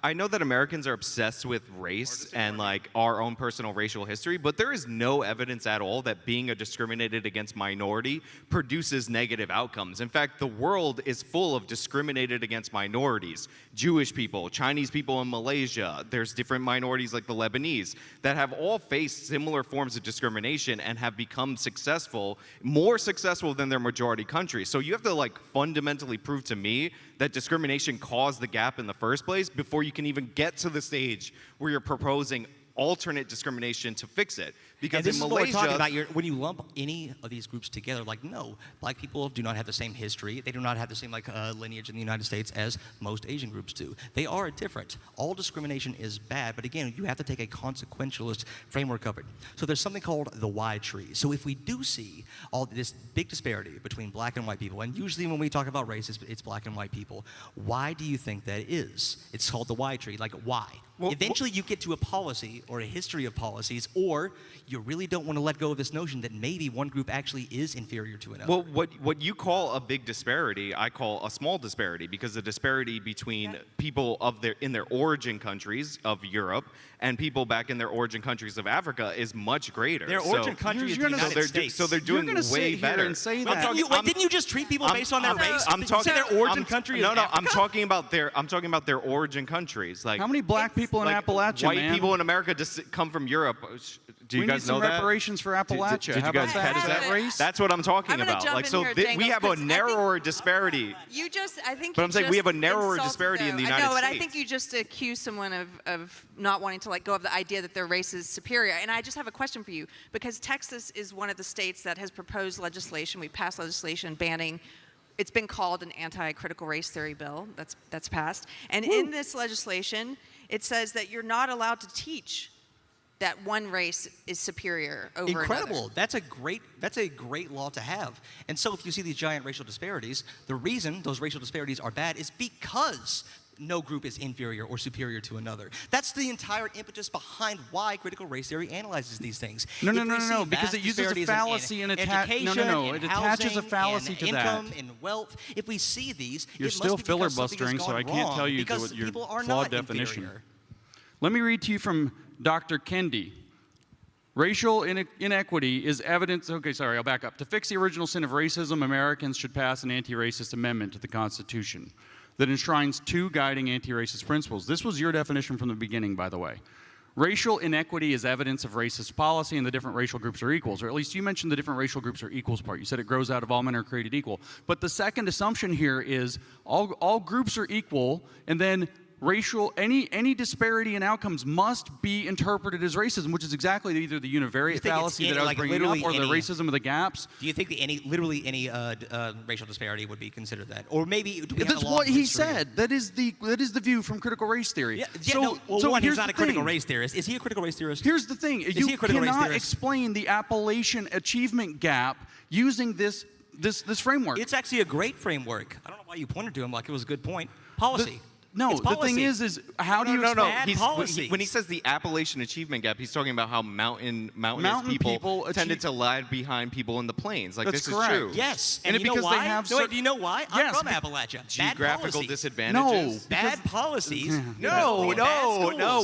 I know that Americans are obsessed with race and like our own personal racial history, but there is no evidence at all that being a discriminated against minority produces negative outcomes. In fact, the world is full of discriminated against minorities. Jewish people, Chinese people in Malaysia, there's different minorities like the Lebanese that have all faced similar forms of discrimination and have become successful, more successful than their majority countries. So you have to like fundamentally prove to me that discrimination caused the gap in the first place before you can even get to the stage where you're proposing alternate discrimination to fix it. Because and this in is Malaysia, what we're talking about. When you lump any of these groups together, like, no, black people do not have the same history. They do not have the same lineage in the United States as most Asian groups do. They are different. All discrimination is bad, but again, you have to take a consequentialist framework of it. So there's something called the Y tree. So if we do see all this big disparity between black and white people, and usually when we talk about race, it's black and white people, why do you think that is? It's called the Y tree. Like, why? Well, eventually you get to a policy or a history of policies, or you really don't want to let go of this notion that maybe one group actually is inferior to another. Well, what you call a big disparity, I call a small disparity, because the disparity between people in their origin countries of Europe and people back in their origin countries of Africa is much greater. Their origin country is the United States. So they're doing way better. And say that. Didn't you just treat people based on their race? I'm talking their origin country. No, I'm talking about their origin countries. Like how many black people in Appalachia, white people in America just come from Europe. Do you guys know that? We need some reparations for Appalachia. Did How you guys about that? catch Is that race? That's what I'm talking about. Jump Like, in so here, we have a narrower disparity. But I'm saying we have a narrower disparity in the United States. I know, but I think you just accuse someone of not wanting to let go of the idea that their race is superior. And I just have a question for you, because Texas is one of the states that has proposed legislation. We passed legislation banning. It's been called an anti-critical race theory bill that's passed. And in this legislation, it says that you're not allowed to teach that one race is superior over Incredible. another. That's a great law to have. And so if you see these giant racial disparities, the reason those racial disparities are bad is because no group is inferior or superior to another. That's the entire impetus behind why critical race theory analyzes these things. No, because it uses a fallacy and it attaches a fallacy to that. Income and wealth. If we see these, you're still filibustering, so I can't tell you your flawed definition. Inferior. Let me read to you from Dr. Kendi. Racial inequity is evidence. Okay, sorry, I'll back up. To fix the original sin of racism, Americans should pass an anti-racist amendment to the Constitution that enshrines two guiding anti-racist principles. This was your definition from the beginning, by the way. Racial inequity is evidence of racist policy, and the different racial groups are equals. Or at least you mentioned the different racial groups are equals part. You said it grows out of all men are created equal. But the second assumption here is all groups are equal, and then any disparity in outcomes must be interpreted as racism, which is exactly either the univariate fallacy that I was bringing up, or the racism of the gaps. Do you think that literally any racial disparity would be considered that, or maybe that's what he said? That is the view from critical race theory. So he's not a critical race theorist. Is he a critical race theorist? Here's the thing: you cannot explain the Appalachian achievement gap using this framework. It's actually a great framework. I don't know why you pointed to him like it was a good point. Policy. No, the thing is how do you explain policy? When he says the Appalachian achievement gap, he's talking about how mountainous people tended to lag behind people in the plains. Like, this is true. Yes, and you know why? Do you know why? I'm from Appalachia. Geographical disadvantages. No, bad policies. No.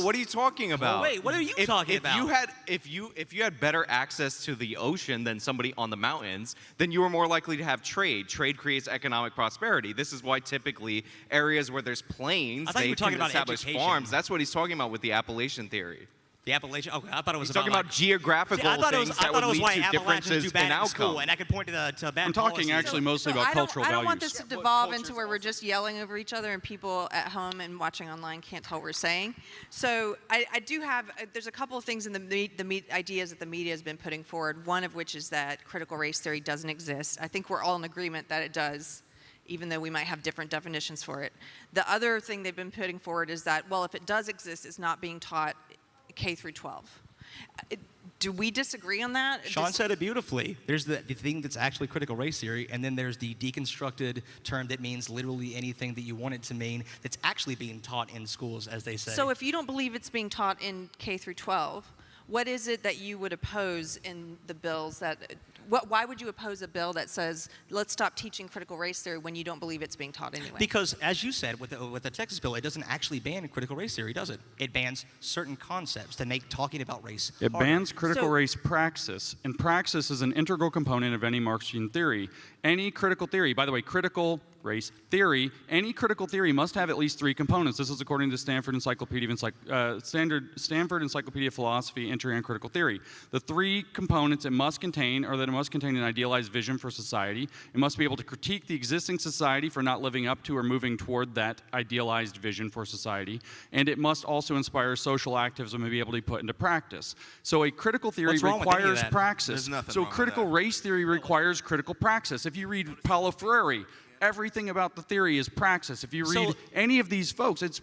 What are you talking about? Oh, wait, what are you talking about? If you had better access to the ocean than somebody on the mountains, then you were more likely to have trade. Trade creates economic prosperity. This is why typically areas where there's plains, they can establish farms. That's what he's talking about with the Appalachian theory. The Appalachian. Okay, I thought it was talking about geographical things that would lead to differences in outcome. And I could point to bad I'm talking actually mostly about cultural values. I don't want this to devolve into where we're just yelling over each other and people at home and watching online can't tell what we're saying. So I do have, there's a couple of things in the ideas that the media has been putting forward, one of which is that critical race theory doesn't exist. I think we're all in agreement that it does, even though we might have different definitions for it. The other thing they've been putting forward is that, well, if it does exist, it's not being taught K through 12. Do we disagree on that? Sean said it beautifully. There's the thing that's actually critical race theory, and then there's the deconstructed term that means literally anything that you want it to mean that's actually being taught in schools, as they say. So if you don't believe it's being taught in K through 12, what is it that you would oppose in the bills that... Why would you oppose a bill that says, let's stop teaching critical race theory when you don't believe it's being taught anyway? Because, as you said, with the Texas bill, it doesn't actually ban critical race theory, does it? It bans certain concepts that make talking about race It harder. bans critical race praxis, and praxis is an integral component of any Marxian theory. Any critical theory, by the way, critical race theory, any critical theory must have at least 3 components. This is according to Stanford Encyclopedia of Philosophy, Entry on Critical Theory. The 3 components it must contain are that it must contain an idealized vision for society. It must be able to critique the existing society for not living up to or moving toward that idealized vision for society. And it must also inspire social activism and be able to be put into practice. So a critical theory requires praxis. So critical race theory requires critical praxis. If you read Paulo Freire, everything about the theory is praxis. If you read any of these folks, it's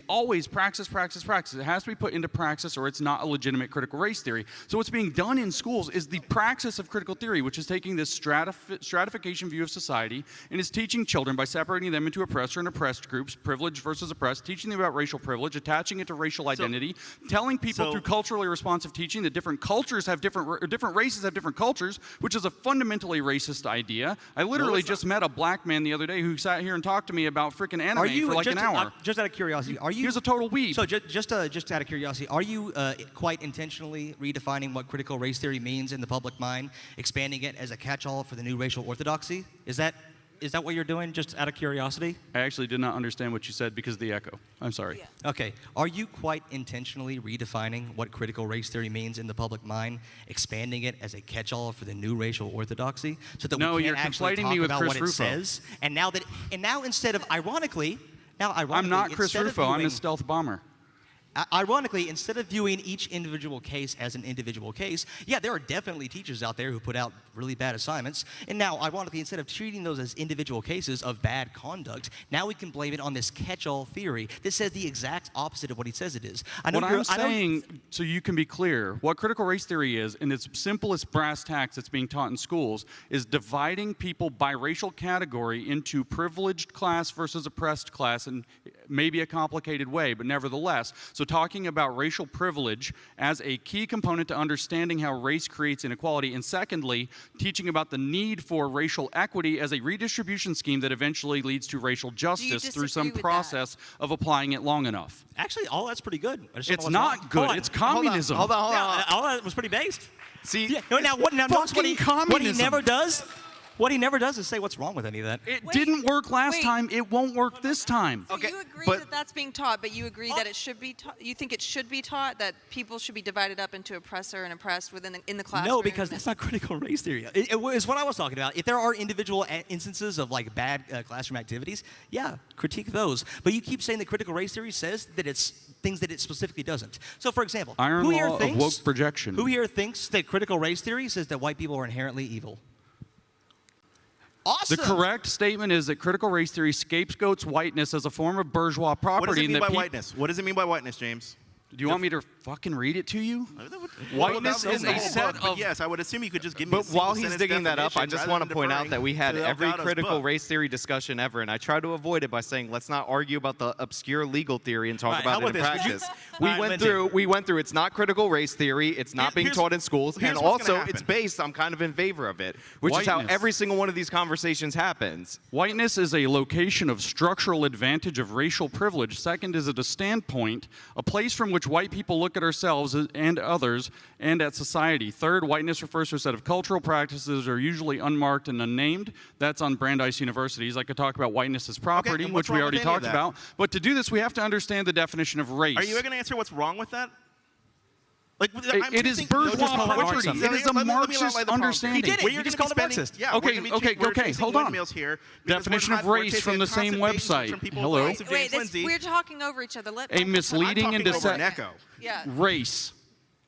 always praxis, praxis, praxis. It has to be put into praxis or it's not a legitimate critical race theory. So what's being done in schools is the praxis of critical theory, which is taking this stratification view of society and is teaching children by separating them into oppressor and oppressed groups, privileged versus oppressed, teaching them about racial privilege, attaching it to racial identity, telling people through culturally responsive teaching that different cultures have different races have different cultures, which is a fundamentally racist idea. I literally just met a black man the other day who sat here and talked to me about freaking anime for like an hour. Just out of curiosity, are you... Here's a total weeb. So just out of curiosity, are you quite intentionally redefining what critical race theory means in the public mind, expanding it as a catch-all for the new racial orthodoxy? Is that what you're doing, just out of curiosity? I actually did not understand what you said because of the echo. I'm sorry. Yeah. Okay. Are you quite intentionally redefining what critical race theory means in the public mind, expanding it as a catch-all for the new racial orthodoxy, so that we can actually talk about what it says? And now instead of ironically, I'm not Chris Rufo. I'm a stealth bomber. Ironically, instead of viewing each individual case as an individual case, yeah, there are definitely teachers out there who put out really bad assignments. And now, ironically, instead of treating those as individual cases of bad conduct, now we can blame it on this catch-all theory that says the exact opposite of what he says it is. What I'm saying, so you can be clear, what critical race theory is, in its simplest brass tacks that's being taught in schools, is dividing people by racial category into privileged class versus oppressed class in maybe a complicated way, but nevertheless. So talking about racial privilege as a key component to understanding how race creates inequality, and secondly, teaching about the need for racial equity as a redistribution scheme that eventually leads to racial justice through some process of applying it long enough. Actually, all that's pretty good. It's not good. It's communism. Hold on. All that was pretty based. See, now notice what he never does. What he never does is say what's wrong with any of that. It didn't work last time. It won't work this time. So you agree that that's being taught, but you agree that it should be taught. You think it should be taught that people should be divided up into oppressor and oppressed in the classroom? No, because that's not critical race theory. It was what I was talking about. If there are individual instances of like bad classroom activities, yeah, critique those. But you keep saying that critical race theory says that it's things that it specifically doesn't. So, for example, Iron who here law of thinks woke projection. Who here thinks that critical race theory says that white people are inherently evil? Awesome. The correct statement is that critical race theory scapegoats whiteness as a form of bourgeois property. What does it mean and by that whiteness? What does it mean by whiteness, James? Do you want me to fucking read it to you? Whiteness is a set of... Yes, I would assume you could just give me But while he's digging that up, I just want to point out that we had every critical race theory discussion ever, and I tried to avoid it by saying, let's not argue about the obscure legal theory and talk about it in practice. We went through, it's not critical race theory, it's not being taught in schools, and also it's based, I'm kind of in favor of it, which is how every single one of these conversations happens. Whiteness is a location of structural advantage of racial privilege. Second is it a standpoint, a place from which white people look at ourselves and others and at society. Third, whiteness refers to a set of cultural practices that are usually unmarked and unnamed. That's on Brandeis Universities. I could talk about whiteness as property, which we already talked about. But to do this, we have to understand the definition of race. Are you going to answer what's wrong with that? Like, it is bourgeois property. It is a Marxist understanding. He did it. You just called it Marxist. Yeah, okay, hold on. Definition of race from the same website. Hello. Wait, we're talking over each other. A misleading and deceptive race.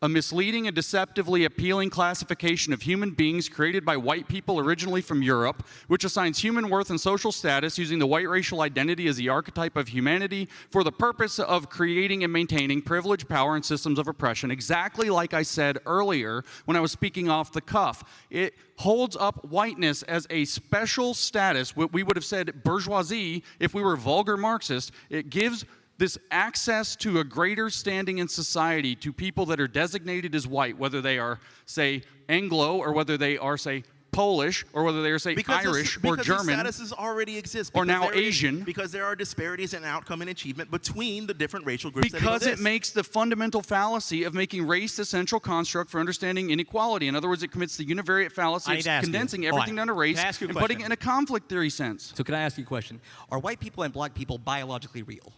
A misleading and deceptively appealing classification of human beings created by white people originally from Europe, which assigns human worth and social status using the white racial identity as the archetype of humanity for the purpose of creating and maintaining privilege, power, and systems of oppression. Exactly like I said earlier when I was speaking off the cuff. It holds up whiteness as a special status. We would have said bourgeoisie if we were vulgar Marxists. It gives this access to a greater standing in society to people that are designated as white, whether they are, say, Anglo, or whether they are, say, Polish, or whether they are, say, Irish or German, because these statuses already exist. Or now Asian. Because there are disparities in outcome and achievement between the different racial groups because that exist. It makes the fundamental fallacy of making race the central construct for understanding inequality. In other words, it commits the univariate fallacy of condensing everything down to race and putting it in a conflict theory sense. So can I ask you a question? Are white people and black people biologically real?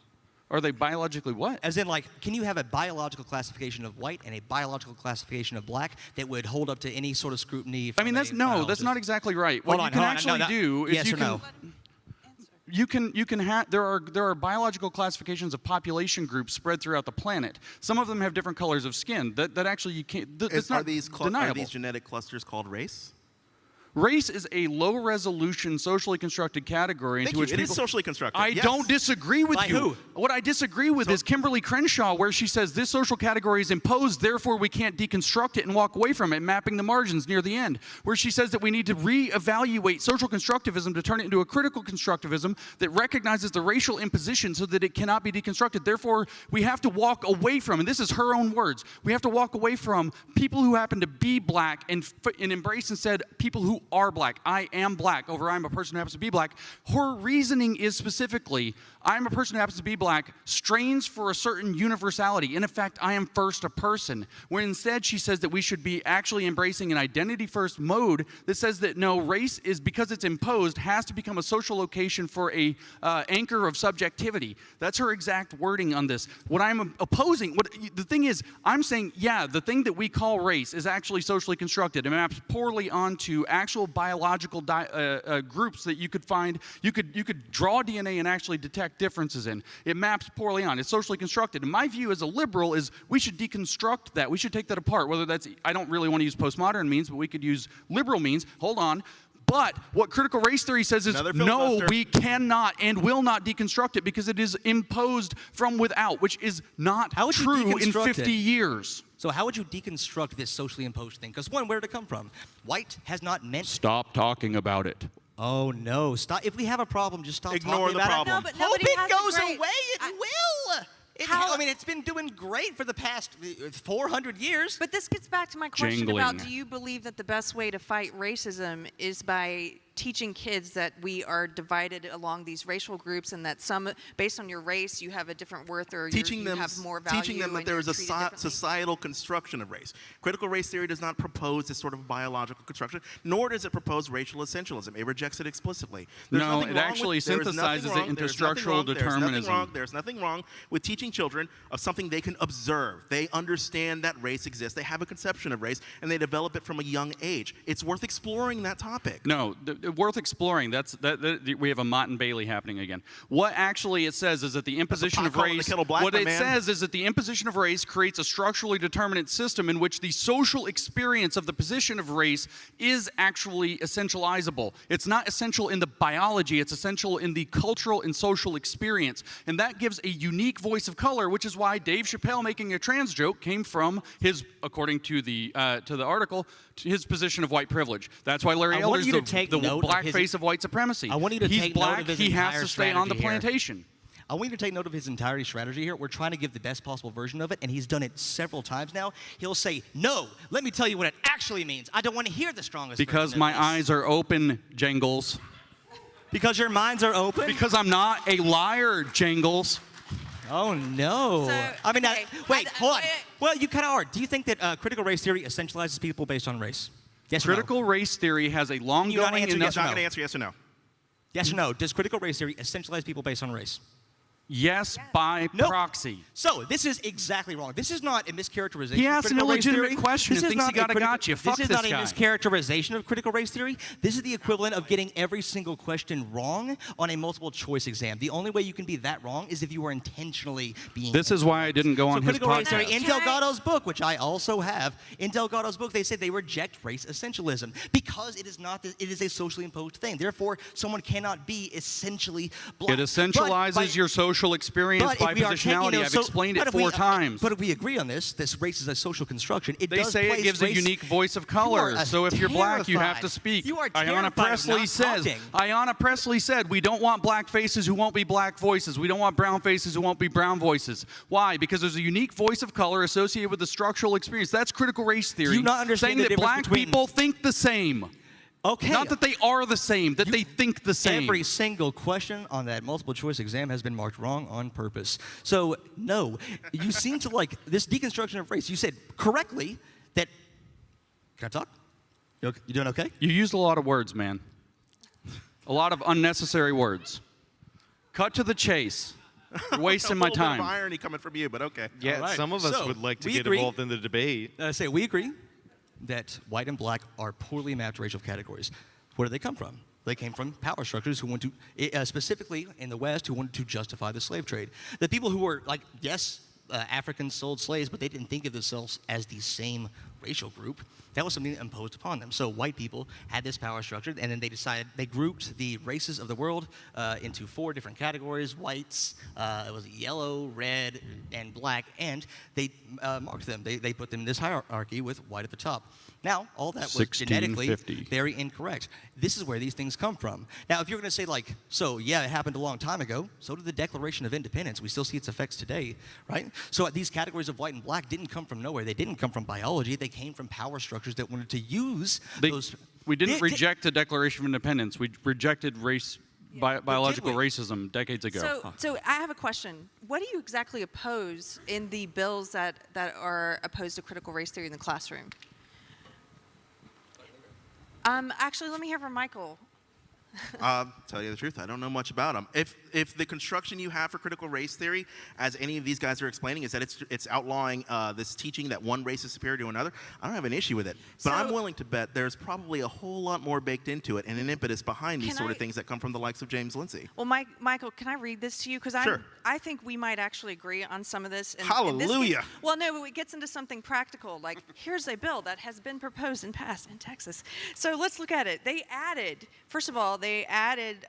Are they biologically what? As in, like, can you have a biological classification of white and a biological classification of black that would hold up to any sort of scrutiny? I mean, that's not exactly right. What you can actually do is you can have there are biological classifications of population groups spread throughout the planet. Some of them have different colors of skin. That actually you can't. That's not deniable. Are these genetic clusters called race? Race is a low-resolution, socially constructed category into which it is socially constructed. I don't disagree with you. Who? What I disagree with is Kimberly Crenshaw, where she says this social category is imposed, therefore we can't deconstruct it and walk away from it, mapping the margins near the end. Where she says that we need to reevaluate social constructivism to turn it into a critical constructivism that recognizes the racial imposition so that it cannot be deconstructed. Therefore, we have to walk away from, and this is her own words, we have to walk away from people who happen to be black and embrace instead people who are black. I am black over I'm a person who happens to be black. Her reasoning is specifically, I'm a person who happens to be black, strains for a certain universality. In effect, I am first a person. When instead she says that we should be actually embracing an identity-first mode that says that no, race is, because it's imposed, has to become a social location for a anchor of subjectivity. That's her exact wording on this. What I'm opposing, the thing is, I'm saying, yeah, the thing that we call race is actually socially constructed. It maps poorly onto actual biological groups that you could find, you could draw DNA and actually detect differences in. It maps poorly on. It's socially constructed. And my view as a liberal is we should deconstruct that. We should take that apart. Whether that's, I don't really want to use postmodern means, but we could use liberal means. Hold on. But what critical race theory says is, no, we cannot and will not deconstruct it because it is imposed from without, which is not true in 50 years. So how would you deconstruct this socially imposed thing? Because one, where did it come from? White has not meant... Stop talking about it. Oh, no. Stop. If we have a problem, just stop Ignore talking the about problem. it. No, but Hope nobody it has goes a great... away. It will. I mean, it's been doing great for the past 400 years. But this gets back to my question about, do you believe that the best way to fight racism is by teaching kids that we are divided along these racial groups and that some, based on your race, you have a different worth or you have more value. Teaching them that there is a societal construction of race. Critical race theory does not propose this sort of biological construction, nor does it propose racial essentialism. It rejects it explicitly. No, it actually synthesizes it into structural determinism. There's nothing wrong with teaching children of something they can observe. They understand that race exists. They have a conception of race, and they develop it from a young age. It's worth exploring that topic. No, worth exploring. We have a Mott and Bailey happening again. What actually it says is that the imposition of race. Says is that the imposition of race creates a structurally determinate system in which the social experience of the position of race is actually essentializable. It's not essential in the biology. It's essential in the cultural and social experience, and that gives a unique voice of color, which is why Dave Chappelle making a trans joke came from his, according to the article, his position of white privilege. That's why Larry Elder's the black face of white supremacy. I want you to He's take black. note of his He has entire to stay on the strategy here. plantation. I want you to take note of his entire strategy here. We're trying to give the best possible version of it, and he's done it several times now. He'll say, no, let me tell you what it actually means. I don't want to hear the strongest Because version my of this. eyes are open, Jangles. Because your minds are open? Because I'm not a liar, Jangles. Oh, no. So, I mean, okay. wait, hold on. Well, you kind of are. Do you think that critical race theory essentializes people based on race? Yes or no? Critical race theory has a long You're not going answering yes or no. I'm not going to answer yes or no. Yes or no? Does critical race theory essentialize people based on race? Yes, by proxy. So this is exactly wrong. This is not a mischaracterization. He of asked an critical race illegitimate theory. question and This is thinks he not a got a critical- gotcha. Fuck This is this not a guy. mischaracterization of critical race theory. This is the equivalent of getting every single question wrong on a multiple choice exam. The only way you can be that wrong is if you are intentionally being. This is why I didn't go on his critical race theory. podcast. In Delgado's book, which I also have, in Delgado's book, they say they reject race essentialism because it is not. It is a socially imposed thing. Therefore, someone cannot be essentially black. It essentializes your social experience by positionality. I've explained it 4 times. But if we agree on this race is a social construction. They say it gives a unique voice of color. So if you're black, you have to speak. You are Ayanna Presley says. Ayanna Presley said, "We don't want black faces who won't be black voices. We don't want brown faces who won't be brown voices." Why? Because there's a unique voice of color associated with the structural experience. That's critical race theory. Do you not understand saying the that difference black between- people think the same. Okay. Not that they are the same, that they think the same. Every single question on that multiple choice exam has been marked wrong on purpose. So, no, you seem to like this deconstruction of race. You said correctly that. Can I talk? You doing okay? You used a lot of words, man. A lot of unnecessary words. Cut to the chase. You're wasting my A little bit time. of irony coming from you, but okay. Yeah, All right. some of us So, would like to we get agree- involved in the debate. We agree that white and black are poorly mapped racial categories. Where do they come from? They came from power structures who want to, specifically in the West, who wanted to justify the slave trade. The people who were like, yes, Africans sold slaves, but they didn't think of themselves as the same racial group. That was something imposed upon them. So white people had this power structure, and then they grouped the races of the world into 4 different categories: whites, it was yellow, red, and black, and they marked them. They put them in this hierarchy with white at the top. Now, all that was genetically 1650. very incorrect. This is where these things come from. Now, if you're going to say, like, so, yeah, it happened a long time ago, so did the Declaration of Independence. We still see its effects today, right? So these categories of white and black didn't come from nowhere. They didn't come from biology. They came from power structures that wanted to use those. We didn't reject the Declaration of Independence. We rejected biological racism decades ago. So I have a question. What do you exactly oppose in the bills that are opposed to critical race theory in the classroom? Actually, let me hear from Michael. Tell you the truth, I don't know much about them. If the construction you have for critical race theory, as any of these guys are explaining, is that it's outlawing this teaching that one race is superior to another, I don't have an issue with it. But I'm willing to bet there's probably a whole lot more baked into it and an impetus behind these sort of things that come from the likes of James Lindsay. Well, Michael, can I read this to you? Because I think we might actually agree on some of this. And Hallelujah. Well, no, but it gets into something practical. Like, here's a bill that has been proposed and passed in Texas. So let's look at it. They added, first of all, they added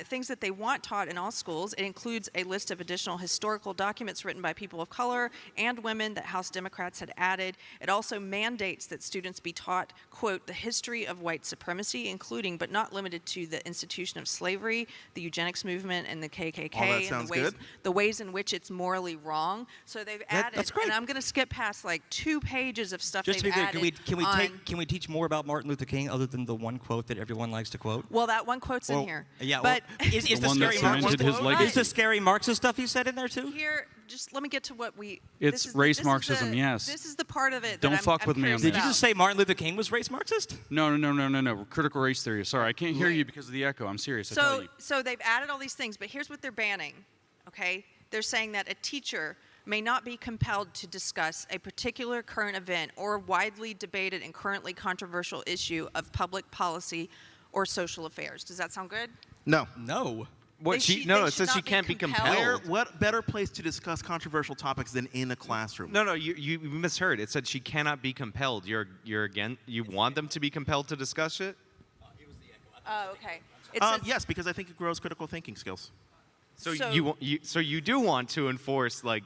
things that they want taught in all schools. It includes a list of additional historical documents written by people of color and women that House Democrats had added. It also mandates that students be taught, quote, the history of white supremacy, including but not limited to the institution of slavery, the eugenics movement, and the KKK, All that and sounds the ways in which it's morally wrong. So they've added, that's great. and I'm going to skip past like 2 pages of stuff Just to they've be clear, added. can we teach more about Martin Luther King other than the one quote that everyone likes to quote? Well, that one quote's in here. Yeah, but is the scary Marxist is the scary Marxist stuff you said in there too? Here, just let me get to what we. It's race Marxism, yes. This is the part of it. Don't that fuck I'm with me on curious that. Did you just say Martin Luther King was race Marxist? No. Critical race theory. Sorry, I can't hear you because of the echo. I'm serious. I tell you. So they've added all these things, but here's what they're banning. Okay, they're saying that a teacher may not be compelled to discuss a particular current event or widely debated and currently controversial issue of public policy or social affairs. Does that sound good? No. No. It says she can't be compelled. What better place to discuss controversial topics than in a classroom? No, you misheard. It said she cannot be compelled. You want them to be compelled to discuss it? Oh, okay. Yes, because I think it grows critical thinking skills. So you do want to enforce an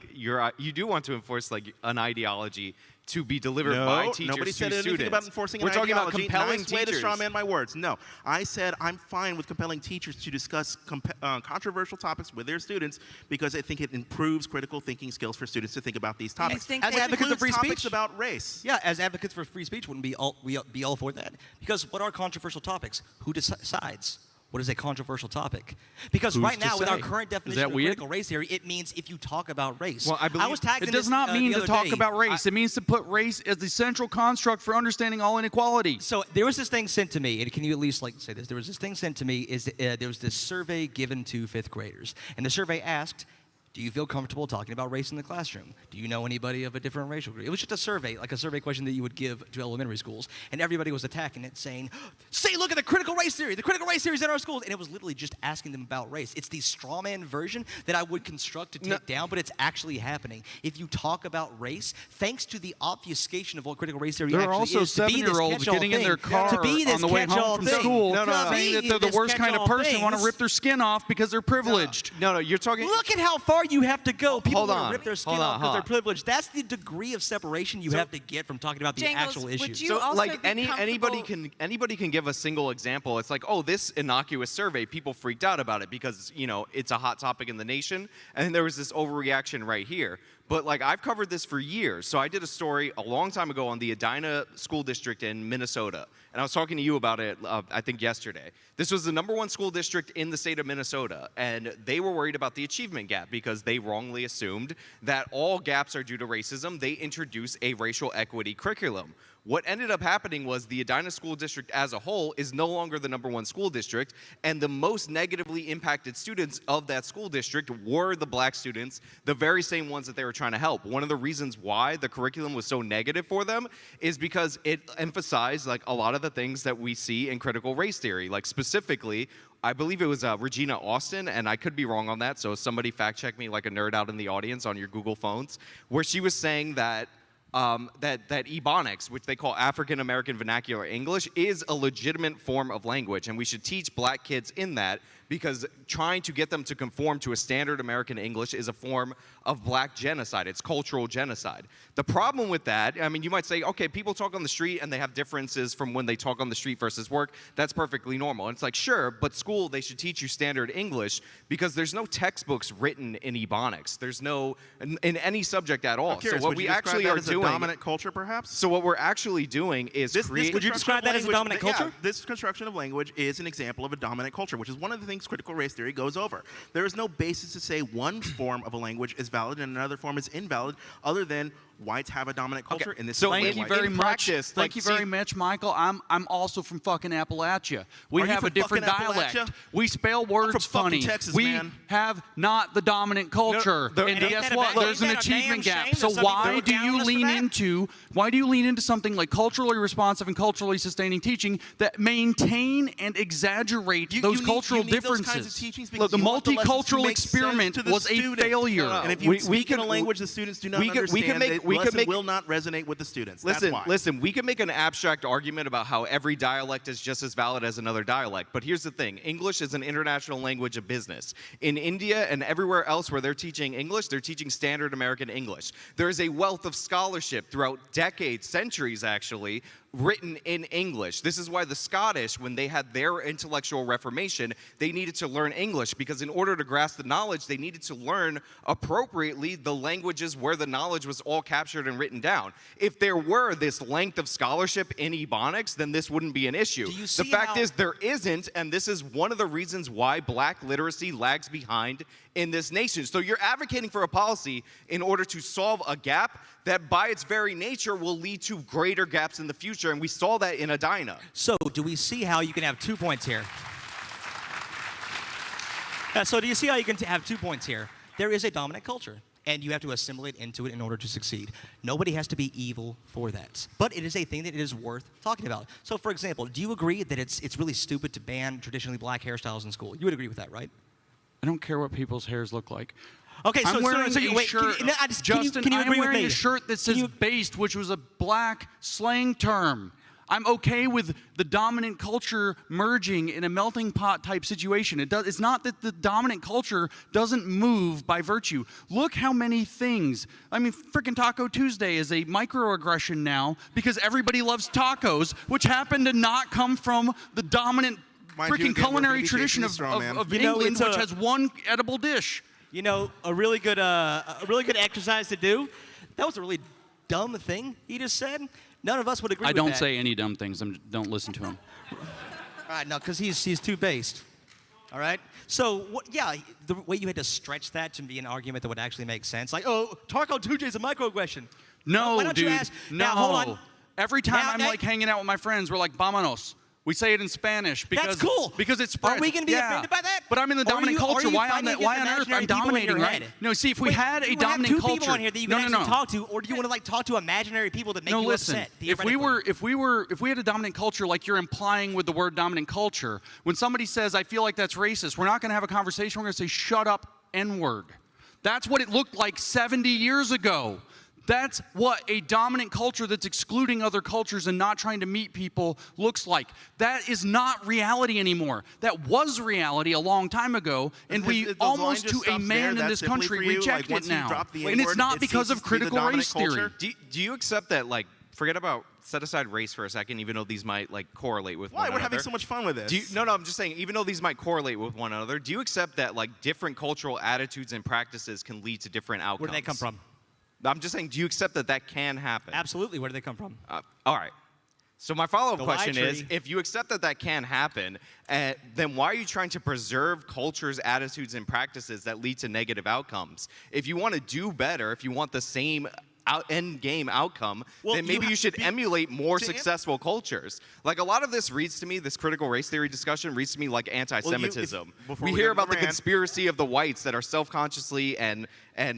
ideology to be delivered by teachers nobody to said anything students. about enforcing We're an talking about ideology. compelling Nice way to teachers. straw man my words. No, I said I'm fine with compelling teachers to discuss controversial topics with their students because I think it improves critical thinking skills for students to think about these topics. As advocates of free topics speech about race. Yeah, as advocates for free speech, wouldn't we be all for that? Because what are controversial topics? Who decides? What is a controversial topic? Because Who's right now, to with our say? current Is definition that of weird? critical race theory, it means if you talk about race. Well, I believe was tagged It in does this, not mean the to other talk day. about race. It means to put race as the central construct for understanding all inequality. So there was this thing sent to me, and can you at least say this? There was this thing sent to me. There was this survey given to 5th graders, and the survey asked, do you feel comfortable talking about race in the classroom? Do you know anybody of a different racial group? It was just a survey, like a survey question that you would give to elementary schools, and everybody was attacking it, saying, "Say, look at the critical race theory. The critical race theory is in our schools," and it was literally just asking them about race. It's the straw man version that I would construct to take down, but it's actually happening. If you talk about race, thanks to the obfuscation of what critical race theory There actually are also is, to be this 7-year-olds catch-all getting in thing, their car to be this on the way catch-all home from thing, school to saying be that they're the this worst kind of catch-all person, want to thing. rip their skin off because they're privileged. No, you're talking. Look at how far you have to go. People Hold want on. to rip their skin Hold off on, because hold they're on. privileged. That's the degree of separation you have to get from talking about the Jangles, actual would issues. you So also like be anybody comfortable- can give a single example. It's like, oh, this innocuous survey, people freaked out about it because it's a hot topic in the nation, and there was this overreaction right here. But like I've covered this for years. So I did a story a long time ago on the Edina School District in Minnesota, and I was talking to you about it I think yesterday. This was the #1 school district in the state of Minnesota, and they were worried about the achievement gap because they wrongly assumed that all gaps are due to racism. They introduced a racial equity curriculum. What ended up happening was the Edina School District as a whole is no longer the #1 school district, and the most negatively impacted students of that school district were the black students, the very same ones that they were trying to help. One of the reasons why the curriculum was so negative for them is because it emphasized like a lot of the things that we see in critical race theory, like specifically, I believe it was Regina Austin, and I could be wrong on that, so somebody fact check me like a nerd out in the audience on your Google phones, where she was saying that that Ebonics, which they call African American Vernacular English, is a legitimate form of language, and we should teach black kids in that because trying to get them to conform to a standard American English is a form of black genocide. It's cultural genocide. The problem with that, I mean, you might say, okay, people talk on the street and they have differences from when they talk on the street versus work. That's perfectly normal. And it's like, sure, but school, they should teach you standard English because there's no textbooks written in Ebonics. There's no, in any subject at all. I'm curious, so what would we you describe actually that are as doing, a dominant culture, perhaps? So what we're actually doing is create. Would you describe that as a dominant culture? Yeah, this construction of language is an example of a dominant culture, which is one of the things critical race theory goes over. There is no basis to say one form of a language is valid and another form is invalid, other than whites have a dominant culture, and this So is thank you very much. Thank you very much, Michael. I'm also from fucking Appalachia. We Are you have a from different fucking dialect. Appalachia? We spell words from fucking funny. Texas, we man. have not the dominant culture. No, and ain't guess that a what? bad- There's an ain't that a achievement damn gap. shame So that some why people do are you down us for lean lean into something like culturally responsive and culturally sustaining teaching that maintain and exaggerate those cultural differences? Those kinds of teachings Look, the multicultural experiment was a failure. And if you speak in a language the students do not understand, the lesson will not resonate with the students. That's why. Listen, we can make an abstract argument about how every dialect is just as valid as another dialect, but here's the thing. English is an international language of business. In India and everywhere else where they're teaching English, they're teaching standard American English. There is a wealth of scholarship throughout decades, centuries actually, written in English. This is why the Scottish, when they had their intellectual reformation, they needed to learn English, because in order to grasp the knowledge, they needed to learn appropriately the languages where the knowledge was all captured and written down. If there were this length of scholarship in Ebonics, then this wouldn't be an issue. The fact is there isn't, and this is one of the reasons why black literacy lags behind in this nation. So you're advocating for a policy in order to solve a gap that by its very nature will lead to greater gaps in the future, and we saw that in Edina. So do we see how you can have 2 points here? So do you see how you can have 2 points here? There is a dominant culture, and you have to assimilate into it in order to succeed. Nobody has to be evil for that. But it is a thing that it is worth talking about. So for example, do you agree that it's really stupid to ban traditionally black hairstyles in school? You would agree with that, right? I don't care what people's hairs look like. Okay, I'm wearing a shirt. Justin, I'm agree with wearing me? a shirt that says "based," which was a black slang term. I'm okay with the dominant culture merging in a melting pot type situation. It's not that the dominant culture doesn't move by virtue. Look how many things. I mean, frickin' Taco Tuesday is a microaggression now because everybody loves tacos, which happen to not come from the dominant freaking culinary tradition of England, which has one edible dish. You know, a really good exercise to do. That was a really dumb thing he just said. None of us would agree with that. I don't say any dumb things. Don't listen to him. All right, no, because he's too based. All right? So, the way you had to stretch that to be an argument that would actually make sense. Like, oh, Taco Tuesday is a microaggression. No, why don't dude. You ask? No. Now, hold on. Every time I'm like hanging out with my friends, we're like, vámonos. We say it in Spanish because that's cool. Because it's spread. Are we going to be offended by that? But I'm in the dominant culture. Why on earth? I'm dominating, right? No, see, if we had a dominant culture, do you have 2 people on here that you can actually talk to, or do you want to talk to imaginary people that make you upset? If we had a dominant culture, like you're implying with the word dominant culture, when somebody says, "I feel like that's racist," we're not going to have a conversation. We're going to say, "Shut up, N-word." That's what it looked like 70 years ago. That's what a dominant culture that's excluding other cultures and not trying to meet people looks like. That is not reality anymore. That was reality a long time ago, and we almost to a man in this country reject it now. And it's not because of critical race theory. Do you accept that, like, forget about, set aside race for a second, even though these might, like, correlate with one another? Why? We're having so much fun with this. No, I'm just saying, even though these might correlate with one another, do you accept that, like, different cultural attitudes and practices can lead to different outcomes? Where do they come from? I'm just saying, do you accept that that can happen? Absolutely. Where do they come from? All right. So my follow-up question is, if you accept that that can happen, then why are you trying to preserve cultures, attitudes, and practices that lead to negative outcomes? If you want to do better, if you want the same end game outcome, then maybe you should emulate more successful cultures. Like, a lot of this reads to me, this critical race theory discussion reads to me like anti-Semitism. We hear about the conspiracy of the whites that are self-consciously and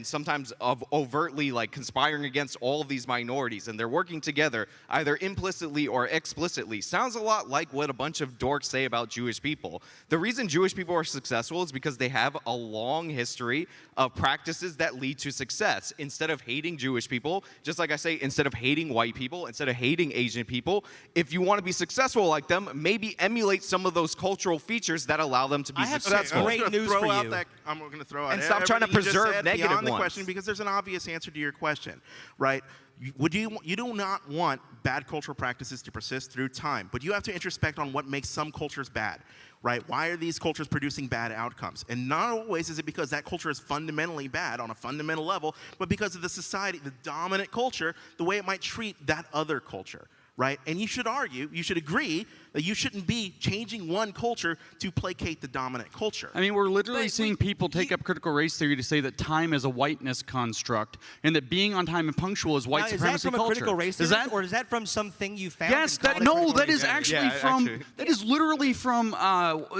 sometimes overtly like conspiring against all of these minorities, and they're working together either implicitly or explicitly. Sounds a lot like what a bunch of dorks say about Jewish people. The reason Jewish people are successful is because they have a long history of practices that lead to success. Instead of hating Jewish people, just like I say, instead of hating white people, instead of hating Asian people, if you want to be successful like them, maybe emulate some of those cultural features that allow them to be successful. Great news for you. I'm going to throw out and stop trying to preserve negative beyond the question, because there's an obvious answer to your question, right? You do not want bad cultural practices to persist through time, but you have to introspect on what makes some cultures bad, right? Why are these cultures producing bad outcomes? And not always is it because that culture is fundamentally bad on a fundamental level, but because of the society, the dominant culture, the way it might treat that other culture, right? And you should argue, you should agree that you shouldn't be changing one culture to placate the dominant culture. I mean, we're literally seeing people take up critical race theory to say that time is a whiteness construct and that being on time and punctual is white supremacy culture. Is that from a critical race theory, or is that from something you found? Yes, that is actually from, that is literally from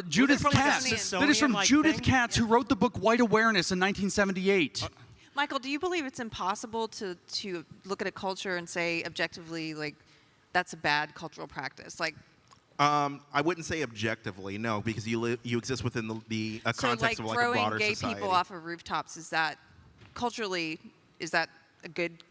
Judith Katz. That is from Judith Katz, who wrote the book White Awareness in 1978. Michael, do you believe it's impossible to look at a culture and say objectively, like, that's a bad cultural practice? Like, I wouldn't say objectively, no, because you exist within the context of like a broader throwing gay society. people off of rooftops, is that culturally, is that a good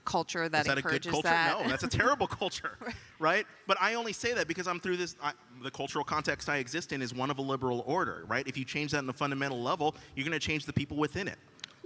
culture that encourages Is that a good culture? that? No, that's a terrible culture, right? But I only say that because I'm through this. The cultural context I exist in is one of a liberal order, right? If you change that in the fundamental level, you're going to change the people within it.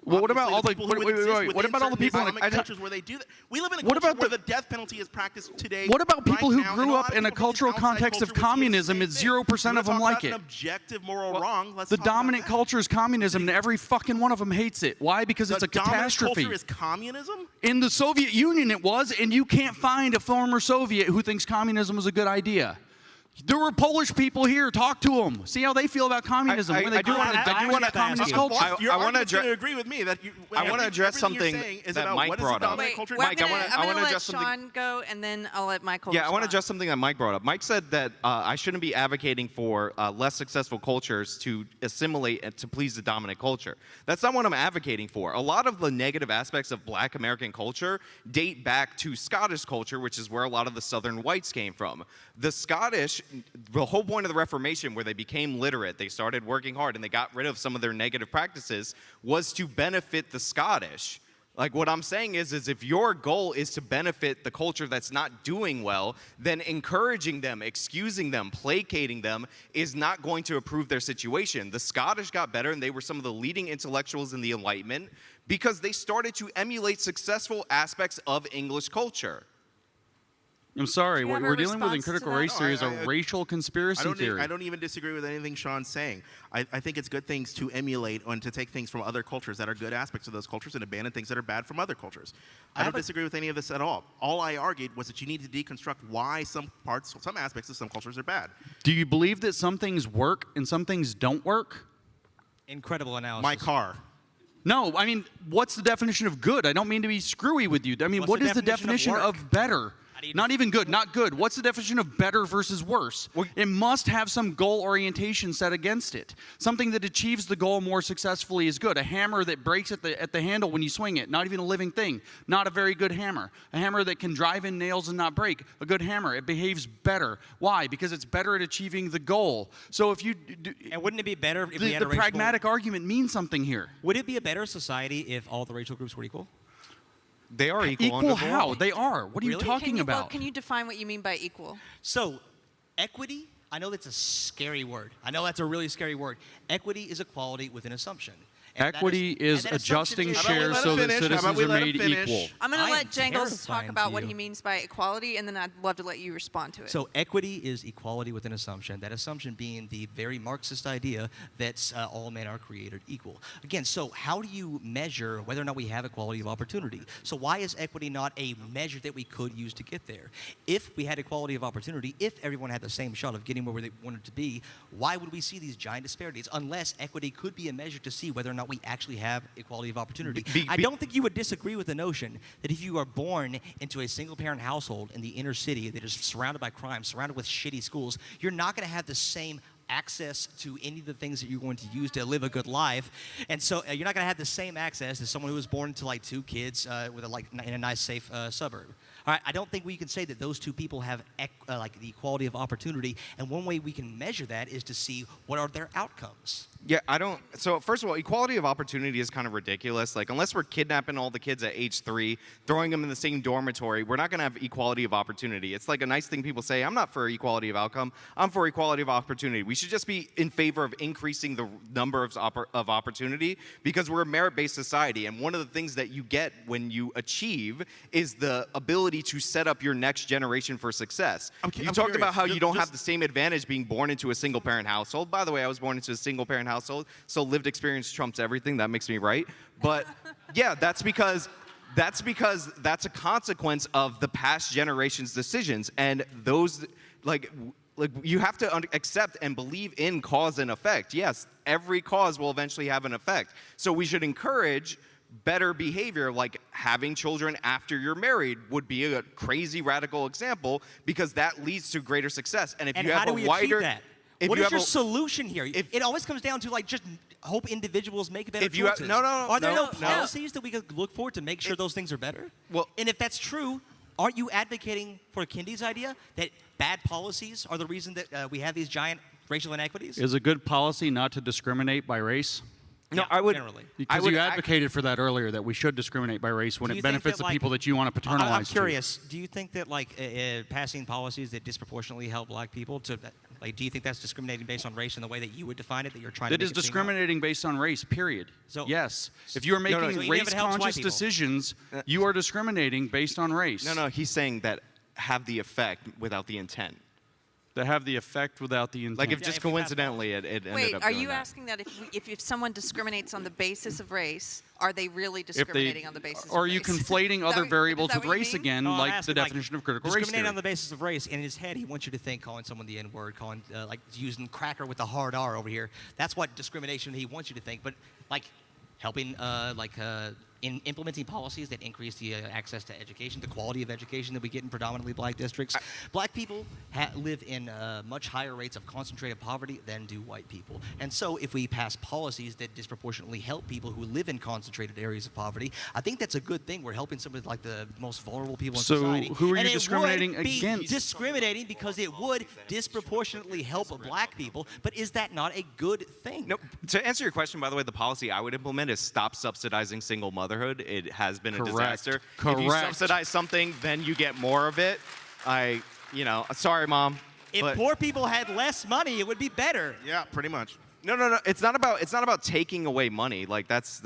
Well, what about all the people who wait, what about all the people in cultures where they do that? We live in a What culture about where the death penalty is practiced today. What about people right who now, grew and lot up of in a people from cultural outside context of culture would see the communism? same It's thing. 0% of them Talk like about it. An objective moral wrong. Let's The talk about dominant that. culture is communism, and every fucking one of them hates it. Why? Because it's a The dominant catastrophe. culture is communism? In the Soviet Union, it was, and you can't find a former Soviet who thinks communism was a good idea. There were Polish people here. Talk to them. See how they feel about communism. When they grew up in a communist culture. Your I want to argument's going to agree with me that I want to address something is that about Mike what is brought the up. dominant culture. Mike, I want to let address something. Sean go, and then I'll let Michael Yeah, I want to respond. address something that Mike brought up. Mike said that I shouldn't be advocating for less successful cultures to assimilate and to please the dominant culture. That's not what I'm advocating for. A lot of the negative aspects of Black American culture date back to Scottish culture, which is where a lot of the Southern whites came from. The Scottish, the whole point of the Reformation, where they became literate, they started working hard, and they got rid of some of their negative practices, was to benefit the Scottish. Like, what I'm saying is if your goal is to benefit the culture that's not doing well, then encouraging them, excusing them, placating them is not going to improve their situation. The Scottish got better, and they were some of the leading intellectuals in the Enlightenment because they started to emulate successful aspects of English culture. I'm sorry, Do you what have a we're dealing with in response to critical that? race theory is a I- racial conspiracy theory. I don't even disagree with anything Sean's saying. I think it's good things to emulate and to take things from other cultures that are good aspects of those cultures and abandon things that are bad from other cultures. I don't disagree with any of this at all. All I argued was that you need to deconstruct why some aspects of some cultures are bad. Do you believe that some things work and some things don't work? Incredible analysis. My car. No, I mean, what's the definition of good? I don't mean to be screwy with you. I mean, What's what the is the definition definition of of better? Not even good, not good. What's the definition of better versus worse? It must have some goal orientation set against it. Something that achieves the goal more successfully is good. A hammer that breaks at the handle when you swing it, not even a living thing, not a very good hammer. A hammer that can drive in nails and not break, a good hammer. It behaves better. Why? Because it's better at achieving the goal. So if you do, And wouldn't it be better if we the had a racial... pragmatic argument means something here. Would it be a better society if all the racial groups were equal? They are equal. Equal how? They are. What are you Really? talking about? Can you define what you mean by equal? So, equity, I know that's a scary word. I know that's a really scary word. Equity is equality with an assumption. And Equity is and that assumption adjusting is- shares so that citizens are made equal. I'm going I to am let Jangles talk terrifying about to what you. he means by equality, and then I'd love to let you respond to it. So equity is equality with an assumption. That assumption being the very Marxist idea that all men are created equal. Again, so how do you measure whether or not we have equality of opportunity? So why is equity not a measure that we could use to get there? If we had equality of opportunity, if everyone had the same shot of getting where they wanted to be, why would we see these giant disparities? Unless equity could be a measure to see whether or not we actually have equality of opportunity. I don't think you would disagree with the notion that if you are born into a single-parent household in the inner city that is surrounded by crime, surrounded with shitty schools, you're not going to have the same access to any of the things that you're going to use to live a good life. And so you're not going to have the same access as someone who was born to like 2 kids with in a nice, safe suburb. All right, I don't think we can say that those two people have like the equality of opportunity. And one way we can measure that is to see what are their outcomes. Yeah, I don't. So first of all, equality of opportunity is kind of ridiculous. Like, unless we're kidnapping all the kids at age 3, throwing them in the same dormitory, we're not going to have equality of opportunity. It's like a nice thing people say. I'm not for equality of outcome. I'm for equality of opportunity. We should just be in favor of increasing the number of opportunity because we're a merit-based society. And one of the things that you get when you achieve is the ability to set up your next generation for success. You talked about how you don't have the same advantage being born into a single-parent household. By the way, I was born into a single-parent household, so lived experience trumps everything. That makes me right. But yeah, that's because that's a consequence of the past generation's decisions, and those like you have to accept and believe in cause and effect. Yes, every cause will eventually have an effect. So we should encourage better behavior, like having children after you're married would be a crazy radical example because that leads to greater success. And if And you how have do a we wider achieve that? What is your solution here? It always comes down to like just hope individuals make better choices. Are there no policies that we could look for to make sure those things are better? Well, and if that's true, aren't you advocating for Kindy's idea that bad policies are the reason that we have these giant racial inequities? Is a good policy not to discriminate by race? No, I would. Generally. Because you advocated for that earlier, that we should discriminate by race when it benefits the people that you want to paternalize. I'm curious. Do you think that like passing policies that disproportionately help black people to like, do you think that's discriminating based on race in the way that you would define it? That you're trying to. It is discriminating based on race. Period. So yes, if you are making race-conscious decisions, you are discriminating based on race. No, he's saying that have the effect without the intent. That have the effect without the intent. Like if just coincidentally it ended Wait, up are doing you that. asking that if someone discriminates on the basis of race, are they really discriminating on the basis of race? Or are you conflating other variables with race again, No, I'm like the asking, definition of critical race discriminating theory? on the basis of race. In his head, he wants you to think calling someone the N-word, calling like using cracker with a hard R over here. That's what discrimination he wants you to think. But like helping in implementing policies that increase the access to education, the quality of education that we get in predominantly black districts. Black people live in much higher rates of concentrated poverty than do white people. And so if we pass policies that disproportionately help people who live in concentrated areas of poverty, I think that's a good thing. We're helping some of like the most vulnerable people in society. So who are you and discriminating it would be against? Discriminating because it would disproportionately help black people, but is that not a good thing? No, to answer your question, by the way, the policy I would implement is stop subsidizing single motherhood. It has been a disaster. If you subsidize something, then you get more of it. Sorry, Mom. If poor people had less money, it would be better. Yeah, pretty much. No. It's not about taking away money. Like that's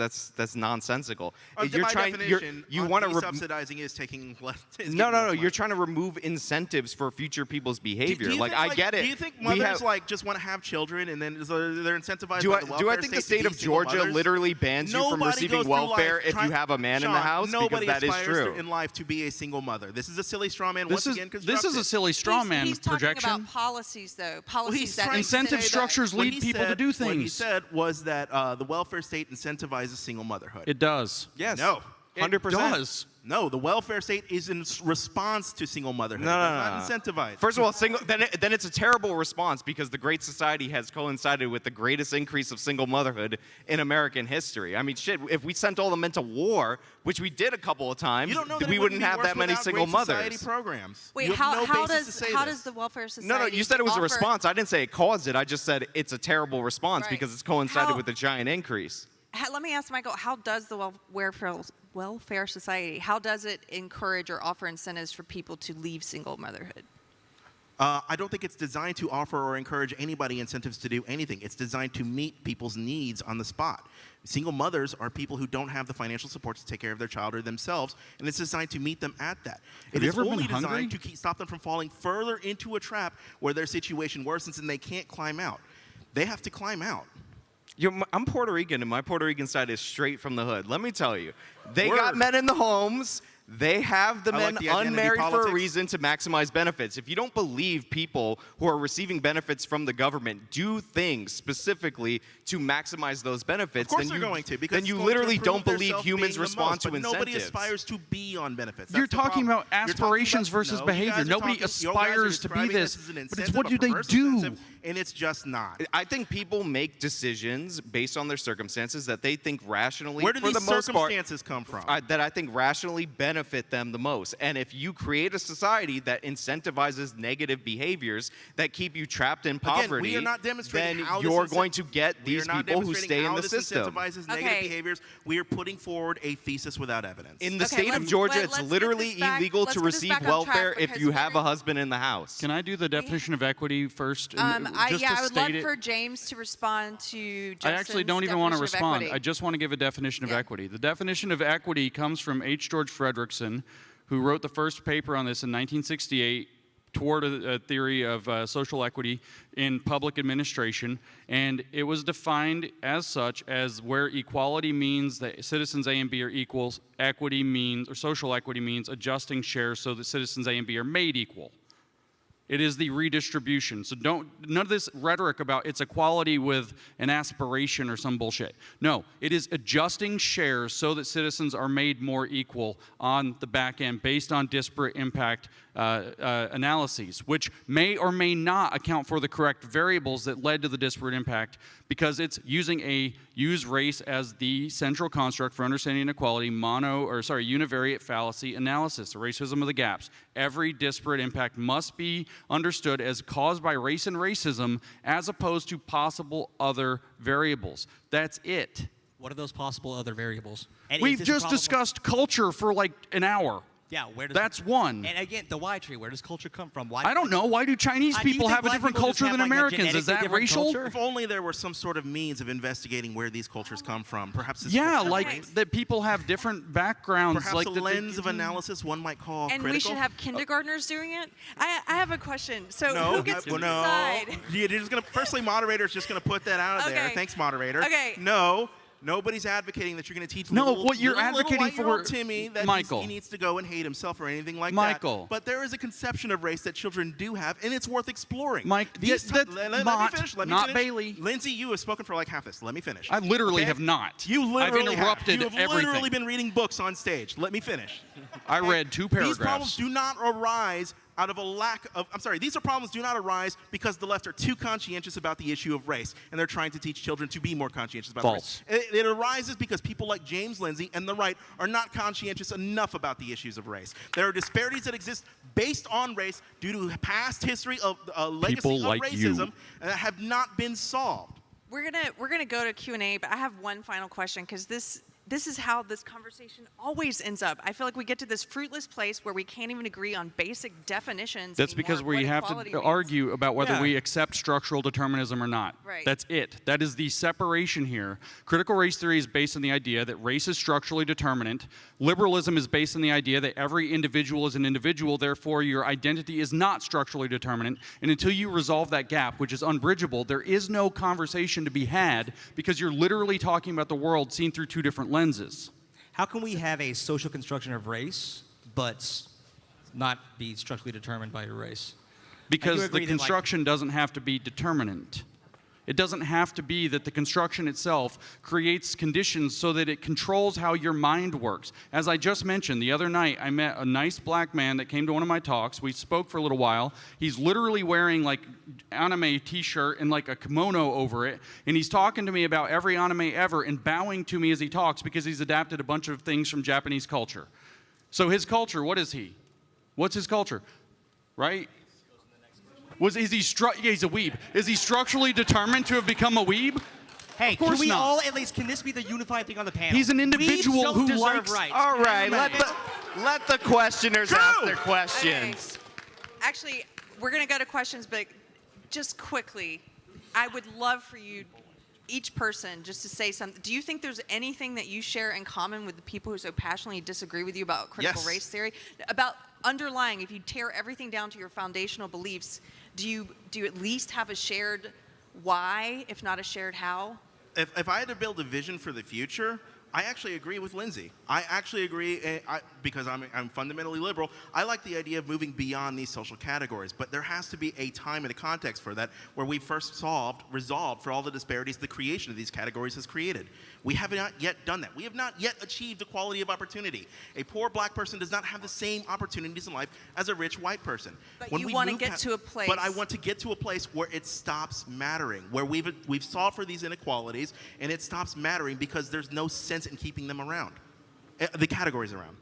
nonsensical. By definition, you want to subsidizing is taking less. No. You're trying to remove incentives for future people's behavior. I get it. Do you think mothers just want to have children and then they're incentivized by the welfare Do I think the state of Georgia literally bans you from receiving welfare if you have a man in the house? Nobody because that is aspires true. in life to be a single mother. This is a silly straw man. This is a silly straw man He's projection. talking about policies, though. Policies that incentive structures lead people to do things. What he said was that the welfare state incentivizes single motherhood. It does. Yes. No. 100%. It does. No, the welfare state is in response to single motherhood. No. It's not incentivized. First of all, then it's a terrible response because the Great Society has coincided with the greatest increase of single motherhood in American history. I mean, shit, if we sent all the men to war, which we did a couple of times, You don't know that we it wouldn't be have worse that many without single Great Society mothers. programs. Wait, You have no how basis to say does this. the welfare society? No, you said it was a offer- response. I didn't say it caused it. I just said it's a terrible response Right. because it's coincided How- with a giant increase. Let me ask Michael, how does the welfare society, how does it encourage or offer incentives for people to leave single motherhood? I don't think it's designed to offer or encourage anybody incentives to do anything. It's designed to meet people's needs on the spot. Single mothers are people who don't have the financial support to take care of their child or themselves, and it's designed to meet them at that. It you is ever only been hungry? designed to stop them from falling further into a trap where their situation worsens and they can't climb out. They have to climb out. I'm Puerto Rican, and my Puerto Rican side is straight from the hood. Let me tell you, they Word. got men in the homes. They have the I men like the identity unmarried for a politics. reason to maximize benefits. If you don't believe people who are receiving benefits from the government do things specifically to maximize those benefits, Of course then they're you, going to, because then it's you going to literally improve don't their believe self-being humans the respond most, to but incentives. Nobody aspires to be on benefits. You're That's the talking problem. about You're talking aspirations about- versus no, behavior. you guys are Nobody talking- you guys are aspires to be describing this, as an but it's incentive, what a do they perverse do? incentive, and it's just not. I think people make decisions based on their circumstances that they think rationally, Where do for these the most part, circumstances come from? that I think rationally benefit them the most. And if you create a society that incentivizes negative behaviors that keep you trapped in poverty, we are not demonstrating then how this you're incent- going to get we are these not people who demonstrating stay in how the this system. incentivizes negative Okay. behaviors. We are putting forward a thesis without evidence. In the state of Georgia, it's literally illegal to receive welfare if you have a husband in the house. Can I do the definition of equity first? Just I to would love state it? for James to respond to I actually Justin's don't even want to definition of respond. equity. I just want to give a definition of equity. The definition of equity comes from H. George Frederickson, who wrote the first paper on this in 1968 toward a theory of social equity in public administration, and it was defined as such as where equality means that citizens A and B are equals, equity means, or social equity means adjusting shares so that citizens A and B are made equal. It is the redistribution. So none of this rhetoric about it's equality with an aspiration or some bullshit. No, it is adjusting shares so that citizens are made more equal on the back end based on disparate impact analyses, which may or may not account for the correct variables that led to the disparate impact, because it's use race as the central construct for understanding inequality, univariate fallacy analysis, the racism of the gaps. Every disparate impact must be understood as caused by race and racism as opposed to possible other variables. That's it. What are those possible other variables? And We've just discussed culture for like an hour. Yeah, where does That's one. And again, the why tree. Where does culture come from? Why? I don't know. Why do Chinese Do you people think have a black different people just culture have, than like, a Americans? Is genetically that different racial? culture? If only there were some sort of means of investigating where these cultures come from. Perhaps it's Yeah, cultural like race. that people have different backgrounds. Perhaps like a that lens of analysis one might call And critical. we should have kindergartners doing it? I have a question. So No, who gets to no. decide? You're just gonna. Firstly, moderator's just gonna put that out there. Okay. Thanks, moderator. Okay. No. Nobody's advocating that you're going to teach No, little, what you're little advocating white-year-old for- Timmy that Michael. he needs to go and hate himself or anything like Michael. that. But there is a conception of race that children do have, and it's worth exploring. Mike, These that's let me not- finish. Let me not finish. Bailey. Lindsay, you have spoken for like half this. Let me finish. I literally Okay? have not. You literally I've interrupted have. You have everything. literally been reading books on stage. Let me finish. I read 2 paragraphs. These problems do not arise out of a lack of, these problems do not arise because the left are too conscientious about the issue of race, and they're trying to teach children to be more conscientious about False. race. It arises because people like James Lindsay and the right are not conscientious enough about the issues of race. There are disparities that exist based on race due to past history of legacy People of like you. racism that have not been solved. We're gonna go to Q&A, but I have one final question because this is how this conversation always ends up. I feel like we get to this fruitless place where we can't even agree on basic definitions. That's anymore because of we what have equality to means. argue about whether Yeah. we accept structural determinism or not. Right. That's it. That is the separation here. Critical race theory is based on the idea that race is structurally determinant. Liberalism is based on the idea that every individual is an individual, therefore your identity is not structurally determinant. And until you resolve that gap, which is unbridgeable, there is no conversation to be had because you're literally talking about the world seen through 2 different lenses. How can we have a social construction of race, but not be structurally determined by your race? Because I do the agree that, like- construction doesn't have to be determinant. It doesn't have to be that the construction itself creates conditions so that it controls how your mind works. As I just mentioned, the other night I met a nice black man that came to one of my talks. We spoke for a little while. He's literally wearing like anime t-shirt and like a kimono over it. And he's talking to me about every anime ever and bowing to me as he talks because he's adapted a bunch of things from Japanese culture. So his culture, what is he? What's his culture? Right? Yeah, he's a weeb. Is he structurally determined to have become a weeb? Hey, Of course can we not. all at least, can this be the unified thing on the panel? He's an individual Weebs don't who deserve likes- rights. All right, Damn let the questioners ask their questions. Actually, we're gonna go to questions, but just quickly, I would love for you, each person, just to say something. Do you think there's anything that you share in common with the people who so passionately disagree with you about critical Yes. race theory? About underlying, if you tear everything down to your foundational beliefs, do you at least have a shared why, if not a shared how? If I had to build a vision for the future, I actually agree with Lindsay. I actually agree, because I'm fundamentally liberal, I like the idea of moving beyond these social categories, but there has to be a time and a context for that where we first resolved for all the disparities the creation of these categories has created. We have not yet done that. We have not yet achieved equality of opportunity. A poor black person does not have the same opportunities in life as a rich white person. But When you we wanna move get past- to a place- But I want to get to a place where it stops mattering, where we've solved for these inequalities, and it stops mattering because there's no sense in keeping them around, the categories around.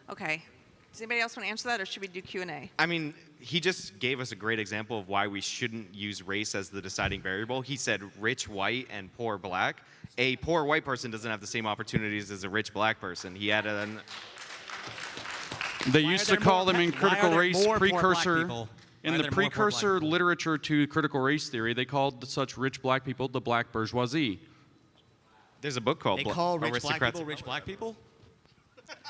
Okay. Does anybody else want to answer that, or should we do Q&A? I mean, he just gave us a great example of why we shouldn't use race as the deciding variable. He said rich white and poor black. A poor white person doesn't have the same opportunities as a rich black person. He had an... They used to call them in critical race precursor. In Why the are there more poor black precursor literature to critical race theory, they called such rich black people the black bourgeoisie. There's a book called They call rich black Aristocrats. people rich black people?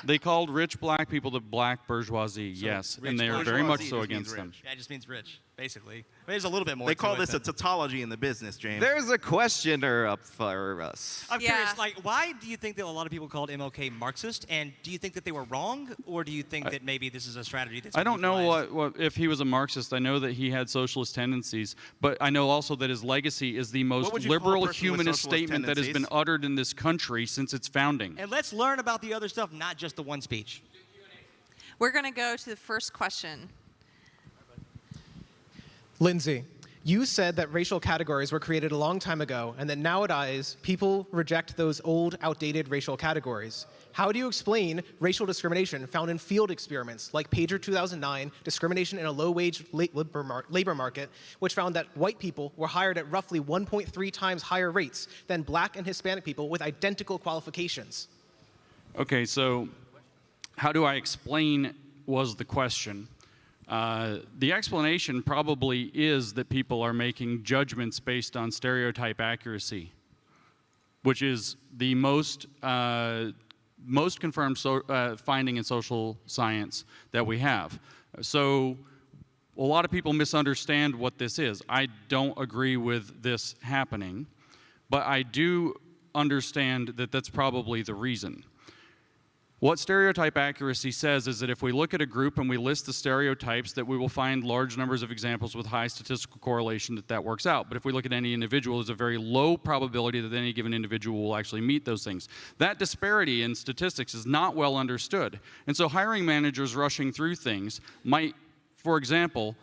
They called rich black people the black bourgeoisie, So yes, rich and they are bourgeoisie very much just so means against them. rich. Yeah, it just means rich, basically. I mean, there's a little bit more They to call it this a than- tautology in the business, James. There's a questioner up for us. I'm curious, like, why do you think that a lot of people called MLK Marxist? And do you think that they were wrong? Or do you think that maybe this is a strategy that's I don't know utilized? what if he was a Marxist. I know that he had socialist tendencies, but I know also that his legacy is the most would you call a liberal person with humanist socialist statement that has been tendencies? uttered in this country since its founding. And let's learn about the other stuff, not just the one speech. We're going to go to the first question. Lindsay, you said that racial categories were created a long time ago and that nowadays people reject those old, outdated racial categories. How do you explain racial discrimination found in field experiments like Pager 2009, discrimination in a low-wage labor market, which found that white people were hired at roughly 1.3 times higher rates than black and Hispanic people with identical qualifications? Okay, so how do I explain was the question. The explanation probably is that people are making judgments based on stereotype accuracy, which is the most confirmed finding in social science that we have. So a lot of people misunderstand what this is. I don't agree with this happening, but I do understand that that's probably the reason. What stereotype accuracy says is that if we look at a group and we list the stereotypes, that we will find large numbers of examples with high statistical correlation that works out. But if we look at any individual, there's a very low probability that any given individual will actually meet those things. That disparity in statistics is not well understood. And so hiring managers rushing through things might, for example,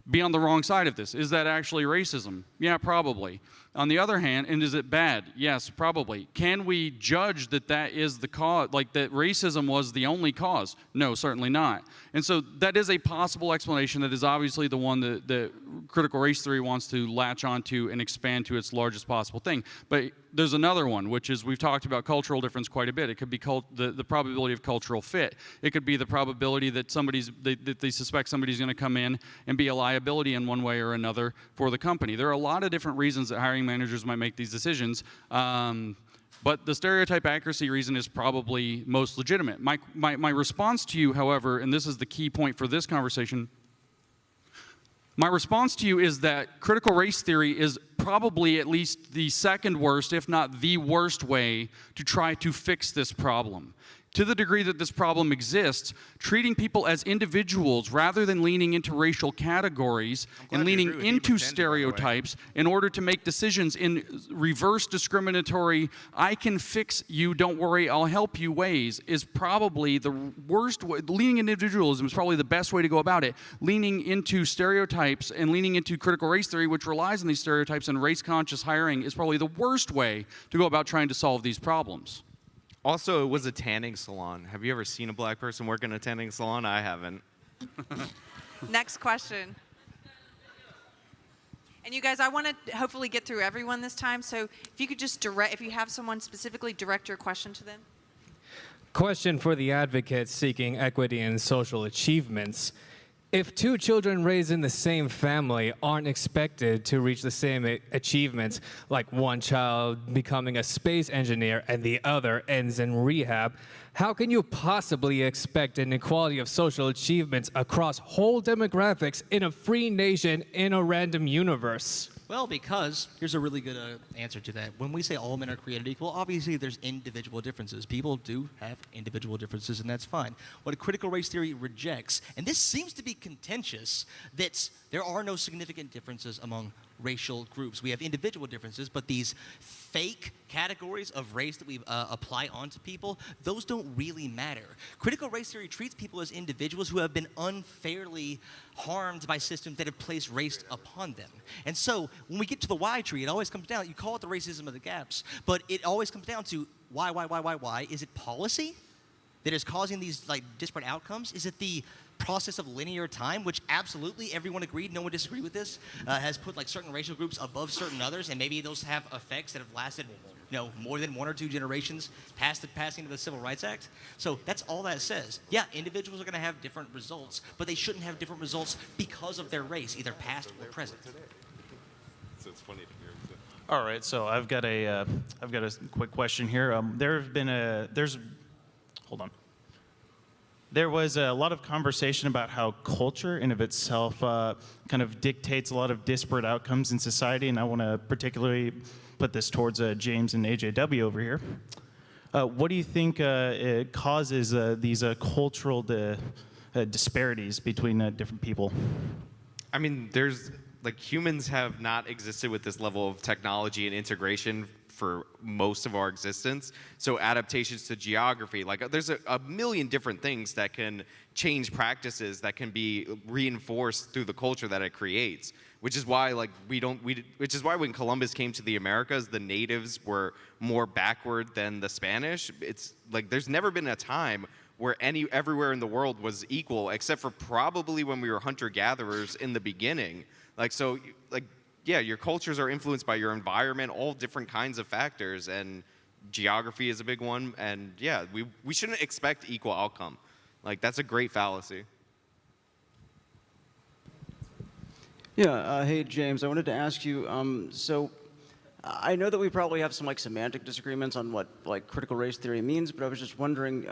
be on the wrong side of this. Is that actually racism? Yeah, probably. On the other hand, and is it bad? Yes, probably. Can we judge that that is the cause, like that racism was the only cause? No, certainly not. And so that is a possible explanation that is obviously the one that critical race theory wants to latch onto and expand to its largest possible thing. But there's another one, which is we've talked about cultural difference quite a bit. It could be the probability of cultural fit. It could be the probability that they suspect somebody's going to come in and be a liability in one way or another for the company. There are a lot of different reasons that hiring managers might make these decisions. But the stereotype accuracy reason is probably most legitimate. My response to you, however, and this is the key point for this conversation, my response to you is that critical race theory is probably at least the second worst, if not the worst way to try to fix this problem. To the degree that this problem exists, treating people as individuals rather than leaning into racial categories and leaning into stereotypes in order to make decisions in reverse discriminatory, I can fix you, don't worry, I'll help you ways is probably the worst way. Leaning into individualism is probably the best way to go about it. Leaning into stereotypes and leaning into critical race theory, which relies on these stereotypes and race-conscious hiring, is probably the worst way to go about trying to solve these problems. Also, it was a tanning salon. Have you ever seen a black person work in a tanning salon? I haven't. Next question. And you guys, I want to hopefully get through everyone this time, so if you could just if you have someone specifically, direct your question to them. Question for the advocates seeking equity in social achievements. If two children raised in the same family aren't expected to reach the same achievements, like one child becoming a space engineer and the other ends in rehab, how can you possibly expect an equality of social achievements across whole demographics in a free nation in a random universe? Well, because here's a really good answer to that. When we say all men are created equal, obviously there's individual differences. People do have individual differences, and that's fine. What critical race theory rejects, and this seems to be contentious, that there are no significant differences among racial groups. We have individual differences, but these fake categories of race that we apply onto people, those don't really matter. Critical race theory treats people as individuals who have been unfairly harmed by systems that have placed race upon them. And so when we get to the why tree, it always comes down, you call it the racism of the gaps, but it always comes down to why? Is it policy that is causing these like disparate outcomes? Is it the process of linear time, which absolutely everyone agreed, no one disagreed with this, has put like certain racial groups above certain others, and maybe those have effects that have lasted, more than 1 or 2 generations past the passing of the Civil Rights Act. So that's all that says. Yeah, individuals are going to have different results, but they shouldn't have different results because of their race, either past or present. So it's funny to hear. All right, so I've got a quick question here. There was a lot of conversation about how culture in of itself kind of dictates a lot of disparate outcomes in society, and I want to particularly put this towards James and AJW over here. What do you think it causes these cultural disparities between different people? I mean, there's like humans have not existed with this level of technology and integration for most of our existence. So adaptations to geography, like there's a million different things that can change practices that can be reinforced through the culture that it creates. Which is why which is why when Columbus came to the Americas, the natives were more backward than the Spanish. It's like there's never been a time where everywhere in the world was equal, except for probably when we were hunter-gatherers in the beginning. Yeah, your cultures are influenced by your environment, all different kinds of factors, and geography is a big one. And yeah, we shouldn't expect equal outcome. Like, that's a great fallacy. Yeah, hey James, I wanted to ask you, so I know that we probably have some semantic disagreements on what critical race theory means, but I was just wondering,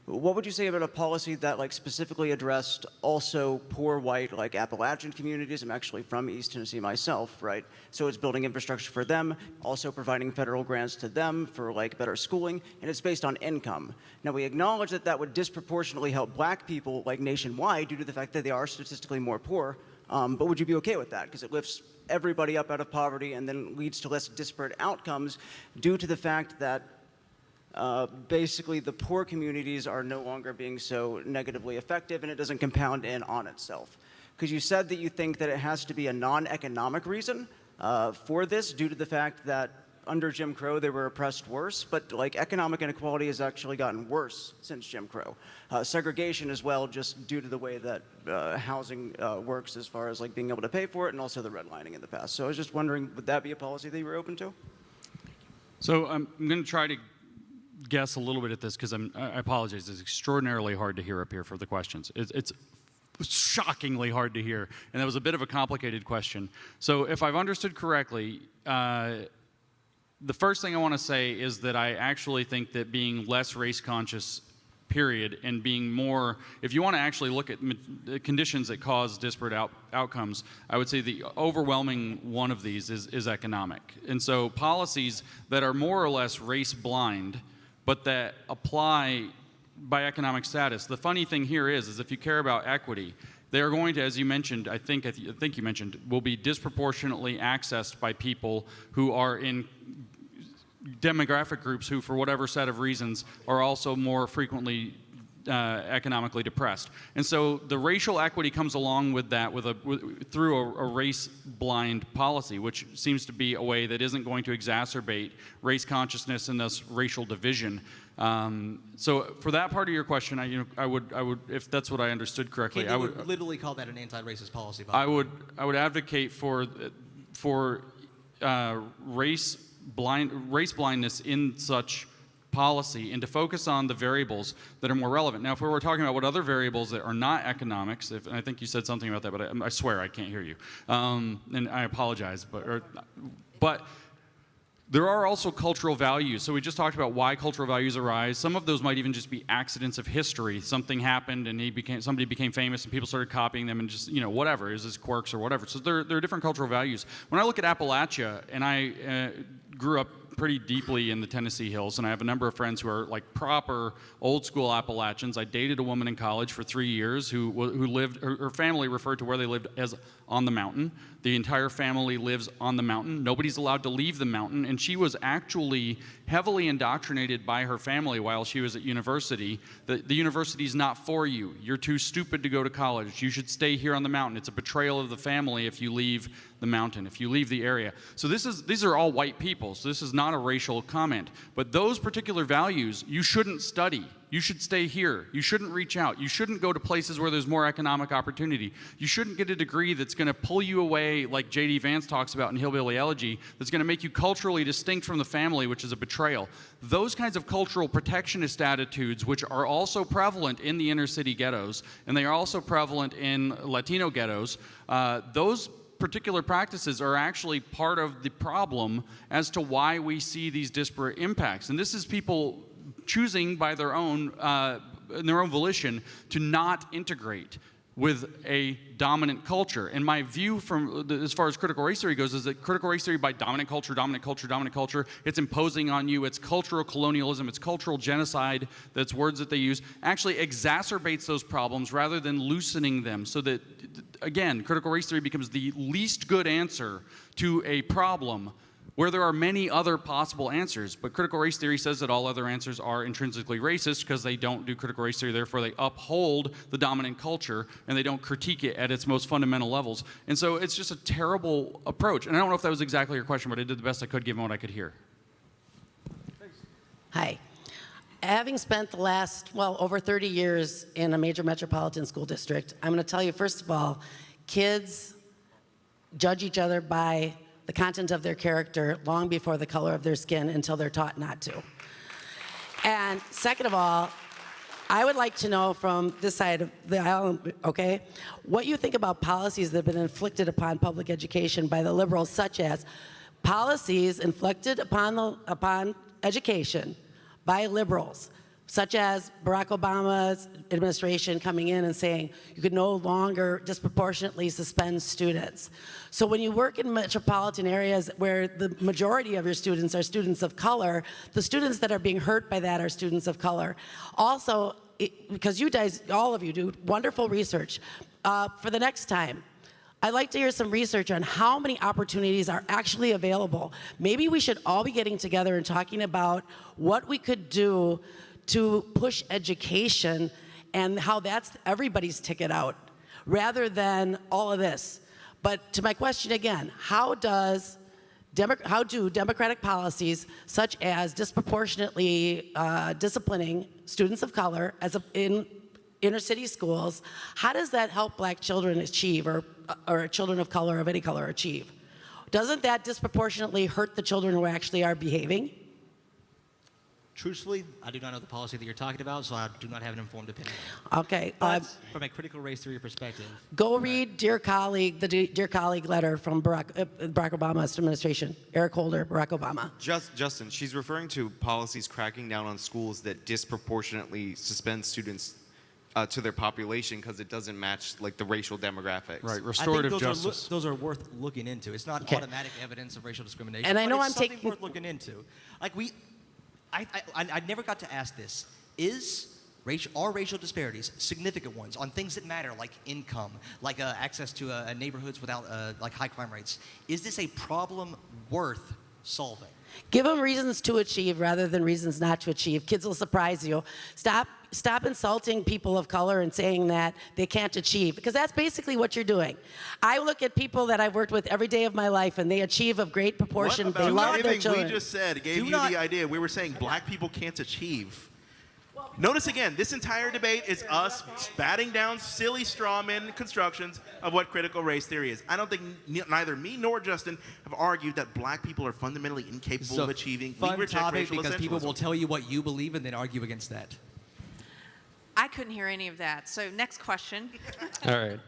what would you say about a policy that specifically addressed also poor white Appalachian communities? I'm actually from East Tennessee myself, right? So it's building infrastructure for them, also providing federal grants to them for better schooling, and it's based on income. Now we acknowledge that that would disproportionately help black people nationwide due to the fact that they are statistically more poor. But would you be okay with that? Because it lifts everybody up out of poverty and then leads to less disparate outcomes due to the fact that basically the poor communities are no longer being so negatively effective and it doesn't compound in on itself. Because you said that you think that it has to be a non-economic reason for this due to the fact that under Jim Crow they were oppressed worse, but economic inequality has actually gotten worse since Jim Crow. Segregation as well, just due to the way that housing works as far as being able to pay for it, and also the redlining in the past. So I was just wondering, would that be a policy that you were open to? So I'm going to try to guess a little bit at this because I apologize. It's extraordinarily hard to hear up here for the questions. It's shockingly hard to hear, and that was a bit of a complicated question. So if I've understood correctly, the first thing I want to say is that I actually think that being less race conscious, period, and being more, if you want to actually look at conditions that cause disparate outcomes, I would say the overwhelming one of these is economic. And so policies that are more or less race blind, but that apply by economic status. The funny thing here is if you care about equity, they are going to, as you mentioned, I think you mentioned, will be disproportionately accessed by people who are in demographic groups who, for whatever set of reasons, are also more frequently economically depressed. And so the racial equity comes along with that through a race-blind policy, which seems to be a way that isn't going to exacerbate race consciousness and thus racial division. So for that part of your question, I would, if that's what I understood correctly, I would literally call that an anti-racist policy. I would advocate for race blindness in such policy and to focus on the variables that are more relevant. Now, if we were talking about what other variables that are not economics, and I think you said something about that, but I swear I can't hear you, and I apologize, but there are also cultural values. So we just talked about why cultural values arise. Some of those might even just be accidents of history. Something happened and somebody became famous and people started copying them and just, whatever, is this quirks or whatever. So there are different cultural values. When I look at Appalachia, and I grew up pretty deeply in the Tennessee Hills, and I have a number of friends who are proper old school Appalachians. I dated a woman in college for 3 years who lived, her family referred to where they lived as on the mountain. The entire family lives on the mountain. Nobody's allowed to leave the mountain, and she was actually heavily indoctrinated by her family while she was at university. The university's not for you. You're too stupid to go to college. You should stay here on the mountain. It's a betrayal of the family if you leave the mountain, if you leave the area. So these are all white people, so this is not a racial comment. But those particular values, you shouldn't study. You should stay here. You shouldn't reach out. You shouldn't go to places where there's more economic opportunity. You shouldn't get a degree that's going to pull you away, like J.D. Vance talks about in Hillbilly Elegy, that's going to make you culturally distinct from the family, which is a betrayal. Those kinds of cultural protectionist attitudes, which are also prevalent in the inner city ghettos, and they are also prevalent in Latino ghettos, those particular practices are actually part of the problem as to why we see these disparate impacts. And this is people choosing by their own volition to not integrate. with a dominant culture. And my view from as far as critical race theory goes is that critical race theory by dominant culture, it's imposing on you, it's cultural colonialism, it's cultural genocide, that's words that they use, actually exacerbates those problems rather than loosening them. So that, again, critical race theory becomes the least good answer to a problem where there are many other possible answers. But critical race theory says that all other answers are intrinsically racist because they don't do critical race theory, therefore they uphold the dominant culture and they don't critique it at its most fundamental levels. And so it's just a terrible approach. And I don't know if that was exactly your question, but I did the best I could given what I could hear. Hi. Having spent the last, over 30 years in a major metropolitan school district, I'm going to tell you, first of all, kids judge each other by the content of their character long before the color of their skin until they're taught not to. And second of all, I would like to know from this side of the aisle, okay, what you think about policies that have been inflicted upon public education by the liberals, such as policies inflicted upon education by liberals, such as Barack Obama's administration coming in and saying you could no longer disproportionately suspend students. So when you work in metropolitan areas where the majority of your students are students of color, the students that are being hurt by that are students of color. Also, because you guys, all of you do wonderful research, for the next time, I'd like to hear some research on how many opportunities are actually available. Maybe we should all be getting together and talking about what we could do to push education and how that's everybody's ticket out, rather than all of this. But to my question again, how do democratic policies such as disproportionately disciplining students of color in inner city schools, how does that help black children achieve, or children of color of any color achieve? Doesn't that disproportionately hurt the children who actually are behaving? Truthfully, I do not know the policy that you're talking about, so I do not have an informed opinion. Okay. But from a critical race theory perspective, Go read Dear Colleague, the Dear Colleague letter from Barack Obama's administration, Eric Holder, Barack Obama. Justin, she's referring to policies cracking down on schools that disproportionately suspend students to their population because it doesn't match like the racial demographics. Right, restorative I think justice. those are worth looking into. It's not automatic evidence of racial discrimination, And I know but I'm it's something taking- worth looking into. Like I never got to ask this. Are racial disparities significant ones on things that matter, like income, like access to neighborhoods without like high crime rates? Is this a problem worth solving? Give them reasons to achieve rather than reasons not to achieve. Kids will surprise you. Stop insulting people of color and saying that they can't achieve, because that's basically what you're doing. I look at people that I've worked with every day of my life, and they achieve a great proportion. They love their Everything children. we just said gave you the idea. We were saying black people can't achieve. Notice again, this entire debate is us batting down silly strawman constructions of what critical race theory is. I don't think neither me nor Justin have argued that black people are fundamentally incapable of achieving. We Fun reject topic racial because people essentialism. will tell you what you believe and then argue against that. I couldn't hear any of that. So next question. All right.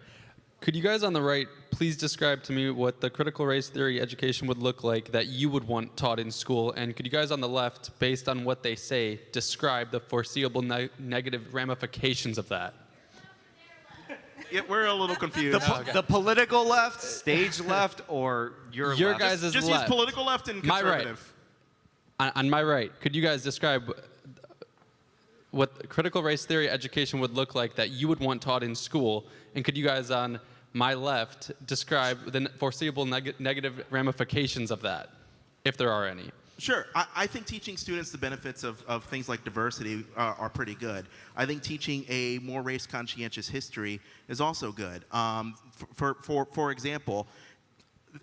Could you guys on the right please describe to me what the critical race theory education would look like that you would want taught in school? And could you guys on the left, based on what they say, describe the foreseeable negative ramifications of that? Yeah, we're a little confused. The political left, stage left, or your left? guys' Just left. use political left and conservative. My right. On my right, could you guys describe what critical race theory education would look like that you would want taught in school? And could you guys on my left describe the foreseeable negative ramifications of that, if there are any? Sure. I think teaching students the benefits of things like diversity are pretty good. I think teaching a more race-conscientious history is also good. For example,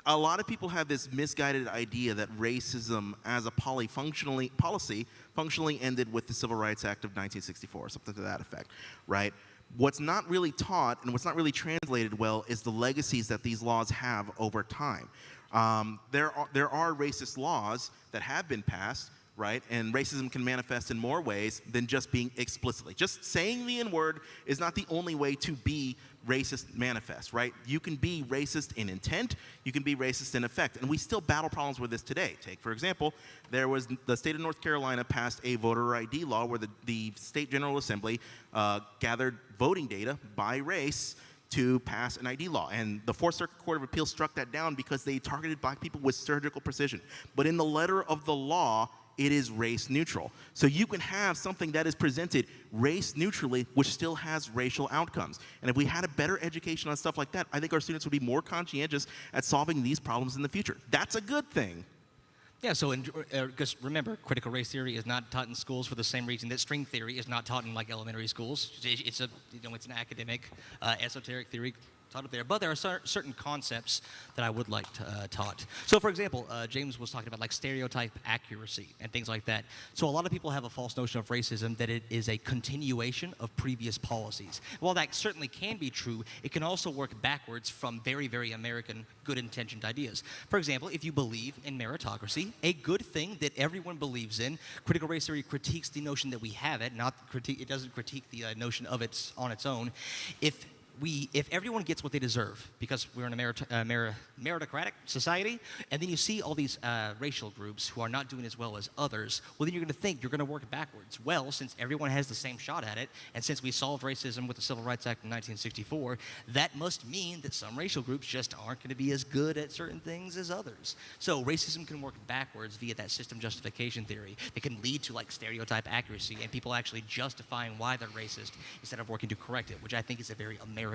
a lot of people have this misguided idea that racism as a policy functionally ended with the Civil Rights Act of 1964, something to that effect, right? What's not really taught and what's not really translated well is the legacies that these laws have over time. There are racist laws that have been passed, right? And racism can manifest in more ways than just being explicitly. Just saying the N-word is not the only way to be racist manifest, right? You can be racist in intent, you can be racist in effect, and we still battle problems with this today. Take, for example, the state of North Carolina passed a voter ID law where the state General Assembly gathered voting data by race to pass an ID law. And the Fourth Circuit Court of Appeals struck that down because they targeted black people with surgical precision. But in the letter of the law, it is race neutral. So you can have something that is presented race neutrally, which still has racial outcomes. And if we had a better education on stuff like that, I think our students would be more conscientious at solving these problems in the future. That's a good thing. Yeah, so because remember, critical race theory is not taught in schools for the same reason that string theory is not taught in like elementary schools. It's a it's an academic, esoteric theory taught up there. But there are certain concepts that I would like taught. So, for example, James was talking about like stereotype accuracy and things like that. So a lot of people have a false notion of racism that it is a continuation of previous policies. While that certainly can be true, it can also work backwards from very, very American good-intentioned ideas. For example, if you believe in meritocracy, a good thing that everyone believes in, critical race theory critiques the notion that we have it, it doesn't critique the notion of it's on its own. If everyone gets what they deserve, because we're in a meritocratic society, and then you see all these racial groups who are not doing as well as others, well, then you're going to think you're going to work backwards. Well, since everyone has the same shot at it, and since we solved racism with the Civil Rights Act in 1964, that must mean that some racial groups just aren't going to be as good at certain things as others. So racism can work backwards via that system justification theory. It can lead to like stereotype accuracy and people actually justifying why they're racist instead of working to correct it, which I think is a very American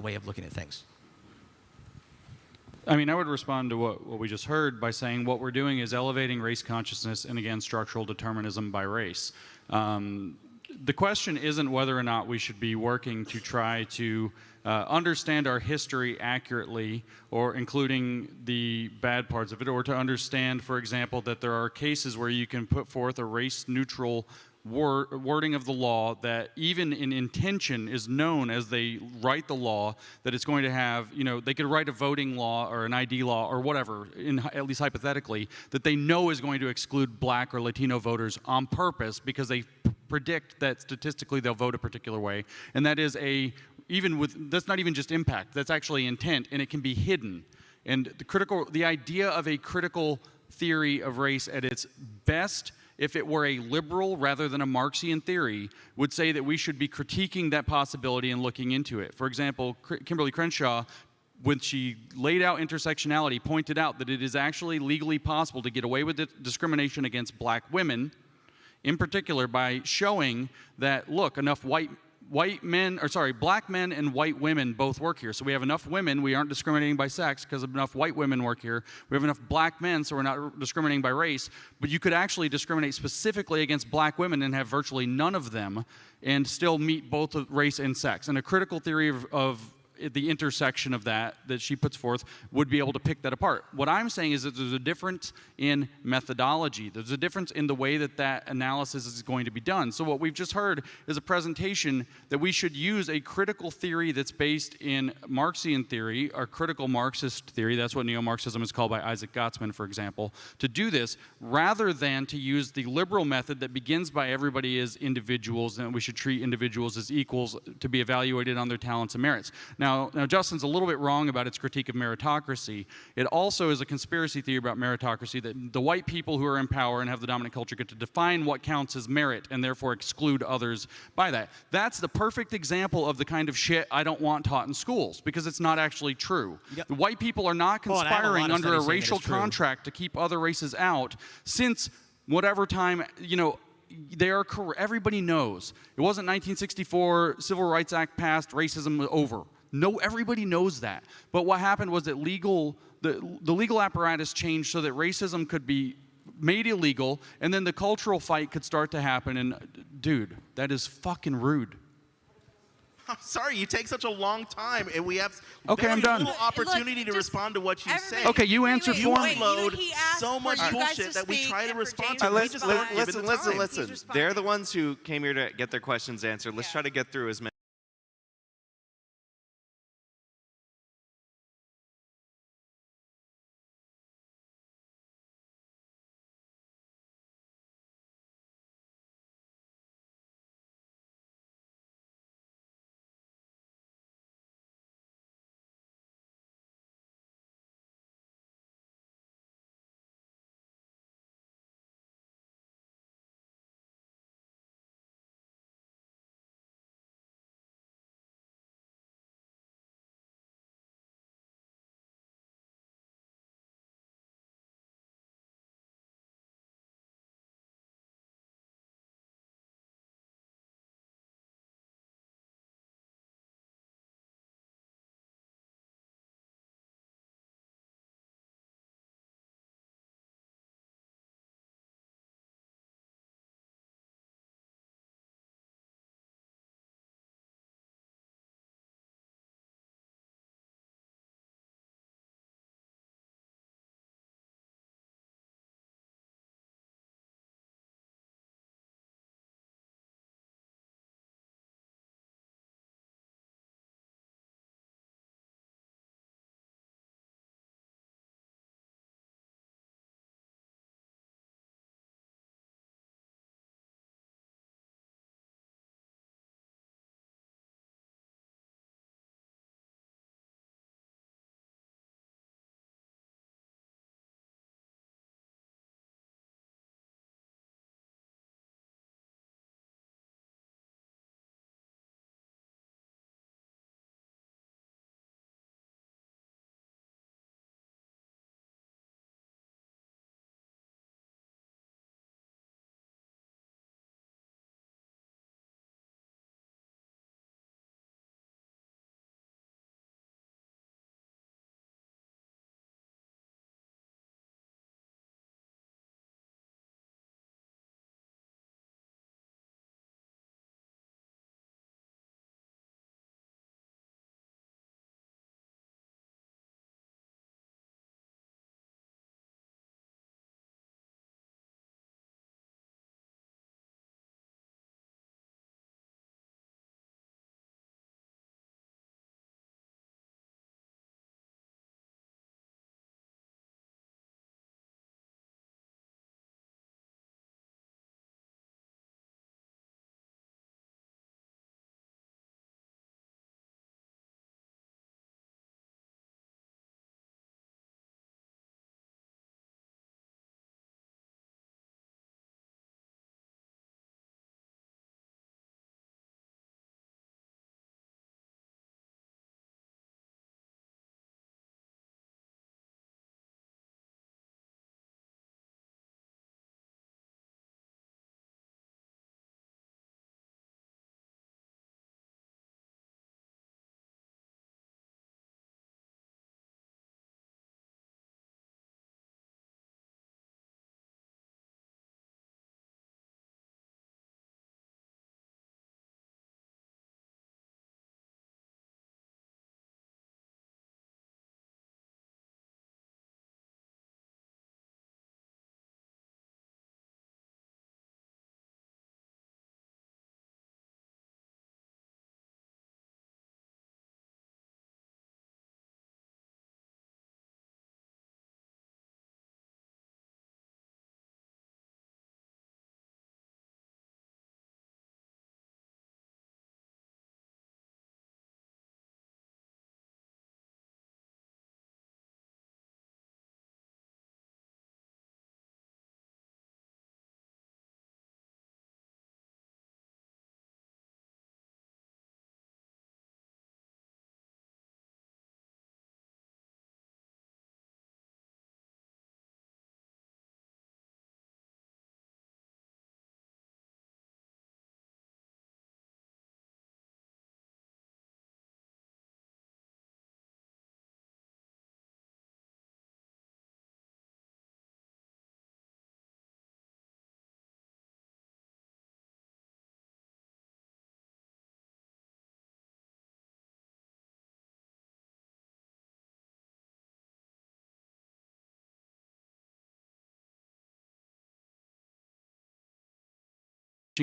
way of looking at things. I mean, I would respond to what we just heard by saying what we're doing is elevating race consciousness and, again, structural determinism by race. The question isn't whether or not we should be working to try to understand our history accurately, or including the bad parts of it, or to understand, for example, that there are cases where you can put forth a race-neutral wording of the law that even in intention is known as they write the law that it's going to have, they could write a voting law or an ID law or whatever, at least hypothetically, that they know is going to exclude black or Latino voters on purpose because they predict that statistically they'll vote a particular way. And that is that's not even just impact, that's actually intent, and it can be hidden. And the idea of a critical theory of race at its best, if it were a liberal rather than a Marxian theory, would say that we should be critiquing that possibility and looking into it. For example, Kimberly Crenshaw, when she laid out intersectionality, pointed out that it is actually legally possible to get away with discrimination against black women, in particular by showing that, look, enough black men and white women both work here. So we have enough women, we aren't discriminating by sex because enough white women work here. We have enough black men, so we're not discriminating by race. But you could actually discriminate specifically against black women and have virtually none of them and still meet both race and sex. And a critical theory of the intersection of that she puts forth would be able to pick that apart. What I'm saying is that there's a difference in methodology. There's a difference in the way that analysis is going to be done. So what we've just heard is a presentation that we should use a critical theory that's based in Marxian theory, or critical Marxist theory, that's what neo-Marxism is called by Isaac Gottesman, for example, to do this, rather than to use the liberal method that begins by everybody as individuals, and we should treat individuals as equals to be evaluated on their talents and merits. Now, Justin's a little bit wrong about its critique of meritocracy. It also is a conspiracy theory about meritocracy, that the white people who are in power and have the dominant culture get to define what counts as merit and therefore exclude others by that. That's the perfect example of the kind of shit I don't want taught in schools, because it's not actually true. Yep. The white people are not conspiring under a racial contract to keep other races out since whatever time, they are everybody knows. It wasn't 1964, Civil Rights Act passed, racism was over. No, everybody knows that. But what happened was that the legal apparatus changed so that racism could be made illegal, and then the cultural fight could start to happen. And dude, that is fucking rude. I'm sorry, you take such a long time, and we have I'm done. little opportunity to respond to what you say. Okay, you answer for me. You upload so much bullshit that we try to respond to. Listen. They're the ones who came here to get their questions answered. Let's try to get through as many.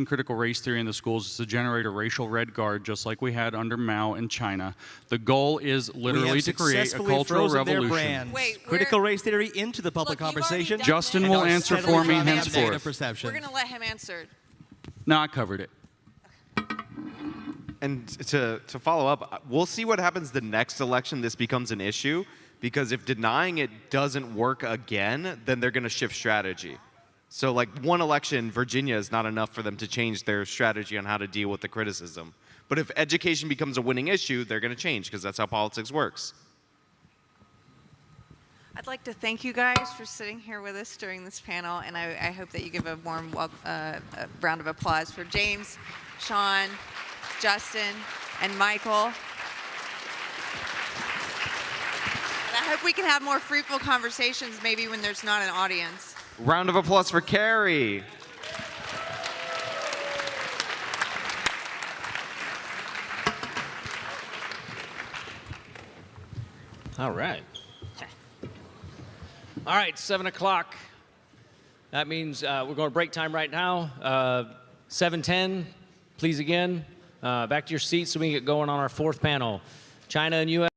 critical race theory in the schools is to generate a racial red guard, just like we had under Mao in China. The goal is literally to create a cultural revolution. Critical race theory into the public conversation. Justin will answer for me henceforth. We're going to let him answer. No, I covered it. And to follow up, we'll see what happens the next election this becomes an issue, because if denying it doesn't work again, then they're going to shift strategy. So like one election, Virginia is not enough for them to change their strategy on how to deal with the criticism. But if education becomes a winning issue, they're going to change, because that's how politics works. I'd like to thank you guys for sitting here with us during this panel, and I hope that you give a warm round of applause for James, Sean, Justin, and Michael. And I hope we can have more fruitful conversations maybe when there's not an audience. Round of applause for Keri. All right. All right, 7 o'clock. That means we're going to break time right now. 7:10, please again. Back to your seats so we can get going on our fourth panel. China and U.S.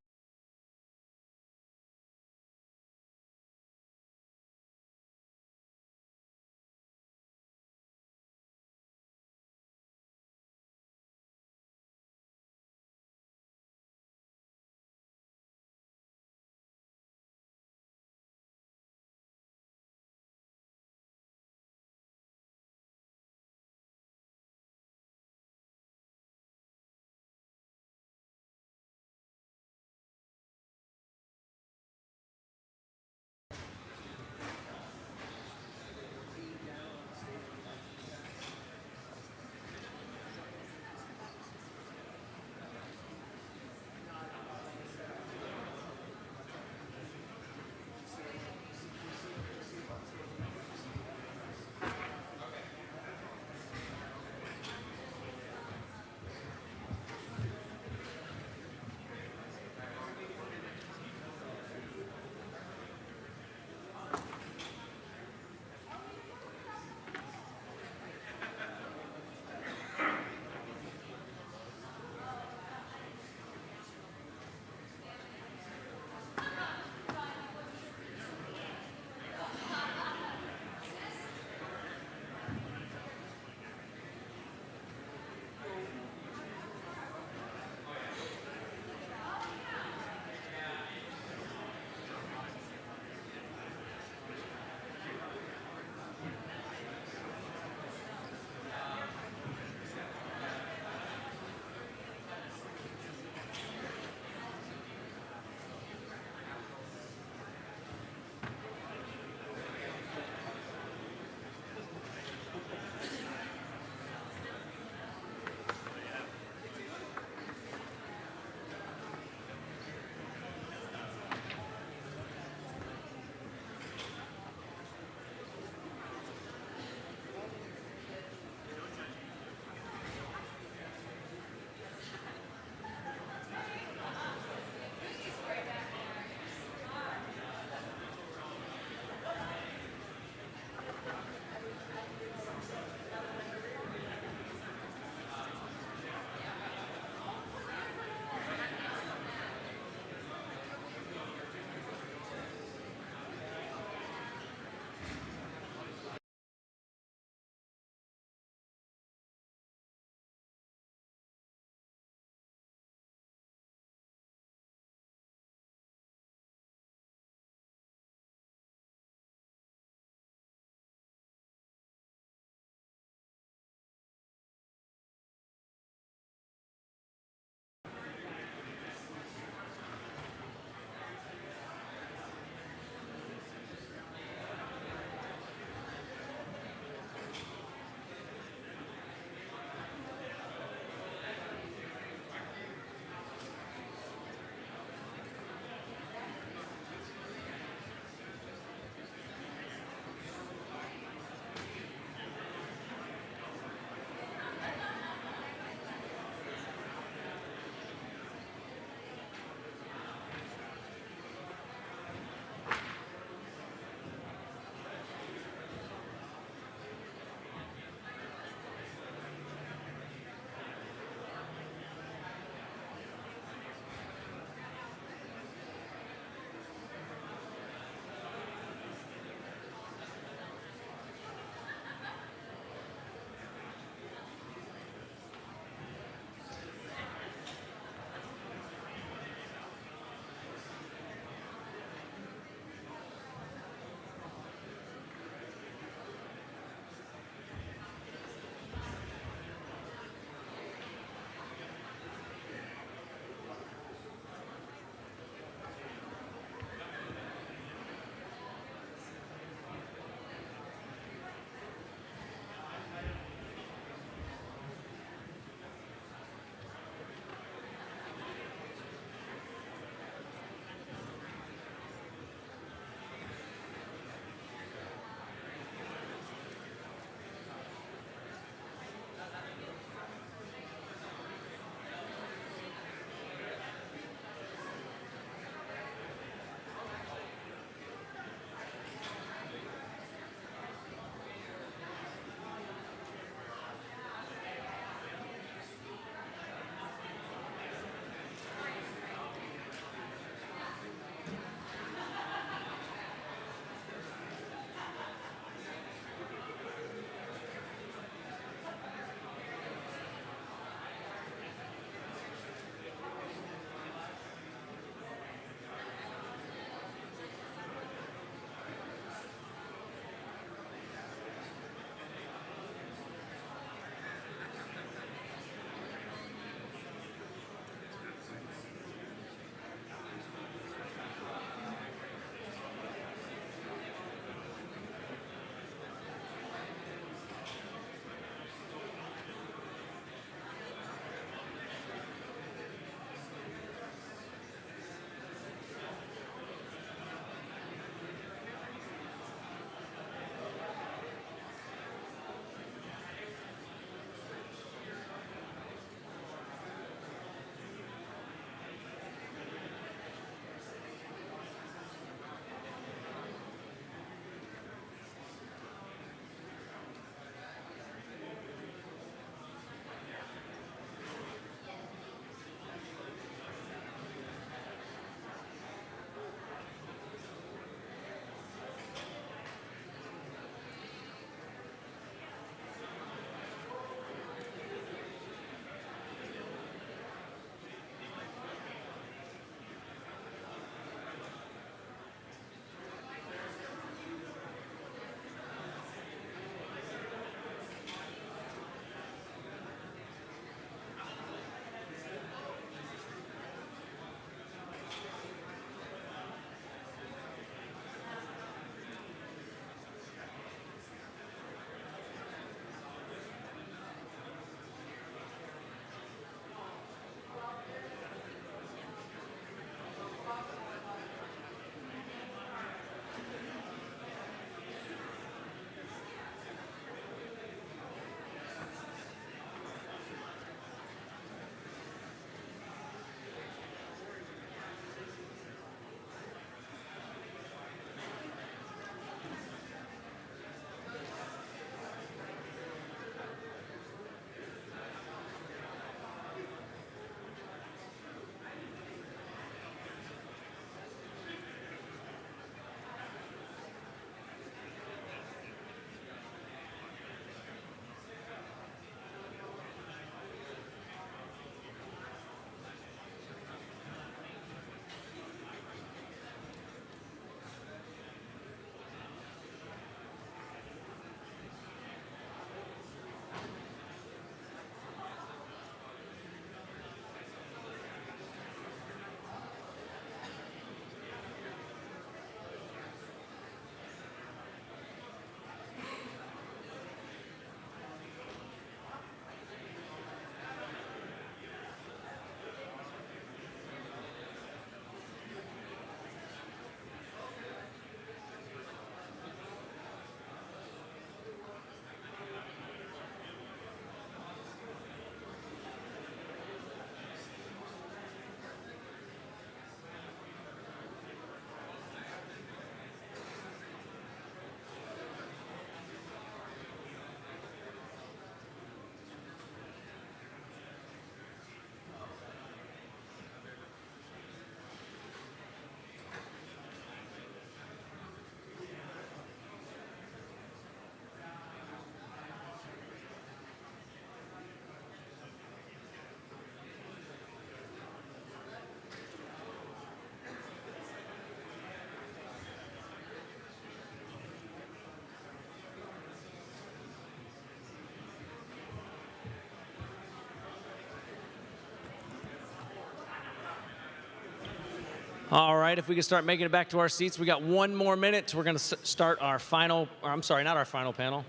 All right, if we can start making it back to our seats, we got 1 more minute. We're going to start our final, or I'm sorry, not our final panel,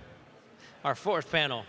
our 4th panel.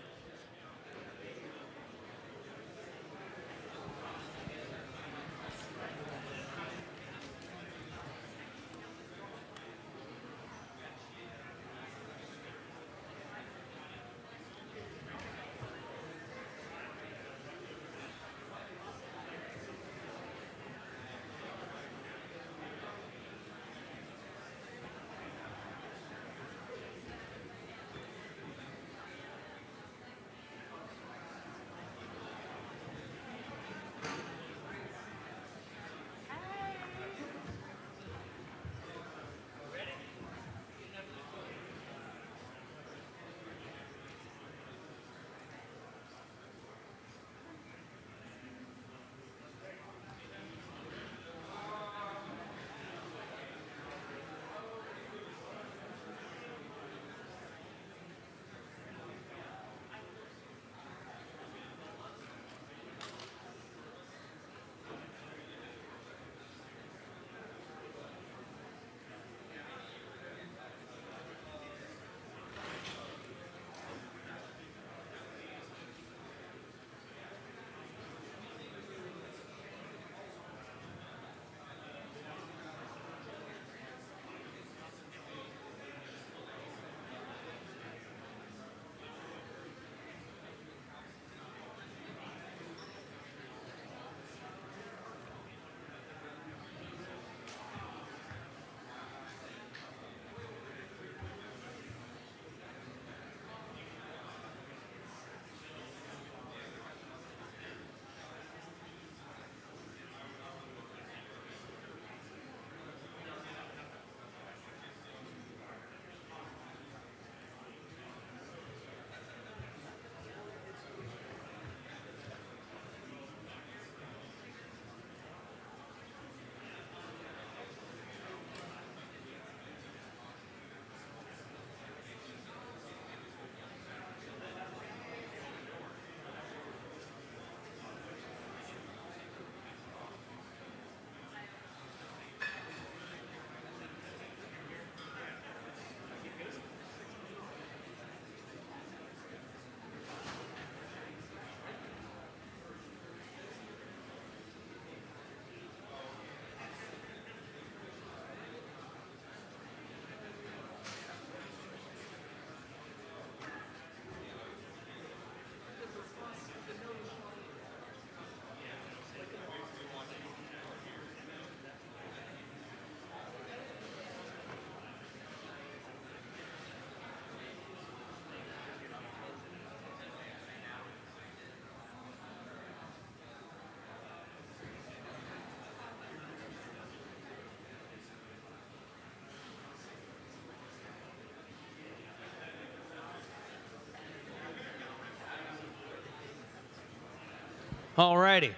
All righty.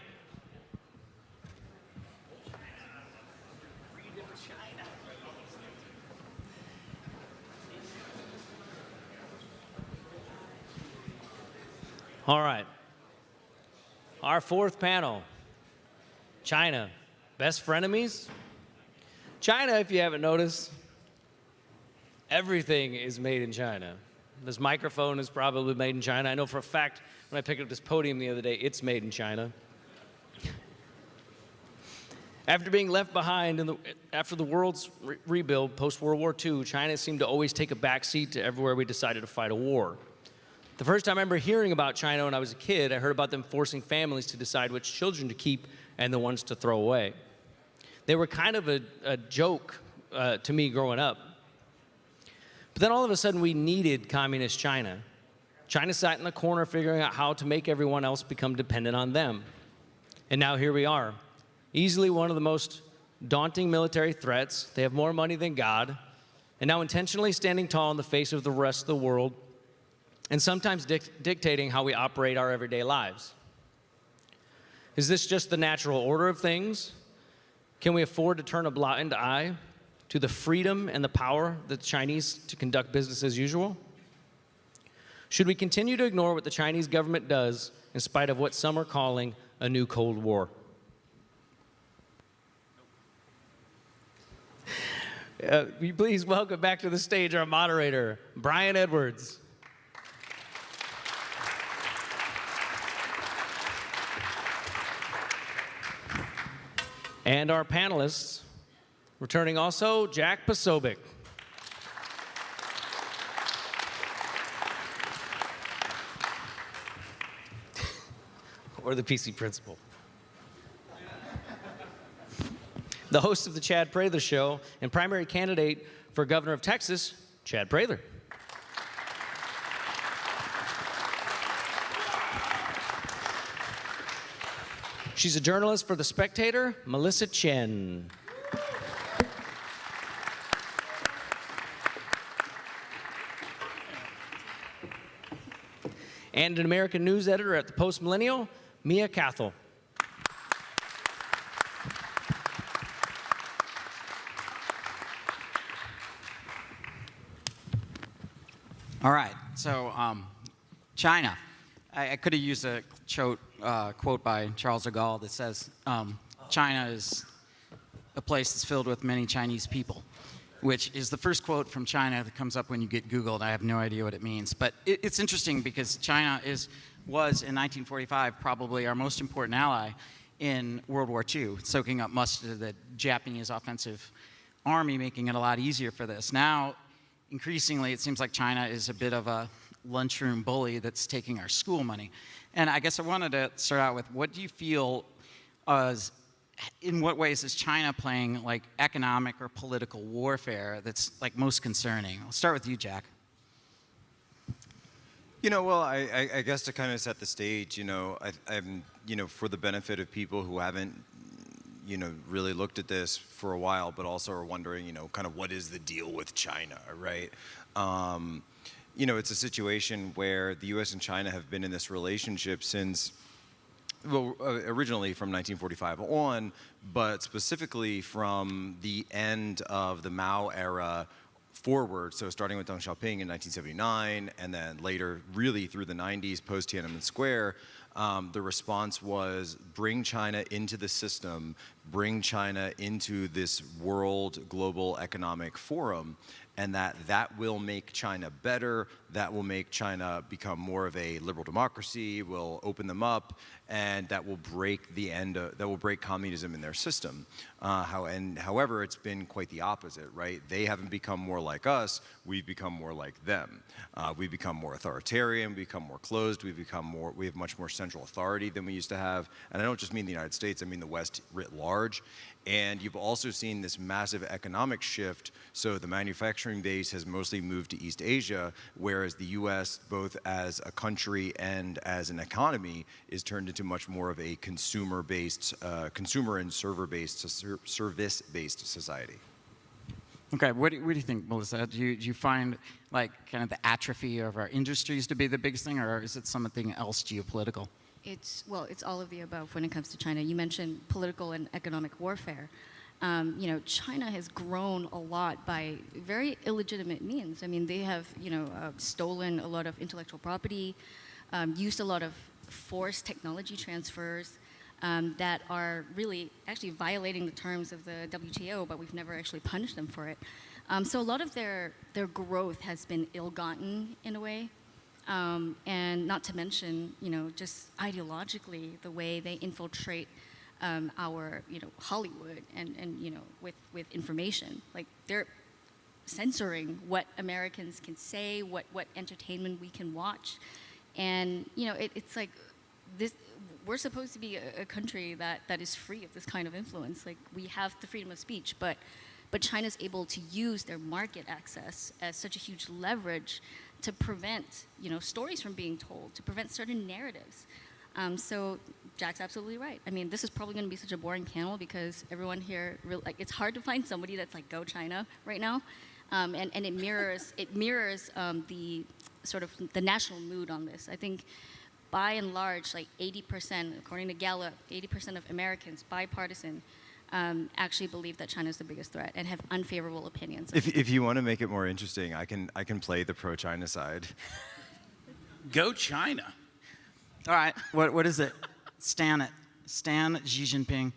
All right. Our 4th panel, China, best frenemies? China, if you haven't noticed, everything is made in China. This microphone is probably made in China. I know for a fact when I picked up this podium the other day, it's made in China. After being left behind after the world's rebuild post-World War II, China seemed to always take a backseat to everywhere we decided to fight a war. The first time I remember hearing about China when I was a kid, I heard about them forcing families to decide which children to keep and the ones to throw away. They were kind of a joke to me growing up. But then all of a sudden we needed communist China. China sat in the corner figuring out how to make everyone else become dependent on them. And now here we are. Easily one of the most daunting military threats. They have more money than God, and now intentionally standing tall in the face of the rest of the world, and sometimes dictating how we operate our everyday lives. Is this just the natural order of things? Can we afford to turn a blind eye to the freedom and the power of the Chinese to conduct business as usual? Should we continue to ignore what the Chinese government does in spite of what some are calling a new Cold War? Will you please welcome back to the stage our moderator, Brian Edwards. And our panelists, returning also, Jack Posobiec. Or the PC principal. The host of the Chad Prather Show and primary candidate for governor of Texas, Chad Prather. She's a journalist for The Spectator, Melissa Chen. And an American news editor at the Post Millennial, Mia Cathell. All right, so China. I could have used a quote by Charles de Gaulle that says, China is a place that's filled with many Chinese people, which is the first quote from China that comes up when you get Googled. I have no idea what it means. But it's interesting because China was in 1945 probably our most important ally in World War II, soaking up much of the Japanese offensive army, making it a lot easier for this. Now, increasingly, it seems like China is a bit of a lunchroom bully that's taking our school money. And I guess I wanted to start out with, what do you feel in what ways is China playing like economic or political warfare that's like most concerning? I'll start with you, Jack. Well, I guess to kind of set the stage, I'm, for the benefit of people who haven't, really looked at this for a while, but also are wondering, kind of what is the deal with China, right? It's a situation where the U.S. and China have been in this relationship since, well, originally from 1945 on, but specifically from the end of the Mao era forward, so starting with Deng Xiaoping in 1979, and then later, really through the 90s, post-Tiananmen Square, the response was bring China into the system, bring China into this world global economic forum, and that will make China better, that will make China become more of a liberal democracy, will open them up, and that will break communism in their system. However, it's been quite the opposite, right? They haven't become more like us, we've become more like them. We've become more authoritarian, we've become more closed, we have much more central authority than we used to have. And I don't just mean the United States, I mean the West writ large. And you've also seen this massive economic shift. So the manufacturing base has mostly moved to East Asia, whereas the US, both as a country and as an economy, is turned into much more of a consumer-based, consumer and server-based, service-based society. Okay, what do you think, Melissa? Do you find like kind of the atrophy of our industries to be the biggest thing, or is it something else geopolitical? It's all of the above when it comes to China. You mentioned political and economic warfare. China has grown a lot by very illegitimate means. I mean, they have, stolen a lot of intellectual property, used a lot of forced technology transfers that are really actually violating the terms of the WTO, but we've never actually punished them for it. So a lot of their growth has been ill-gotten in a way. And not to mention, just ideologically, the way they infiltrate our, Hollywood and with information. Like, they're censoring what Americans can say, what entertainment we can watch. And, it's like this. We're supposed to be a country that is free of this kind of influence. Like, we have the freedom of speech, but China's able to use their market access as such a huge leverage to prevent, stories from being told, to prevent certain narratives. So Jack's absolutely right. I mean, this is probably going to be such a boring panel because everyone here, it's hard to find somebody that's like go China right now, and it mirrors the sort of the national mood on this. I think by and large, like 80%, according to Gallup, 80% of Americans, bipartisan, actually believe that China is the biggest threat and have unfavorable opinions. If you want to make it more interesting, I can play the pro-China side. Go China. All right, what is it? Stan Xi Jinping.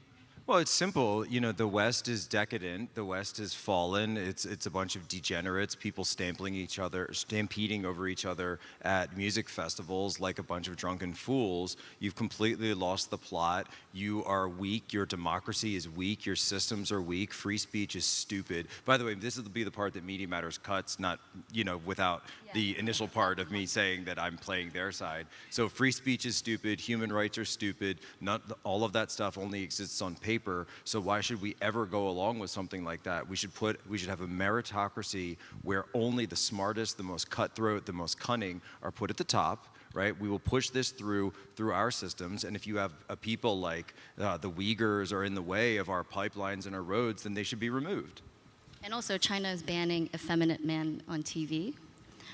Well, it's simple. You know, the West is decadent. The West has fallen. It's a bunch of degenerates, people stampeding over each other at music festivals like a bunch of drunken fools. You've completely lost the plot. You are weak. Your democracy is weak. Your systems are weak. Free speech is stupid. By the way, this will be the part that Media Matters cuts, not, without the initial part of me saying that I'm playing their side. So free speech is stupid. Human rights are stupid. All of that stuff only exists on paper. So why should we ever go along with something like that? We should have a meritocracy where only the smartest, the most cutthroat, the most cunning are put at the top, right? We will push this through our systems, and if you have a people like the Uyghurs are in the way of our pipelines and our roads, then they should be removed. And also, China is banning effeminate men on TV.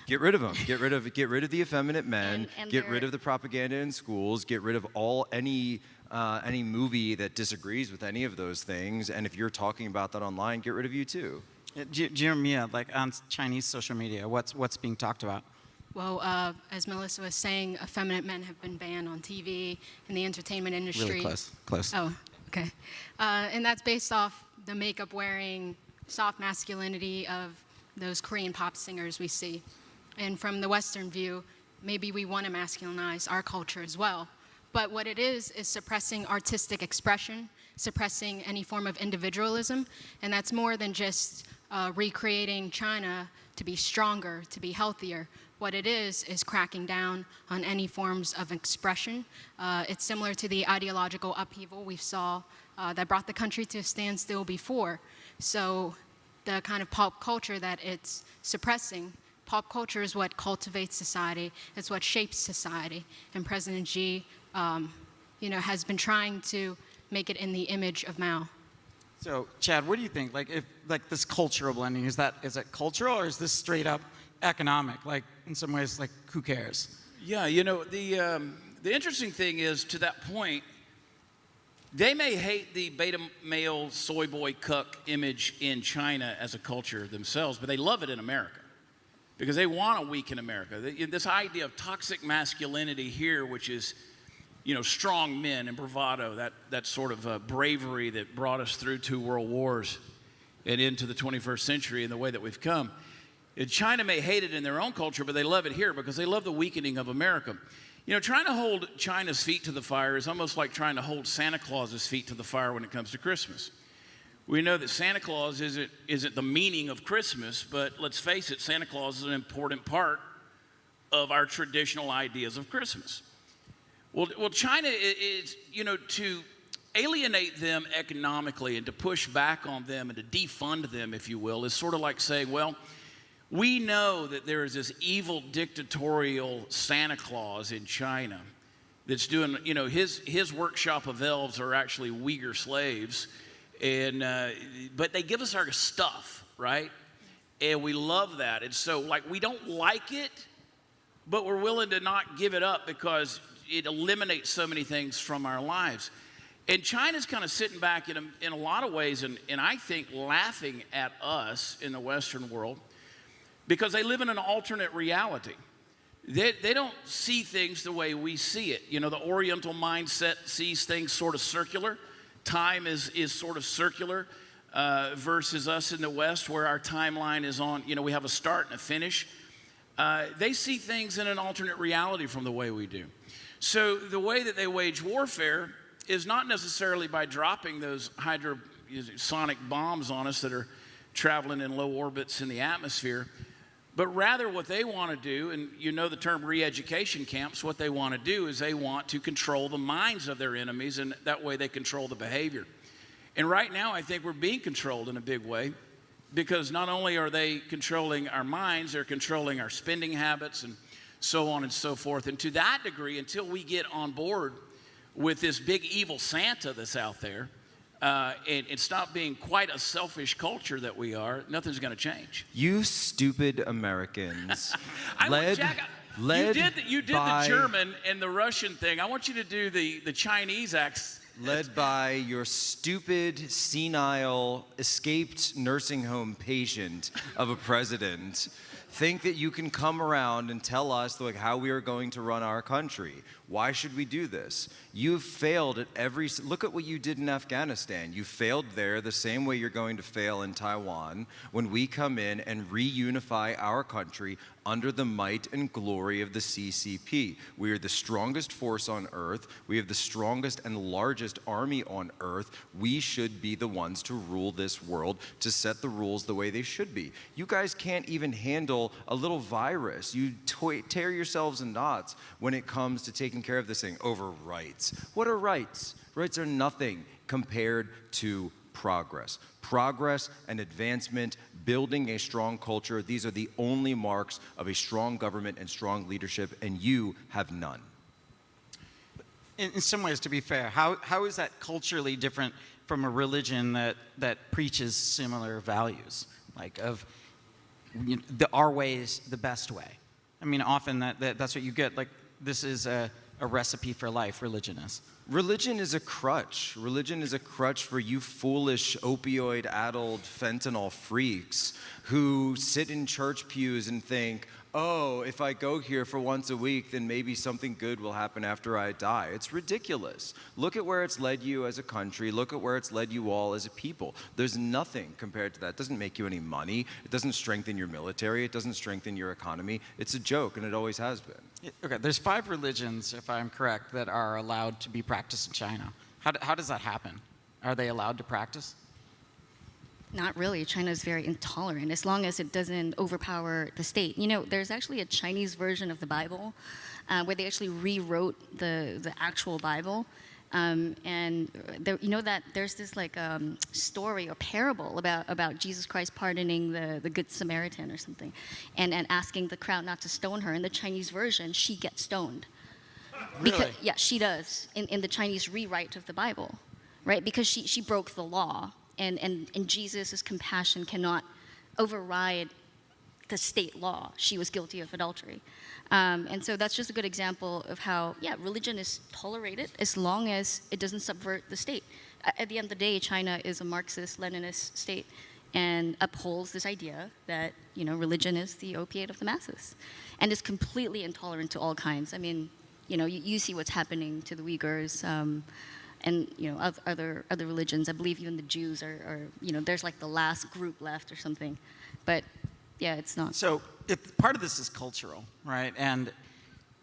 Get rid of them. Get rid of the effeminate men. And get rid of the propaganda in schools. Get rid of any movie that disagrees with any of those things. And if you're talking about that online, get rid of you too. Jim, like on Chinese social media, what's being talked about? Well, as Melissa was saying, effeminate men have been banned on TV in the entertainment industry. Really close. Oh, okay. And that's based off the makeup wearing, soft masculinity of those Korean pop singers we see. And from the Western view, maybe we want to masculinize our culture as well. But what it is suppressing artistic expression, suppressing any form of individualism, and that's more than just recreating China to be stronger, to be healthier. What it is cracking down on any forms of expression. It's similar to the ideological upheaval we saw that brought the country to a standstill before. So the kind of pop culture that it's suppressing, pop culture is what cultivates society, it's what shapes society. And President Xi has been trying to make it in the image of Mao. So, Chad, what do you think? Like this cultural blending, is it cultural or is this straight up economic? Like in some ways, like who cares? Yeah, the interesting thing is, to that point, they may hate the beta male soy boy cuck image in China as a culture themselves, but they love it in America because they want to weaken America. This idea of toxic masculinity here, which is strong men and bravado, that sort of bravery that brought us through 2 world wars and into the 21st century and the way that we've come. And China may hate it in their own culture, but they love it here because they love the weakening of America. Trying to hold China's feet to the fire is almost like trying to hold Santa Claus's feet to the fire when it comes to Christmas. We know that Santa Claus isn't the meaning of Christmas, but let's face it, Santa Claus is an important part of our traditional ideas of Christmas. Well, China is, to alienate them economically and to push back on them and to defund them, if you will, is sort of like saying, well, we know that there is this evil dictatorial Santa Claus in China that's doing, his workshop of elves are actually Uyghur slaves, but they give us our stuff, right? And we love that. And so, we don't like it, but we're willing to not give it up because it eliminates so many things from our lives. And China's kind of sitting back in a lot of ways and I think laughing at us in the Western world because they live in an alternate reality. They don't see things the way we see it. The Oriental mindset sees things sort of circular. Time is sort of circular versus us in the West where our timeline is on, we have a start and a finish. They see things in an alternate reality from the way we do. So the way that they wage warfare is not necessarily by dropping those hydrosonic bombs on us that are traveling in low orbits in the atmosphere, but rather what they want to do, and the term re-education camps, what they want to do is they want to control the minds of their enemies, and that way they control the behavior. And right now I think we're being controlled in a big way because not only are they controlling our minds, they're controlling our spending habits and so on and so forth. And to that degree, until we get on board with this big evil Santa that's out there and stop being quite a selfish culture that we are, nothing's going to change. You stupid Americans. You did the German and the Russian thing. I want you to do the Chinese accent. Led by your stupid, senile, escaped nursing home patient of a president think that you can come around and tell us like how we are going to run our country. Why should we do this? You've failed at every, look at what you did in Afghanistan. You failed there the same way you're going to fail in Taiwan when we come in and reunify our country under the might and glory of the CCP. We are the strongest force on earth. We have the strongest and largest army on earth. We should be the ones to rule this world, to set the rules the way they should be. You guys can't even handle a little virus. You tear yourselves in knots when it comes to taking care of this thing over rights. What are rights? Rights are nothing compared to progress. Progress and advancement, building a strong culture, these are the only marks of a strong government and strong leadership, and you have none. In some ways, to be fair, how is that culturally different from a religion that preaches similar values? Like of our way is the best way. I mean, often that's what you get. Like, this is a recipe for life, religion is. Religion is a crutch. Religion is a crutch for you foolish, opioid-addled fentanyl freaks who sit in church pews and think, oh, if I go here for once a week, then maybe something good will happen after I die. It's ridiculous. Look at where it's led you as a country. Look at where it's led you all as a people. There's nothing compared to that. It doesn't make you any money. It doesn't strengthen your military. It doesn't strengthen your economy. It's a joke, and it always has been. Okay, there's 5 religions, if I'm correct, that are allowed to be practiced in China. How does that happen? Are they allowed to practice? Not really. China is very intolerant as long as it doesn't overpower the state. You know, there's actually a Chinese version of the Bible where they actually rewrote the actual Bible. And there, you know that there's this like story or parable about Jesus Christ pardoning the Good Samaritan or something and asking the crowd not to stone her. In the Chinese version, she gets stoned. Really? Yeah, she does in the Chinese rewrite of the Bible, right? Because she broke the law. And Jesus' compassion cannot override the state law. She was guilty of adultery. And so that's just a good example of how, yeah, religion is tolerated as long as it doesn't subvert the state. At the end of the day, China is a Marxist-Leninist state and upholds this idea that, you know, religion is the opiate of the masses and is completely intolerant to all kinds. I mean, you know, you see what's happening to the Uyghurs, and you know other religions. I believe even the Jews are you know, there's like the last group left or something, but yeah, it's not. So if part of this is cultural, right? And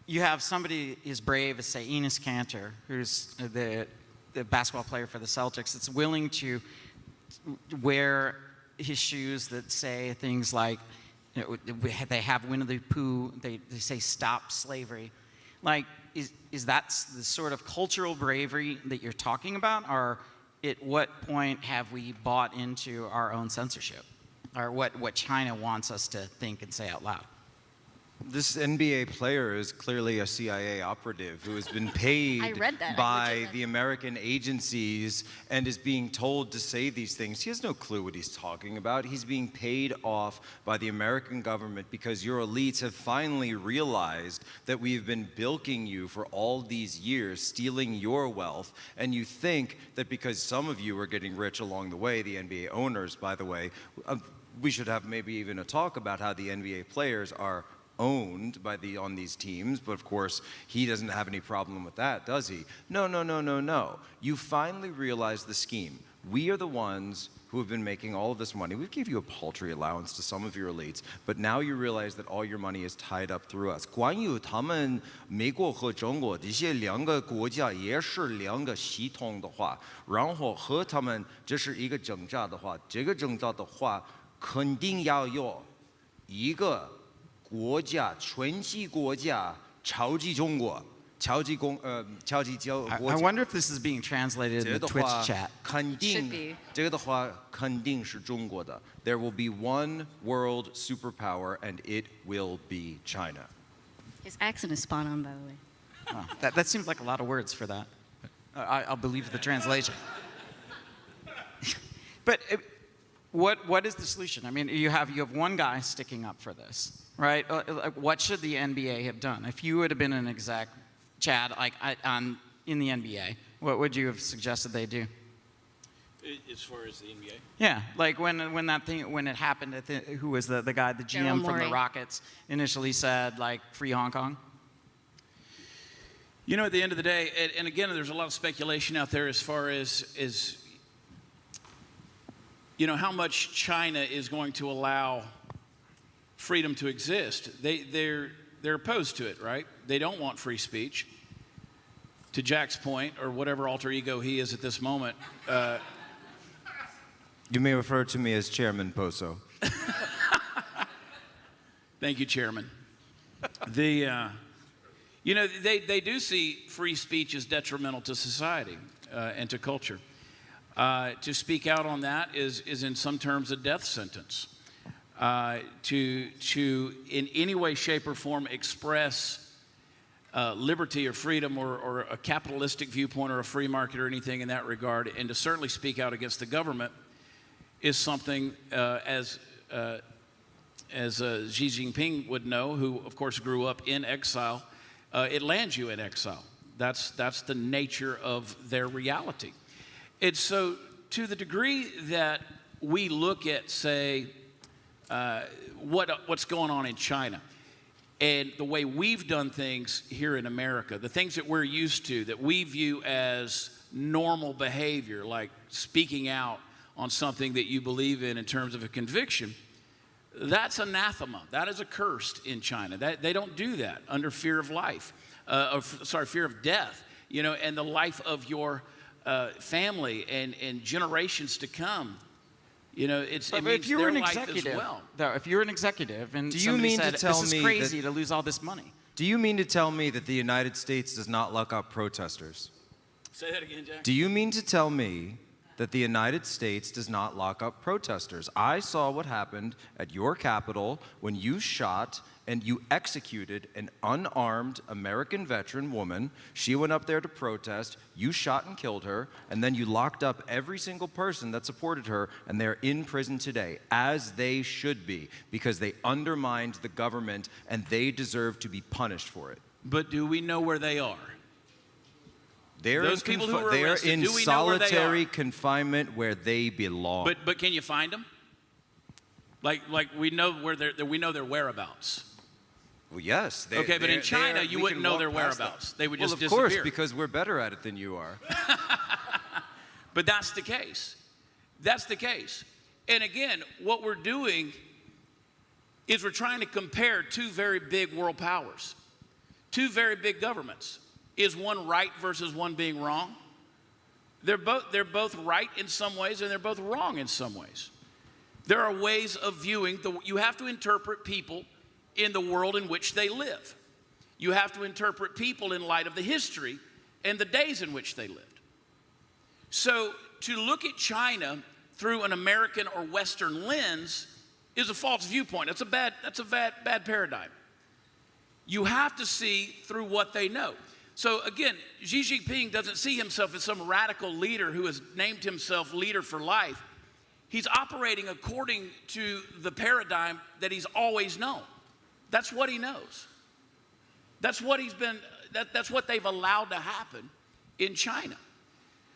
you have somebody as brave as say Enes Kanter, who's the basketball player for the Celtics, that's willing to wear his shoes that say things like, you know, they have Winnie the Pooh, they say stop slavery. Like, is that the sort of cultural bravery that you're talking about? Or at what point have we bought into our own censorship? Or what China wants us to think and say out loud? This NBA player is clearly a CIA operative who has been paid I read that. by the American agencies and is being told to say these things. He has no clue what he's talking about. He's being paid off by the American government because your elites have finally realized that we've been bilking you for all these years, stealing your wealth, and you think that because some of you are getting rich along the way, the NBA owners, by the way, we should have maybe even a talk about how the NBA players are owned by on these teams, but of course he doesn't have any problem with that, does he? No, no, no, no, no. You finally realize the scheme. We are the ones who have been making all of this money. We gave you a paltry allowance to some of your elites, but now you realize that all your money is tied up through us. 关于他们美国和中国这些两个国家也是两个系统的话，然后和他们这是一个挣扎的话，这个挣扎的话肯定要有一个国家，全体国家超级中国，超级国家。I wonder if this is being translated in the Twitch chat. 肯定，这个的话肯定是中国的。There will be one world superpower, and it will be China. His accent is spot on, by the way. Wow, that seems like a lot of words for that. I'll believe the translation. But what is the solution? I mean, you have one guy sticking up for this, right? What should the NBA have done? If you would have been an exec, Chad, in the NBA, what would you have suggested they do? As far as the NBA? Yeah, like when it happened, who was the guy, the GM from the Rockets, initially said like free Hong Kong? You know, at the end of the day, and again, there's a lot of speculation out there as far as you know, how much China is going to allow freedom to exist. They're opposed to it, right? They don't want free speech. To Jack's point, or whatever alter ego he is at this moment. You may refer to me as Chairman Poso. Thank you, Chairman. You know, they do see free speech as detrimental to society and to culture. To speak out on that is in some terms a death sentence. To in any way, shape, or form express liberty or freedom or a capitalistic viewpoint or a free market or anything in that regard, and to certainly speak out against the government is something, as Xi Jinping would know, who of course grew up in exile, it lands you in exile. That's the nature of their reality. It's so, to the degree that we look at, say, what's going on in China, and the way we've done things here in America, the things that we're used to, that we view as normal behavior, like speaking out on something that you believe in terms of a conviction, that's anathema. That is accursed in China. They don't do that under fear of life, fear of death, you know, and the life of your family and generations to come. You know, it means if you were their an life executive, as well. though, if you're an executive and Do you somebody mean said, to tell this me is crazy that- to lose all this money. Do you mean to tell me that the United States does not lock up protesters? Say that again, Jack. Do you mean to tell me that the United States does not lock up protesters? I saw what happened at your Capitol when you shot and you executed an unarmed American veteran woman. She went up there to protest, you shot and killed her, and then you locked up every single person that supported her, and they're in prison today, as they should be, because they undermined the government and they deserve to be punished for it. But do we know where they are? They're Those people who were arrested, in do we know where they solitary are? confinement where they belong. But can you find them? Like we know where we know their whereabouts. Well, yes. Okay, but in China, you we wouldn't can know walk their past them. whereabouts. They would Well, just of disappear. course, because we're better at it than you are. But that's the case. That's the case. And again, what we're doing is we're trying to compare two very big world powers, two very big governments. Is one right versus one being wrong? They're both right in some ways, and they're both wrong in some ways. There are ways of viewing you have to interpret people in the world in which they live. You have to interpret people in light of the history and the days in which they lived. So to look at China through an American or Western lens is a false viewpoint. That's a bad paradigm. You have to see through what they know. So again, Xi Jinping doesn't see himself as some radical leader who has named himself leader for life. He's operating according to the paradigm that he's always known. That's what he knows. That's what that's what they've allowed to happen in China.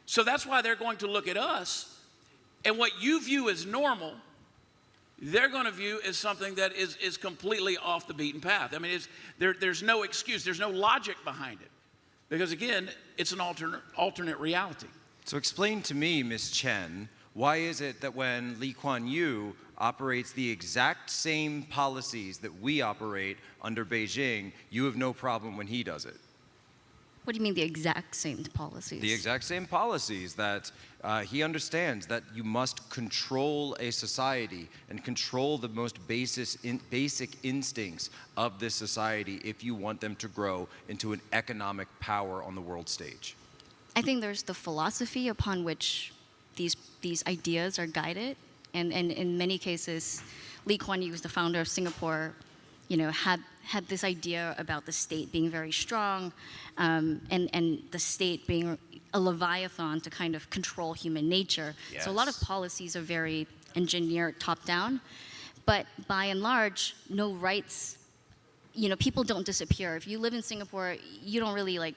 So that's why they're going to look at us, and what you view as normal, they're going to view as something that is completely off the beaten path. I mean, there's no excuse. There's no logic behind it. Because again, it's an alternate reality. So explain to me, Ms. Chen, why is it that when Lee Kuan Yew operates the exact same policies that we operate under Beijing, you have no problem when he does it? What do you mean the exact same policies? The exact same policies that he understands that you must control a society and control the most basic instincts of this society if you want them to grow into an economic power on the world stage. I think there's the philosophy upon which these ideas are guided, and in many cases, Lee Kuan Yew, the founder of Singapore, you know, had this idea about the state being very strong, and the state being a leviathan to kind of control human nature. Yes. So a lot of policies are very engineered top-down, but by and large, no rights. You know, people don't disappear. If you live in Singapore, you don't really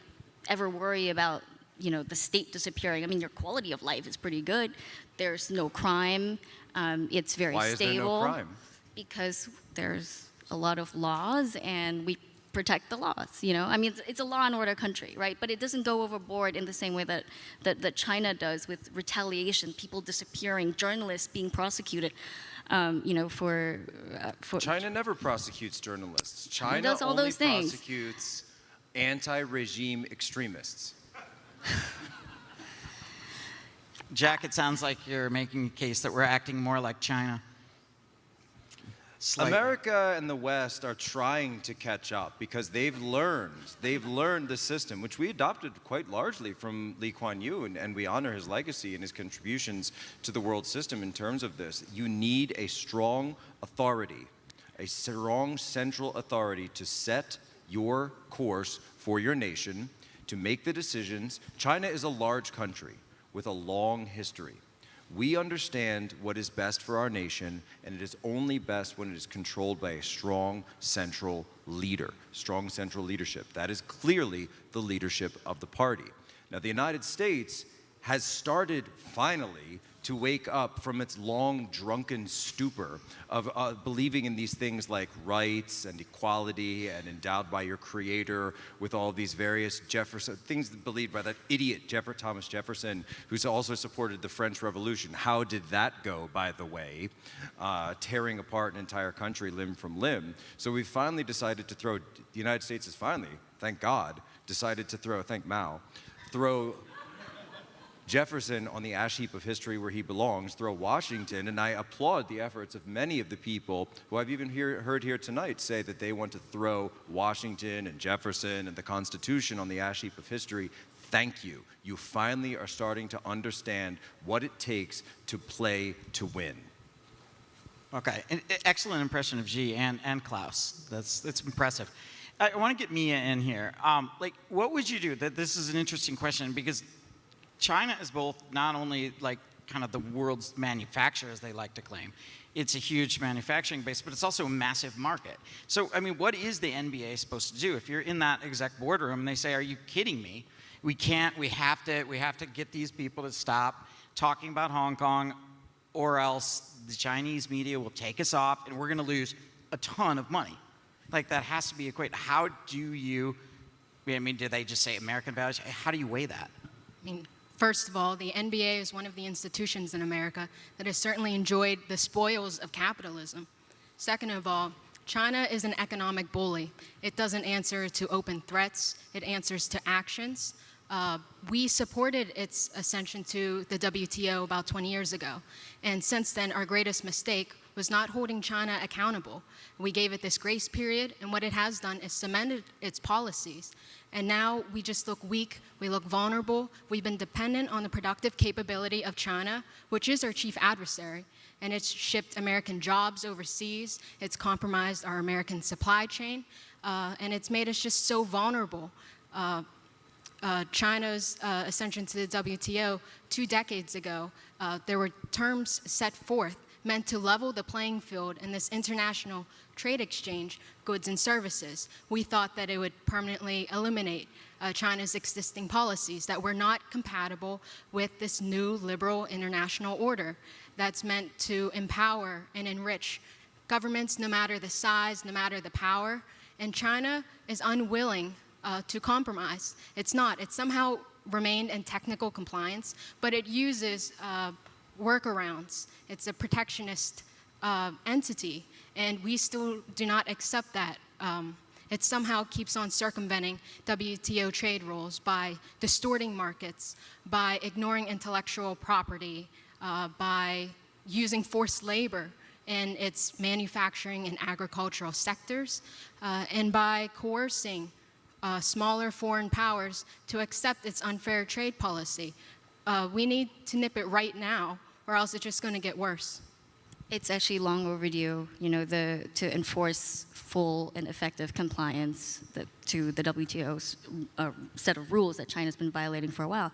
ever worry about the state disappearing. I mean, your quality of life is pretty good. There's no crime. It's very Why is there stable. no crime? Because there's a lot of laws, and we protect the laws. I mean, it's a law and order country, right? But it doesn't go overboard in the same way that China does, with retaliation, people disappearing, journalists being prosecuted. For China never prosecutes journalists. China does all only those things. prosecutes anti-regime extremists. Jack, it sounds like you're making a case that we're acting more like China. Slightly. America and the West are trying to catch up because they've learned the system, which we adopted quite largely from Lee Kuan Yew, and we honor his legacy and his contributions to the world system in terms of this. You need a strong authority, a strong central authority to set your course for your nation, to make the decisions. China is a large country with a long history. We understand what is best for our nation, and it is only best when it is controlled by a strong central leader, strong central leadership. That is clearly the leadership of the party. Now, the United States has started finally to wake up from its long drunken stupor of believing in these things like rights and equality and endowed by your creator with all these various things believed by that idiot Thomas Jefferson, who's also supported the French Revolution. How did that go, by the way? Tearing apart an entire country limb from limb. So we finally decided to the United States has finally, thank God, decided to thank Mao, throw Jefferson on the ash heap of history where he belongs, throw Washington, and I applaud the efforts of many of the people who I've even heard here tonight say that they want to throw Washington and Jefferson and the Constitution on the ash heap of history. Thank you. You finally are starting to understand what it takes to play to win. Okay, excellent impression of Xi and Klaus. That's impressive. I want to get Mia in here. What would you do? This is an interesting question because China is both not only kind of the world's manufacturer, as they like to claim. It's a huge manufacturing base, but it's also a massive market. So, I mean, what is the NBA supposed to do? If you're in that exec boardroom and they say, "Are you kidding me? We have to get these people to stop talking about Hong Kong, or else the Chinese media will take us off and we're going to lose a ton of money." That has to be equated. How do you? I mean, do they just say American values? How do you weigh that? I mean, first of all, the NBA is one of the institutions in America that has certainly enjoyed the spoils of capitalism. Second of all, China is an economic bully. It doesn't answer to open threats. It answers to actions. We supported its ascension to the WTO about 20 years ago. And since then, our greatest mistake was not holding China accountable. We gave it this grace period, and what it has done is cemented its policies. And now we just look weak, we look vulnerable. We've been dependent on the productive capability of China, which is our chief adversary. And it's shipped American jobs overseas, it's compromised our American supply chain, and it's made us just so vulnerable. China's ascension to the WTO 2 decades ago, there were terms set forth meant to level the playing field in this international trade exchange, goods and services. We thought that it would permanently eliminate China's existing policies that were not compatible with this new liberal international order that's meant to empower and enrich governments no matter the size, no matter the power. And China is unwilling to compromise. It's not. It somehow remained in technical compliance, but it uses workarounds. It's a protectionist entity, and we still do not accept that. It somehow keeps on circumventing WTO trade rules by distorting markets, by ignoring intellectual property, by using forced labor in its manufacturing and agricultural sectors, and by coercing smaller foreign powers to accept its unfair trade policy. We need to nip it right now, or else it's just going to get worse. It's actually long overdue, to enforce full and effective compliance. to the WTO's set of rules that China's been violating for a while.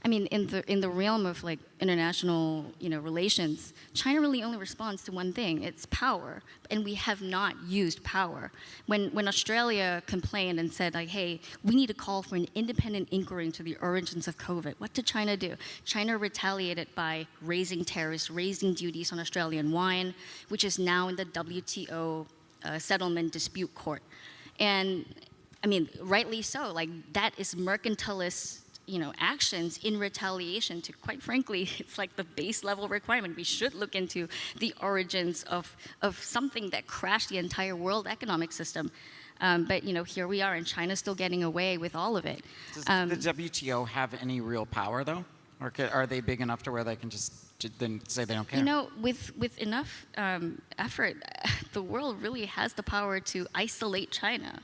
I mean, in the realm of like international, relations, China really only responds to one thing: it's power, and we have not used power. When Australia complained and said like, "Hey, we need to call for an independent inquiry into the origins of COVID," what did China do? China retaliated by raising tariffs, raising duties on Australian wine, which is now in the WTO settlement dispute court, and I mean, rightly so. Like that is mercantilist, actions in retaliation to, quite frankly, it's like the base level requirement. We should look into the origins of something that crashed the entire world economic system. But here we are, and China's still getting away with all of it. Does the WTO have any real power, though? Or are they big enough to where they can just then say they don't care? With enough effort, the world really has the power to isolate China.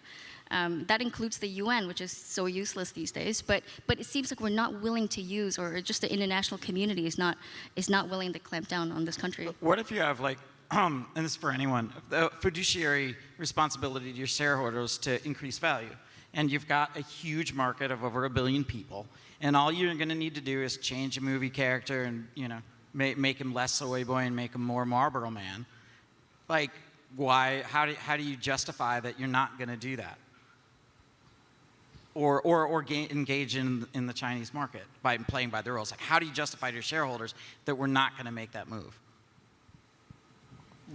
That includes the UN, which is so useless these days. But it seems like we're not willing to use, or just the international community is not willing to clamp down on this country. What if you have and this is for anyone, the fiduciary responsibility to your shareholders to increase value, and you've got a huge market of over 1 billion people, and all you're going to need to do is change a movie character and make him less soy boy and make him more Marlboro Man. Like, why? How do you justify that you're not going to do that? Or engage in the Chinese market by playing by the rules? Like, how do you justify to your shareholders that we're not going to make that move?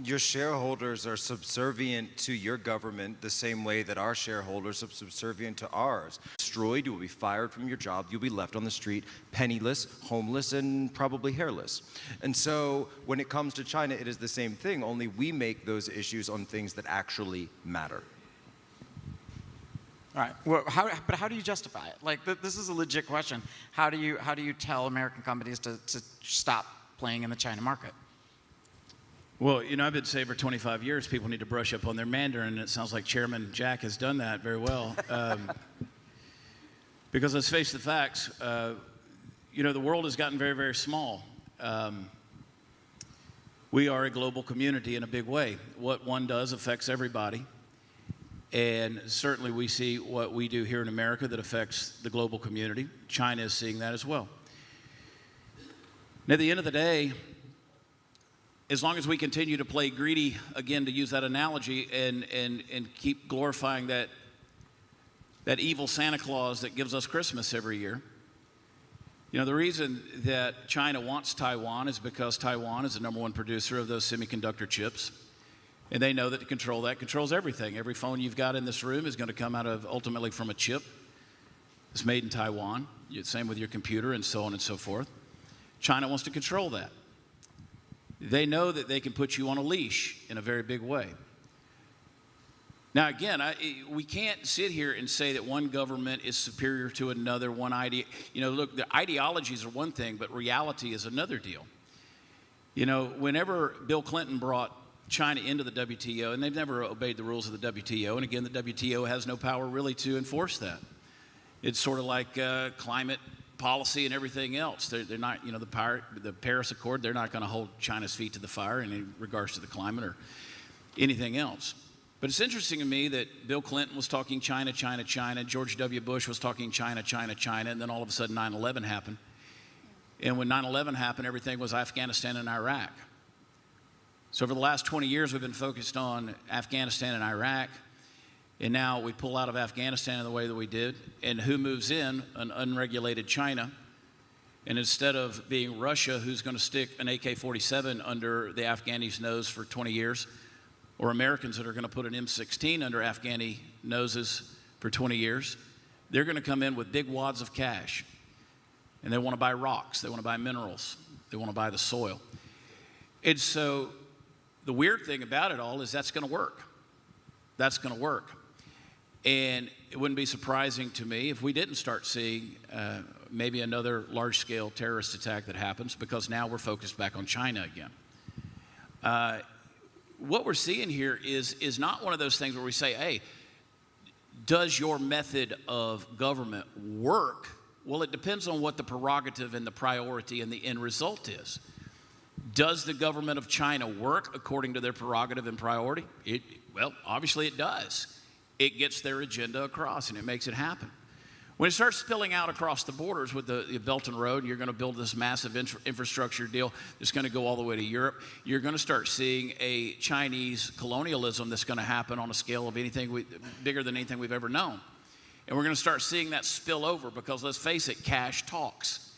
Your shareholders are subservient to your government the same way that our shareholders are subservient to ours. Destroyed, you will be fired from your job, you'll be left on the street penniless, homeless, and probably hairless. And so when it comes to China, it is the same thing, only we make those issues on things that actually matter. All right. Well, how do you justify it? Like, this is a legit question. How do you tell American companies to stop playing in the China market? Well, I've been saying for 25 years people need to brush up on their Mandarin, and it sounds like Chairman Jack has done that very well. Because let's face the facts, the world has gotten very, very small. We are a global community in a big way. What one does affects everybody. And certainly we see what we do here in America that affects the global community. China is seeing that as well. And at the end of the day, as long as we continue to play greedy, again, to use that analogy, and keep glorifying that evil Santa Claus that gives us Christmas every year, the reason that China wants Taiwan is because Taiwan is the #1 producer of those semiconductor chips. And they know that to control that controls everything. Every phone you've got in this room is going to come out of ultimately from a chip. It's made in Taiwan. Same with your computer and so on and so forth. China wants to control that. They know that they can put you on a leash in a very big way. Now, again, we can't sit here and say that one government is superior to another. Look, the ideologies are one thing, but reality is another deal. Whenever Bill Clinton brought China into the WTO, and they've never obeyed the rules of the WTO, and again, the WTO has no power really to enforce that. It's sort of like climate policy and everything else. They're not, the Paris Accord, they're not going to hold China's feet to the fire in regards to the climate or anything else. But it's interesting to me that Bill Clinton was talking China, China, China, George W. Bush was talking China, China, China, and then all of a sudden 9/11 happened. And when 9/11 happened, everything was Afghanistan and Iraq. So over the last 20 years, we've been focused on Afghanistan and Iraq, and now we pull out of Afghanistan in the way that we did, and who moves in? An unregulated China. And instead of being Russia, who's going to stick an AK-47 under the Afghanis' nose for 20 years, or Americans that are going to put an M16 under Afghani noses for 20 years, they're going to come in with big wads of cash. And they want to buy rocks, they want to buy minerals, they want to buy the soil. And so the weird thing about it all is that's going to work. That's going to work. And it wouldn't be surprising to me if we didn't start seeing maybe another large-scale terrorist attack that happens, because now we're focused back on China again. What we're seeing here is not one of those things where we say, hey, does your method of government work? Well, it depends on what the prerogative and the priority and the end result is. Does the government of China work according to their prerogative and priority? Well, obviously it does. it gets their agenda across and it makes it happen. When it starts spilling out across the borders with the Belt and Road, and you're going to build this massive infrastructure deal that's going to go all the way to Europe, you're going to start seeing a Chinese colonialism that's going to happen on a scale of bigger than anything we've ever known. And we're going to start seeing that spill over because, let's face it, cash talks.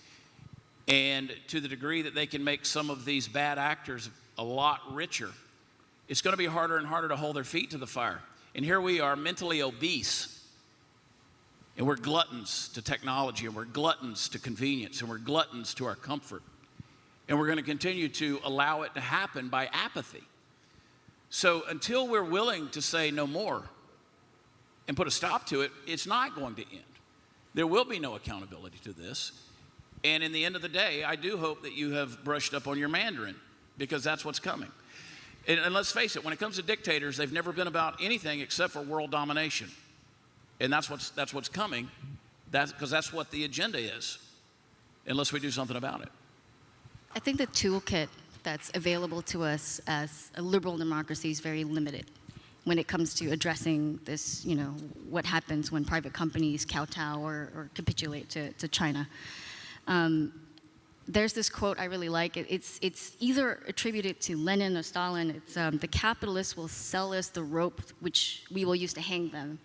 And to the degree that they can make some of these bad actors a lot richer, it's going to be harder and harder to hold their feet to the fire. And here we are, mentally obese. And we're gluttons to technology, and we're gluttons to convenience, and we're gluttons to our comfort. And we're going to continue to allow it to happen by apathy. So until we're willing to say no more and put a stop to it, it's not going to end. There will be no accountability to this. And in the end of the day, I do hope that you have brushed up on your Mandarin, because that's what's coming. And let's face it, when it comes to dictators, they've never been about anything except for world domination. And that's what's coming, because that's what the agenda is, unless we do something about it. I think the toolkit that's available to us as a liberal democracy is very limited when it comes to addressing this, what happens when private companies kowtow or capitulate to China. There's this quote I really like. It's either attributed to Lenin or Stalin. It's the capitalists will sell us the rope which we will use to hang them.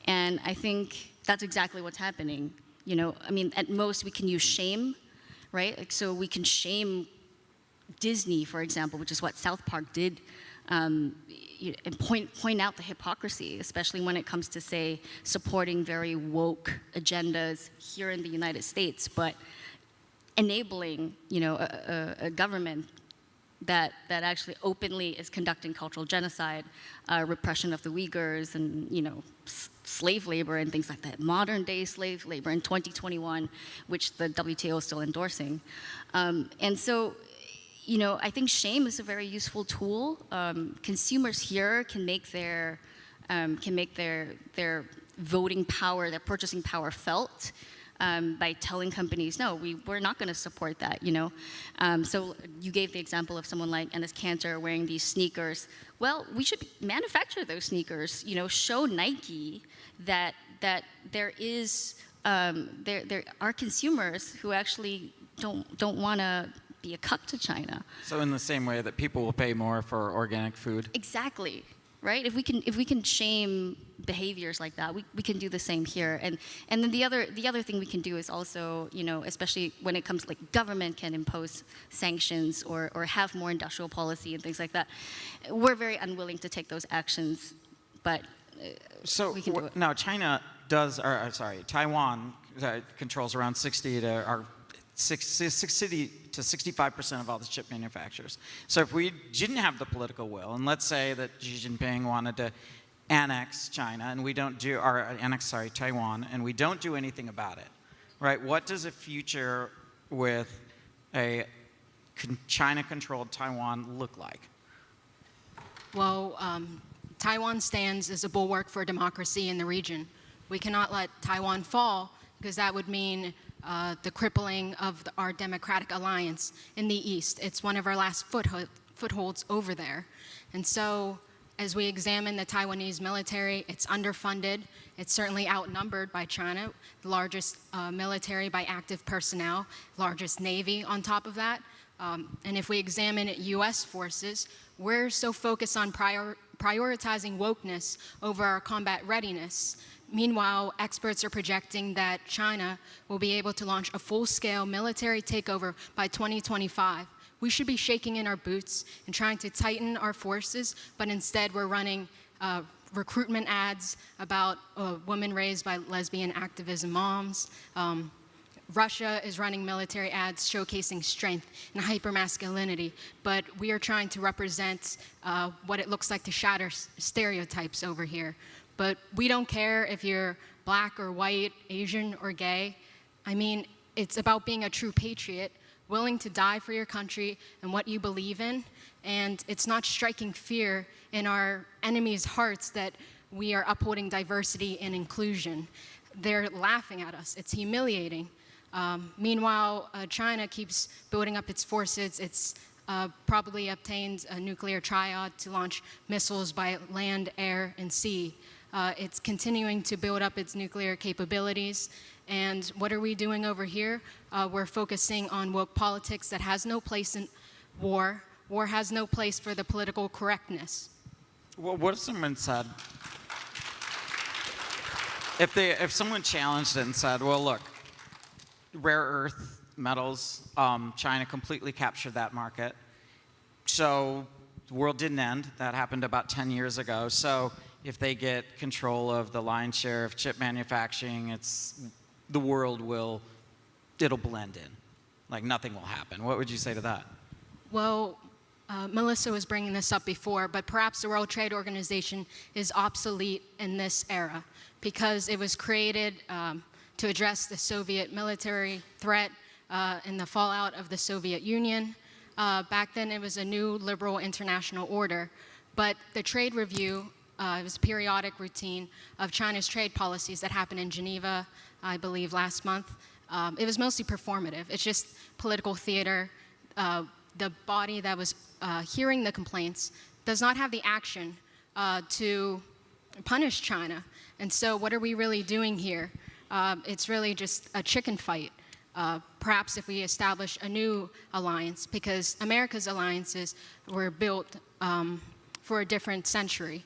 And I think that's exactly what's happening. At most we can use shame, right? Like, so we can shame Disney, for example, which is what South Park did, and point out the hypocrisy, especially when it comes to, say, supporting very woke agendas here in the United States, but enabling, a government that actually openly is conducting cultural genocide, repression of the Uyghurs, and slave labor and things like that. Modern day slave labor in 2021, which the WTO is still endorsing. And so, I think shame is a very useful tool. Consumers here can make their voting power, their purchasing power felt. By telling companies, no, we're not going to support that, So you gave the example of someone like Enes Kanter wearing these sneakers. Well, we should manufacture those sneakers, show Nike that there are consumers who actually don't want to be a cuck to China. So in the same way that people will pay more for organic food? Exactly. Right? If we can shame behaviors like that, we can do the same here. And then the other thing we can do is also, especially when it comes to, like, government can impose sanctions or have more industrial policy and things like that. We're very unwilling to take those actions, but we can do it. Now China does, Taiwan controls around 60 to 65% of all the chip manufacturers. So if we didn't have the political will, and let's say that Xi Jinping wanted to annex China, and we don't do, Taiwan, and we don't do anything about it, right? What does a future with a China-controlled Taiwan look like? Well, Taiwan stands as a bulwark for democracy in the region. We cannot let Taiwan fall, because that would mean the crippling of our democratic alliance in the East. It's one of our last footholds over there. And so, as we examine the Taiwanese military, it's underfunded. It's certainly outnumbered by China, the largest military by active personnel, largest navy on top of that. And if we examine U.S. forces, we're so focused on prioritizing wokeness over our combat readiness. Meanwhile, experts are projecting that China will be able to launch a full-scale military takeover by 2025. We should be shaking in our boots and trying to tighten our forces, but instead we're running recruitment ads about women raised by lesbian activism moms. Russia is running military ads showcasing strength and hypermasculinity, but we are trying to represent what it looks like to shatter stereotypes over here. But we don't care if you're black or white, Asian or gay. I mean, it's about being a true patriot, willing to die for your country and what you believe in. And it's not striking fear in our enemies' hearts that we are upholding diversity and inclusion. They're laughing at us. It's humiliating. Meanwhile, China keeps building up its forces. It's probably obtained a nuclear triad to launch missiles by land, air, and sea. It's continuing to build up its nuclear capabilities. And what are we doing over here? We're focusing on woke politics that has no place in war. War has no place for the political correctness. Well, what if someone said, if someone challenged it and said, well, look, rare earth metals, China completely captured that market. So the world didn't end. That happened about 10 years ago. So if they get control of the lion's share of chip manufacturing, the world it'll blend in. Like nothing will happen. What would you say to that? Well, Melissa was bringing this up before, but perhaps the World Trade Organization is obsolete in this era because it was created to address the Soviet military threat and the fallout of the Soviet Union. Back then, it was a new liberal international order, but the trade review it was a periodic routine of China's trade policies that happened in Geneva, I believe, last month. It was mostly performative. It's just political theater. The body that was hearing the complaints does not have the action to punish China. And so what are we really doing here? It's really just a chicken fight. Perhaps if we establish a new alliance, because America's alliances were built for a different century.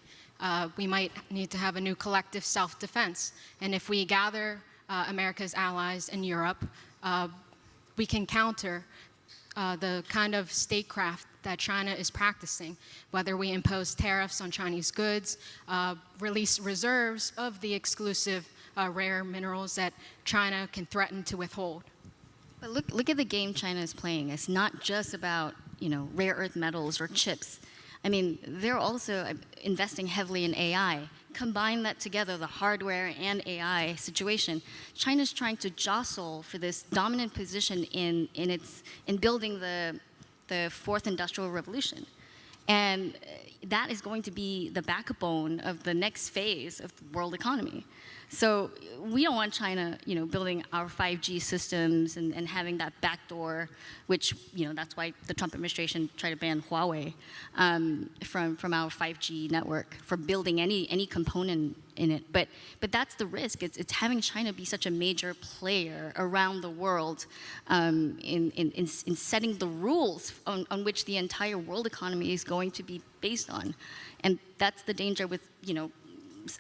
We might need to have a new collective self-defense. And if we gather America's allies in Europe, we can counter the kind of statecraft that China is practicing, whether we impose tariffs on Chinese goods, release reserves of the exclusive rare minerals that China can threaten to withhold. But look at the game China is playing. It's not just about, rare earth metals or chips. I mean, they're also investing heavily in AI. Combine that together, the hardware and AI situation. China's trying to jostle for this dominant position in building the fourth industrial revolution. And that is going to be the backbone of the next phase of the world economy. So we don't want China, building our 5G systems and having that backdoor, which, that's why the Trump administration tried to ban Huawei from our 5G network for building any component in it. But that's the risk. It's having China be such a major player around the world in setting the rules on which the entire world economy is going to be based on. And that's the danger with,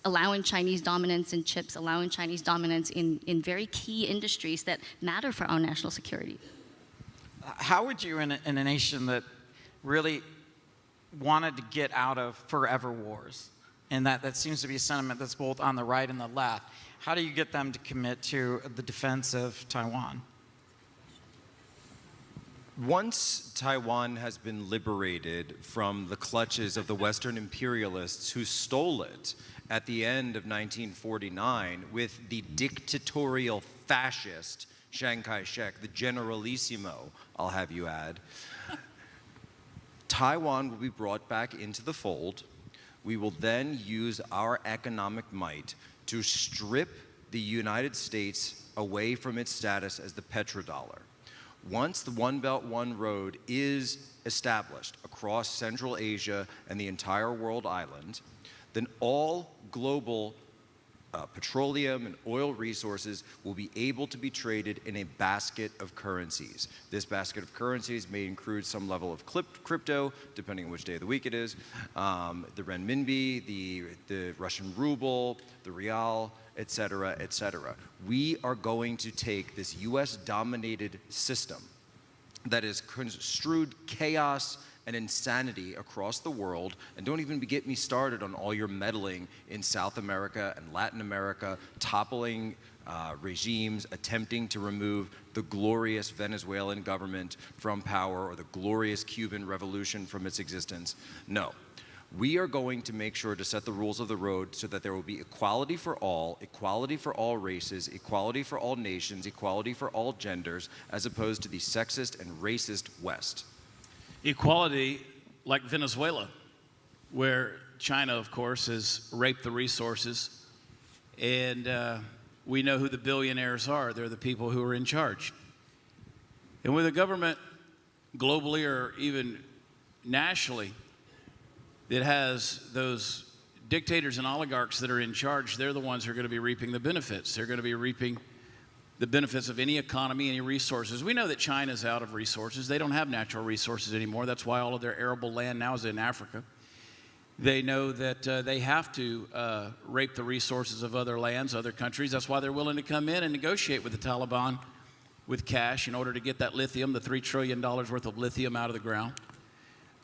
allowing Chinese dominance in chips, allowing Chinese dominance in very key industries that matter for our national security. How would you, in a nation that really wanted to get out of forever wars, and that seems to be a sentiment that's both on the right and the left, how do you get them to commit to the defense of Taiwan? Once Taiwan has been liberated from the clutches of the Western imperialists who stole it at the end of 1949 with the dictatorial fascist Chiang Kai-shek, the generalissimo, I'll have you add, Taiwan will be brought back into the fold. We will then use our economic might to strip the United States away from its status as the petrodollar. Once the One Belt, One Road is established across Central Asia and the entire world island, then all global petroleum and oil resources will be able to be traded in a basket of currencies. This basket of currencies may include some level of crypto, depending on which day of the week it is, the renminbi, the Russian ruble, the rial, et cetera, et cetera. We are going to take this US-dominated system that has construed chaos and insanity across the world, and don't even get me started on all your meddling in South America and Latin America, toppling regimes, attempting to remove the glorious Venezuelan government from power or the glorious Cuban revolution from its existence. No. We are going to make sure to set the rules of the road so that there will be equality for all races, equality for all nations, equality for all genders, as opposed to the sexist and racist West. Equality like Venezuela, where China, of course, has raped the resources. And we know who the billionaires are. They're the people who are in charge. And with a government globally or even nationally that has those dictators and oligarchs that are in charge, they're the ones who are going to be reaping the benefits. They're going to be reaping the benefits of any economy, any resources. We know that China's out of resources. They don't have natural resources anymore. That's why all of their arable land now is in Africa. They know that they have to rape the resources of other lands, other countries. That's why they're willing to come in and negotiate with the Taliban with cash in order to get that lithium, the $3 trillion worth of lithium out of the ground.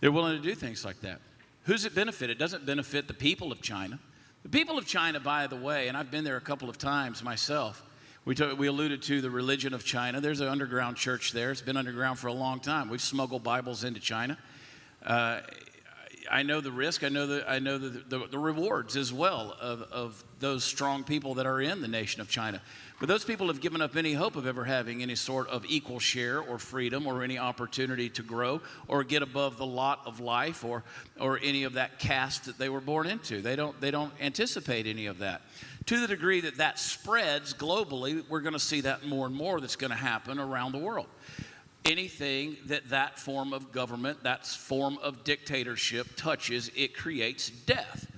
They're willing to do things like that. Who's it benefit? It doesn't benefit the people of China. The people of China, by the way, and I've been there a couple of times myself, we alluded to the religion of China. There's an underground church there. It's been underground for a long time. We've smuggled Bibles into China. I know the risk. I know the rewards as well of those strong people that are in the nation of China. But those people have given up any hope of ever having any sort of equal share or freedom or any opportunity to grow or get above the lot of life or any of that caste that they were born into. They don't anticipate any of that. To the degree that that spreads globally, we're going to see that more and more that's going to happen around the world. Anything that form of government, that form of dictatorship touches, it creates death.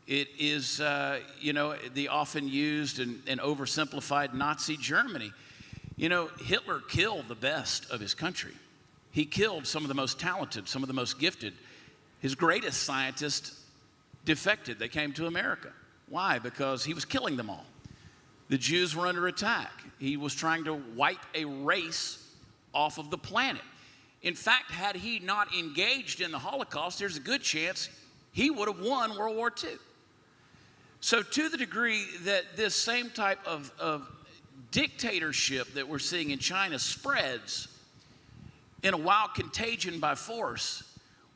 It is, the often used and oversimplified Nazi Germany. Hitler killed the best of his country. He killed some of the most talented, some of the most gifted. His greatest scientists defected. They came to America. Why? Because he was killing them all. The Jews were under attack. He was trying to wipe a race off of the planet. In fact, had he not engaged in the Holocaust, there's a good chance he would have won World War II. So to the degree that this same type of dictatorship that we're seeing in China spreads in a wild contagion by force,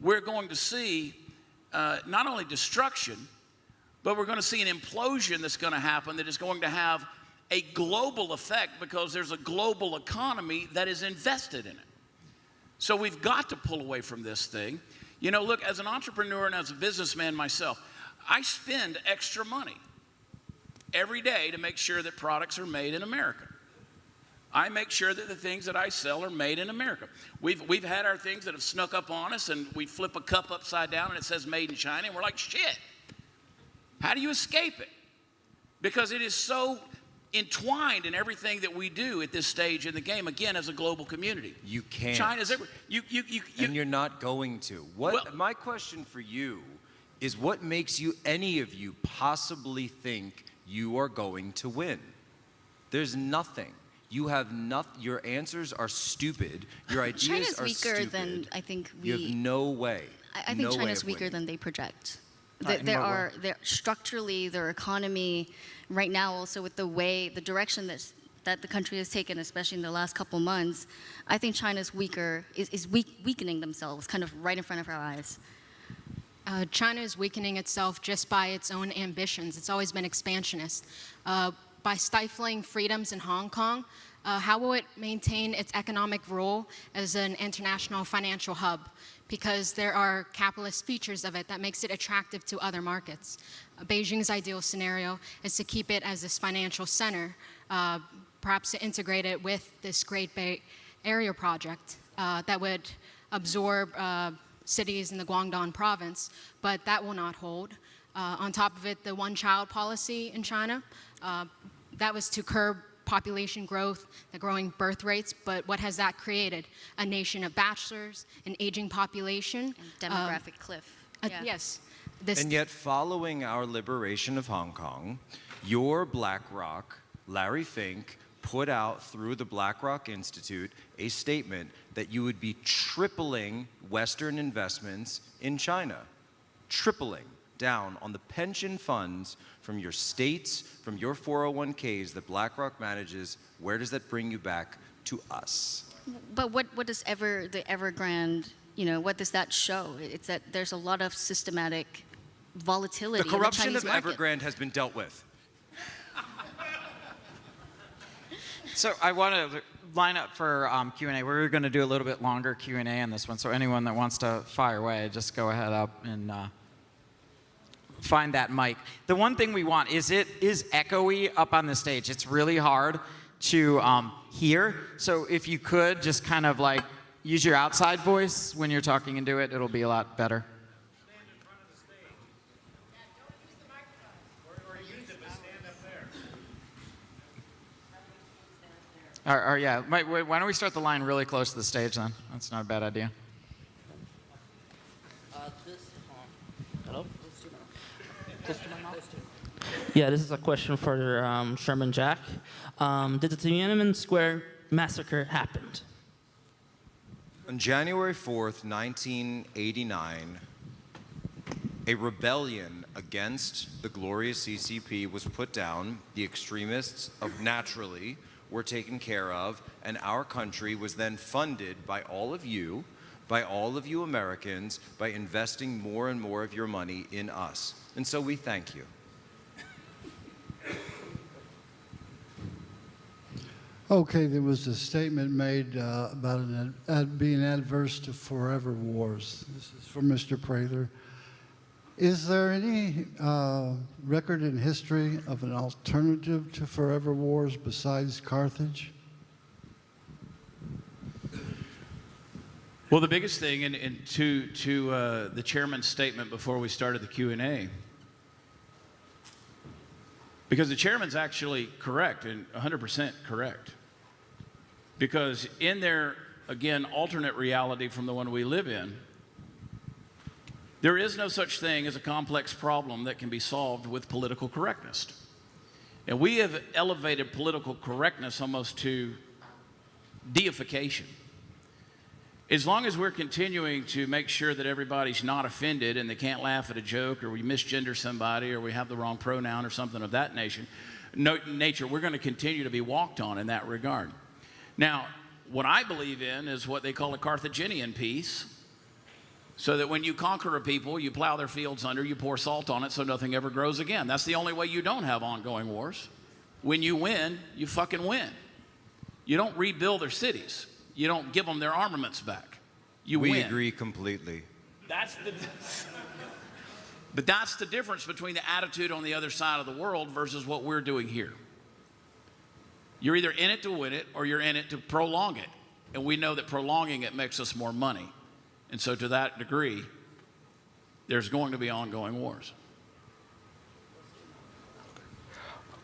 we're going to see not only destruction, but we're going to see an implosion that's going to happen that is going to have a global effect because there's a global economy that is invested in it. So we've got to pull away from this thing. Look, as an entrepreneur and as a businessman myself, I spend extra money every day to make sure that products are made in America. I make sure that the things that I sell are made in America. We've had our things that have snuck up on us, and we flip a cup upside down and it says made in China, and we're like, shit. How do you escape it? Because it is so entwined in everything that we do at this stage in the game, again, as a global community. You can't. China's everywhere. And you're not going to. My question for you is, what makes any of you possibly think you are going to win? There's nothing. You have nothing. Your answers are stupid. Your ideas China's are weaker stupid. than I think we. You have no way. I think China's weaker than they project. They're structurally, their economy right now, also with the direction that the country has taken, especially in the last couple months, I think China's weakening themselves kind of right in front of our eyes. China is weakening itself just by its own ambitions. It's always been expansionist. By stifling freedoms in Hong Kong, how will it maintain its economic role as an international financial hub? Because there are capitalist features of it that makes it attractive to other markets. Beijing's ideal scenario is to keep it as this financial center, perhaps to integrate it with this Great Bay Area project that would absorb cities in the Guangdong province, but that will not hold. On top of it, the one-child policy in China, that was to curb population growth, the growing birth rates, but what has that created? A nation of bachelors, an aging population. And demographic cliff. Yes. And yet, following our liberation of Hong Kong, your BlackRock, Larry Fink, put out through the BlackRock Institute a statement that you would be tripling Western investments in China. Tripling down on the pension funds from your states, from your 401ks that BlackRock manages. Where does that bring you back? To us. But what does the Evergrande, what does that show? It's that there's a lot of systematic volatility. The corruption in the of Chinese market. Evergrande has been dealt with. So I want to line up for Q&A. We're going to do a little bit longer Q&A on this one. So anyone that wants to fire away, just go ahead up and find that mic. The one thing we want is it is echoey up on the stage. It's really hard to hear. So if you could just kind of like use your outside voice when you're talking into it, it'll be a lot better. Yeah. Wait, why don't we start the line really close to the stage then? That's not a bad idea. Hello? Yeah, this is a question for Sherman Jack. Did the Tiananmen Square massacre happen? On January 4th, 1989, a rebellion against the glorious CCP was put down. The extremists naturally were taken care of, and our country was then funded by all of you Americans, by investing more and more of your money in us. And so we thank you. Okay, there was a statement made about being adverse to forever wars. This is for Mr. Prather. Is there any record in history of an alternative to forever wars besides Carthage? Well, the biggest thing, and to the chairman's statement before we started the Q&A, because the chairman's actually correct, and 100% correct. Because in their, again, alternate reality from the one we live in, there is no such thing as a complex problem that can be solved with political correctness. And we have elevated political correctness almost to deification. As long as we're continuing to make sure that everybody's not offended and they can't laugh at a joke, or we misgender somebody, or we have the wrong pronoun or something of that nature, we're going to continue to be walked on in that regard. Now, what I believe in is what they call a Carthaginian peace, so that when you conquer a people, you plow their fields under, you pour salt on it so nothing ever grows again. That's the only way you don't have ongoing wars. When you win, you fucking win. You don't rebuild their cities. You don't give them their armaments back. You win. We agree completely. But that's the difference between the attitude on the other side of the world versus what we're doing here. You're either in it to win it or you're in it to prolong it. And we know that prolonging it makes us more money. And so to that degree, there's going to be ongoing wars.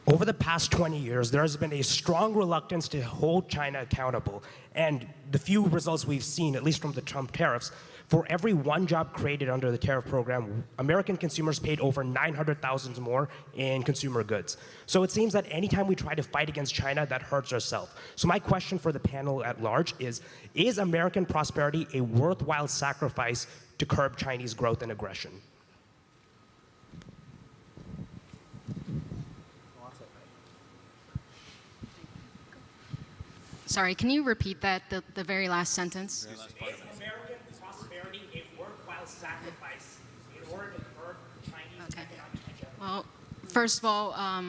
Over the past 20 years, there has been a strong reluctance to hold China accountable. And the few results we've seen, at least from the Trump tariffs, for every one job created under the tariff program, American consumers paid over $900,000 more in consumer goods. So it seems that anytime we try to fight against China, that hurts ourselves. So my question for the panel at large is American prosperity a worthwhile sacrifice to curb Chinese growth and aggression? Sorry, can you repeat that, the very last sentence? Is American prosperity a worthwhile sacrifice in order to curb Chinese economic hegemony? Well, first of all,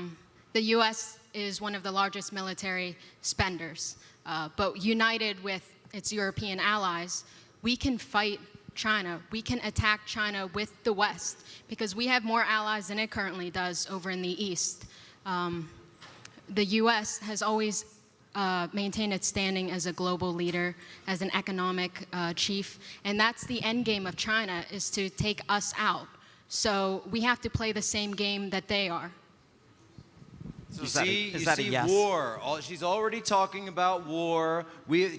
the U.S. is one of the largest military spenders. But united with its European allies, we can fight China. We can attack China with the West because we have more allies than it currently does over in the East. The U.S. has always maintain its standing as a global leader, as an economic chief. And that's the end game of China, is to take us out. So we have to play the same game that they are. You see war. She's already talking about war.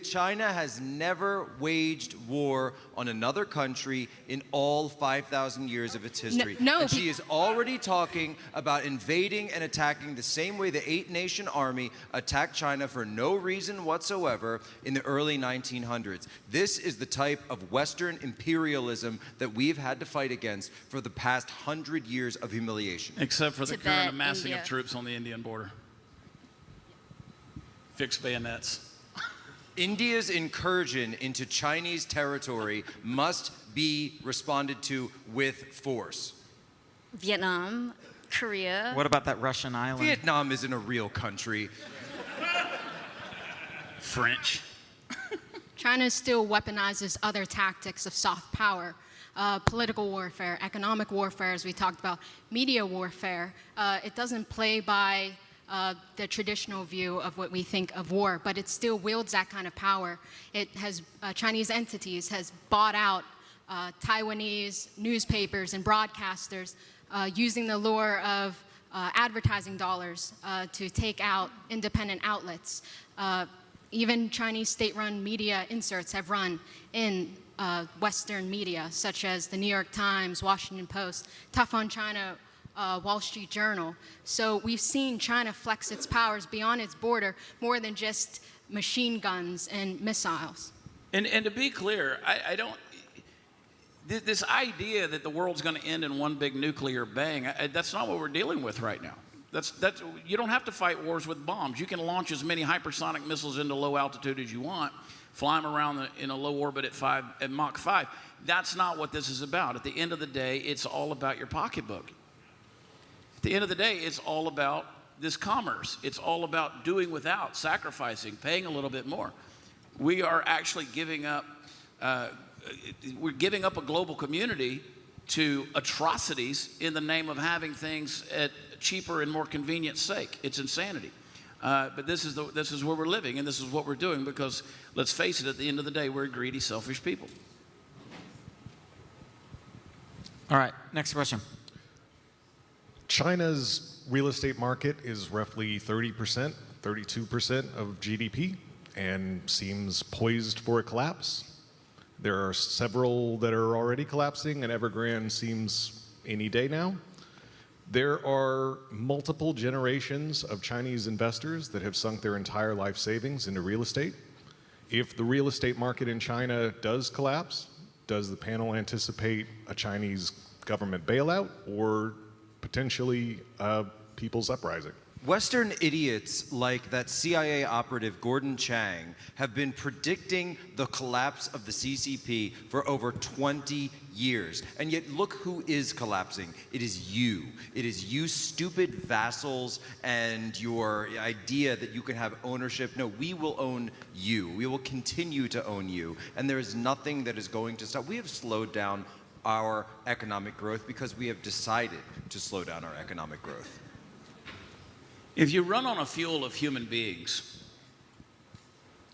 China has never waged war on another country in all 5,000 years of its history. And she is already talking about invading and attacking the same way the 8-nation army attacked China for no reason whatsoever in the early 1900s. This is the type of Western imperialism that we've had to fight against for the past 100 years of humiliation. Except for the current amassing of troops on the Indian border. Fixed bayonets. India's incursion into Chinese territory must be responded to with force. Vietnam, Korea. What about that Russian island? Vietnam isn't a real country. French. China still weaponizes other tactics of soft power. Political warfare, economic warfare, as we talked about, media warfare. It doesn't play by the traditional view of what we think of war, but it still wields that kind of power. It has, Chinese entities has bought out Taiwanese newspapers and broadcasters using the lure of advertising dollars to take out independent outlets. even Chinese state-run media inserts have run in Western media, such as the New York Times, Washington Post, Tough on China, Wall Street Journal. So we've seen China flex its powers beyond its border more than just machine guns and missiles. And to be clear, I don't. This idea that the world's going to end in one big nuclear bang, that's not what we're dealing with right now. You don't have to fight wars with bombs. You can launch as many hypersonic missiles into low altitude as you want, fly them around in a low orbit at Mach 5. That's not what this is about. At the end of the day, it's all about your pocketbook. At the end of the day, it's all about this commerce. It's all about doing without, sacrificing, paying a little bit more. We are actually giving up, we're giving up a global community to atrocities in the name of having things at cheaper and more convenient sake. It's insanity. But this is where we're living, and this is what we're doing because, let's face it, at the end of the day, we're greedy, selfish people. All right, next question. China's real estate market is roughly 30%, 32% of GDP, and seems poised for a collapse. There are several that are already collapsing, and Evergrande seems any day now. There are multiple generations of Chinese investors that have sunk their entire life savings into real estate. If the real estate market in China does collapse, does the panel anticipate a Chinese government bailout or potentially a people's uprising? Western idiots like that CIA operative Gordon Chang have been predicting the collapse of the CCP for over 20 years. And yet look who is collapsing. It is you. It is you stupid vassals and your idea that you can have ownership. No, we will own you. We will continue to own you. And there is nothing that is going to stop. We have slowed down our economic growth because we have decided to slow down our economic growth. If you run on a fuel of human beings,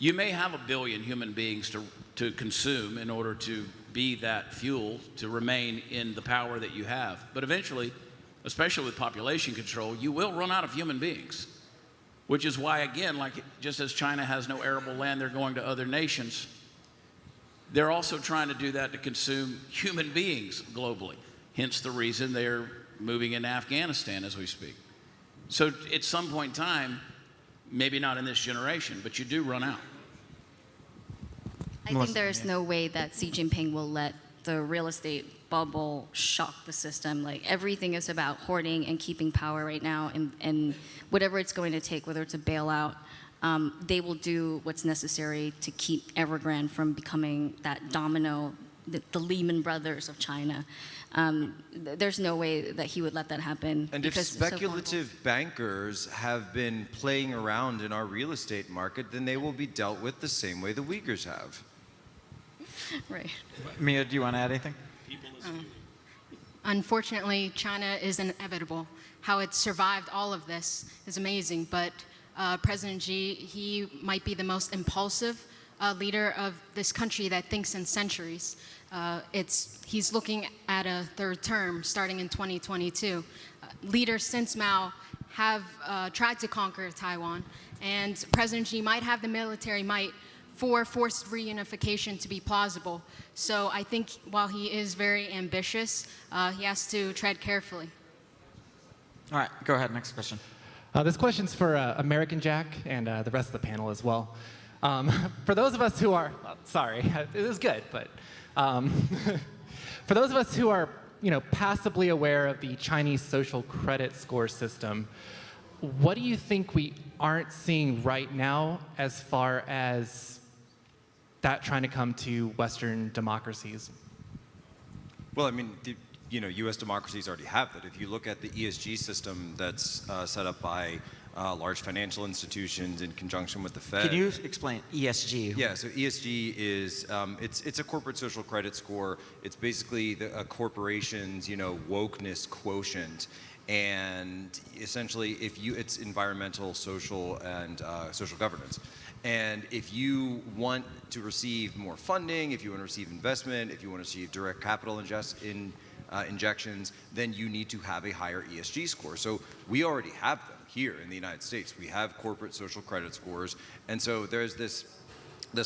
you may have 1 billion human beings to consume in order to be that fuel, to remain in the power that you have. But eventually, especially with population control, you will run out of human beings, which is why, again, like just as China has no arable land, they're going to other nations. They're also trying to do that to consume human beings globally, hence the reason they're moving into Afghanistan as we speak. So at some point in time, maybe not in this generation, but you do run out. I think there's no way that Xi Jinping will let the real estate bubble shock the system. Like, everything is about hoarding and keeping power right now, and whatever it's going to take, whether it's a bailout, they will do what's necessary to keep Evergrande from becoming that domino, the Lehman Brothers of China. There's no way that he would let that happen. And if speculative bankers have been playing around in our real estate market, then they will be dealt with the same way the Uyghurs have. Right. Mia, do you want to add anything? Unfortunately, China is inevitable. How it survived all of this is amazing, but President Xi, he might be the most impulsive leader of this country that thinks in centuries. He's looking at a third term starting in 2022. Leaders since Mao have tried to conquer Taiwan, and President Xi might have the military might for forced reunification to be plausible. So I think while he is very ambitious, he has to tread carefully. All right, go ahead, next question. This question's for American Jack and the rest of the panel as well. For those of us who are, sorry, it was good, but for those of us who are, passively aware of the Chinese social credit score system, what do you think we aren't seeing right now as far as that trying to come to Western democracies? Well, I mean, U.S. democracies already have it. If you look at the ESG system that's set up by large financial institutions in conjunction with the Fed. Can you explain ESG? Yeah, so ESG is it's a corporate social credit score. It's basically a corporation's wokeness quotient, and essentially it's environmental, social, and social governance. And if you want to receive more funding, if you want to receive investment, if you want to receive direct capital injections, then you need to have a higher ESG score. So we already have them. here in the United States. We have corporate social credit scores, and so there's this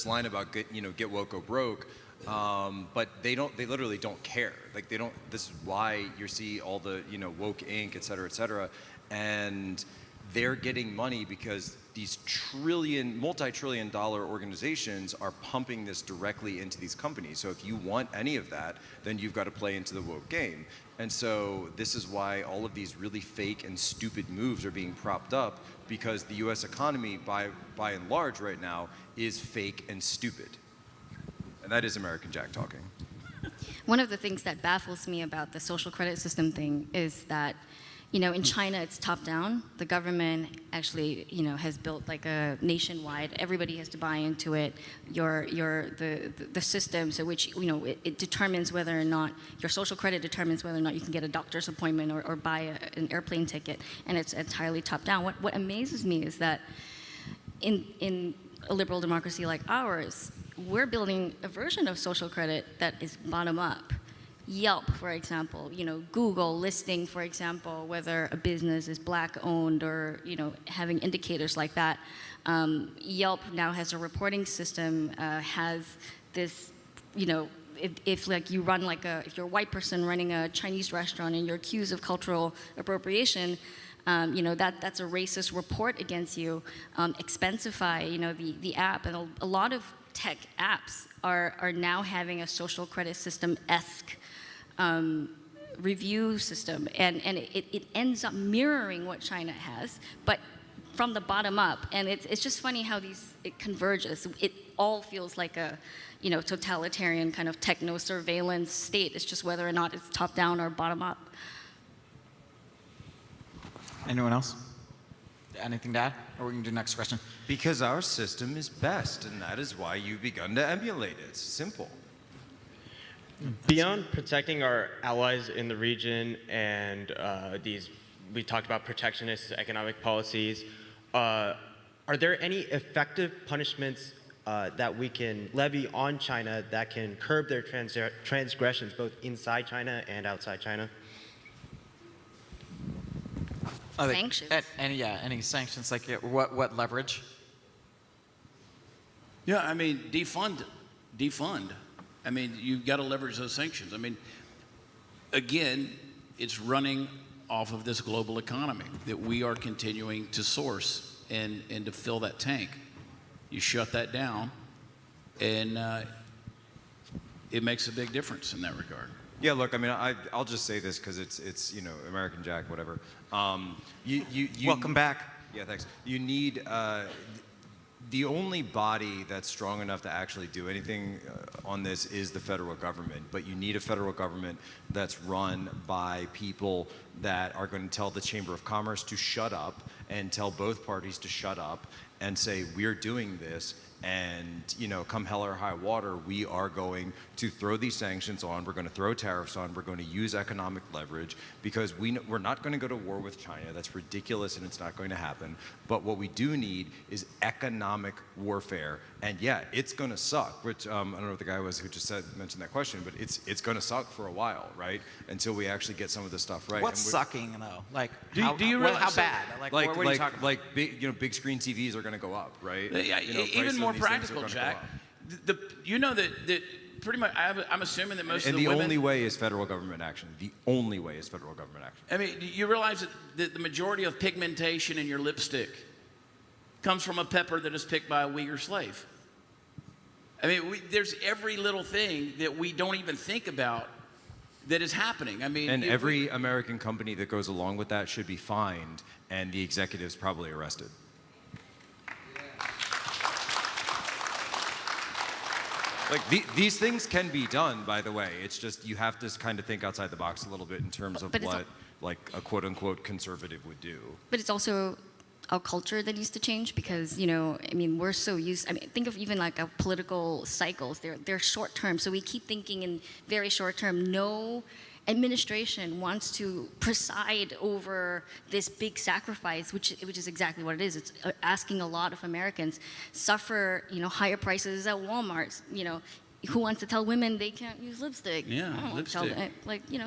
line about get woke, go broke. But they literally don't care. Like this is why you see all the, woke Inc., et cetera, and they're getting money because these multi-trillion dollar organizations are pumping this directly into these companies. So if you want any of that, then you've got to play into the woke game. And so this is why all of these really fake and stupid moves are being propped up, because the US economy by and large right now is fake and stupid. And that is American Jack talking. One of the things that baffles me about the social credit system thing is that, in China it's top down. The government actually, has built like a nationwide. Everybody has to buy into it. The system, so which it determines whether or not your social credit determines whether or not you can get a doctor's appointment or buy an airplane ticket, and it's entirely top down. What amazes me is that in a liberal democracy like ours, we're building a version of social credit that is bottom up. Yelp, for example, Google listing, for example, whether a business is black owned or, having indicators like that. Yelp now has a reporting system, has this, if you run if you're a white person running a Chinese restaurant and you're accused of cultural appropriation, that's a racist report against you. Expensify, the app, and a lot of tech apps are now having a social credit system-esque review system, and it ends up mirroring what China has, but from the bottom up. And it's just funny how it converges. It all feels like a totalitarian kind of techno surveillance state. It's just whether or not it's top down or bottom up. Anyone else? Anything to add? Or we can do next question. Because our system is best, and that is why you've begun to emulate it. It's simple. Beyond protecting our allies in the region and we talked about protectionist economic policies, are there any effective punishments that we can levy on China that can curb their transgressions both inside China and outside China? Sanctions. Any sanctions, like what leverage? Yeah, I mean, defund. I mean, you've got to leverage those sanctions. I mean, again, it's running off of this global economy that we are continuing to source and to fill that tank. You shut that down, and it makes a big difference in that regard. Yeah, look, I mean, I'll just say this because it's American Jack, whatever. Welcome back. Yeah, thanks. You need the only body that's strong enough to actually do anything on this is the federal government. But you need a federal government that's run by people that are going to tell the Chamber of Commerce to shut up and tell both parties to shut up and say, we're doing this, and come hell or high water, we are going to throw these sanctions on, we're going to throw tariffs on, we're going to use economic leverage, because we're not going to go to war with China. That's ridiculous, and it's not going to happen. But what we do need is economic warfare, and yeah, it's going to suck, which I don't know what the guy was who just mentioned that question, but it's going to suck for a while, right? Until we actually get some of this stuff right. What's sucking, though? Like, do you realize how bad? Like what are you talking about? Like big screen TVs are going to go up, right? Yeah, even more practical, Jack. That pretty much, I'm assuming that most of the women... And the only way is federal government action. The only way is federal government action. I mean, you realize that the majority of pigmentation in your lipstick comes from a pepper that is picked by a Uyghur slave. I mean, there's every little thing that we don't even think about that is happening. I mean... And every American company that goes along with that should be fined, and the executives probably arrested. Like these things can be done, by the way. It's just you have to kind of think outside the box a little bit in terms of what like a quote unquote conservative would do. But it's also our culture that needs to change because, I mean, we're so used, think of even like our political cycles. They're short term. So we keep thinking in very short term. No administration wants to preside over this big sacrifice, which is exactly what it is. It's asking a lot of Americans suffer, higher prices at Walmart. Who wants to tell women they can't use lipstick? Yeah, lipstick.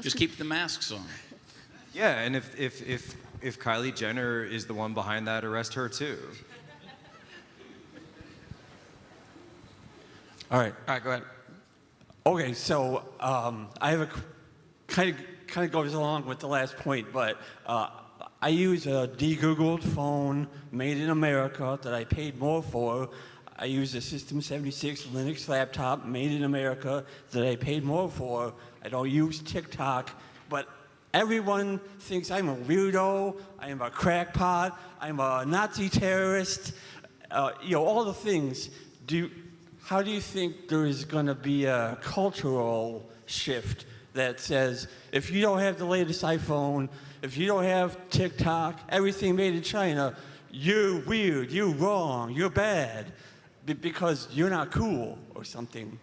Just keep the masks on. Yeah, and if if Kylie Jenner is the one behind that, arrest her too. All right. All right, go ahead. Okay, so I have a kind of goes along with the last point, but I use a de-Googled phone made in America that I paid more for. I use a System 76 Linux laptop made in America that I paid more for. I don't use TikTok, but everyone thinks I'm a weirdo, I'm a crackpot, I'm a Nazi terrorist, all the things. How do you think there is going to be a cultural shift that says, if you don't have the latest iPhone, if you don't have TikTok, everything made in China, you're weird, you're wrong, you're bad, because you're not cool or something?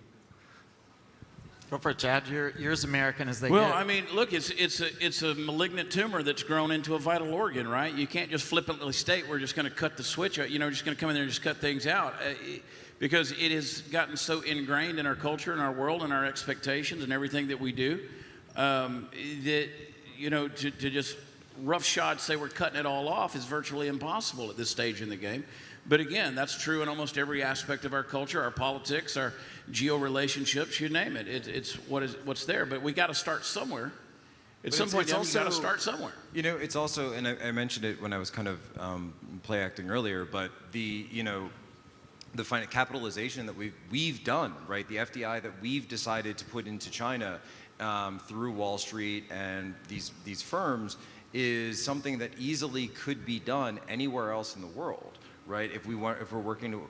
Go for it, Chad. You're as American as they Well, get. I mean, look, it's a malignant tumor that's grown into a vital organ, right? You can't just flippantly state we're just going to cut the switch, just going to come in there and just cut things out. Because it has gotten so ingrained in our culture and our world and our expectations and everything that we do, that, to just roughshod say we're cutting it all off is virtually impossible at this stage in the game. But again, that's true in almost every aspect of our culture, our politics, our geo-relationships, you name it. It's what's there. But we got to start somewhere. At some point, you got to start somewhere. It's also, and I mentioned it when I was kind of play acting earlier, but the capitalization that we've done, right? The FDI that we've decided to put into China through Wall Street and these firms is something that easily could be done anywhere else in the world, right? If we're wanting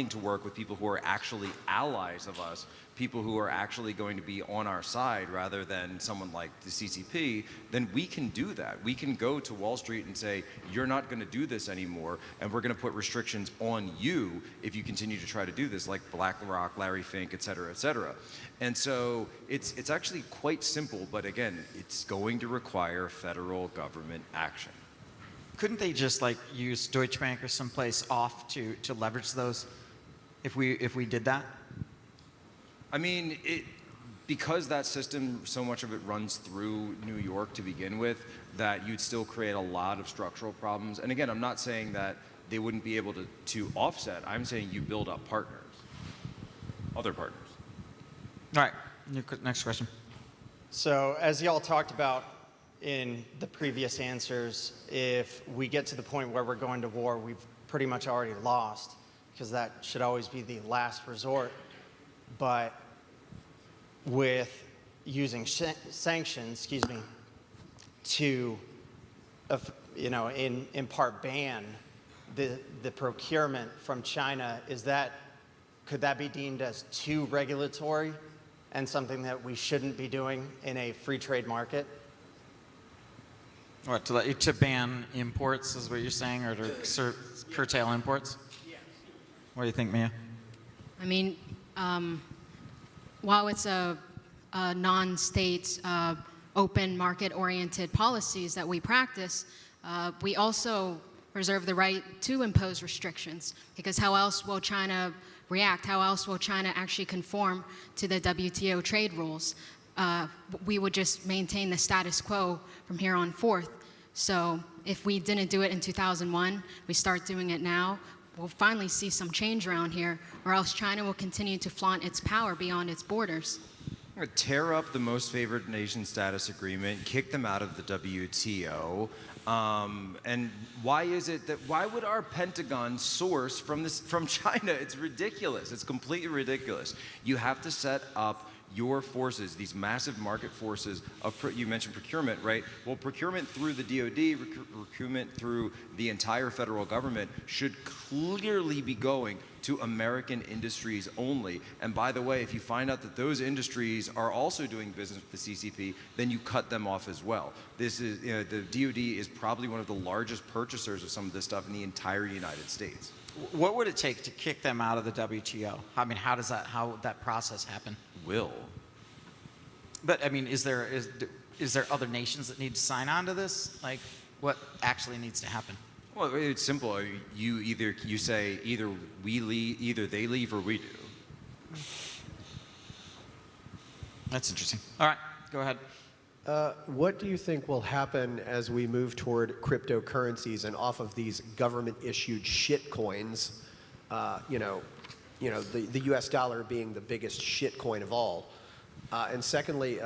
to work with people who are actually allies of us, people who are actually going to be on our side rather than someone like the CCP, then we can do that. We can go to Wall Street and say, you're not going to do this anymore, and we're going to put restrictions on you if you continue to try to do this, like BlackRock, Larry Fink, et cetera, et cetera. And so it's actually quite simple, but again, it's going to require federal government action. Couldn't they just use Deutsche Bank or someplace off to leverage those if we did that? I mean, because that system, so much of it runs through New York to begin with, that you'd still create a lot of structural problems. And again, I'm not saying that they wouldn't be able to offset. I'm saying you build up partners, other partners. All right, next question. So as y'all talked about in the previous answers, if we get to the point where we're going to war, we've pretty much already lost, because that should always be the last resort. But with using sanctions, to, in part ban the procurement from China, could that be deemed as too regulatory and something that we shouldn't be doing in a free trade market? What, to ban imports is what you're saying, or to curtail imports? Yes. What do you think, Mia? I mean, while it's a non-state, open market-oriented policies that we practice, we also reserve the right to impose restrictions, because how else will China react? How else will China actually conform to the WTO trade rules? We would just maintain the status quo from here on forth. So if we didn't do it in 2001, we start doing it now, we'll finally see some change around here, or else China will continue to flaunt its power beyond its borders. Tear up the most favored nation status agreement, kick them out of the WTO. And why would our Pentagon source from China? It's ridiculous. It's completely ridiculous. You have to set up your forces, these massive market forces you mentioned procurement, right? Well, procurement through the DoD, procurement through the entire federal government should clearly be going to American industries only. And by the way, if you find out that those industries are also doing business with the CCP, then you cut them off as well. This is, the DoD is probably one of the largest purchasers of some of this stuff in the entire United States. What would it take to kick them out of the WTO? I mean, how would that process happen? Will. But I mean, is there other nations that need to sign on to this? Like, what actually needs to happen? Well, it's simple. You say either we leave, either they leave, or we do. That's interesting. All right, go ahead. What do you think will happen as we move toward cryptocurrencies and off of these government-issued shit coins? The U.S. dollar being the biggest shit coin of all. And secondly,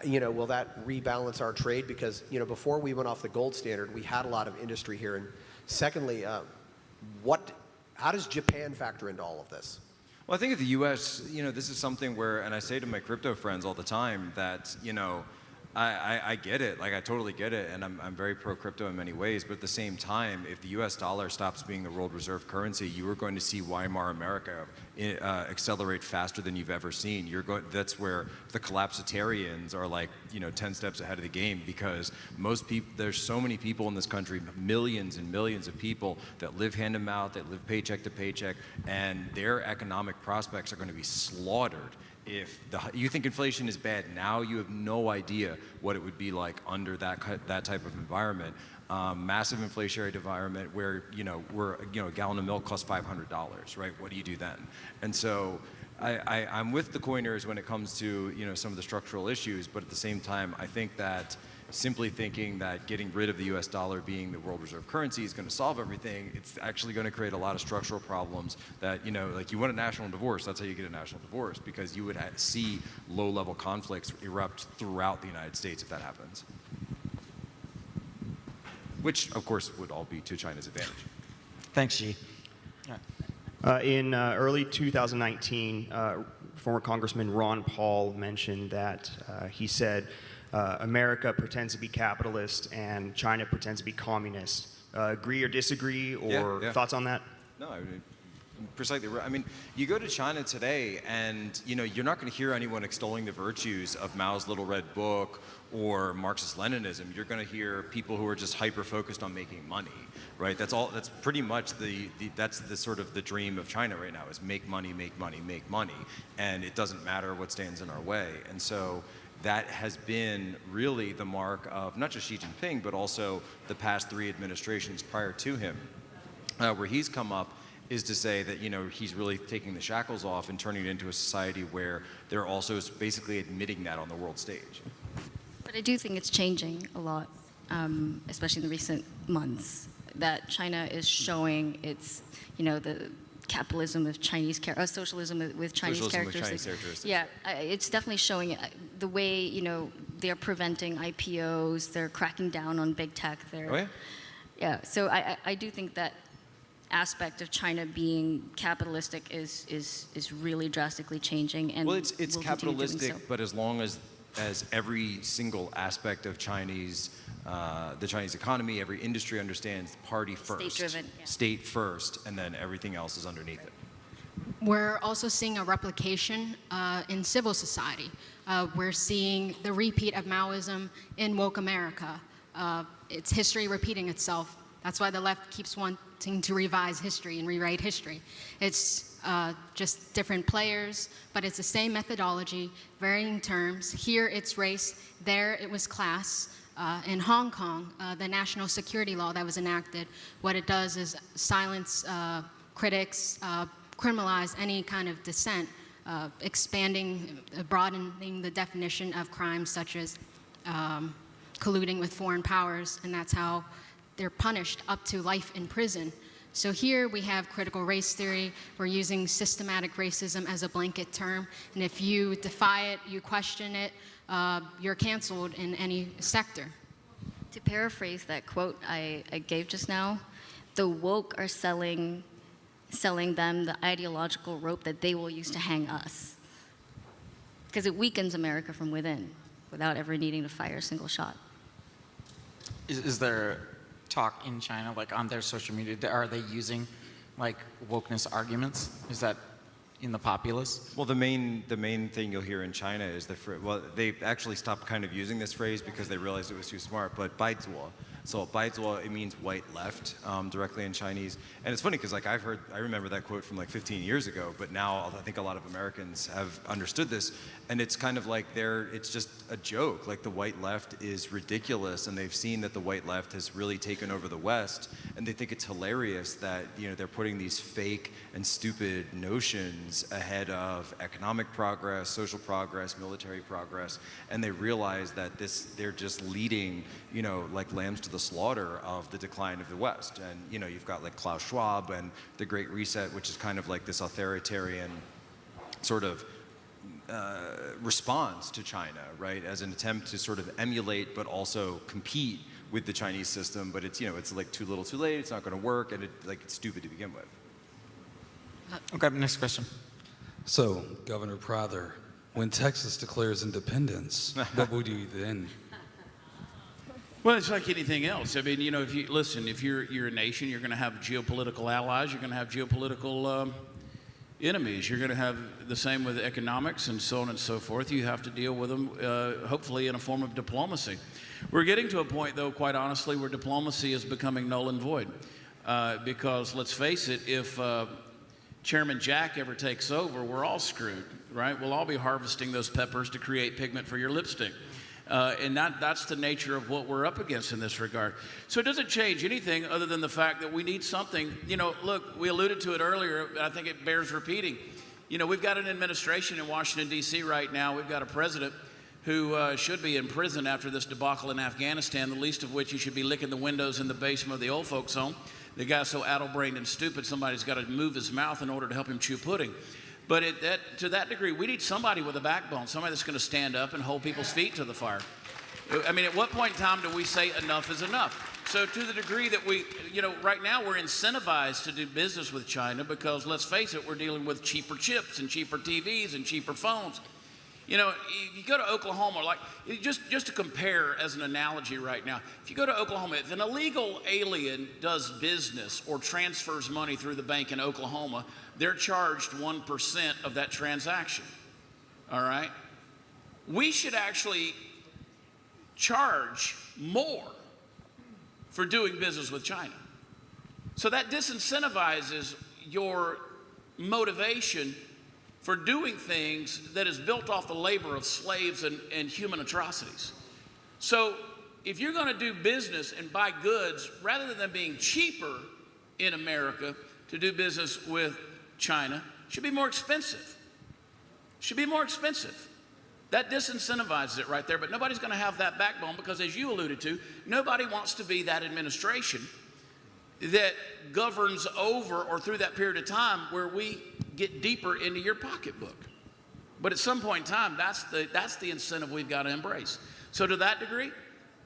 will that rebalance our trade? Because before we went off the gold standard, we had a lot of industry here. And secondly, how does Japan factor into all of this? Well, I think at the U.S., this is something where, and I say to my crypto friends all the time that, I get it, like I totally get it, and I'm very pro-crypto in many ways, but at the same time, if the U.S. dollar stops being the world reserve currency, you are going to see Weimar America accelerate faster than you've ever seen. That's where the collapsitarians are 10 steps ahead of the game, because most people, there's so many people in this country, millions and millions of people that live hand to mouth, that live paycheck to paycheck, and their economic prospects are going to be slaughtered. If you think inflation is bad now, you have no idea what it would be like under that type of environment. Massive inflationary environment where a gallon of milk costs $500, right? What do you do then? And so I'm with the coiners when it comes to some of the structural issues, but at the same time, I think that simply thinking that getting rid of the US dollar being the world reserve currency is going to solve everything, it's actually going to create a lot of structural problems that, like you want a national divorce, that's how you get a national divorce, because you would see low-level conflicts erupt throughout the United States if that happens. Which, of course, would all be to China's advantage. Thanks, Xi. In early 2019, former Congressman Ron Paul mentioned that he said, America pretends to be capitalist and China pretends to be communist. Agree or disagree, or thoughts on that? No, precisely. I mean, you go to China today and, you're not going to hear anyone extolling the virtues of Mao's Little Red Book or Marxist-Leninism. You're going to hear people who are just hyper-focused on making money, right? That's pretty much that's the sort of the dream of China right now, is make money, make money, make money. And it doesn't matter what stands in our way. And so that has been really the mark of not just Xi Jinping, but also the past 3 administrations prior to him, where he's come up is to say that he's really taking the shackles off and turning it into a society where they're also basically admitting that on the world stage. But I do think it's changing a lot, especially in the recent months, that China is showing its, the capitalism of Chinese socialism with Chinese characteristics. Yeah, it's definitely showing the way they're preventing IPOs, they're cracking down on big tech. Yeah, so I do think that aspect of China being capitalistic is really drastically changing. And well, it's capitalistic, but as long as every single aspect of the Chinese economy, every industry understands party first, state-driven, state first, and then everything else is underneath it. We're also seeing a replication in civil society. We're seeing the repeat of Maoism in woke America. It's history repeating itself. That's why the left keeps wanting to revise history and rewrite history. It's just different players, but it's the same methodology, varying terms. Here it's race, there it was class. In Hong Kong, the national security law that was enacted, what it does is silence critics, criminalize any kind of dissent, broadening the definition of crimes such as colluding with foreign powers, and that's how they're punished up to life in prison. So here we have critical race theory. We're using systematic racism as a blanket term, and if you defy it, you question it, you're canceled in any sector. To paraphrase that quote I gave just now, the woke are selling them the ideological rope that they will use to hang us. Because it weakens America from within without ever needing to fire a single shot. Is there talk in China, on their social media, are they using wokeness arguments? Is that in the populace? Well, the main thing you'll hear in China is they actually stopped kind of using this phrase because they realized it was too smart, but baizuo, So 白左, it means white left directly in Chinese. And it's funny because like I remember that quote from like 15 years ago, but now I think a lot of Americans have understood this. And it's kind of like it's just a joke. Like the white left is ridiculous, and they've seen that the white left has really taken over the West, and they think it's hilarious that they're putting these fake and stupid notions ahead of economic progress, social progress, military progress, and they realize that they're just leading, like lambs to the slaughter of the decline of the West. And you've got like Klaus Schwab and the Great Reset, which is kind of like this authoritarian sort of response to China, right, as an attempt to sort of emulate but also compete with the Chinese system. But it's it's like too little too late, it's not going to work, and it's stupid to begin with. Okay, next question. So, Governor Prather, when Texas declares independence, what will you then? Well, it's like anything else. I mean, if you're a nation, you're going to have geopolitical allies, you're going to have geopolitical enemies. You're going to have the same with economics and so on and so forth. You have to deal with them, hopefully in a form of diplomacy. We're getting to a point, though, quite honestly, where diplomacy is becoming null and void. Because let's face it, if Chairman Jack ever takes over, we're all screwed, right? We'll all be harvesting those peppers to create pigment for your lipstick. And that's the nature of what we're up against in this regard. So it doesn't change anything other than the fact that we need something. Look, we alluded to it earlier, but I think it bears repeating. We've got an administration in Washington, D.C. right now. We've got a president who should be in prison after this debacle in Afghanistan, the least of which he should be licking the windows in the basement of the old folks' home. The guy's so addle-brained and stupid, somebody's got to move his mouth in order to help him chew pudding. But to that degree, we need somebody with a backbone, somebody that's going to stand up and hold people's feet to the fire. I mean, at what point in time do we say enough is enough? So to the degree that we, right now we're incentivized to do business with China because, let's face it, we're dealing with cheaper chips and cheaper TVs and cheaper phones. You go to Oklahoma, like, just to compare as an analogy right now, if you go to Oklahoma, if an illegal alien does business or transfers money through the bank in Oklahoma, they're charged 1% of that transaction, all right? We should actually charge more for doing business with China. So that disincentivizes your motivation for doing things that is built off the labor of slaves and human atrocities. So if you're going to do business and buy goods, rather than them being cheaper in America to do business with China, it should be more expensive. It should be more expensive. That disincentivizes it right there, but nobody's going to have that backbone because, as you alluded to, nobody wants to be that administration that governs over or through that period of time where we get deeper into your pocketbook. But at some point in time, that's the incentive we've got to embrace. So to that degree,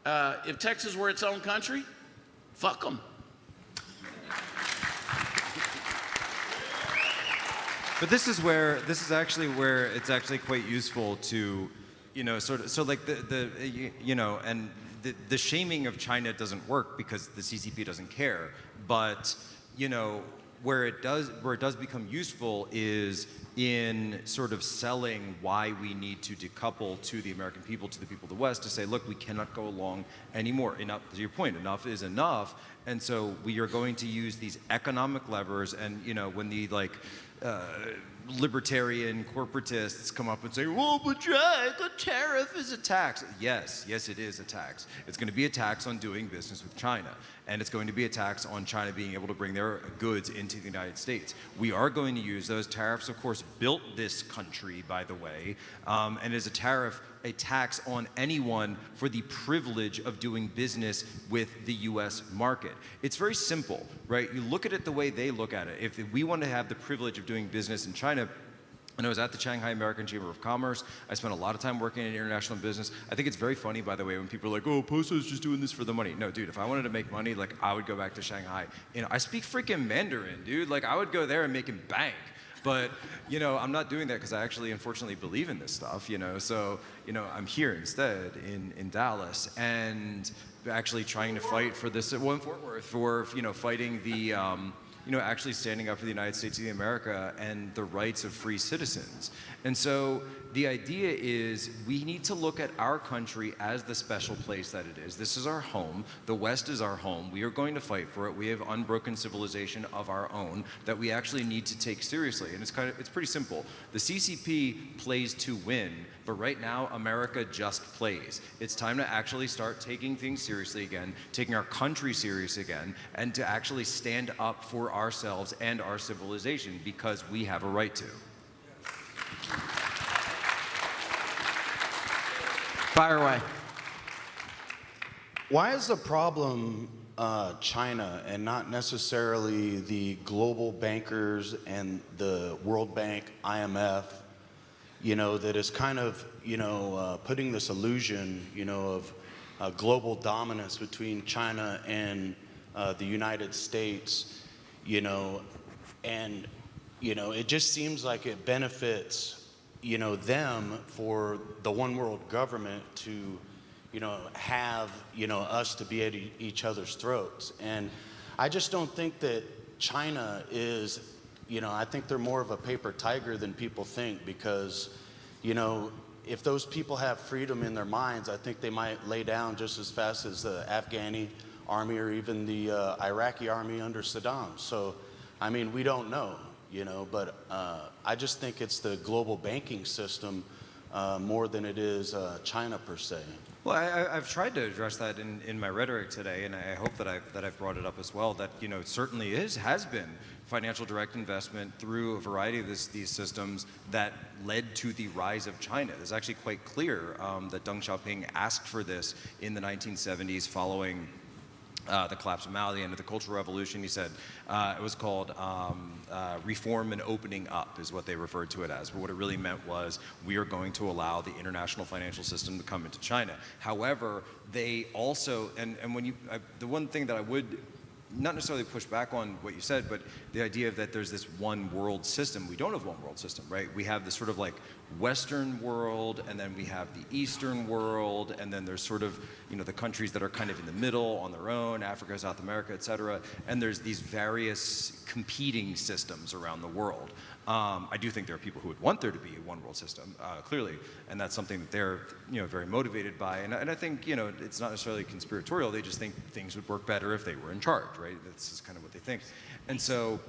if Texas were its own country, fuck them. But this is actually where it's actually quite useful to, like the shaming of China doesn't work because the CCP doesn't care. But, where it does become useful is in sort of selling why we need to decouple to the American people, to the people of the West, to say, look, we cannot go along anymore. Enough, to your point, enough is enough. And so we are going to use these economic levers. And, when the libertarian corporatists come up and say, well, but Jack, a tariff is a tax. Yes, it is a tax. It's going to be a tax on doing business with China. And it's going to be a tax on China being able to bring their goods into the United States. We are going to use those tariffs, of course, built this country, by the way, and is a tax on anyone for the privilege of doing business with the U.S. market. It's very simple, right? You look at it the way they look at it. If we want to have the privilege of doing business in China, when I was at the Shanghai American Chamber of Commerce, I spent a lot of time working in international business. I think it's very funny, by the way, when people are like, oh, Poso's just doing this for the money. No, dude, if I wanted to make money, like, I would go back to Shanghai. I speak freaking Mandarin, dude. Like, I would go there and make him bank. But, I'm not doing that because I actually, unfortunately, believe in this stuff, So, I'm here instead in Dallas and actually trying to fight for this, in Fort Worth, for, fighting the, actually standing up for the United States of America and the rights of free citizens. And so the idea is we need to look at our country as the special place that it is. This is our home. The West is our home. We are going to fight for it. We have unbroken civilization of our own that we actually need to take seriously. And it's pretty simple. The CCP plays to win, but right now America just plays. It's time to actually start taking things seriously again, taking our country serious again, and to actually stand up for ourselves and our civilization because we have a right to. Fire away. Why is the problem China and not necessarily the global bankers and the World Bank, IMF, that is kind of, putting this illusion, of global dominance between China and the United States, and, it just seems like it benefits them for the one world government to, have, us to be at each other's throats. And I just don't think that China is, I think they're more of a paper tiger than people think because, if those people have freedom in their minds, I think they might lay down just as fast as the Afghani army or even the Iraqi army under Saddam. So, I mean, we don't know. But I just think it's the global banking system more than it is China per se. Well, I've tried to address that in my rhetoric today, and I hope that I've brought it up as well. That it certainly has been financial direct investment through a variety of these systems that led to the rise of China. It's actually quite clear that Deng Xiaoping asked for this in the 1970s following the collapse of Mao, the end of the Cultural Revolution. He said it was called reform and opening up is what they referred to it as. But what it really meant was we are going to allow the international financial system to come into China. However, they also, and when the one thing that I would not necessarily push back on what you said, but the idea that there's this one world system. We don't have one world system, right? We have this sort of like Western world, and then we have the Eastern world, and then there's sort of, the countries that are kind of in the middle on their own, Africa, South America, et cetera. And there's these various competing systems around the world. I do think there are people who would want there to be a one world system, clearly, and that's something that they're very motivated by. And I think it's not necessarily conspiratorial. They just think things would work better if they were in charge, right? That's just kind of what they think. And so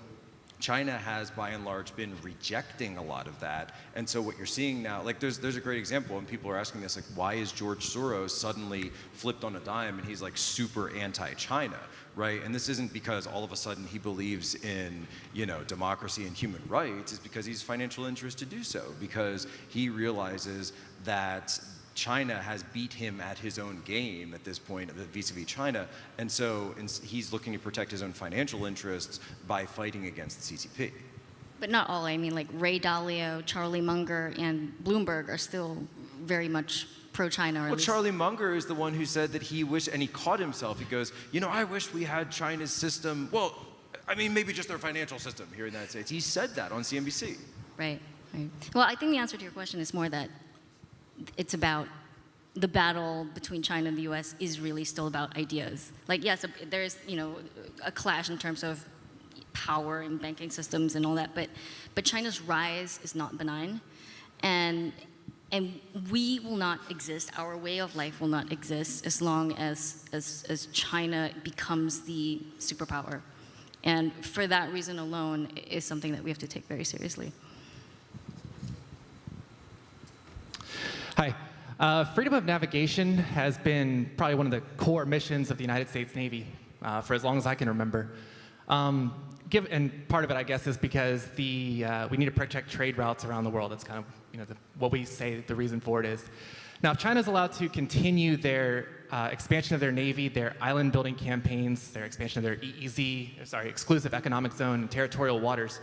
China has, by and large, been rejecting a lot of that. And so what you're seeing now, like there's a great example, and people are asking this, like, why is George Soros suddenly flipped on a dime and he's like super anti-China? Right? And this isn't because all of a sudden he believes in, democracy and human rights. It's because he's financial interest to do so, because he realizes that China has beat him at his own game at this point vis-a-vis China. And so he's looking to protect his own financial interests by fighting against the CCP. But not all. I mean, like Ray Dalio, Charlie Munger, and Bloomberg are still very much pro-China. Well, Charlie Munger is the one who said that he wished, and he caught himself. He goes, I wish we had China's system. Well, I mean, maybe just their financial system here in the United States. He said that on CNBC. Right. Well, I think the answer to your question is more that it's about the battle between China and the U.S. is really still about ideas. Like, yes, there's, a clash in terms of power and banking systems and all that, but China's rise is not benign. And we will not exist, our way of life will not exist as long as China becomes the superpower. And for that reason alone is something that we have to take very seriously. Hi. Freedom of navigation has been probably one of the core missions of the United States Navy for as long as I can remember. And part of it, I guess, is because we need to protect trade routes around the world. That's kind of what we say the reason for it is. Now, if China's allowed to continue their expansion of their Navy, their island building campaigns, their expansion of their EEZ, exclusive economic zone and territorial waters,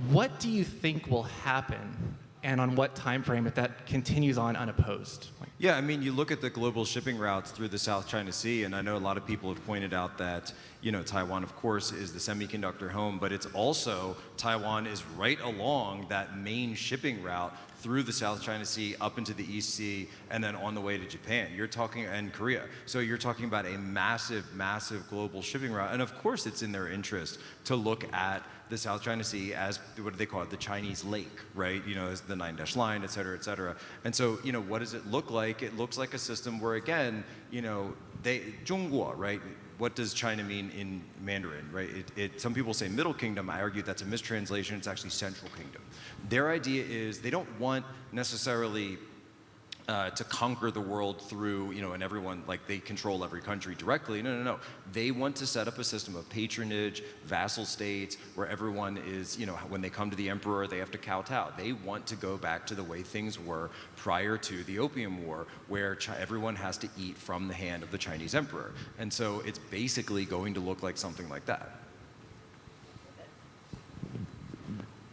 what do you think will happen and on what time frame if that continues on unopposed? Yeah, I mean, you look at the global shipping routes through the South China Sea, and I know a lot of people have pointed out that, you know, Taiwan, of course, is the semiconductor home, but it's also, Taiwan is right along that main shipping route through the South China Sea, up into the East Sea, and then on the way to Japan. You're talking, and Korea. So you're talking about a massive, massive global shipping route. And of course, it's in their interest to look at the South China Sea as, what do they call it, the Chinese lake, right? You know, as the 9-dash line, et cetera, et cetera. And so, you know, what does it look like? It looks like a system where, again, you know, Zhongguo, right? What does China mean in Mandarin, right? Some people say Middle Kingdom. I argue that's a mistranslation. It's actually Central Kingdom. Their idea is they don't want necessarily to conquer the world through, you know, and everyone, like, they control every country directly. No, no, no. They want to set up a system of patronage, vassal states, where everyone is, you know, when they come to the emperor, they have to kowtow. They want to go back to the way things were prior to the Opium War, where everyone has to eat from the hand of the Chinese emperor. And so it's basically going to look like something like that.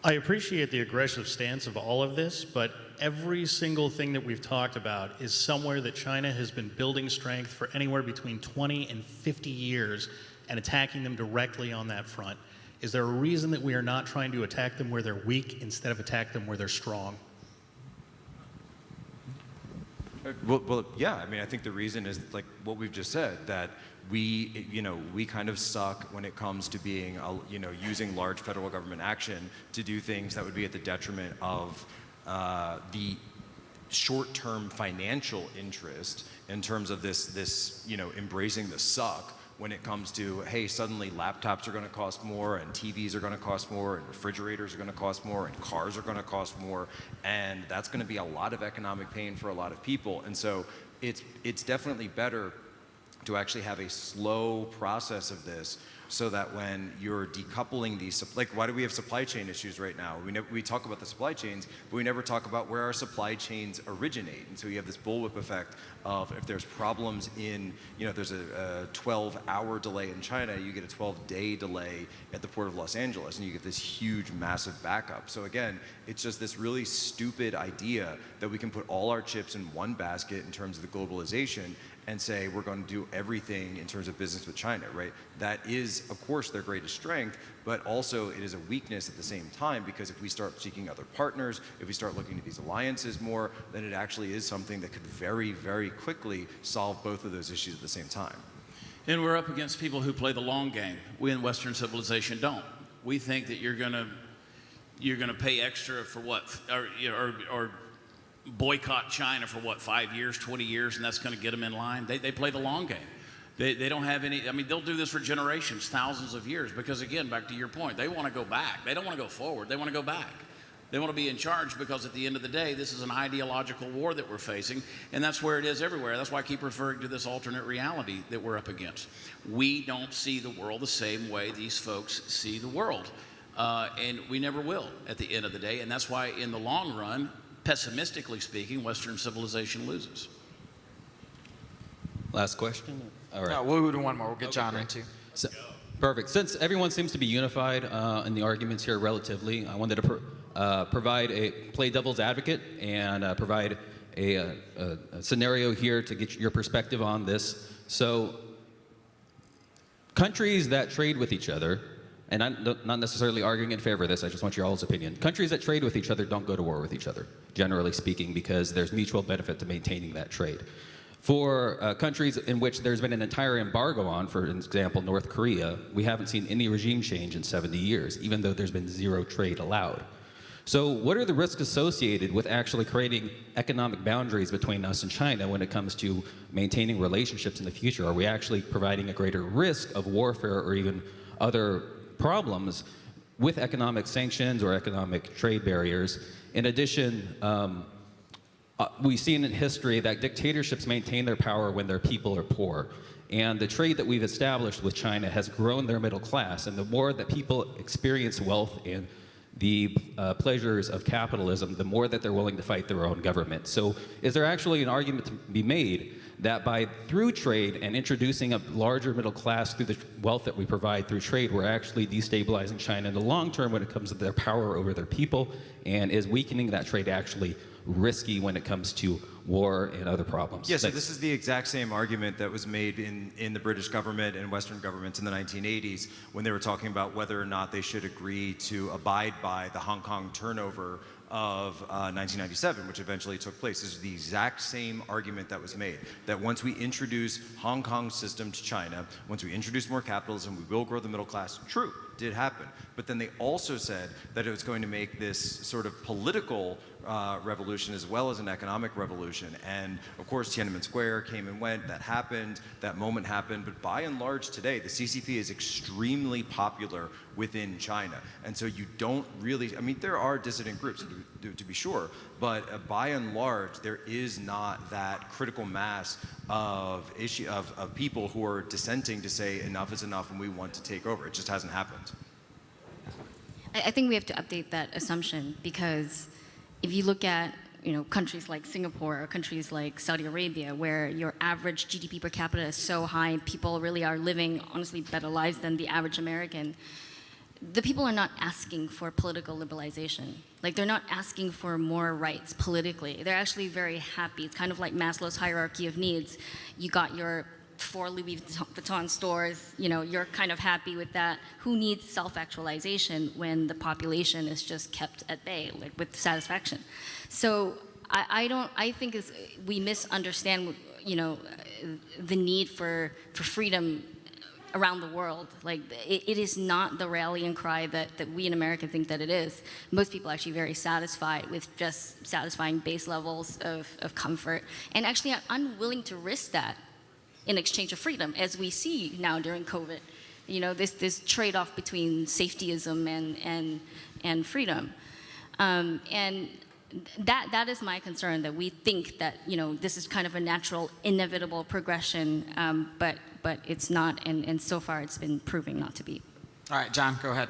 I appreciate the aggressive stance of all of this, but every single thing that we've talked about is somewhere that China has been building strength for anywhere between 20 and 50 years and attacking them directly on that front. Is there a reason that we are not trying to attack them where they're weak instead of attack them where they're strong? Well, yeah, I mean, I think the reason is like what we've just said, that we, you know, we kind of suck when it comes to being, you know, using large federal government action to do things that would be at the detriment of the short-term financial interest in terms of this, you know, embracing the suck when it comes to, hey, suddenly laptops are going to cost more, and TVs are going to cost more, and refrigerators are going to cost more, and cars are going to cost more, and that's going to be a lot of economic pain for a lot of people. And so it's definitely better to actually have a slow process of this, so that when you're decoupling these, like, why do we have supply chain issues right now? We talk about the supply chains, but we never talk about where our supply chains originate. And so you have this bullwhip effect of, if there's problems in, you know, there's a 12-hour delay in China, you get a 12-day delay at the Port of Los Angeles, and you get this huge, massive backup. So again, it's just this really stupid idea that we can put all our chips in one basket in terms of the globalization, and say we're going to do everything in terms of business with China, right? That is, of course, their greatest strength, but also it is a weakness at the same time, because if we start seeking other partners, if we start looking at these alliances more, then it actually is something that could very, very quickly solve both of those issues at the same time. And we're up against people who play the long game. We in Western civilization don't. We think that you're gonna pay extra for what, or boycott China for what, 5 years, 20 years, and that's going to get them in line. They play the long game. They don't have any, I mean, they'll do this for generations, thousands of years, because again, back to your point, they want to go back. They don't want to go forward. They want to go back. They want to be in charge, because at the end of the day, this is an ideological war that we're facing, and that's where it is everywhere. That's why I keep referring to this alternate reality that we're up against. We don't see the world the same way these folks see the world, and we never will at the end of the day, and that's why in the long run, pessimistically speaking, Western civilization loses. Last question? All right. No, we'll do one more. We'll get John great. into. So, perfect. Since everyone seems to be unified in the arguments here relatively, I wanted to play devil's advocate and provide a scenario here to get your perspective on this. So, countries that trade with each other, and I'm not necessarily arguing in favor of this, I just want your all's opinion. Countries that trade with each other don't go to war with each other, generally speaking, because there's mutual benefit to maintaining that trade. For countries in which there's been an entire embargo on, for example, North Korea, we haven't seen any regime change in 70 years, even though there's been zero trade allowed. So what are the risks associated with actually creating economic boundaries between us and China when it comes to maintaining relationships in the future? Are we actually providing a greater risk of warfare or even other problems with economic sanctions or economic trade barriers? In addition, we've seen in history that dictatorships maintain their power when their people are poor. And the trade that we've established with China has grown their middle class. And the more that people experience wealth and the pleasures of capitalism, the more that they're willing to fight their own government. So is there actually an argument to be made that through trade and introducing a larger middle class through the wealth that we provide through trade, we're actually destabilizing China in the long term when it comes to their power over their people, and is weakening that trade actually risky when it comes to war and other problems. Yeah, so this is the exact same argument that was made in the British government and Western governments in the 1980s when they were talking about whether or not they should agree to abide by the Hong Kong turnover of 1997, which eventually took place. This is the exact same argument that was made, that once we introduce Hong Kong's system to China, once we introduce more capitalism, we will grow the middle class. True, did happen. But then they also said that it was going to make this sort of political revolution as well as an economic revolution. And of course, Tiananmen Square came and went, that happened, that moment happened, but by and large today, the CCP is extremely popular within China. And so you don't really, I mean, there are dissident groups to be sure, but by and large, there is not that critical mass of people who are dissenting to say enough is enough and we want to take over. It just hasn't happened. I think we have to update that assumption, because if you look at countries like Singapore or countries like Saudi Arabia, where your average GDP per capita is so high and people really are living, honestly, better lives than the average American, the people are not asking for political liberalization. Like, they're not asking for more rights politically. They're actually very happy. It's kind of like Maslow's hierarchy of needs. You got your 4 Louis Vuitton stores, you're kind of happy with that. Who needs self-actualization when the population is just kept at bay, like, with satisfaction? So I think we misunderstand, the need for freedom around the world. Like, it is not the rallying cry that we in America think that it is. Most people are actually very satisfied with just satisfying base levels of comfort, and actually are unwilling to risk that in exchange of freedom, as we see now during COVID. This trade-off between safetyism and freedom. And that is my concern, that we think that this is kind of a natural, inevitable progression, but it's not, and so far it's been proving not to be. All right, John, go ahead.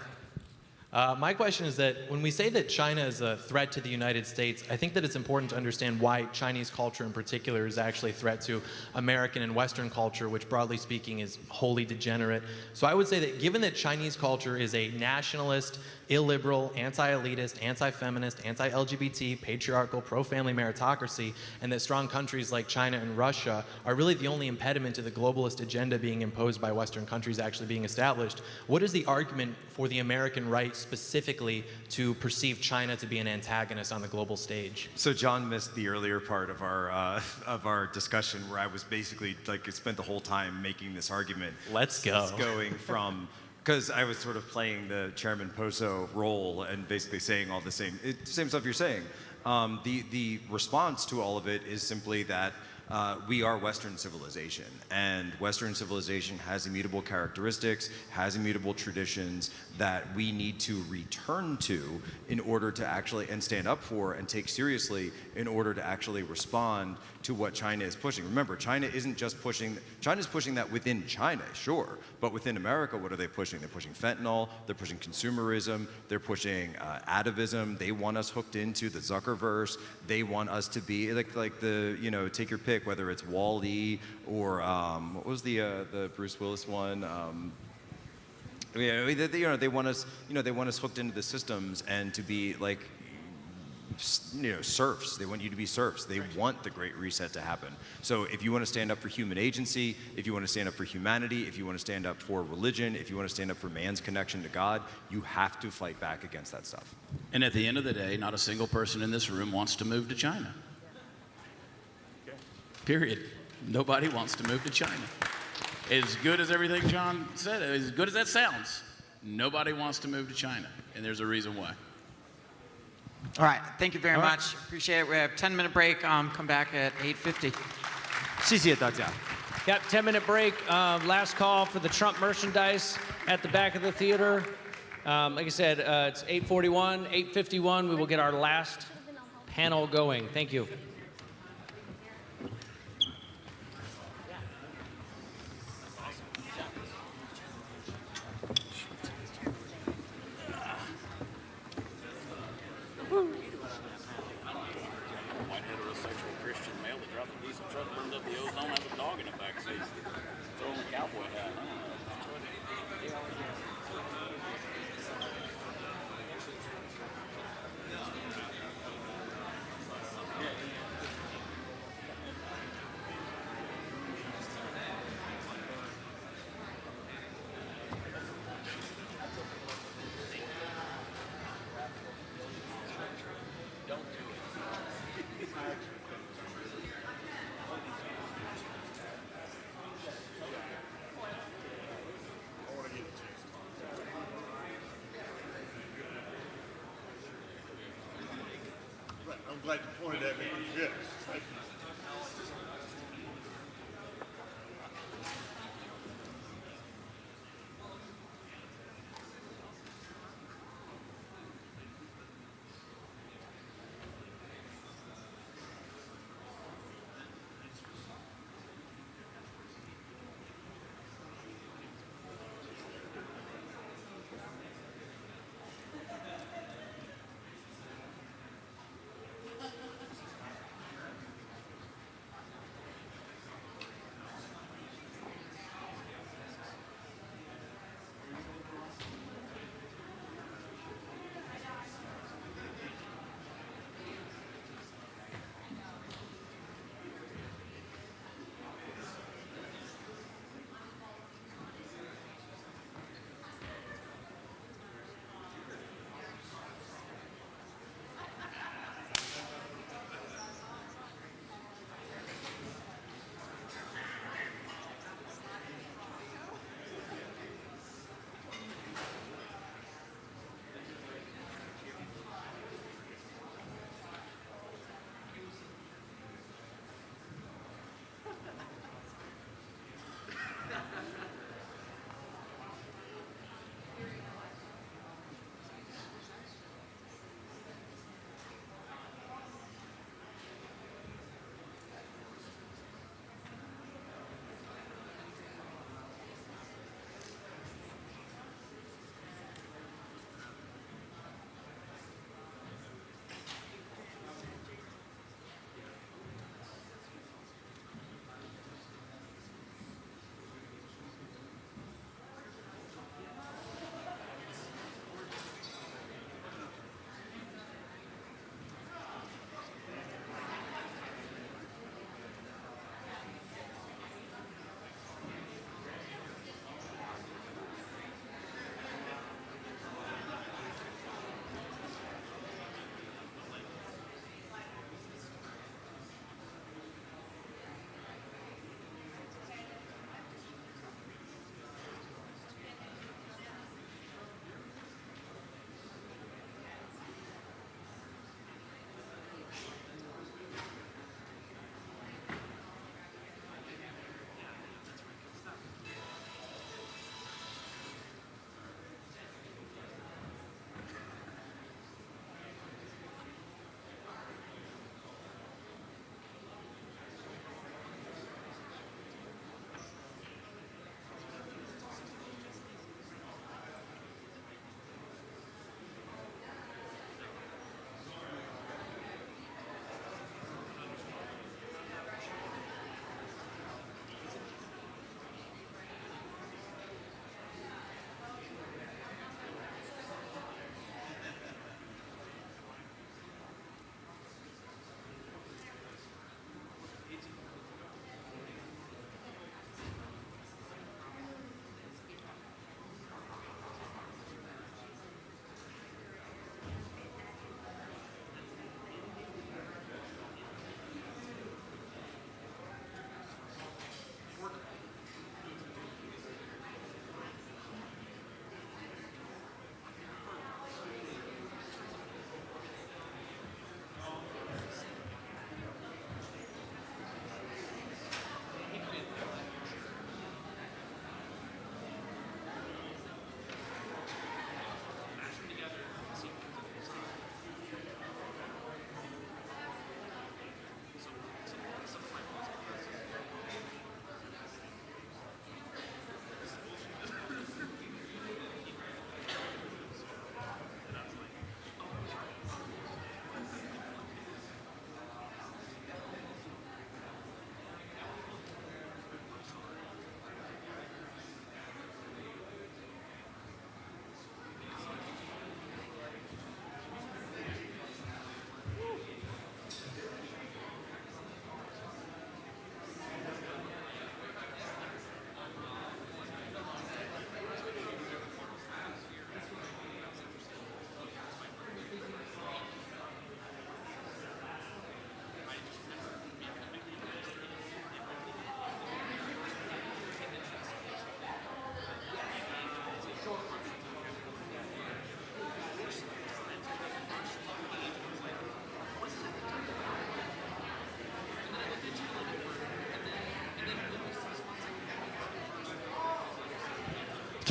My question is that when we say that China is a threat to the United States, I think that it's important to understand why Chinese culture in particular is actually a threat to American and Western culture, which broadly speaking is wholly degenerate. So I would say that given that Chinese culture is a nationalist, illiberal, anti-elitist, anti-feminist, anti-LGBT, patriarchal, pro-family meritocracy, and that strong countries like China and Russia are really the only impediment to the globalist agenda being imposed by Western countries actually being established, what is the argument for the American right specifically to perceive China to be an antagonist on the global stage? So John missed the earlier part of our discussion, where I was basically spent the whole time making this argument. Let's go. Going from, because I was sort of playing the Chairman Poso role and basically saying all the same stuff you're saying. The response to all of it is simply that we are Western civilization, and Western civilization has immutable characteristics, has immutable traditions that we need to return to in order to actually, and stand up for and take seriously in order to actually respond to what China is pushing. Remember, China isn't just pushing, China's pushing that within China, sure, but within America, what are they pushing? They're pushing fentanyl, they're pushing consumerism, they're pushing atavism, they want us hooked into the Zuckerverse, they want us to be like the, take your pick, whether it's Wall-E or what was the Bruce Willis one? They want us, they want us hooked into the systems and to be like, serfs. They want you to be serfs. They want the Great Reset to happen. So if you want to stand up for human agency, if you want to stand up for humanity, if you want to stand up for religion, if you want to stand up for man's connection to God, you have to fight back against that stuff. And at the end of the day, not a single person in this room wants to move to China. Period. Nobody wants to move to China. As good as everything John said, as good as that sounds, nobody wants to move to China, and there's a reason why. All right, thank you very much. Appreciate it. We have a 10-minute break. Come back at 8:50. 谢谢大家. Yep, 10-minute break. Last call for the Trump merchandise at the back of the theater. Like I said, it's 8:41, 8:51. We will get our last panel going. Thank you. White heterosexual Christian male that dropped a diesel truck, burned up the ozone I'm glad you pointed at me. Yes. Thank you.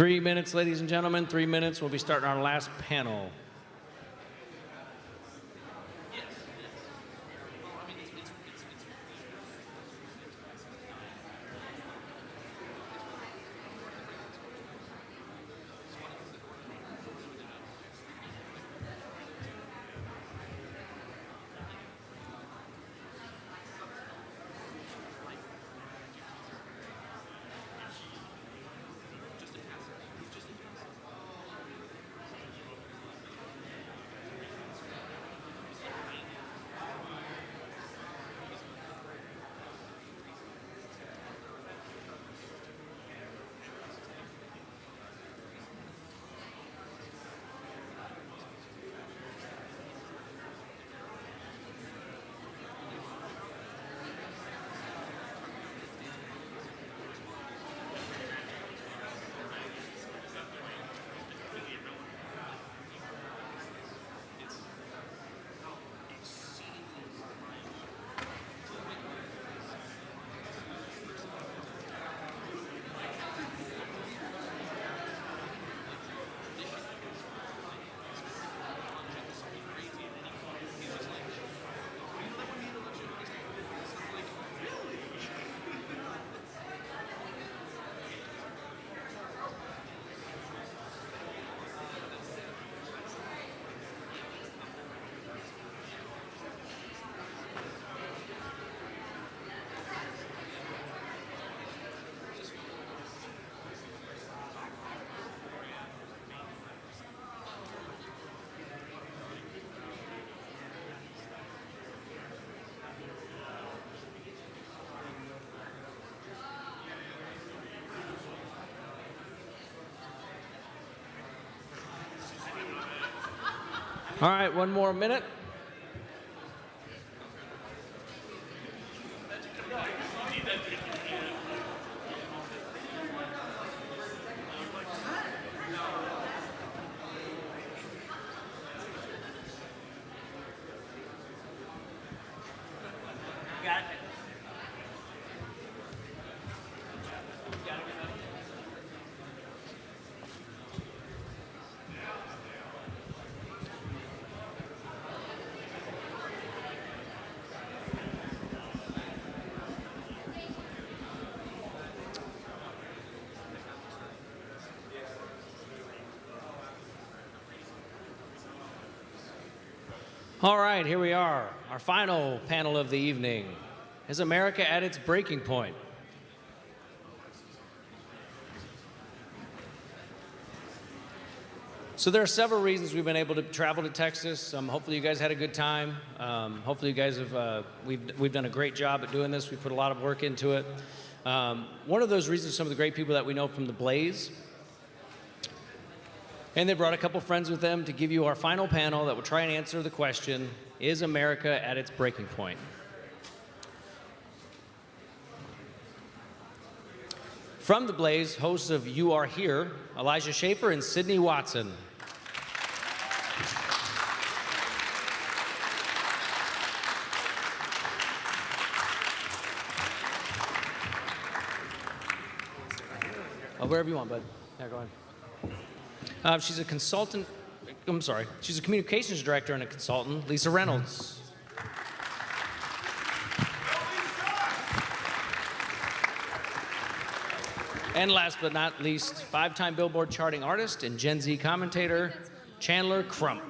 3 minutes, ladies and gentlemen, 3 minutes. We'll be starting our last panel. All right, one more minute. All right, here we are, our final panel of the evening. Is America at its breaking point? So there are several reasons we've been able to travel to Texas. Hopefully you guys had a good time. Hopefully you guys have, we've done a great job at doing this. We put a lot of work into it. One of those reasons are some of the great people that we know from the Blaze. And they brought a couple friends with them to give you our final panel that will try and answer the question, is America at its breaking point? From the Blaze, hosts of You Are Here, Elijah Schaffer and Sydney Watson. Wherever you want, bud. Yeah, go ahead. She's a consultant, she's a communications director and a consultant, Lisa Reynolds. And last but not least, 5-time Billboard charting artist and Gen Z commentator, Chandler Crump.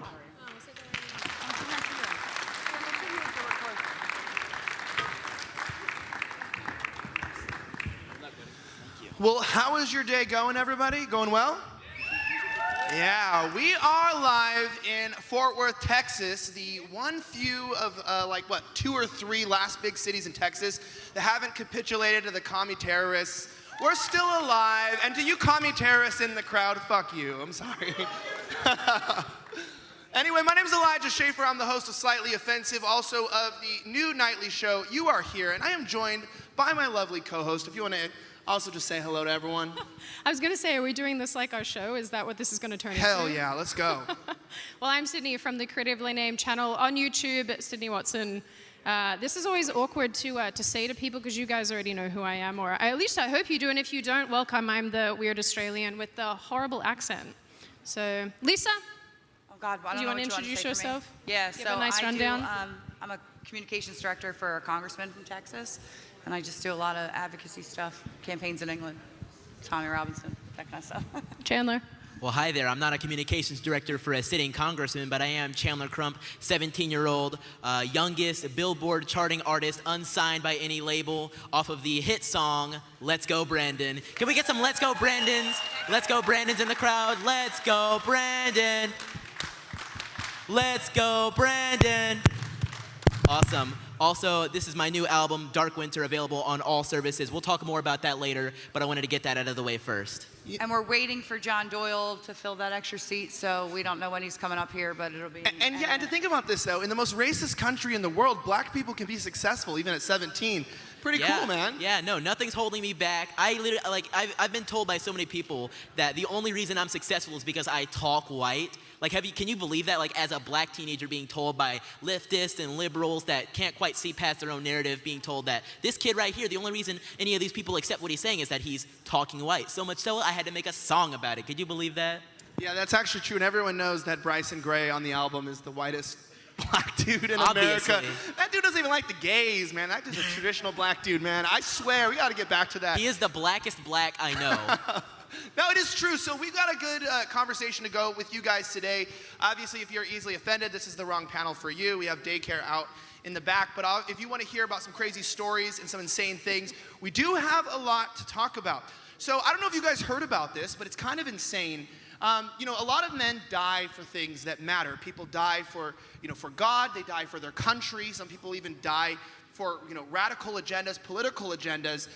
Well, how is your day going, everybody? Going well? Yeah, we are live in Fort Worth, Texas, the one few of 2 or 3 last big cities in Texas that haven't capitulated to the commie terrorists. We're still alive, and to you commie terrorists in the crowd, fuck you, I'm sorry. Anyway, my name is Elijah Schaffer. I'm the host of Slightly Offensive, also of the new nightly show, You Are Here, and I am joined by my lovely co-host. If you want to also just say hello to everyone. I was going to say, are we doing this like our show? Is that what this is going to turn into? Hell yeah, let's go. Well, I'm Sydney from the creatively named channel on YouTube, Sydney Watson. This is always awkward to say to people because you guys already know who I am, or at least I hope you do, and if you don't, welcome. I'm the weird Australian with the horrible accent. So, Lisa? Oh God, I don't do you know want to what introduce you want to say for me. yourself? Yeah, Give so a nice rundown. I'm a communications director for a congressman from Texas, and I just do a lot of advocacy stuff, campaigns in England, Tommy Robinson, that kind of stuff. Chandler? Well, hi there. I'm not a communications director for a sitting congressman, but I am Chandler Crump, 17-year-old, youngest Billboard charting artist, unsigned by any label, off of the hit song, Let's Go Brandon. Can we get some Let's Go Brandons? Let's Go Brandons in the crowd. Let's go Brandon. Let's go Brandon. Awesome. Also, this is my new album, Dark Winter, available on all services. We'll talk more about that later, but I wanted to get that out of the way first. And we're waiting for John Doyle to fill that extra seat, so we don't know when he's coming up here, but it'll be. And to think about this though, in the most racist country in the world, black people can be successful even at 17. Pretty cool, man. Yeah, no, nothing's holding me back. I literally, I've been told by so many people that the only reason I'm successful is because I talk white. Like, can you believe that? Like, as a black teenager being told by leftists and liberals that can't quite see past their own narrative, being told that this kid right here, the only reason any of these people accept what he's saying is that he's talking white. So much so, I had to make a song about it. Could you believe that? Yeah, that's actually true, and everyone knows that Bryson Gray on the album is the whitest black dude in Obviously. America. That dude doesn't even like the gays, man. That dude's a traditional black dude, man. I swear, we got to get back to that. He is the blackest black I know. No, it is true. So we've got a good conversation to go with you guys today. Obviously, if you're easily offended, this is the wrong panel for you. We have daycare out in the back. But if you want to hear about some crazy stories and some insane things, we do have a lot to talk about. So I don't know if you guys heard about this, but it's kind of insane. You know, a lot of men die for things that matter. People die for, for God. They die for their country. Some people even die for, radical agendas, political agendas.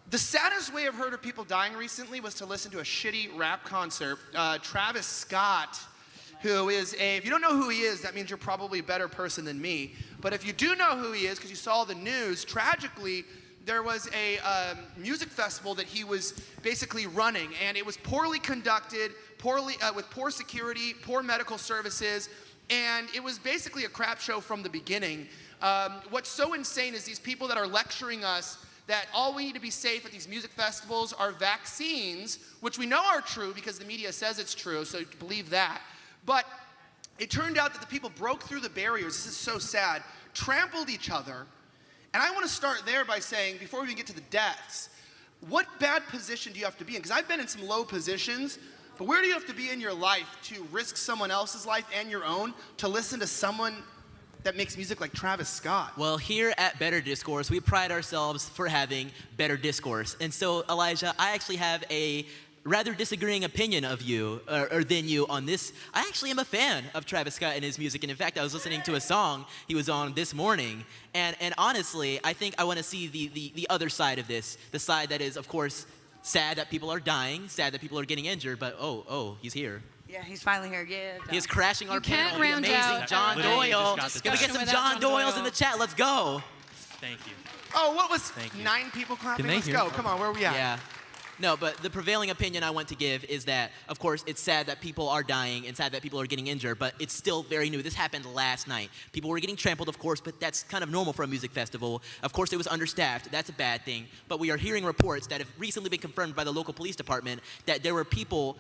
The saddest way I've heard of people dying recently was to listen to a shitty rap concert. Travis Scott, who is if you don't know who he is, that means you're probably a better person than me. But if you do know who he is, because you saw the news, tragically, there was a music festival that he was basically running, and it was poorly conducted, with poor security, poor medical services, and it was basically a crap show from the beginning. What's so insane is these people that are lecturing us that all we need to be safe at these music festivals are vaccines, which we know are true because the media says it's true, so believe that. But it turned out that the people broke through the barriers, this is so sad, trampled each other. And I want to start there by saying, before we even get to the deaths, what bad position do you have to be in? Because I've been in some low positions, but where do you have to be in your life to risk someone else's life and your own to listen to someone that makes music like Travis Scott? Well, here at Better Discourse, we pride ourselves for having better discourse. And so, Elijah, I actually have a rather disagreeing opinion of you, or than you on this. I actually am a fan of Travis Scott and his music. And in fact, I was listening to a song he was on this morning. And honestly, I think I want to see the other side of this. The side that is, of course, sad that people are dying, sad that people are getting injured, but oh, he's here. Yeah, he's finally here. Yeah. He is crashing our can't panel. The round amazing out John Doyle. Can we get some John Doyles in the chat? Let's go. Thank you. Oh, what was 9 people clapping? Let's go. Come on, where are we at? Yeah. No, but the prevailing opinion I want to give is that, of course, it's sad that people are dying and sad that people are getting injured, but it's still very new. This happened last night. People were getting trampled, of course, but that's kind of normal for a music festival. Of course, it was understaffed. That's a bad thing. But we are hearing reports that have recently been confirmed by the local police department that there were people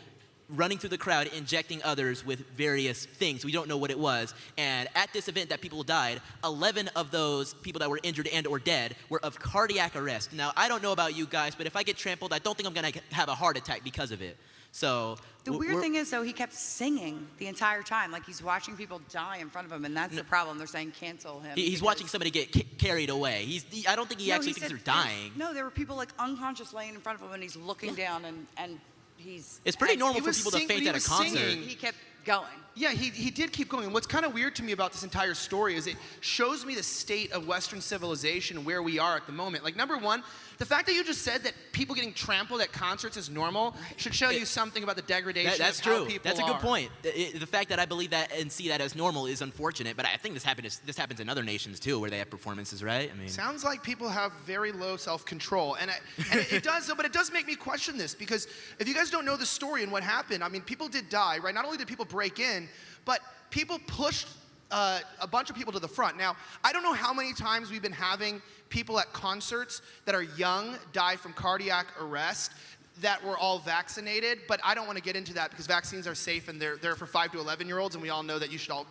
running through the crowd, injecting others with various things. We don't know what it was. And at this event that people died, 11 of those people that were injured and or dead were of cardiac arrest. Now, I don't know about you guys, but if I get trampled, I don't think I'm gonna have a heart attack because of it. So The weird thing is, though, he kept singing the entire time, like he's watching people die in front of him, and that's the problem. They're saying cancel him. He's watching somebody get carried away. I don't think he actually thinks they're dying. No, there were people like unconscious laying in front of him, and he's looking down, and he's. It's pretty normal for people to faint at a concert. He kept going. Yeah, he did keep going. What's kind of weird to me about this entire story is it shows me the state of Western civilization, where we are at the moment. Like, number one, The fact that you just said that people getting trampled at concerts is normal should show you something about the degradation That's of true. how people That's a are. good point. The fact that I believe that and see that as normal is unfortunate, but I think this happens in other nations too, where they have performances, right? I mean, Sounds like people have very low self-control, and it does, but it does make me question this, because if you guys don't know the story and what happened, I mean, people did die, right? Not only did people break in, but people pushed a bunch of people to the front. Now, I don't know how many times we've been having people at concerts that are young die from cardiac arrest that were all vaccinated, but I don't want to get into that because vaccines are safe and they're for 5 to 11-year-olds, and we all know that you should all,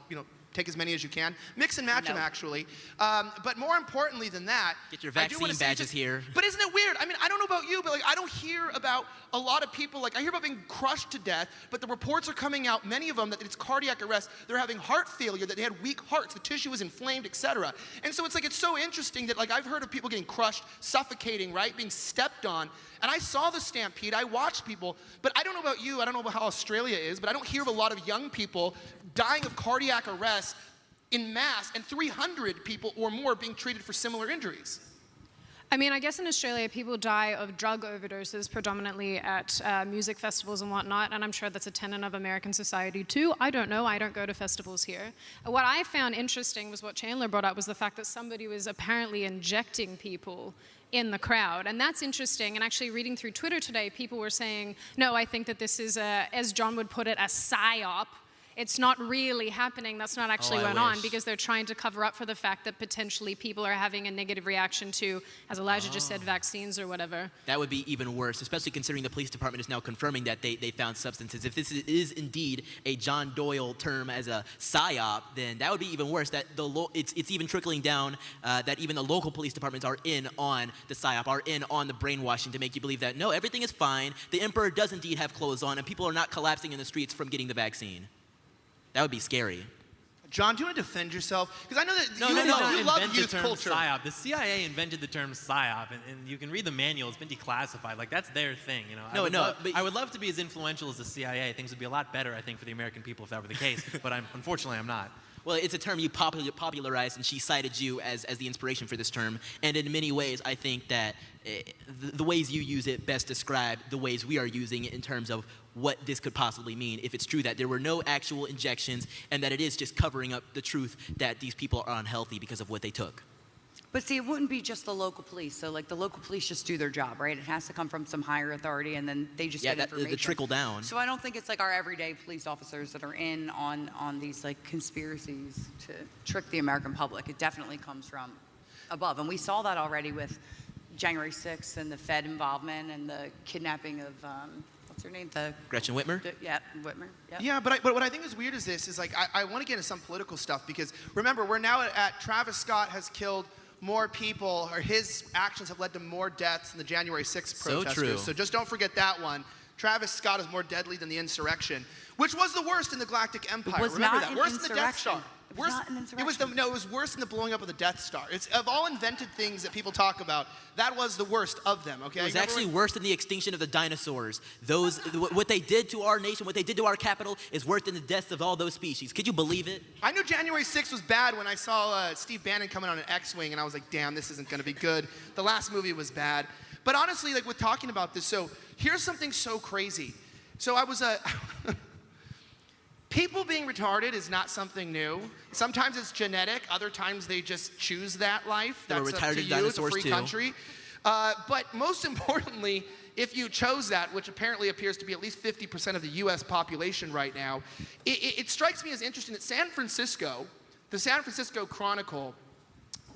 take as many as you can. Mix and match them, actually. But more importantly than that, get your I do wanna vaccine say badges here. But isn't it weird? I mean, I don't know about you, but I don't hear about a lot of people, I hear about being crushed to death, but the reports are coming out, many of them, that it's cardiac arrest. They're having heart failure, that they had weak hearts, the tissue is inflamed, etc. And so it's so interesting that I've heard of people getting crushed, suffocating, right, being stepped on. And I saw the stampede, I watched people, but I don't know about you, I don't know about how Australia is, but I don't hear of a lot of young people dying of cardiac arrest in mass, and 300 people or more being treated for similar injuries. I mean, I guess in Australia, people die of drug overdoses predominantly at music festivals and whatnot, and I'm sure that's a tenet of American society too. I don't know. I don't go to festivals here. What I found interesting was what Chandler brought up was the fact that somebody was apparently injecting people in the crowd, and that's interesting. And actually reading through Twitter today, people were saying, no, I think that this is, as John would put it, a psyop. It's not really happening. That's not actually went on because they're trying to cover up for the fact that potentially people are having a negative reaction to, as Elijah just said, vaccines or whatever. That would be even worse, especially considering the police department is now confirming that they found substances. If this is indeed a John Doyle term as a psyop, then that would be even worse. That it's even trickling down that even the local police departments are in on the psyop, are in on the brainwashing to make you believe that, no, everything is fine. The emperor does indeed have clothes on, and people are not collapsing in the streets from getting the vaccine. That would be scary. John, do you want to defend yourself? Because I know that you love invent youth the term culture. PSYOP. The CIA invented the term PSYOP, and you can read the manual. It's been declassified. That's their thing. I would love to be as influential as the CIA. Things would be a lot better, I think, for the American people if that were the case. But unfortunately, I'm not. Well, it's a term you popularized, and she cited you as the inspiration for this term. And in many ways, I think that the ways you use it best describe the ways we are using it in terms of what this could possibly mean if it's true that there were no actual injections and that it is just covering up the truth that these people are unhealthy because of what they took. But see, it wouldn't be just the local police. So the local police just do their job, right? It has to come from some higher authority, and then they just get information. The trickle down. So I don't think it's our everyday police officers that are in on these conspiracies to trick the American public. It definitely comes from above, and we saw that already with January 6th and the Fed involvement and the kidnapping of what's her name? Gretchen Whitmer? Yeah, Whitmer. Yep. Yeah, but what I think is weird is this, is I want to get into some political stuff because remember, we're now at Travis Scott has killed more people, or his actions have led to more deaths than the January 6th protesters. So true. So just don't forget that one. Travis Scott is more deadly than the insurrection, which was the worst in the Galactic Empire. It was Remember not that. an Worse than the Death Star. insurrection. It was not an insurrection. It was worse than the blowing up of the Death Star. It's of all invented things that people talk about, that was the worst of them, okay? It was actually worse than the extinction of the dinosaurs. What they did to our nation, what they did to our capital is worse than the deaths of all those species. Could you believe it? I knew January 6th was bad when I saw Steve Bannon coming on an X-Wing, and I was like, damn, this isn't going to be good. The last movie was bad. But honestly, with talking about this, so here's something so crazy. So I was people being retarded is not something new. Sometimes it's genetic. Other times they just choose that life. That's up to you. It's a free country. But most importantly, if you chose that, which apparently appears to be at least 50% of the U.S. population right now, it strikes me as interesting that San Francisco, the San Francisco Chronicle,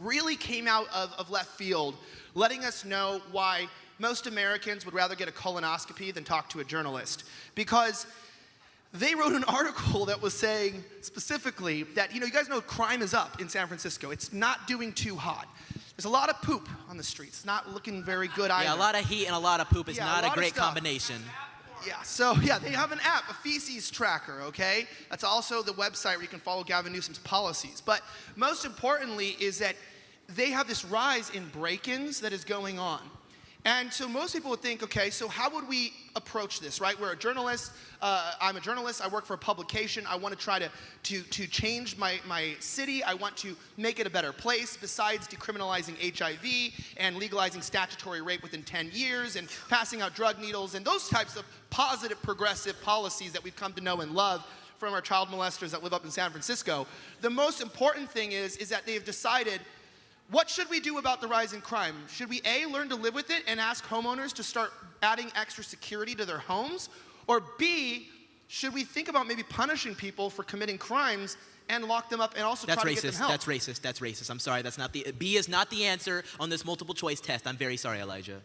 really came out of left field, letting us know why most Americans would rather get a colonoscopy than talk to a journalist. Because they wrote an article that was saying specifically that, you guys know crime is up in San Francisco. It's not doing too hot. There's a lot of poop on the streets. It's not looking very good either. Yeah, a lot of heat and a lot of poop is not a great combination. Yeah, so they have an app, a feces tracker, okay? That's also the website where you can follow Gavin Newsom's policies. But most importantly is that they have this rise in break-ins that is going on. And so most people would think, okay, so how would we approach this, right? We're a journalist. I'm a journalist. I work for a publication. I want to try to change my city. I want to make it a better place besides decriminalizing HIV and legalizing statutory rape within 10 years and passing out drug needles and those types of positive progressive policies that we've come to know and love from our child molesters that live up in San Francisco. The most important thing is that they have decided, what should we do about the rise in crime? Should we A, learn to live with it and ask homeowners to start adding extra security to their homes? Or B, should we think about maybe punishing people for committing crimes and lock them up and also try to get them help? That's racist. That's racist. I'm sorry. That's not B is not the answer on this multiple choice test. I'm very sorry, Elijah.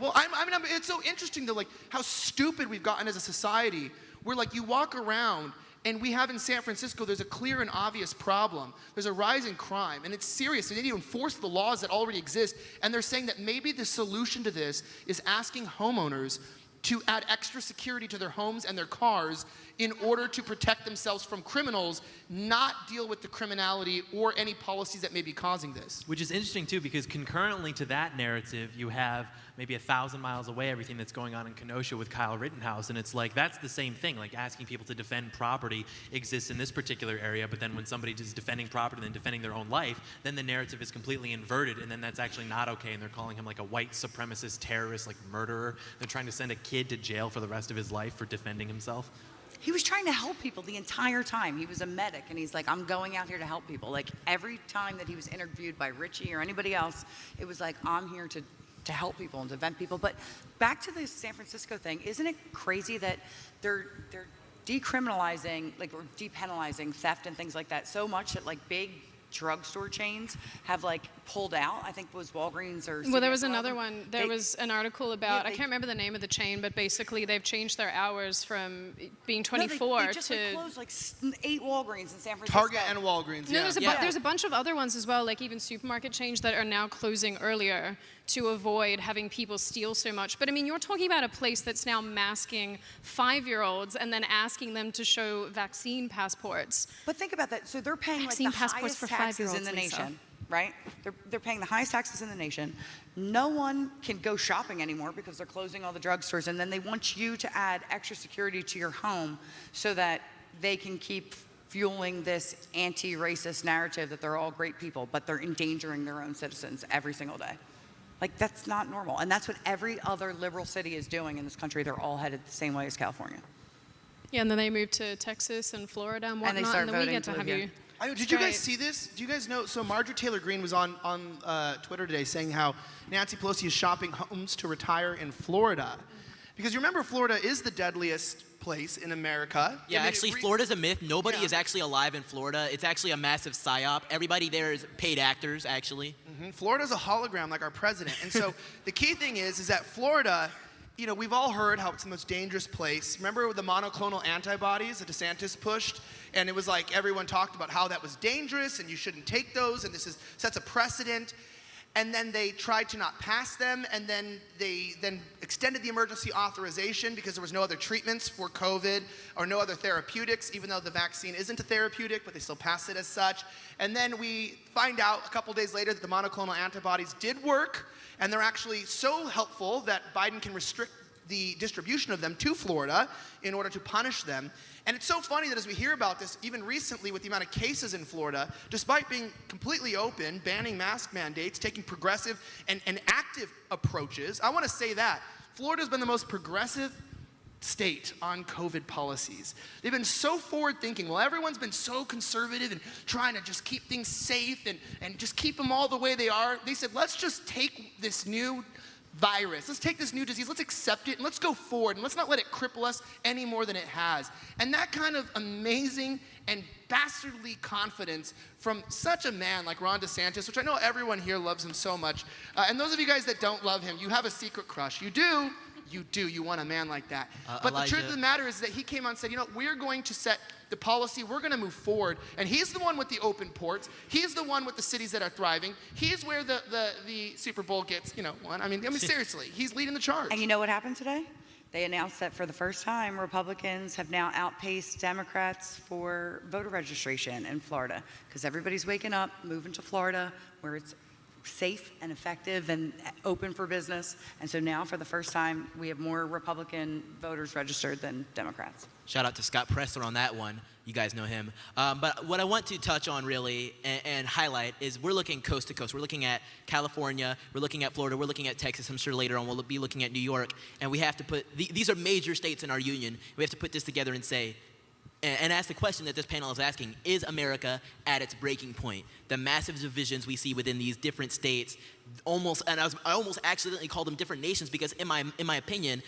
Well, it's so interesting to how stupid we've gotten as a society. Where you walk around and we have in San Francisco, there's a clear and obvious problem. There's a rise in crime, and it's serious. They need to enforce the laws that already exist, and they're saying that maybe the solution to this is asking homeowners to add extra security to their homes and their cars in order to protect themselves from criminals, not deal with the criminality or any policies that may be causing this. Which is interesting too, because concurrently to that narrative, you have maybe 1,000 miles away everything that's going on in Kenosha with Kyle Rittenhouse, and it's that's the same thing. Asking people to defend property exists in this particular area, but then when somebody is defending property and then defending their own life, then the narrative is completely inverted, and then that's actually not okay, and they're calling him a white supremacist terrorist, murderer. They're trying to send a kid to jail for the rest of his life for defending himself. He was trying to help people the entire time. He was a medic, and he's I'm going out here to help people. Every time that he was interviewed by Richie or anybody else, it was I'm here to help people and to vent people. But back to the San Francisco thing, isn't it crazy that they're decriminalizing, or depenalizing theft and things like that so much that big drugstore chains have pulled out? I think it was Walgreens or well, there was another one. There was an article about, I can't remember the name of the chain, but basically they've changed their hours from being 24 they just to closed 8 Walgreens in San Francisco. Target and Walgreens. No, there's a bunch of other ones as well, even supermarket chains that are now closing earlier to avoid having people steal so much. But you're talking about a place that's now masking 5-year-olds and then asking them to show vaccine passports. But think about that. So they're paying vaccine the passports highest for taxes 5-year-olds in the Lisa. nation, right? They're paying the highest taxes in the nation. No one can go shopping anymore because they're closing all the drugstores, and then they want you to add extra security to your home so that they can keep fueling this anti-racist narrative that they're all great people, but they're endangering their own citizens every single day. That's not normal. And that's what every other liberal city is doing in this country. They're all headed the same way as California. Yeah, and then they moved to Texas and Florida and whatnot, And they start then we voting get to to have live you. here. Did you guys see this? Do you guys know? So Marjorie Taylor Greene was on Twitter today saying how Nancy Pelosi is shopping homes to retire in Florida. Because you remember Florida is the deadliest place in America. Yeah, actually, Florida's a myth. Nobody is actually alive in Florida. It's actually a massive psyop. Everybody there is paid actors, actually. Florida's a hologram like our president. And so the key thing is that Florida, we've all heard how it's the most dangerous place. Remember the monoclonal antibodies that DeSantis pushed? And it was everyone talked about how that was dangerous and you shouldn't take those and sets a precedent. And then they tried to not pass them, and then they extended the emergency authorization because there was no other treatments for COVID or no other therapeutics, even though the vaccine isn't a therapeutic, but they still pass it as such. And then we find out a couple days later that the monoclonal antibodies did work, and they're actually so helpful that Biden can restrict the distribution of them to Florida in order to punish them. And it's so funny that as we hear about this, even recently with the amount of cases in Florida, despite being completely open, banning mask mandates, taking progressive and active approaches, I want to say that Florida's been the most progressive state on COVID policies. They've been so forward-thinking. While everyone's been so conservative and trying to just keep things safe and just keep them all the way they are, they said, let's just take this new virus. Let's take this new disease, let's accept it, and let's go forward, and let's not let it cripple us any more than it has. And that kind of amazing and bastardly confidence from such a man like Ron DeSantis, which I know everyone here loves him so much, and those of you guys that don't love him, you have a secret crush. You do. You want a man like that. But Elijah. the truth of the matter is that he came out and said, we're going to set the policy, we're going to move forward. And he's the one with the open ports. He's the one with the cities that are thriving. He's where the Super Bowl gets, won. I mean, seriously, he's leading the charge. And you know what happened today? They announced that for the first time, Republicans have now outpaced Democrats for voter registration in Florida because everybody's waking up, moving to Florida, where it's safe and effective and open for business. And so now, for the first time, we have more Republican voters registered than Democrats. Shout out to Scott Presler on that one. You guys know him. But what I want to touch on really and highlight is we're looking coast to coast. We're looking at California, we're looking at Florida, we're looking at Texas. I'm sure later on we'll be looking at New York. And we have to put, these are major states in our union. We have to put this together and say, and ask the question that this panel is asking, is America at its breaking point? The massive divisions we see within these different states, I almost accidentally called them different nations because in my opinion,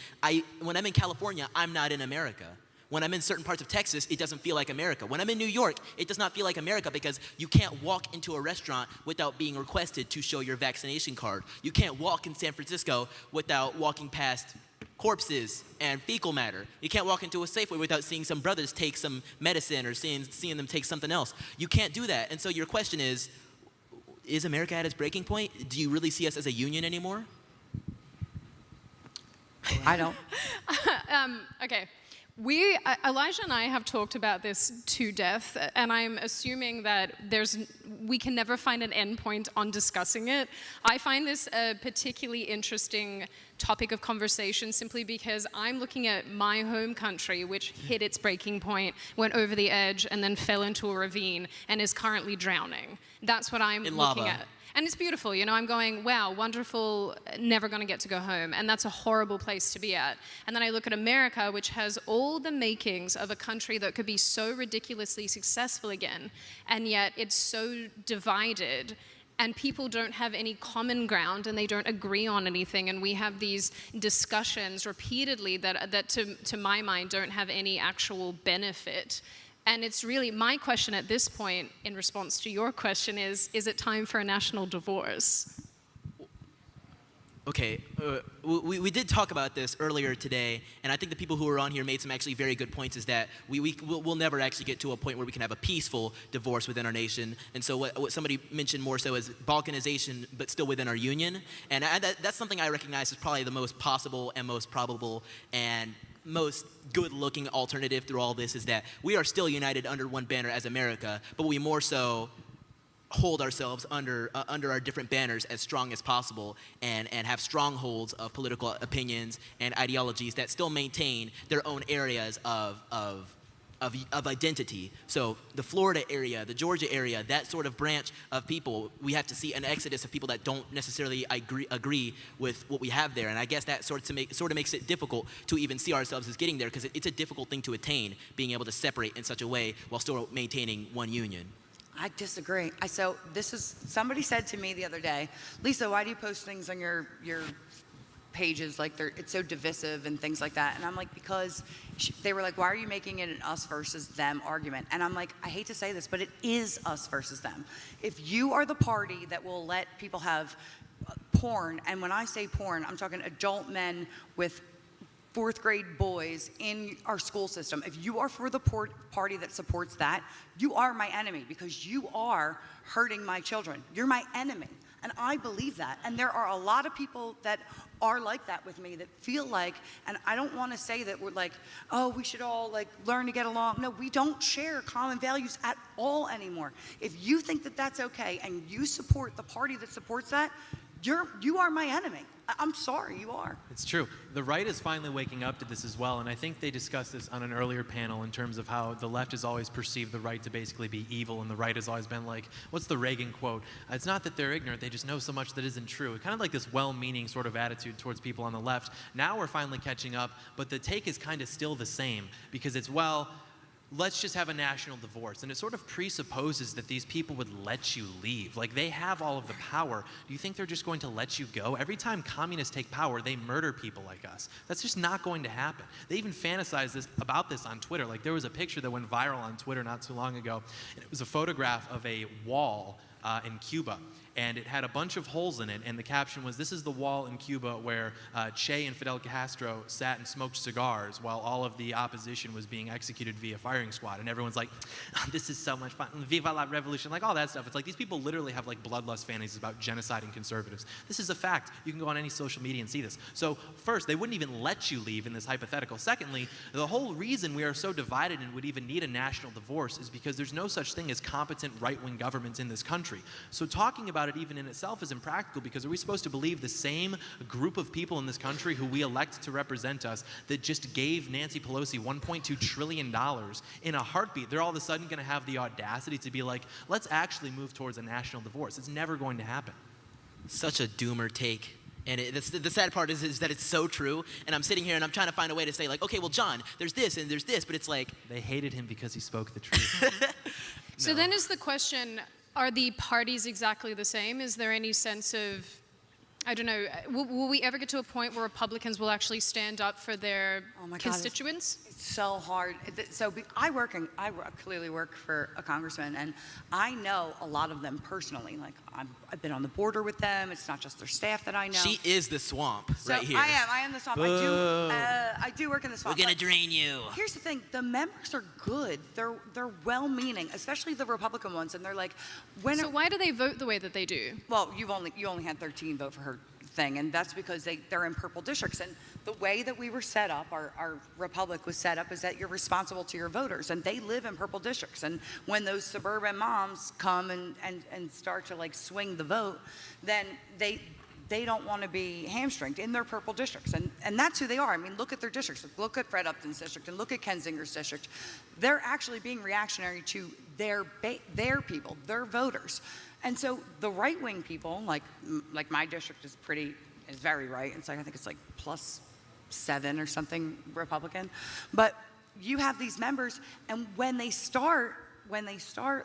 when I'm in California, I'm not in America. When I'm in certain parts of Texas, it doesn't feel like America. When I'm in New York, it does not feel like America because you can't walk into a restaurant without being requested to show your vaccination card. You can't walk in San Francisco without walking past corpses and fecal matter. You can't walk into a Safeway without seeing some brothers take some medicine or seeing them take something else. You can't do that. And so your question is America at its breaking point? Do you really see us as a union anymore? I don't. Okay. Elijah and I have talked about this to death, and I'm assuming that we can never find an endpoint on discussing it. I find this a particularly interesting topic of conversation simply because I'm looking at my home country, which hit its breaking point, went over the edge, and then fell into a ravine and is currently drowning. That's what I'm looking at. And it's beautiful, you know, I'm going, wow, wonderful, never gonna get to go home. And that's a horrible place to be at. And then I look at America, which has all the makings of a country that could be so ridiculously successful again, and yet it's so divided, and people don't have any common ground, and they don't agree on anything, and we have these discussions repeatedly that to my mind, don't have any actual benefit. And it's really, my question at this point, in response to your question, is it time for a national divorce? Okay, we did talk about this earlier today, and I think the people who were on here made some actually very good points, is that we'll never actually get to a point where we can have a peaceful divorce within our nation. And so what somebody mentioned more so is balkanization, but still within our union. And that's something I recognize as probably the most possible and most probable and most good-looking alternative through all this, is that we are still united under one banner as America, but we more so hold ourselves under our different banners as strong as possible and have strongholds of political opinions and ideologies that still maintain their own areas of identity. So the Florida area, the Georgia area, that sort of branch of people, we have to see an exodus of people that don't necessarily agree with what we have there. And I guess that sort of makes it difficult to even see ourselves as getting there, because it's a difficult thing to attain, being able to separate in such a way while still maintaining one union. I disagree. So somebody said to me the other day, Lisa, why do you post things on your pages like it's so divisive and things like that? And I'm like, because they were like, why are you making it an us versus them argument? And I'm like, I hate to say this, but it is us versus them. If you are the party that will let people have porn, and when I say porn, I'm talking adult men with fourth grade boys in our school system, if you are for the party that supports that, you are my enemy, because you are hurting my children. You're my enemy. And I believe that. And there are a lot of people that are like that with me, that feel like, and I don't want to say that we're like, oh, we should all like learn to get along. No, we don't share common values at all anymore. If you think that that's okay and you support the party that supports that, you are my enemy. I'm sorry, you are. It's true. The right is finally waking up to this as well, and I think they discussed this on an earlier panel in terms of how the left has always perceived the right to basically be evil, and the right has always been like, what's the Reagan quote? It's not that they're ignorant, they just know so much that isn't true. Kind of like this well-meaning sort of attitude towards people on the left. Now we're finally catching up, but the take is kind of still the same, because it's, well, let's just have a national divorce. And it sort of presupposes that these people would let you leave. Like, they have all of the power. Do you think they're just going to let you go? Every time communists take power, they murder people like us. That's just not going to happen. They even fantasize about this on Twitter. Like, there was a picture that went viral on Twitter not too long ago, and it was a photograph of a wall in Cuba. And it had a bunch of holes in it, and the caption was, this is the wall in Cuba where Che and Fidel Castro sat and smoked cigars while all of the opposition was being executed via firing squad. And everyone's like, oh, this is so much fun, Viva la Revolution, like all that stuff. It's like these people literally have like bloodlust fantasies about genociding conservatives. This is a fact. You can go on any social media and see this. So first, they wouldn't even let you leave in this hypothetical. Secondly, the whole reason we are so divided and would even need a national divorce is because there's no such thing as competent right-wing governments in this country. country. So talking about it even in itself is impractical, because are we supposed to believe the same group of people in this country who we elect to represent us that just gave Nancy Pelosi $1.2 trillion in a heartbeat, they're all of a sudden going to have the audacity to be like, let's actually move towards a national divorce? It's never going to happen. Such a doomer take. And the sad part is that it's so true, and I'm sitting here and I'm trying to find a way to say, like, okay, well, John, there's this and there's this, but it's like... They hated him because he spoke the truth. So then is the question, are the parties exactly the same? Is there any sense of, I don't know, will we ever get to a point where Republicans will actually stand up for their constituents? It's so hard. So I clearly work for a congressman, and I know a lot of them personally. Like, I've been on the border with them. It's not just their staff that I know. She is the swamp right here. I am the swamp. I do work in the swamp. We're going to drain you. Here's the thing. The members are good. They're well-meaning, especially the Republican ones, and they're like, So why do they vote the way that they do? Well, you only had 13 vote for her thing, and that's because they're in purple districts. And the way that we were set up, our republic was set up, is that you're responsible to your voters, and they live in purple districts. And when those suburban moms come and start to like swing the vote, then they don't want to be hamstringed in their purple districts. And that's who they are. I mean, look at their districts. Look at Fred Upton's district and look at Ken Zinger's district. They're actually being reactionary to their people, their voters. And so the right-wing people, like my district is very right. It's like, I think it's like +7 or something Republican. But you have these members, and when they start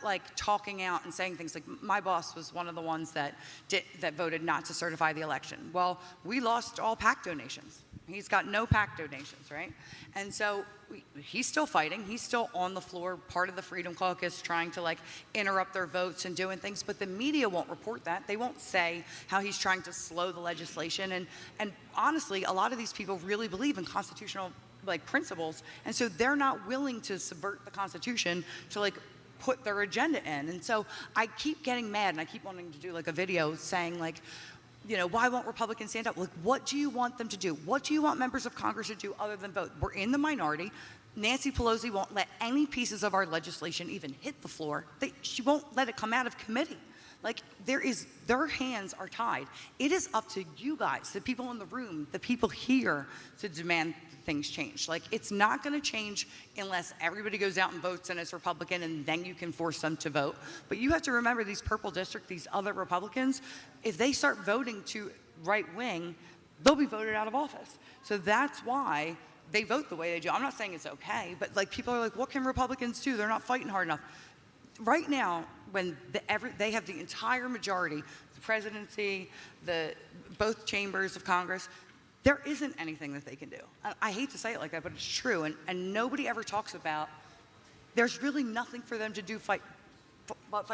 like talking out and saying things like, my boss was one of the ones that voted not to certify the election. Well, we lost all PAC donations. He's got no PAC donations, right? And so he's still fighting. He's still on the floor, part of the Freedom Caucus, trying to like interrupt their votes and doing things. But the media won't report that. They won't say how he's trying to slow the legislation. And honestly, a lot of these people really believe in constitutional like principles, and so they're not willing to subvert the Constitution to like put their agenda in. And so I keep getting mad, and I keep wanting to do like a video saying like, you know, why won't Republicans stand up? Like, what do you want them to do? What do you want members of Congress to do other than vote? We're in the minority. Nancy Pelosi won't let any pieces of our legislation even hit the floor. She won't let it come out of committee. Like, their hands are tied. It is up to you guys, the people in the room, the people here, to demand things change. Like, it's not going to change unless everybody goes out and votes and is Republican, and then you can force them to vote. But you have to remember, these purple district, these other Republicans, if they start voting to right wing, they'll be voted out of office. So that's why they vote the way they do. I'm not saying it's okay, but like, people are like, what can Republicans do? They're not fighting hard enough. Right now, when they have the entire majority, the presidency, both chambers of Congress, there isn't anything that they can do. I hate to say it like that, but it's true. And nobody ever talks about, there's really nothing for them to do, fight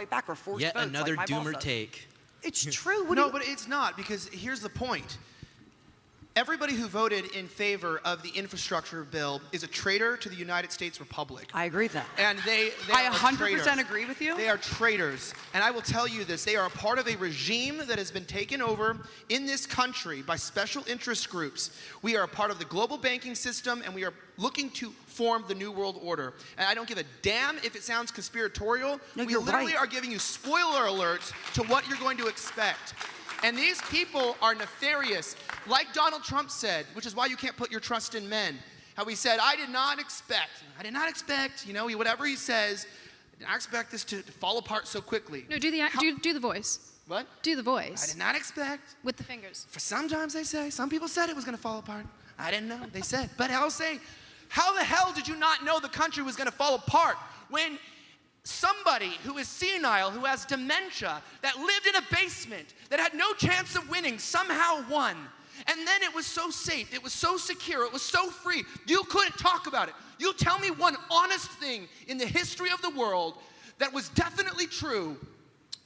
back or force Yet votes. another like my boss doomer does. take. It's true. But it's not, because here's the point. Everybody who voted in favor of the infrastructure bill is a traitor to the United States Republic. I agree with that. And they I are 100% traitors. agree with you. They are traitors. And I will tell you this, they are a part of a regime that has been taken over in this country by special interest groups. We are a part of the global banking system, and we are looking to form the New World Order. And I don't give a damn if it sounds conspiratorial. No, we you're literally right. are giving you spoiler alerts to what you're going to expect. And these people are nefarious. Like Donald Trump said, which is why you can't put your trust in men. How he said, I did not expect, you know, whatever he says, I did not expect this to fall apart so quickly. No, do the voice. What? Do the voice. I did not expect. With the fingers. For sometimes they say, some people said it was going to fall apart. I didn't know, they said. But I'll say, how the hell did you not know the country was going to fall apart when somebody who is senile, who has dementia, that lived in a basement, that had no chance of winning, somehow won? And then it was so safe, it was so secure, it was so free, you couldn't talk about it. You tell me one honest thing in the history of the world that was definitely true,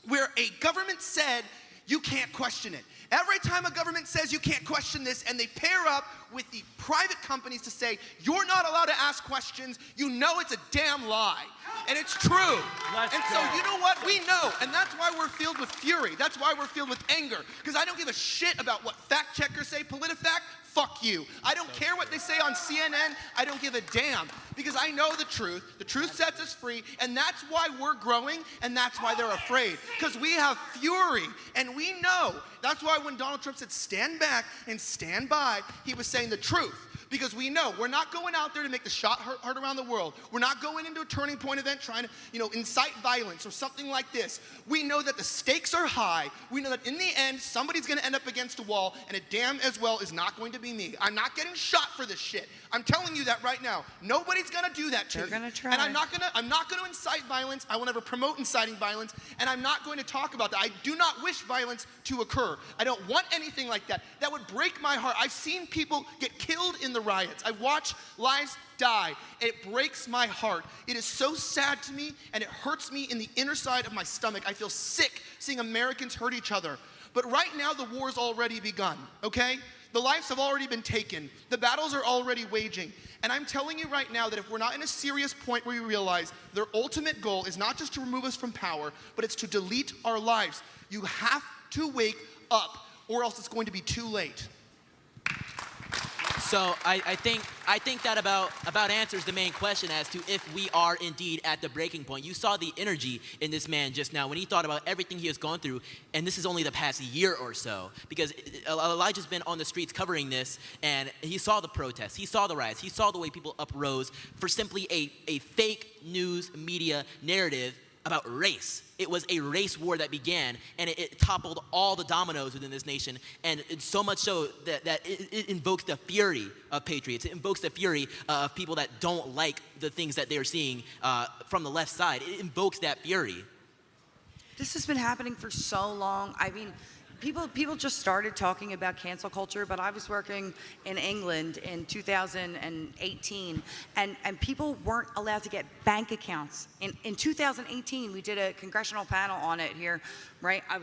where a government said, you can't question it. Every time a government says you can't question this, and they pair up with the private companies to say, you're not allowed to ask questions, you know it's a damn lie. And it's true. So you know what? We know. And that's why we're filled with fury. That's why we're filled with anger. Because I don't give a shit about what fact checkers say. PolitiFact, fuck you. I don't care what they say on CNN. I don't give a damn because I know the truth. The truth sets us free, and that's why we're growing, and that's why they're afraid, because we have fury, and we know. That's why when Donald Trump said stand back and stand by, he was saying the truth. Because we know we're not going out there to make the shot heard around the world. We're not going into a turning point event trying to, incite violence or something like this. We know that the stakes are high. We know that in the end, somebody's going to end up against a wall, and it damn as well is not going to be me. I'm not getting shot for this shit. I'm telling you that right now. Nobody's going to do that to me. They're going to try. And I'm not going to incite violence. I will never promote inciting violence, and I'm not going to talk about that. I do not wish violence to occur. I don't want anything like that. That would break my heart. I've seen people get killed in the riots. I watch lives die. It breaks my heart. It is so sad to me, and it hurts me in the inner side of my stomach. I feel sick seeing Americans hurt each other. But right now, the war's already begun, okay? The lives have already been taken. The battles are already waging. And I'm telling you right now that if we're not in a serious point where we realize their ultimate goal is not just to remove us from power, but it's to delete our lives, you have to wake up, or else it's going to be too late. So I think that about answers the main question as to if we are indeed at the breaking point. You saw the energy in this man just now when he thought about everything he has gone through, and this is only the past year or so, because Elijah's been on the streets covering this, and he saw the protests, he saw the riots, he saw the way people uprose for simply a fake news media narrative about race. It was a race war that began, and it toppled all the dominoes within this nation, and it's so much so that it invokes the fury of patriots. It invokes the fury of people that don't like the things that they're seeing from the left side. It invokes that fury. This has been happening for so long. I mean, people just started talking about cancel culture, but I was working in England in 2018, and people weren't allowed to get bank accounts. In 2018, we did a congressional panel on it here, right? I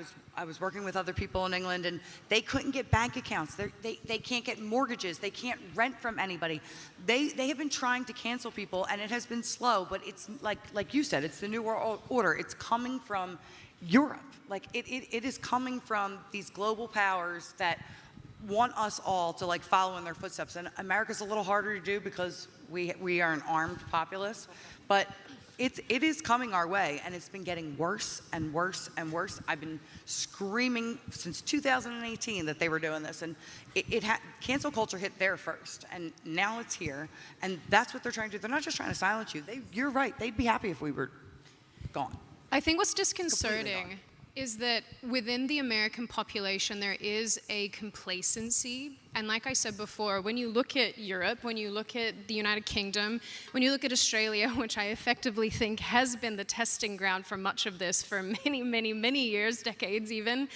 was working with other people in England, and they couldn't get bank accounts. They can't get mortgages. They can't rent from anybody. They have been trying to cancel people, and it has been slow, but it's like you said, it's the New World Order. It's coming from Europe. Like it is coming from these global powers that want us all to follow in their footsteps. And America's a little harder to do because we are an armed populace, but it is coming our way, and it's been getting worse and worse and worse. I've been screaming since 2018 that they were doing this, and cancel culture hit there first, and now it's here, and that's what they're trying to do. They're not just trying to silence you. You're right. They'd be happy if we were gone. I think what's disconcerting is that within the American population, there is a complacency. And like I said before, when you look at Europe, when you look at the United Kingdom, when you look at Australia, which I effectively think has been the testing ground for much of this for many, many, many years, decades even,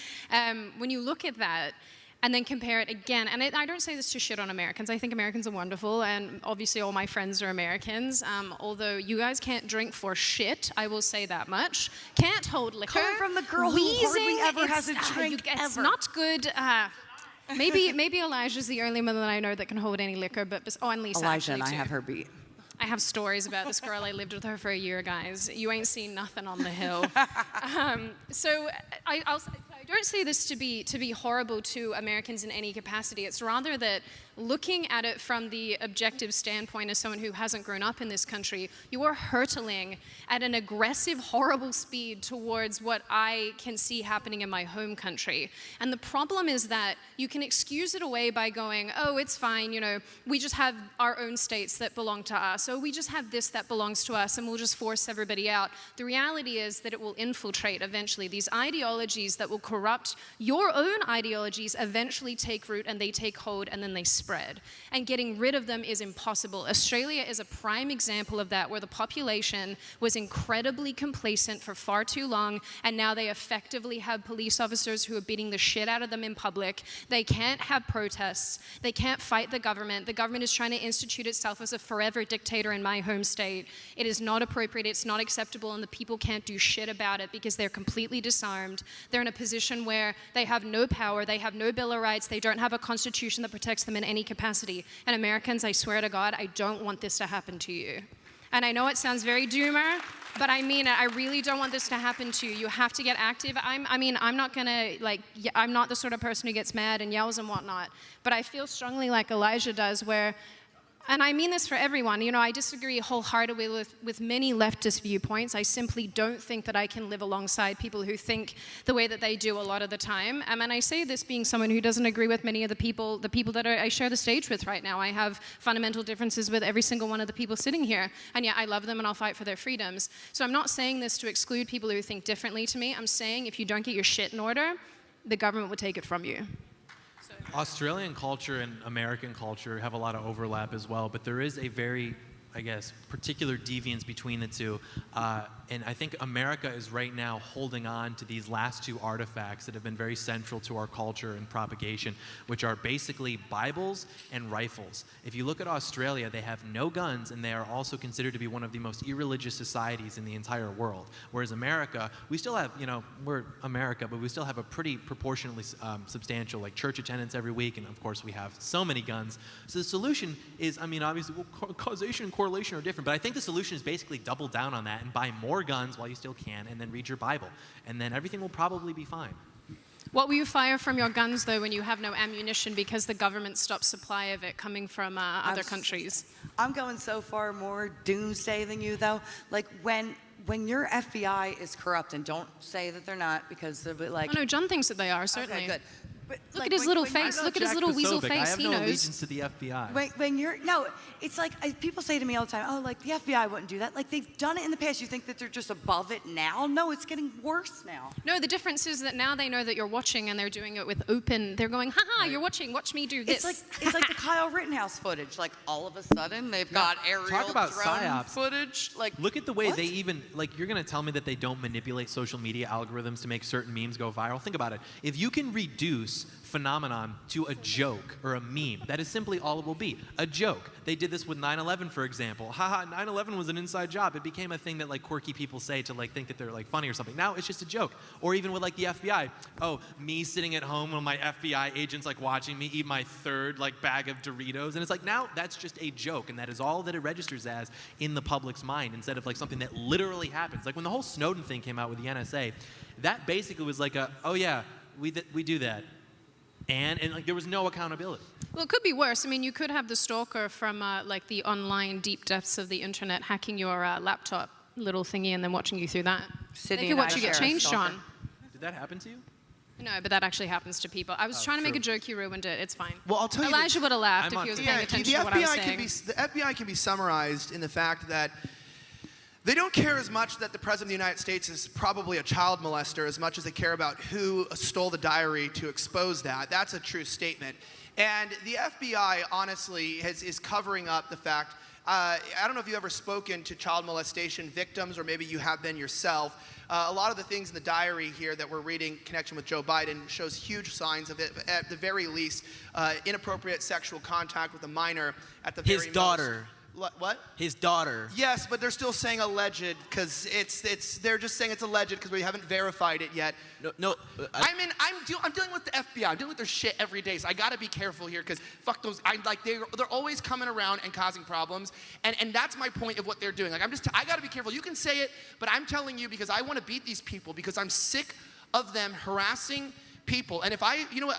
when you look at that, and then compare it again. And I don't say this to shit on Americans. I think Americans are wonderful, and obviously all my friends are Americans. Although you guys can't drink for shit, I will say that much. Can't hold liquor. Coming from the girl who hardly ever has a drink It's ever. not good. Maybe Elijah's the only one that I know that can hold any liquor, but and Lisa Elijah actually and I too. have her beat. I have stories about this girl. I lived with her for a year, guys. You ain't seen nothing on the hill. So I don't say this to be horrible to Americans in any capacity. It's rather that looking at it from the objective standpoint as someone who hasn't grown up in this country, you are hurtling at an aggressive, horrible speed towards what I can see happening in my home country. And the problem is that you can excuse it away by going, oh, it's fine, we just have our own states that belong to us. So we just have this that belongs to us, and we'll just force everybody out. The reality is that it will infiltrate eventually. These ideologies that will corrupt your own ideologies eventually take root, and they take hold, and then they spread. And getting rid of them is impossible. Australia is a prime example of that, where the population was incredibly complacent for far too long, and now they effectively have police officers who are beating the shit out of them in public. They can't have protests. They can't fight the government. The government is trying to institute itself as a forever dictator in my home state. It is not appropriate, it's not acceptable, and the people can't do shit about it because they're completely disarmed. They're in a position where they have no power, they have no Bill of Rights, they don't have a constitution that protects them in any capacity. And Americans, I swear to God, I don't want this to happen to you. And I know it sounds very doomer, But I mean, I really don't want this to happen to you. You have to get active. I'm not gonna, I'm not the sort of person who gets mad and yells and whatnot. But I feel strongly like Elijah does, where, and I mean this for everyone, I disagree wholeheartedly with many leftist viewpoints. I simply don't think that I can live alongside people who think the way that they do a lot of the time. And I say this being someone who doesn't agree with many of the people that I share the stage with right now. I have fundamental differences with every single one of the people sitting here, and yet I love them and I'll fight for their freedoms. So I'm not saying this to exclude people who think differently to me. I'm saying if you don't get your shit in order, the government will take it from you. Australian culture and American culture have a lot of overlap as well, but there is a very, I guess, particular deviance between the two. And I think America is right now holding on to these last two artifacts that have been very central to our culture and propagation, which are basically Bibles and rifles. If you look at Australia, they have no guns, and they are also considered to be one of the most irreligious societies in the entire world. Whereas America, we still have, we're America, but we still have a pretty proportionately substantial church attendance every week, and of course we have so many guns. So the solution is, obviously, causation and correlation are different, but I think the solution is basically double down on that and buy more guns while you still can, and then read your Bible, and then everything will probably be fine. What will you fire from your guns, though, when you have no ammunition because the government stopped supply of it coming from other countries? I'm going so far more doomsday than you, though. When your FBI is corrupt, and don't say that they're not, because they're Oh, no, John thinks that they are, certainly. Okay, good. But look at his little face. Look at his little weasel face. I have he no knows. allegiance to the FBI. It's people say to me all the time, the FBI wouldn't do that. They've done it in the past. You think that they're just above it now? No, it's getting worse now. No, the difference is that now they know that you're watching, and they're doing it with open. They're going, haha, you're watching. Watch me do this. It's like the Kyle Rittenhouse footage. All of a sudden, they've got aerial Talk about drone psyops. footage. Look at the way they even, you're going to tell me that they don't manipulate social media algorithms to make certain memes go viral? Think about it. If you can reduce phenomenon to a joke or a meme, that is simply all it will be, a joke. They did this with 9/11, for example. Haha, 9/11 was an inside job. It became a thing that quirky people say to think that they're funny or something. Now it's just a joke. Or even with the FBI. Oh, me sitting at home when my FBI agents watching me eat my third bag of Doritos, and it's now that's just a joke, and that is all that it registers as in the public's mind, instead of something that literally happens. When the whole Snowden thing came out with the NSA, that basically was oh yeah, we do that. And there was no accountability. Well, it could be worse. You could have the stalker from the online deep depths of the internet hacking your laptop little thingy and then watching you through that. They could watch you get changed, Sean. Did that happen to you? No, but that actually happens to people. I was trying to make a joke, you ruined it. It's fine. Well, I'll tell you. Elijah would have laughed if he was paying attention to what I was saying. The FBI can be summarized in the fact that they don't care as much that the President of the United States is probably a child molester as much as they care about who stole the diary to expose that. That's a true statement. And the FBI, honestly, is covering up the fact. I don't know if you've ever spoken to child molestation victims, or maybe you have been yourself. A lot of the things in the diary here that we're reading in connection with Joe Biden shows huge signs of it, at the very least, inappropriate sexual contact with a minor at the very most. His daughter. What? His daughter. Yes, but they're still saying alleged because they're just saying it's alleged because we haven't verified it yet. No. I'm dealing with the FBI. I'm dealing with their shit every day, so I gotta be careful here because fuck those. They're always coming around and causing problems, and that's my point of what they're doing. I gotta be careful. You can say it, but I'm telling you because I want to beat these people because I'm sick of them harassing people. And if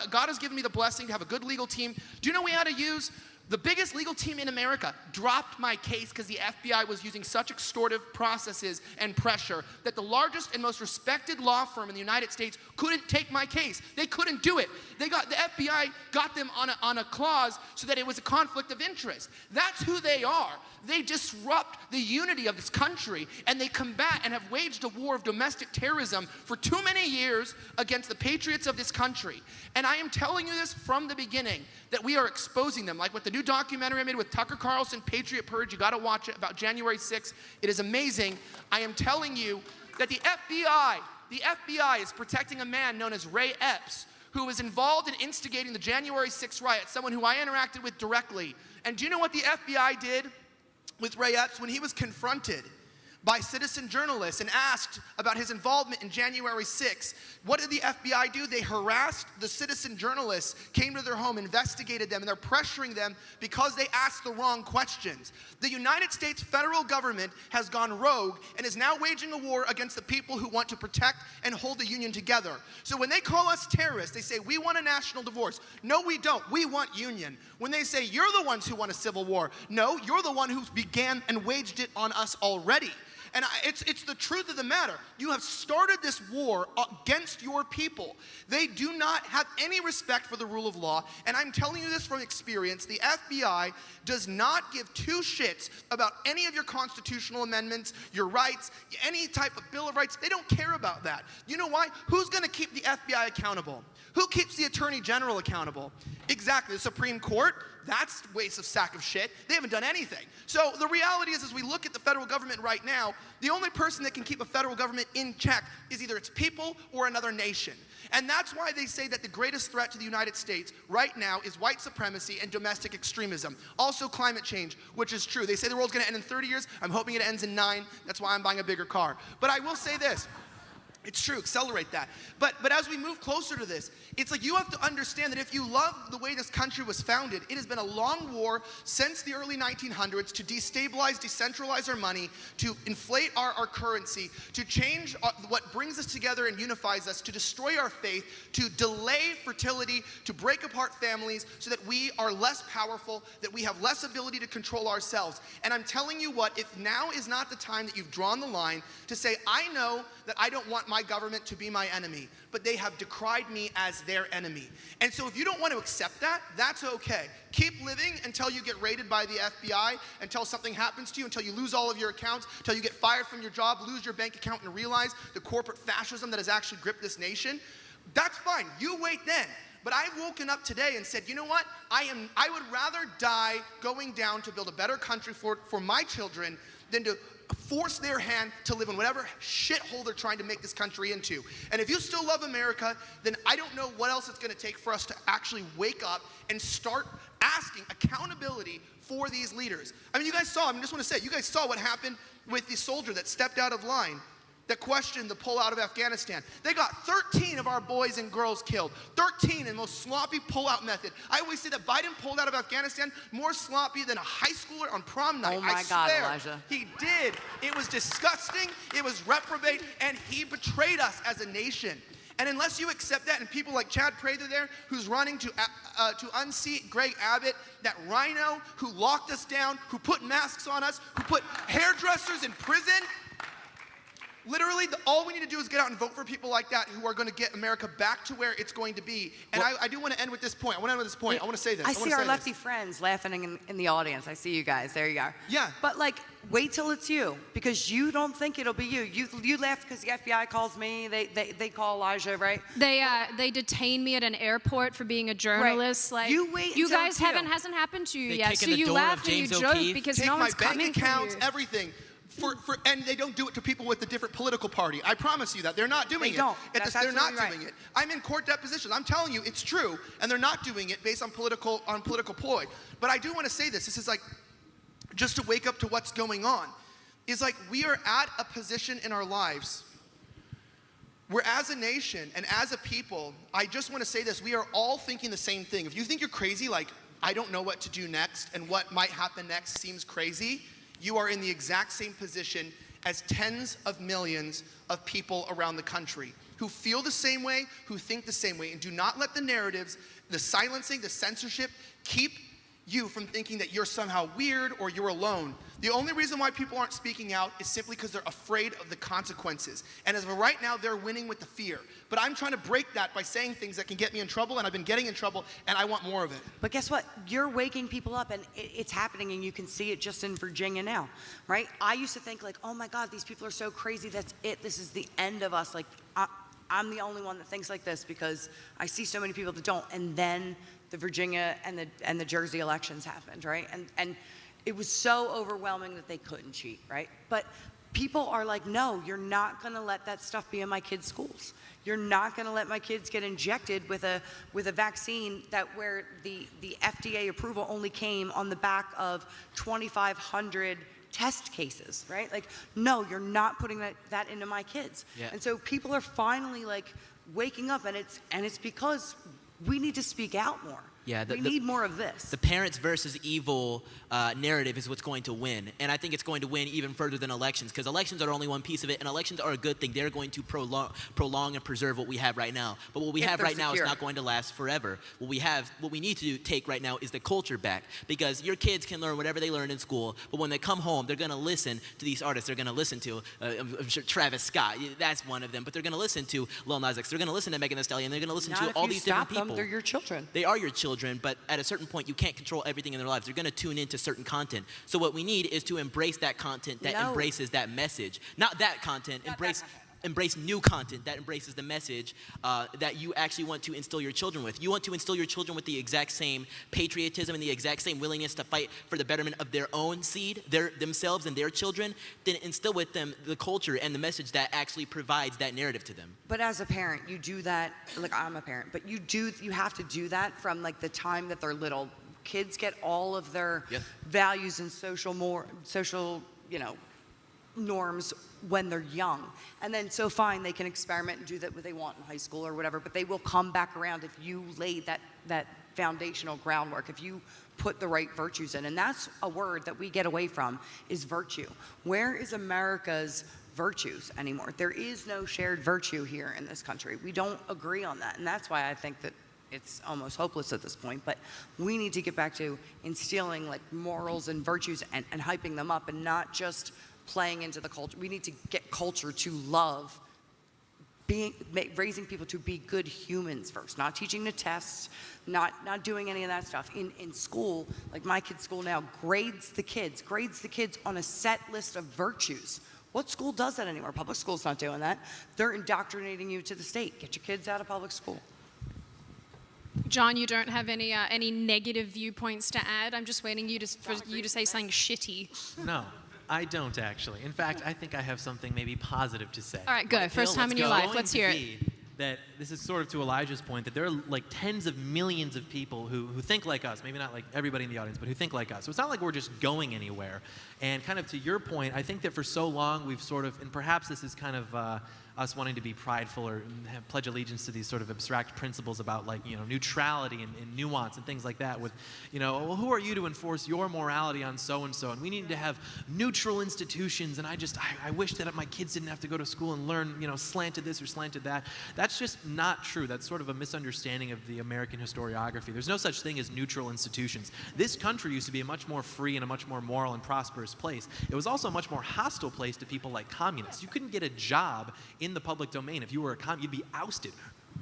God has given me the blessing to have a good legal team. Do you know we had to use? The biggest legal team in America dropped my case because the FBI was using such extortive processes and pressure that the largest and most respected law firm in the United States couldn't take my case. They couldn't do it. The FBI got them on a clause so that it was a conflict of interest. That's who they are. They disrupt the unity of this country, and they combat and have waged a war of domestic terrorism for too many years against the patriots of this country. And I am telling you this from the beginning, that we are exposing them. Like with the new documentary I made with Tucker Carlson, Patriot Purge, you gotta watch it, about January 6th. It is amazing. I am telling you that the FBI is protecting a man known as Ray Epps, who was involved in instigating the January 6th riot, someone who I interacted with directly. And do you know what the FBI did with Ray Epps when he was confronted by citizen journalists and asked about his involvement in January 6th. What did the FBI do? They harassed the citizen journalists, came to their home, investigated them, and they're pressuring them because they asked the wrong questions. The United States federal government has gone rogue and is now waging a war against the people who want to protect and hold the union together. So when they call us terrorists, they say, we want a national divorce. No, we don't. We want union. When they say, you're the ones who want a civil war. No, you're the one who began and waged it on us already. And it's the truth of the matter. You have started this war against your people. They do not have any respect for the rule of law. And I'm telling you this from experience. The FBI does not give two shits about any of your constitutional amendments, your rights, any type of Bill of Rights. They don't care about that. You know why? Who's going to keep the FBI accountable? Who keeps the Attorney General accountable? Exactly, the Supreme Court. That's a waste of sack of shit. They haven't done anything. So the reality is, as we look at the federal government right now, the only person that can keep a federal government in check is either its people or another nation. And that's why they say that the greatest threat to the United States right now is white supremacy and domestic extremism. Also climate change, which is true. They say the world's going to end in 30 years. I'm hoping it ends in 9. That's why I'm buying a bigger car. But I will say this. It's true, accelerate that. But as we move closer to this, it's like you have to understand that if you love the way this country was founded, it has been a long war since the early 1900s to destabilize, decentralize our money, to inflate our currency, to change what brings us together and unifies us, to destroy our faith, to delay fertility, to break apart families so that we are less powerful, that we have less ability to control ourselves. And I'm telling you what, if now is not the time that you've drawn the line to say, I know that I don't want my government to be my enemy, but they have decried me as their enemy. And so if you don't want to accept that, that's okay. Keep living until you get raided by the FBI, until something happens to you, until you lose all of your accounts, until you get fired from your job, lose your bank account, and realize the corporate fascism that has actually gripped this nation. That's fine. You wait then. But I've woken up today and said, you know what? I would rather die going down to build a better country for my children than to force their hand to live in whatever shithole they're trying to make this country into. And if you still love America, then I don't know what else it's going to take for us to actually wake up and start asking accountability for these leaders. I mean, you guys saw, I just want to say, you guys saw what happened with the soldier that stepped out of line, that questioned the pull-out of Afghanistan. They got 13 of our boys and girls killed. 13 in the most sloppy pull-out method. I always say that Biden pulled out of Afghanistan more sloppy than a high schooler on prom night. Oh my I God, swear. Elijah. He did. It was disgusting. It was reprobate. And he betrayed us as a nation. And unless you accept that, and people like Chad Prather there, who's running to unseat Greg Abbott, that rhino who locked us down, who put masks on us, who put hairdressers in prison, literally, all we need to do is get out and vote for people like that who are going to get America back to where it's going to be. And I do want to end with this point. I want to say this. I see our lefty friends laughing in the audience. I see you guys. There you are. Yeah. But like, wait till it's you, because you don't think it'll be you. You laugh because the FBI calls me. They call Elijah, right? They detain me at an airport for being a journalist. Right. Like, you wait. You until guys it's you. hasn't happened to you They yet. kick So in the you door laugh of and you James joke O'Keefe. because Take no my one's bank coming accounts, for you. everything. And they don't do it to people with a different political party. I promise you that. They're not doing it. They don't. They're not absolutely doing it. I'm in court depositions. I'm telling you, it's true. And they're not doing it based on political ploy. But I do want to say this. This is like, just to wake up to what's going on, is like we are at a position in our lives where as a nation and as a people, I just want to say this, we are all thinking the same thing. If you think you're crazy, like, I don't know what to do next and what might happen next seems crazy, you are in the exact same position as tens of millions of people around the country who feel the same way, who think the same way, and do not let the narratives, the silencing, the censorship, keep you from thinking that you're somehow weird or you're alone. The only reason why people aren't speaking out is simply because they're afraid of the consequences. And as of right now, they're winning with the fear. But I'm trying to break that by saying things that can get me in trouble, and I've been getting in trouble, and I want more of it. But guess what? You're waking people up, and it's happening, and you can see it just in Virginia now, right? I used to think like, oh my God, these people are so crazy. That's it. This is the end of us. Like, I'm the only one that thinks like this because I see so many people that don't. And then the Virginia and the Jersey elections happened, right? And it was so overwhelming that they couldn't cheat, right? But people are like, no, you're not going to let that stuff be in my kids' schools. You're not going to let my kids get injected with a vaccine that where the FDA approval only came on the back of 2,500 test cases, right? Like, no, you're not putting that into my kids. Yeah. And so people are finally like waking up, and it's because we need to speak out more. Yeah, we need more of this. The parents versus evil narrative is what's going to win. And I think it's going to win even further than elections, because elections are only one piece of it, and elections are a good thing. They're going to prolong and preserve what we have right now. But what we have right now is not going to last forever. What we need to take right now is the culture back, because your kids can learn whatever they learn in school, but when they come home, they're going to listen to these artists. They're going to listen to, I'm sure Travis Scott, that's one of them, but they're going to listen to Lil Nas X. They're going to listen to Megan Thee Stallion. They're going to listen to all these different people. They're your children. They are your children, but at a certain point, you can't control everything in their lives. They're going to tune into certain content. So what we need is to embrace that content that embraces that message. Not that content, embrace new content that embraces the message that you actually want to instill your children with. You want to instill your children with the exact same patriotism and the exact same willingness to fight for the betterment of their own seed, themselves and their children, then instill with them the culture and the message that actually provides that narrative to them. But as a parent, you do that, like I'm a parent, but you have to do that from like the time that they're little. Kids get all of their values and social, norms when they're young. And then so fine, they can experiment and do that what they want in high school or whatever, but they will come back around if you lay that foundational groundwork, if you put the right virtues in. And that's a word that we get away from, is virtue. Where is America's virtues anymore? There is no shared virtue here in this country. We don't agree on that. And that's why I think that it's almost hopeless at this point, but we need to get back to instilling like morals and virtues and hyping them up, and not just playing into the culture. We need to get culture to love raising people to be good humans first, not teaching the tests, not doing any of that stuff. In school, like my kid's school now, grades the kids on a set list of virtues. What school does that anymore? Public school's not doing that. They're indoctrinating you to the state. Get your kids out of public school. John, you don't have any negative viewpoints to add? I'm just waiting for you to say something shitty. No, I don't actually. In fact, I think I have something maybe positive to say. All right, go. First time in your life. Let's hear it. That this is sort of to Elijah's point, that there are like tens of millions of people who think like us, maybe not like everybody in the audience, but who think like us. So it's not like we're just going anywhere. And kind of to your point, I think that for so long we've sort of, and perhaps this is kind of us wanting to be prideful or pledge allegiance to these sort of abstract principles about like, neutrality and nuance and things like that with, well, who are you to enforce your morality on so-and-so? And we need to have neutral institutions. And I wish that my kids didn't have to go to school and learn, slanted this or slanted that. That's just not true. That's sort of a misunderstanding of the American historiography. There's no such thing as neutral institutions. This country used to be a much more free and a much more moral and prosperous place. It was also a much more hostile place to people like communists. You couldn't get a job in the public domain. If you were a communist, you'd be ousted.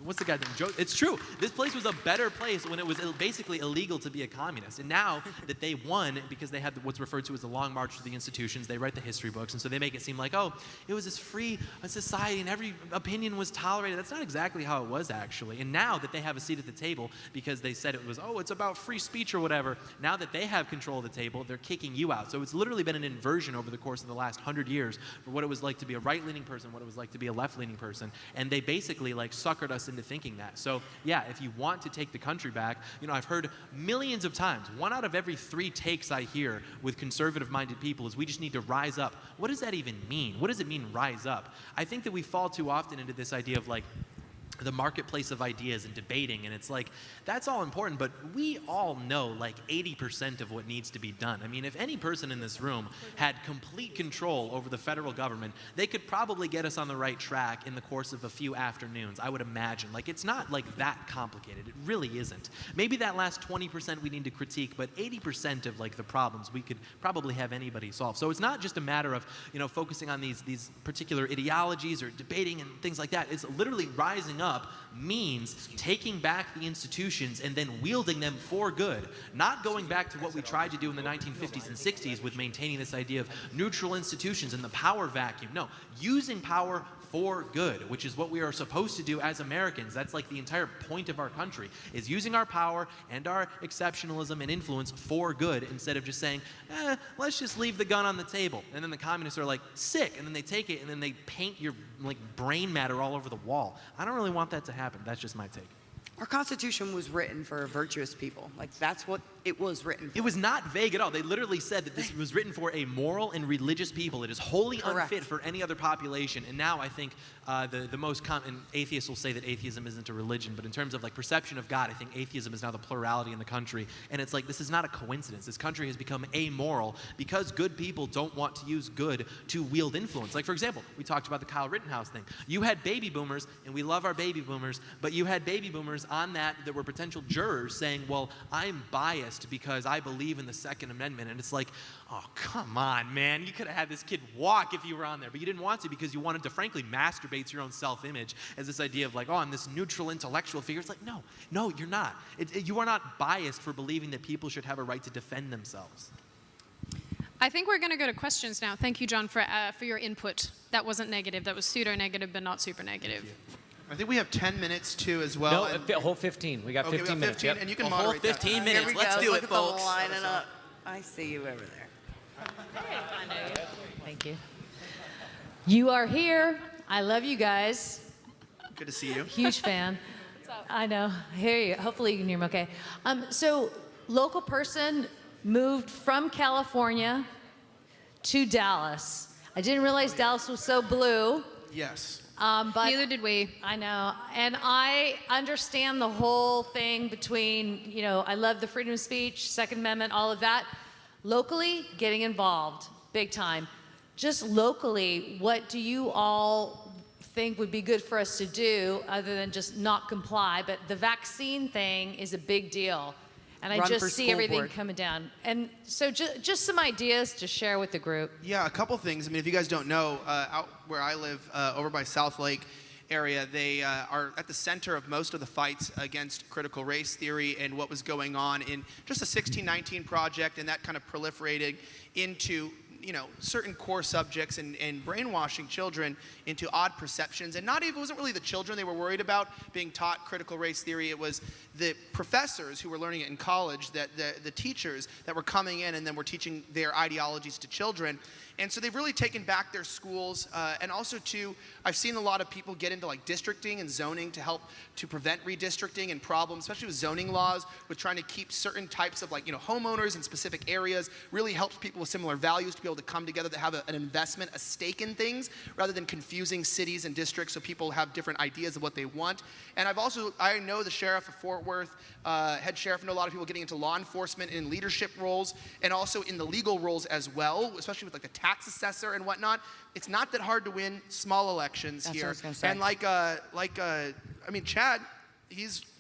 What's the guy's name? Joe? It's true. This place was a better place when it was basically illegal to be a communist. And now that they won, because they had what's referred to as the long march to the institutions, they write the history books, and so they make it seem like, oh, it was this free society and every opinion was tolerated. That's not exactly how it was, actually. And now that they have a seat at the table because they said it was, oh, it's about free speech or whatever, now that they have control of the table, they're kicking you out. So it's literally been an inversion over the course of the last 100 years for what it was like to be a right-leaning person, what it was like to be a left-leaning person. And they basically like suckered us into thinking that. So yeah, if you want to take the country back, I've heard millions of times, 1 out of every 3 takes I hear with conservative-minded people is we just need to rise up. What does that even mean? What does it mean, rise up? I think that we fall too often into this idea of like the marketplace of ideas and debating, and it's like, that's all important, but we all know like 80% of what needs to be done. I mean, if any person in this room had complete control over the federal government, they could probably get us on the right track in the course of a few afternoons, I would imagine. Like, it's not like that complicated. It really isn't. Maybe that last 20% we need to critique, but 80% of like the problems we could probably have anybody solve. So it's not just a matter of, focusing on these particular ideologies or debating and things like that. It's literally rising up means taking back the institutions and then wielding them for good, not going back to what we tried to do in the 1950s and 60s with maintaining this idea of neutral institutions and the power vacuum. No, using power for good, which is what we are supposed to do as Americans. That's like the entire point of our country, is using our power and our exceptionalism and influence for good instead of just saying, let's just leave the gun on the table. And then the communists are like, sick, and then they take it and then they paint your like brain matter all over the wall. I don't really want that to happen. That's just my take. Our Constitution was written for virtuous people. Like, that's what it was written for. It was not vague at all. They literally said that this was written for a moral and religious people. It is wholly unfit for any other population. And now I think the most common, atheists will say that atheism isn't a religion, but in terms of like perception of God, I think atheism is now the plurality in the country. And it's like, this is not a coincidence. This country has become amoral because good people don't want to use good to wield influence. Like, for example, we talked about the Kyle Rittenhouse thing. You had baby boomers, and we love our baby boomers, but you had baby boomers on that were potential jurors saying, well, I'm biased because I believe in the Second Amendment. And it's like, oh, come on, man. You could have had this kid walk if you were on there, but you didn't want to because you wanted to, frankly, masturbate to your own self-image as this idea of like, oh, I'm this neutral intellectual figure. It's like, no, you're not. You are not biased for believing that people should have a right to defend themselves. I think we're going to go to questions now. Thank you, John, for your input. That wasn't negative. That was pseudo-negative, but not super negative. I think we have 10 minutes too as well. No, a whole 15. We got 15 we got minutes. 15, Yep. and you can A moderate whole that. 15 minutes. Here we Let's go. do Look it, at folks. them lining up. I see you over there. Thank you. You are here. I love you guys. Good to see you. Huge fan. I know. I hear you. Hopefully you can hear me okay. So, local person moved from California to Dallas. I didn't realize Dallas was so blue. Yes. But Neither did we. I know. And I understand the whole thing between, I love the freedom of speech, Second Amendment, all of that. Locally, getting involved, big time. Just locally, what do you all think would be good for us to do other than just not comply? But the vaccine thing is a big deal. And I Run just for see school everything board. coming down. And so just some ideas to share with the group. Yeah, a couple things. I mean, if you guys don't know, out where I live, over by South Lake area, they are at the center of most of the fights against critical race theory and what was going on in just the 1619 Project, and that kind of proliferated into certain core subjects and brainwashing children into odd perceptions. And it wasn't really the children they were worried about being taught critical race theory. It was the professors who were learning it in college, that the teachers that were coming in and then were teaching their ideologies to children. And so they've really taken back their schools. And also, too, I've seen a lot of people get into like districting and zoning to help to prevent redistricting and problems, especially with zoning laws, with trying to keep certain types of homeowners in specific areas. Really helps people with similar values to be able to come together, to have an investment, a stake in things, rather than confusing cities and districts so people have different ideas of what they want. And I know the sheriff of Fort Worth, head sheriff, I know a lot of people getting into law enforcement and in leadership roles, and also in the legal roles as well, especially with the tax assessor and whatnot. It's not that hard to win small elections That's here. what I was gonna say. And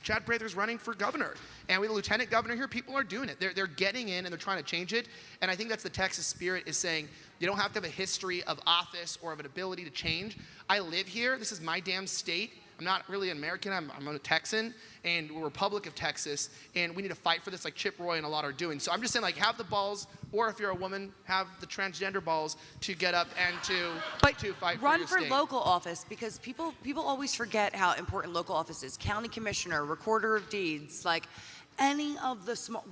Chad Prather's running for governor. And we have a lieutenant governor here. People are doing it. They're getting in and they're trying to change it. And I think that's the Texas spirit, is saying you don't have to have a history of office or of an ability to change. I live here. This is my damn state. I'm not really an American. I'm a Texan, and we're Republic of Texas, and we need to fight for this like Chip Roy and a lot are doing. So I'm just saying, have the balls, or if you're a woman, have the transgender balls to get up and to fight for Run your for state. local office, because people always forget how important local office is. County commissioner, recorder of deeds, any of the small,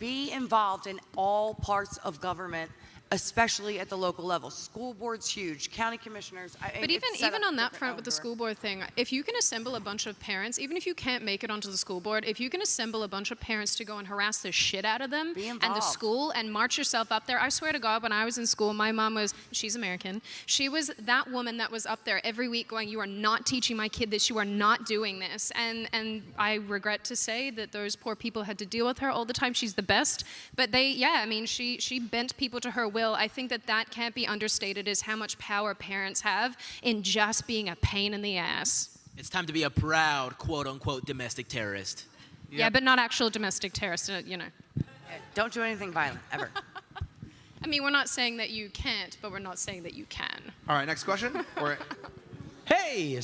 be involved in all parts of government, especially at the local level. School board's huge, county commissioners. But even on that front with the school board thing, if you can assemble a bunch of parents, even if you can't make it onto the school board, if you can assemble a bunch of parents to go and harass the shit out of them and the school and march yourself up there, I swear to God, when I was in school, my mom she's American, she was that woman that was up there every week going, you are not teaching my kid this, you are not doing this. And I regret to say that those poor people had to deal with her all the time. She's the best. But she bent people to her will. I think that can't be understated, is how much power parents have in just being a pain in the ass. It's time to be a proud, quote-unquote, domestic terrorist. Yeah, but not actual domestic terrorist, Don't do anything violent, ever. I mean, we're not saying that you can't, but we're not saying that you can. All right, next question. Hey,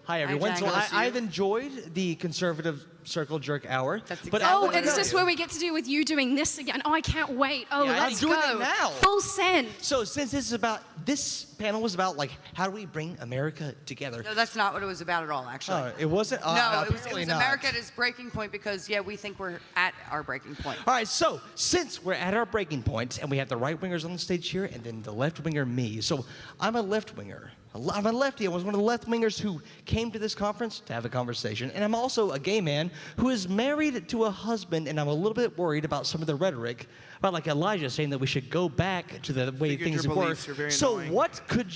hi everyone. Hi, So Jack. I've enjoyed the conservative circle jerk hour. Is this where we get to do with you doing this again? Oh, I can't wait. Oh, Yeah, let's I'm doing go. it now. Full send. So since this panel was about how do we bring America together? No, that's not what it was about at all, actually. Oh, it wasn't. No, it was apparently not. America at its breaking point, because we think we're at our breaking point. All right, so since we're at our breaking point, and we have the right wingers on the stage here, and then the left winger me. So I'm a left winger. I'm a lefty. I was one of the left-wingers who came to this conference to have a conversation. And I'm also a gay man who is married to a husband, and I'm a little bit worried about some of the rhetoric about like Elijah saying that we should go back to the way things were. So what could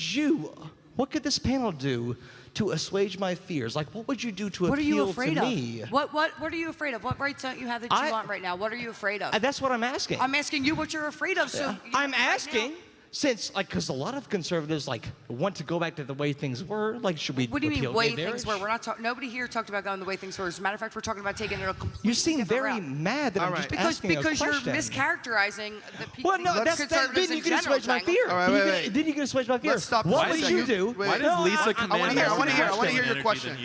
this panel do to assuage my fears? Like, what would you do to What are you appeal afraid to of? me? What are you afraid of? What rights don't you have that you want right now? What are you afraid of? That's what I'm asking. I'm asking you what you're afraid of. So I'm asking, since, like, because a lot of conservatives, like, want to go back to the way things were. Like, should we What do you mean repeal way gay things marriage? were? We're not nobody here talked about going the way things were. As a matter of fact, we're talking about taking it a completely You seem different very route. mad that I'm just asking Because a you're question. mischaracterizing the people. Well, no, that's conservatives then you in can general. assuage my Django. fear. All right, Then you can assuage my fear. Let's stop What for a would second. you do? Why No, does Lisa I want to hear your question.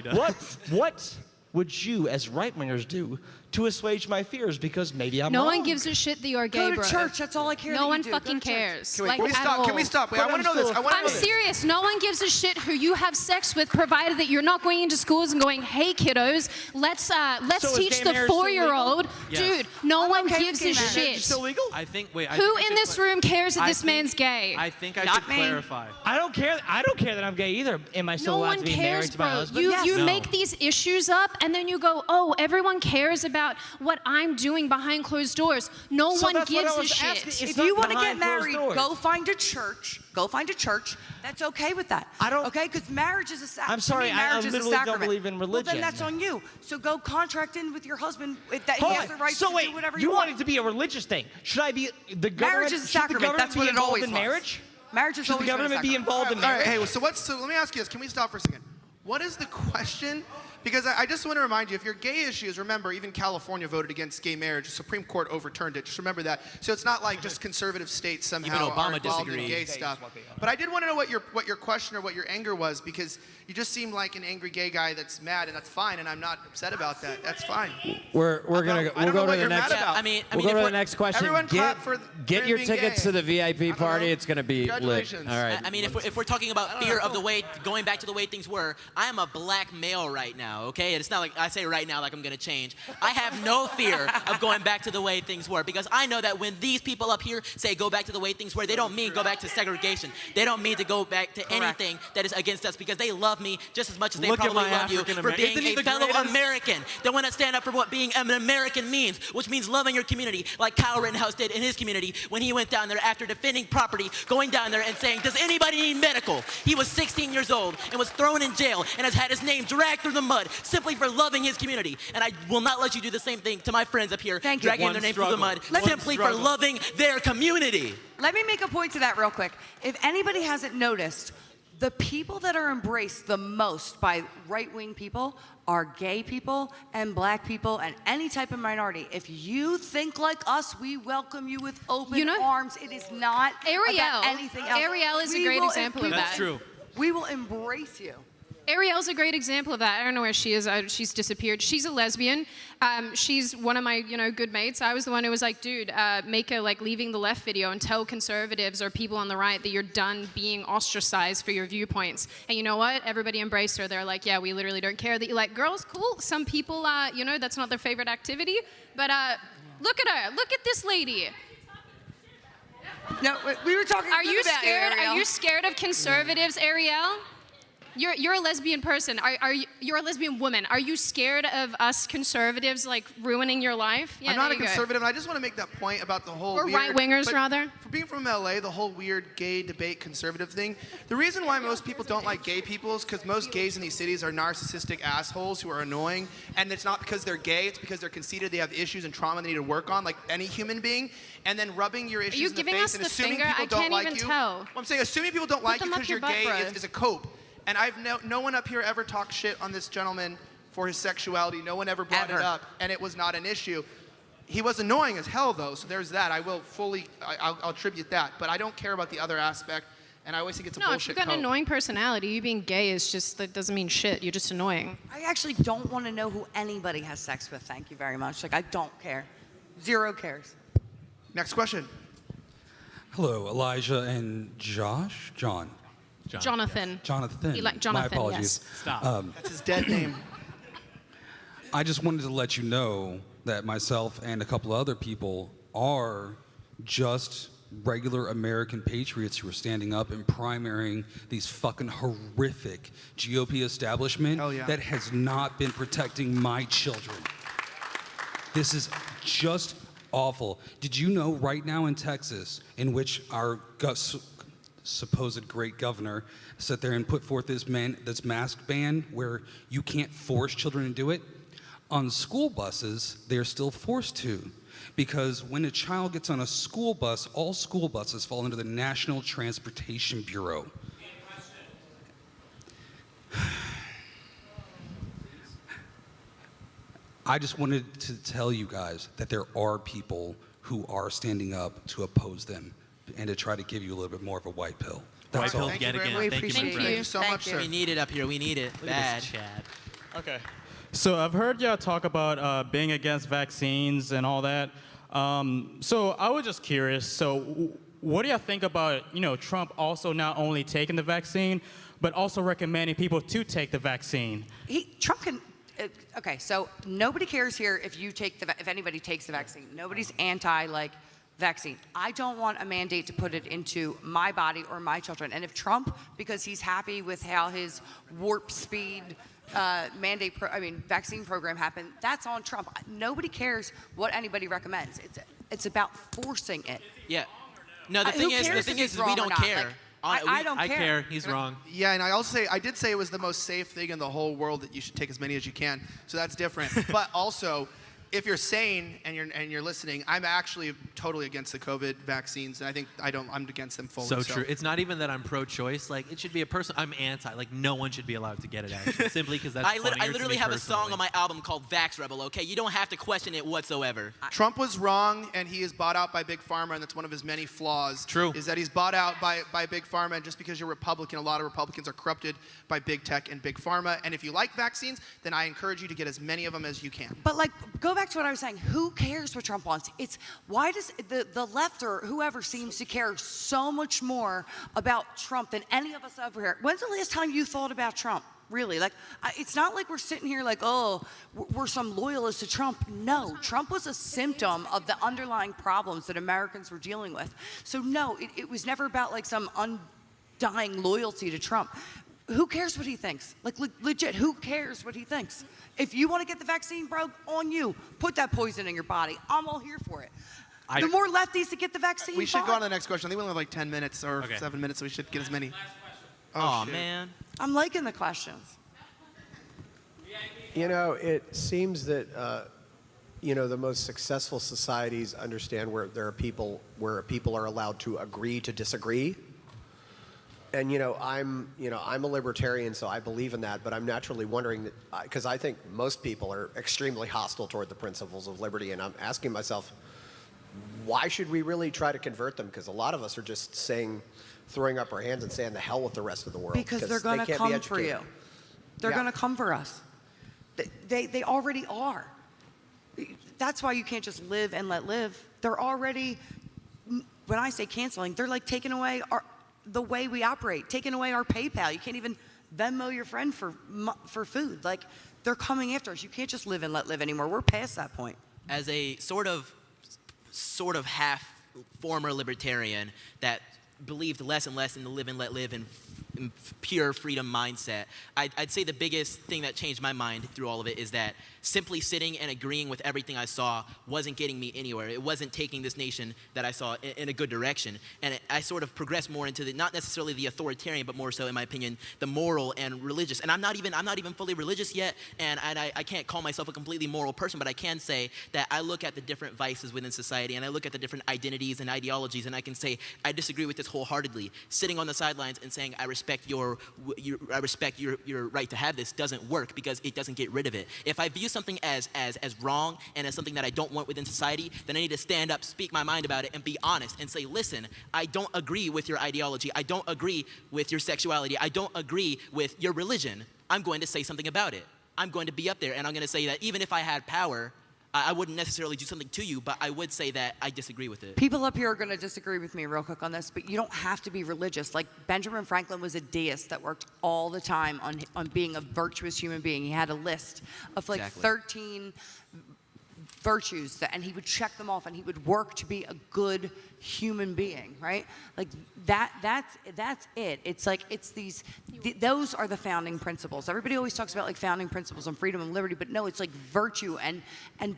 What would you, as right-wingers, do to assuage my fears? Because maybe I'm No wrong. one gives a shit that you're gay, Go to bro. church. That's all I care. No that one you do. Go fucking to church. cares. Can we, Like, can we at stop? all. Can we stop? Wait, I want to know this. I'm serious. No one gives a shit who you have sex with, provided that you're not going into schools and going, "Hey, kiddos, let's So is teach gay the marriage still 4-year-old." Yes. Dude, no one okay with gives gay a marriage. shit. Is still legal? I think. Wait. I Who think I in should this room cares that this man's gay? I think I Not should me. clarify. I don't care. I don't care that I'm gay either. Am I still No allowed one to be married cares, to my bro. husband? You No. make these issues up, and then you go, "Oh, everyone cares about what I'm doing behind closed doors." No So one that's what gives I a was shit. asking. It's If not you want to behind get closed married, doors. go find a church. Go find a church. That's okay with that. I don't- Okay, because marriage is a sacrament. I'm sorry, I literally don't believe in Well, religion. then that's on you. So go contract in with your husband that he Hold has on. the right So to wait, do whatever you you want want. it to be a religious thing? Should I be the government? Marriage is a should the sacrament. government That's be what it involved always in was. marriage? Marriage has Should the always been a government be sacrament. involved in All right, marriage? hey, so let me ask you this. Can we stop for a second? What is the question? Because I just want to remind you, if your gay issues, remember, even California voted against gay marriage. The Supreme Court overturned it. Just remember that. So it's not like just conservative states somehow Even are Obama involved in disagreed. gay stuff. But I did want to know what your question or what your anger was, because you just seem like an angry gay guy that's mad, and that's fine, and I'm not upset about that. That's fine. We'll go to the next. I mean, We'll go to the next question. Everyone clap for Get him your being tickets gay. to the VIP party. It's going to be lit. Congratulations. All right. I mean, if we're talking about fear of the way, going back to the way things were, I am a black male right now, okay? And it's not like I say right now like I'm going to change. I have no fear of going back to the way things were, because I know that when these people up here say go back to the way things were, they don't mean go back to segregation. They don't mean to go back to anything that is against us, because they love me just as much as they Look at probably my love you for African-American- being Isn't he a the fellow greatest? American. They want to stand up for what being an American means, which means loving your community, like Kyle Rittenhouse did in his community when he went down there after defending property, going down there and saying, "Does anybody need medical?" He was 16 years old and was thrown in jail and has had his name dragged through the mud simply for loving his community. And I will not let you do the same thing to my friends up here, dragging their name through the mud simply for loving their community. Let me make a point to that real quick. If anybody hasn't noticed, the people that are embraced the most by right-wing people are gay people and black people and any type of minority. If you think like us, we welcome you with open arms. It is not about anything else. Arielle is a We great will- example of that. That's true. We will embrace you. Arielle's a great example of that. I don't know where she is. She's disappeared. She's a lesbian. She's one of my, good mates. I was the one who was like, dude, make a leaving the left video and tell conservatives or people on the right that you're done being ostracized for your viewpoints. And you know what? Everybody embraced her. They're like, yeah, we literally don't care that you like girls. Cool. Some people, that's not their favorite activity. But look at her. Look at this lady. No, we were talking. Are you about scared? Arielle. Are you scared of conservatives, Arielle? You're a lesbian person. You're a lesbian woman. Are you scared of us conservatives ruining your life? Yeah, I'm not there a you go. conservative, and I just want to make that point about the whole Or weird, right-wingers, but rather. For being from LA, the whole weird gay debate conservative thing. The reason why most people don't like gay people is because most gays in these cities are narcissistic assholes who are annoying, and it's not because they're gay. It's because they're conceited. They have issues and trauma they need to work on, like any human being. And then rubbing your issues you in the giving face us and the assuming finger? people I don't can't like even you. tell. Well, I'm saying assuming people don't Put like you them up because your you're gay butt, bro. is a cope. And I've no one up here ever talked shit on this gentleman for his sexuality. No one ever brought it up, and it was not an issue. He was annoying as hell, though, so there's that. I will I'll attribute that. But I don't care about the other aspect, and I always think it's a No, if bullshit you've got an cope. annoying personality, you being gay is just, that doesn't mean shit. You're just annoying. I actually don't want to know who anybody has sex with. Thank you very much. I don't care. Zero cares. Next question. Hello, Elijah and John. Jonathan. Jonathan. You like Jonathan, My apologies. yes. Stop. That's his dead name. I just wanted to let you know that myself and a couple other people are just regular American patriots who are standing up and primarying these fucking horrific GOP establishment that has not been protecting my children. This is just awful. Did you know right now in Texas, in which our supposed great governor sat there and put forth this mask ban where you can't force children to do it? On school buses, they're still forced to. Because when a child gets on a school bus, all school buses fall under the National Transportation Bureau. I just wanted to tell you guys that there are people who are standing up to oppose them and to try to give you a little bit more of a white pill. That's all. Thank you very much. Thank you so much, sir. We need it up here. We need it bad. Chad. Okay. So I've heard y'all talk about being against vaccines and all that. So I was just curious. So what do y'all think about, Trump also not only taking the vaccine, but also recommending people to take the vaccine? Trump can. Okay, so nobody cares here if anybody takes the vaccine. Nobody's vaccine. I don't want a mandate to put it into my body or my children. And if Trump, because he's happy with how his warp speed vaccine program happened, that's on Trump. Nobody cares what anybody recommends. It's about forcing it. Yeah. No, the thing is we don't care. I don't care. I care. He's wrong. Yeah, and I did say it was the most safe thing in the whole world that you should take as many as you can. So that's different. But also, if you're sane and you're listening, I'm actually totally against the COVID vaccines, and I'm against them fully. So true. It's not even that I'm pro-choice. Like, it should be a person. I'm anti. Like, no one should be allowed to get it. Actually, simply because that's. I literally have a song on my album called Vax Rebel. Okay, you don't have to question it whatsoever. Trump was wrong, and he is bought out by Big Pharma, and that's one of his many flaws. True. Is that he's bought out by Big Pharma, and just because you're Republican, a lot of Republicans are corrupted by Big Tech and Big Pharma. And if you like vaccines, then I encourage you to get as many of them as you can. But go back to what I was saying. Who cares what Trump wants? It's why does the left or whoever seems to care so much more about Trump than any of us over here? When's the last time you thought about Trump? Really? It's not like we're sitting here we're some loyalists to Trump. No, Trump was a symptom of the underlying problems that Americans were dealing with. So no, it was never about some undying loyalty to Trump. Who cares what he thinks? Legit, who cares what he thinks? If you want to get the vaccine, bro, on you. Put that poison in your body. I'm all here for it. The more lefties to get the vaccine, we should go on to the next question. I think we only have 10 minutes or 7 minutes, so we should get as many. Oh man. I'm liking the questions. It seems that the most successful societies understand where people are allowed to agree to disagree. And I'm a libertarian, so I believe in that. But I'm naturally wondering that because I think most people are extremely hostile toward the principles of liberty, and I'm asking myself, why should we really try to convert them? Because a lot of us are just throwing up our hands and saying the hell with the rest of the world. Because they're going to come for you. They're going to come for us. They already are. That's why you can't just live and let live. They're already. When I say canceling, they're taking away the way we operate, taking away our PayPal. You can't even Venmo your friend for food. They're coming after us. You can't just live and let live anymore. We're past that point. As a sort of half former libertarian that believed less and less in the live and let live and pure freedom mindset, I'd say the biggest thing that changed my mind through all of it is that simply sitting and agreeing with everything I saw wasn't getting me anywhere. It wasn't taking this nation that I saw in a good direction. And I sort of progressed more into not necessarily the authoritarian, but more so, in my opinion, the moral and religious. And I'm not even fully religious yet, and I can't call myself a completely moral person, but I can say that I look at the different vices within society, and I look at the different identities and ideologies, and I can say I disagree with this wholeheartedly. Sitting on the sidelines and saying I respect your right to have this doesn't work because it doesn't get rid of it. If I view something as wrong and as something that I don't want within society, then I need to stand up, speak my mind about it, and be honest and say, listen, I don't agree with your ideology. I don't agree with your sexuality. I don't agree with your religion. I'm going to say something about it. I'm going to be up there, and I'm going to say that even if I had power, I wouldn't necessarily do something to you, but I would say that I disagree with it. People up here are going to disagree with me real quick on this, but you don't have to be religious. Benjamin Franklin was a deist that worked all the time on being a virtuous human being. He had a list of 13 virtues and he would check them off and he would work to be a good human being, right? Like that's it. It's like those are the founding principles. Everybody always talks about like founding principles and freedom and liberty, but no, it's like virtue and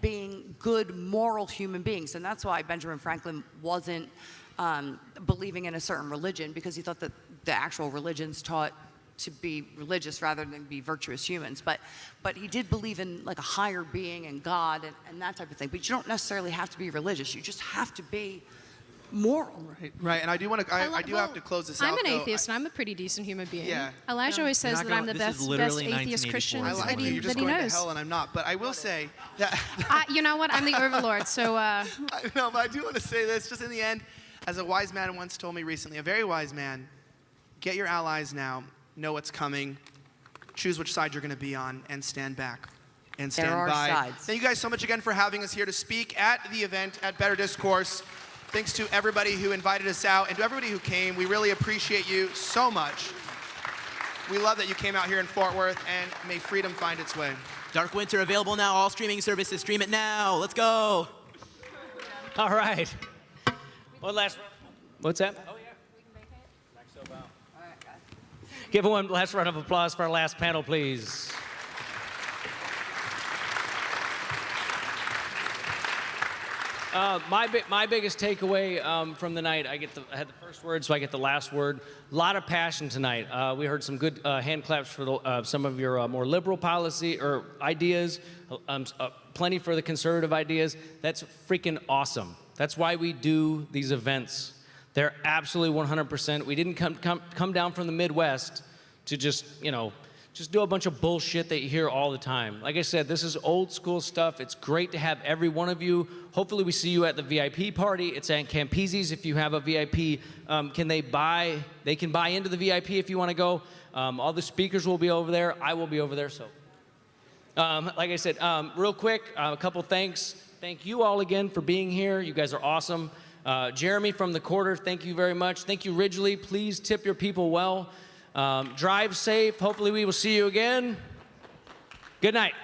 being good moral human beings. And that's why Benjamin Franklin wasn't believing in a certain religion, because he thought that the actual religions taught to be religious rather than be virtuous humans. But he did believe in like a higher being and God and that type of thing. But you don't necessarily have to be religious. You just have to be moral. Right. And I do want to. I do have to close this out. I'm an though. atheist, and I'm a pretty decent human being. Yeah. Elijah always says that I'm the best atheist Christian I like you. You're just that he going knows. to hell, and I'm not. But I will say that. You know what? I'm the overlord, so. No, but I do want to say this. Just in the end, as a wise man once told me recently, a very wise man, get your allies now. Know what's coming, choose which side you're going to be on, and stand back and stand There are by. sides. Thank you guys so much again for having us here to speak at the event at Better Discourse. Thanks to everybody who invited us out and to everybody who came. We really appreciate you so much. We love that you came out here in Fort Worth, and may freedom find its way. Dark Winter available now. All streaming services. Stream it now. Let's go. All right. What's that? Give one last round of applause for our last panel, please. My biggest takeaway from the night, I had the first word, so I get the last word. A lot of passion tonight. We heard some good hand claps for some of your more liberal policy or ideas, plenty for the conservative ideas. That's freaking awesome. That's why we do these events. They're absolutely 100%. We didn't come down from the Midwest to just do a bunch of bullshit that you hear all the time. Like I said, this is old school stuff. It's great to have every one of you. Hopefully we see you at the VIP party. It's at Campese's if you have a VIP. They can buy into the VIP if you want to go. All the speakers will be over there. I will be over there. So, like I said, real quick, a couple thanks. Thank you all again for being here. You guys are awesome. Jeremy from the Quarter, thank you very much. Thank you, Ridgely. Please tip your people well. Drive safe. Hopefully we will see you again. Good night.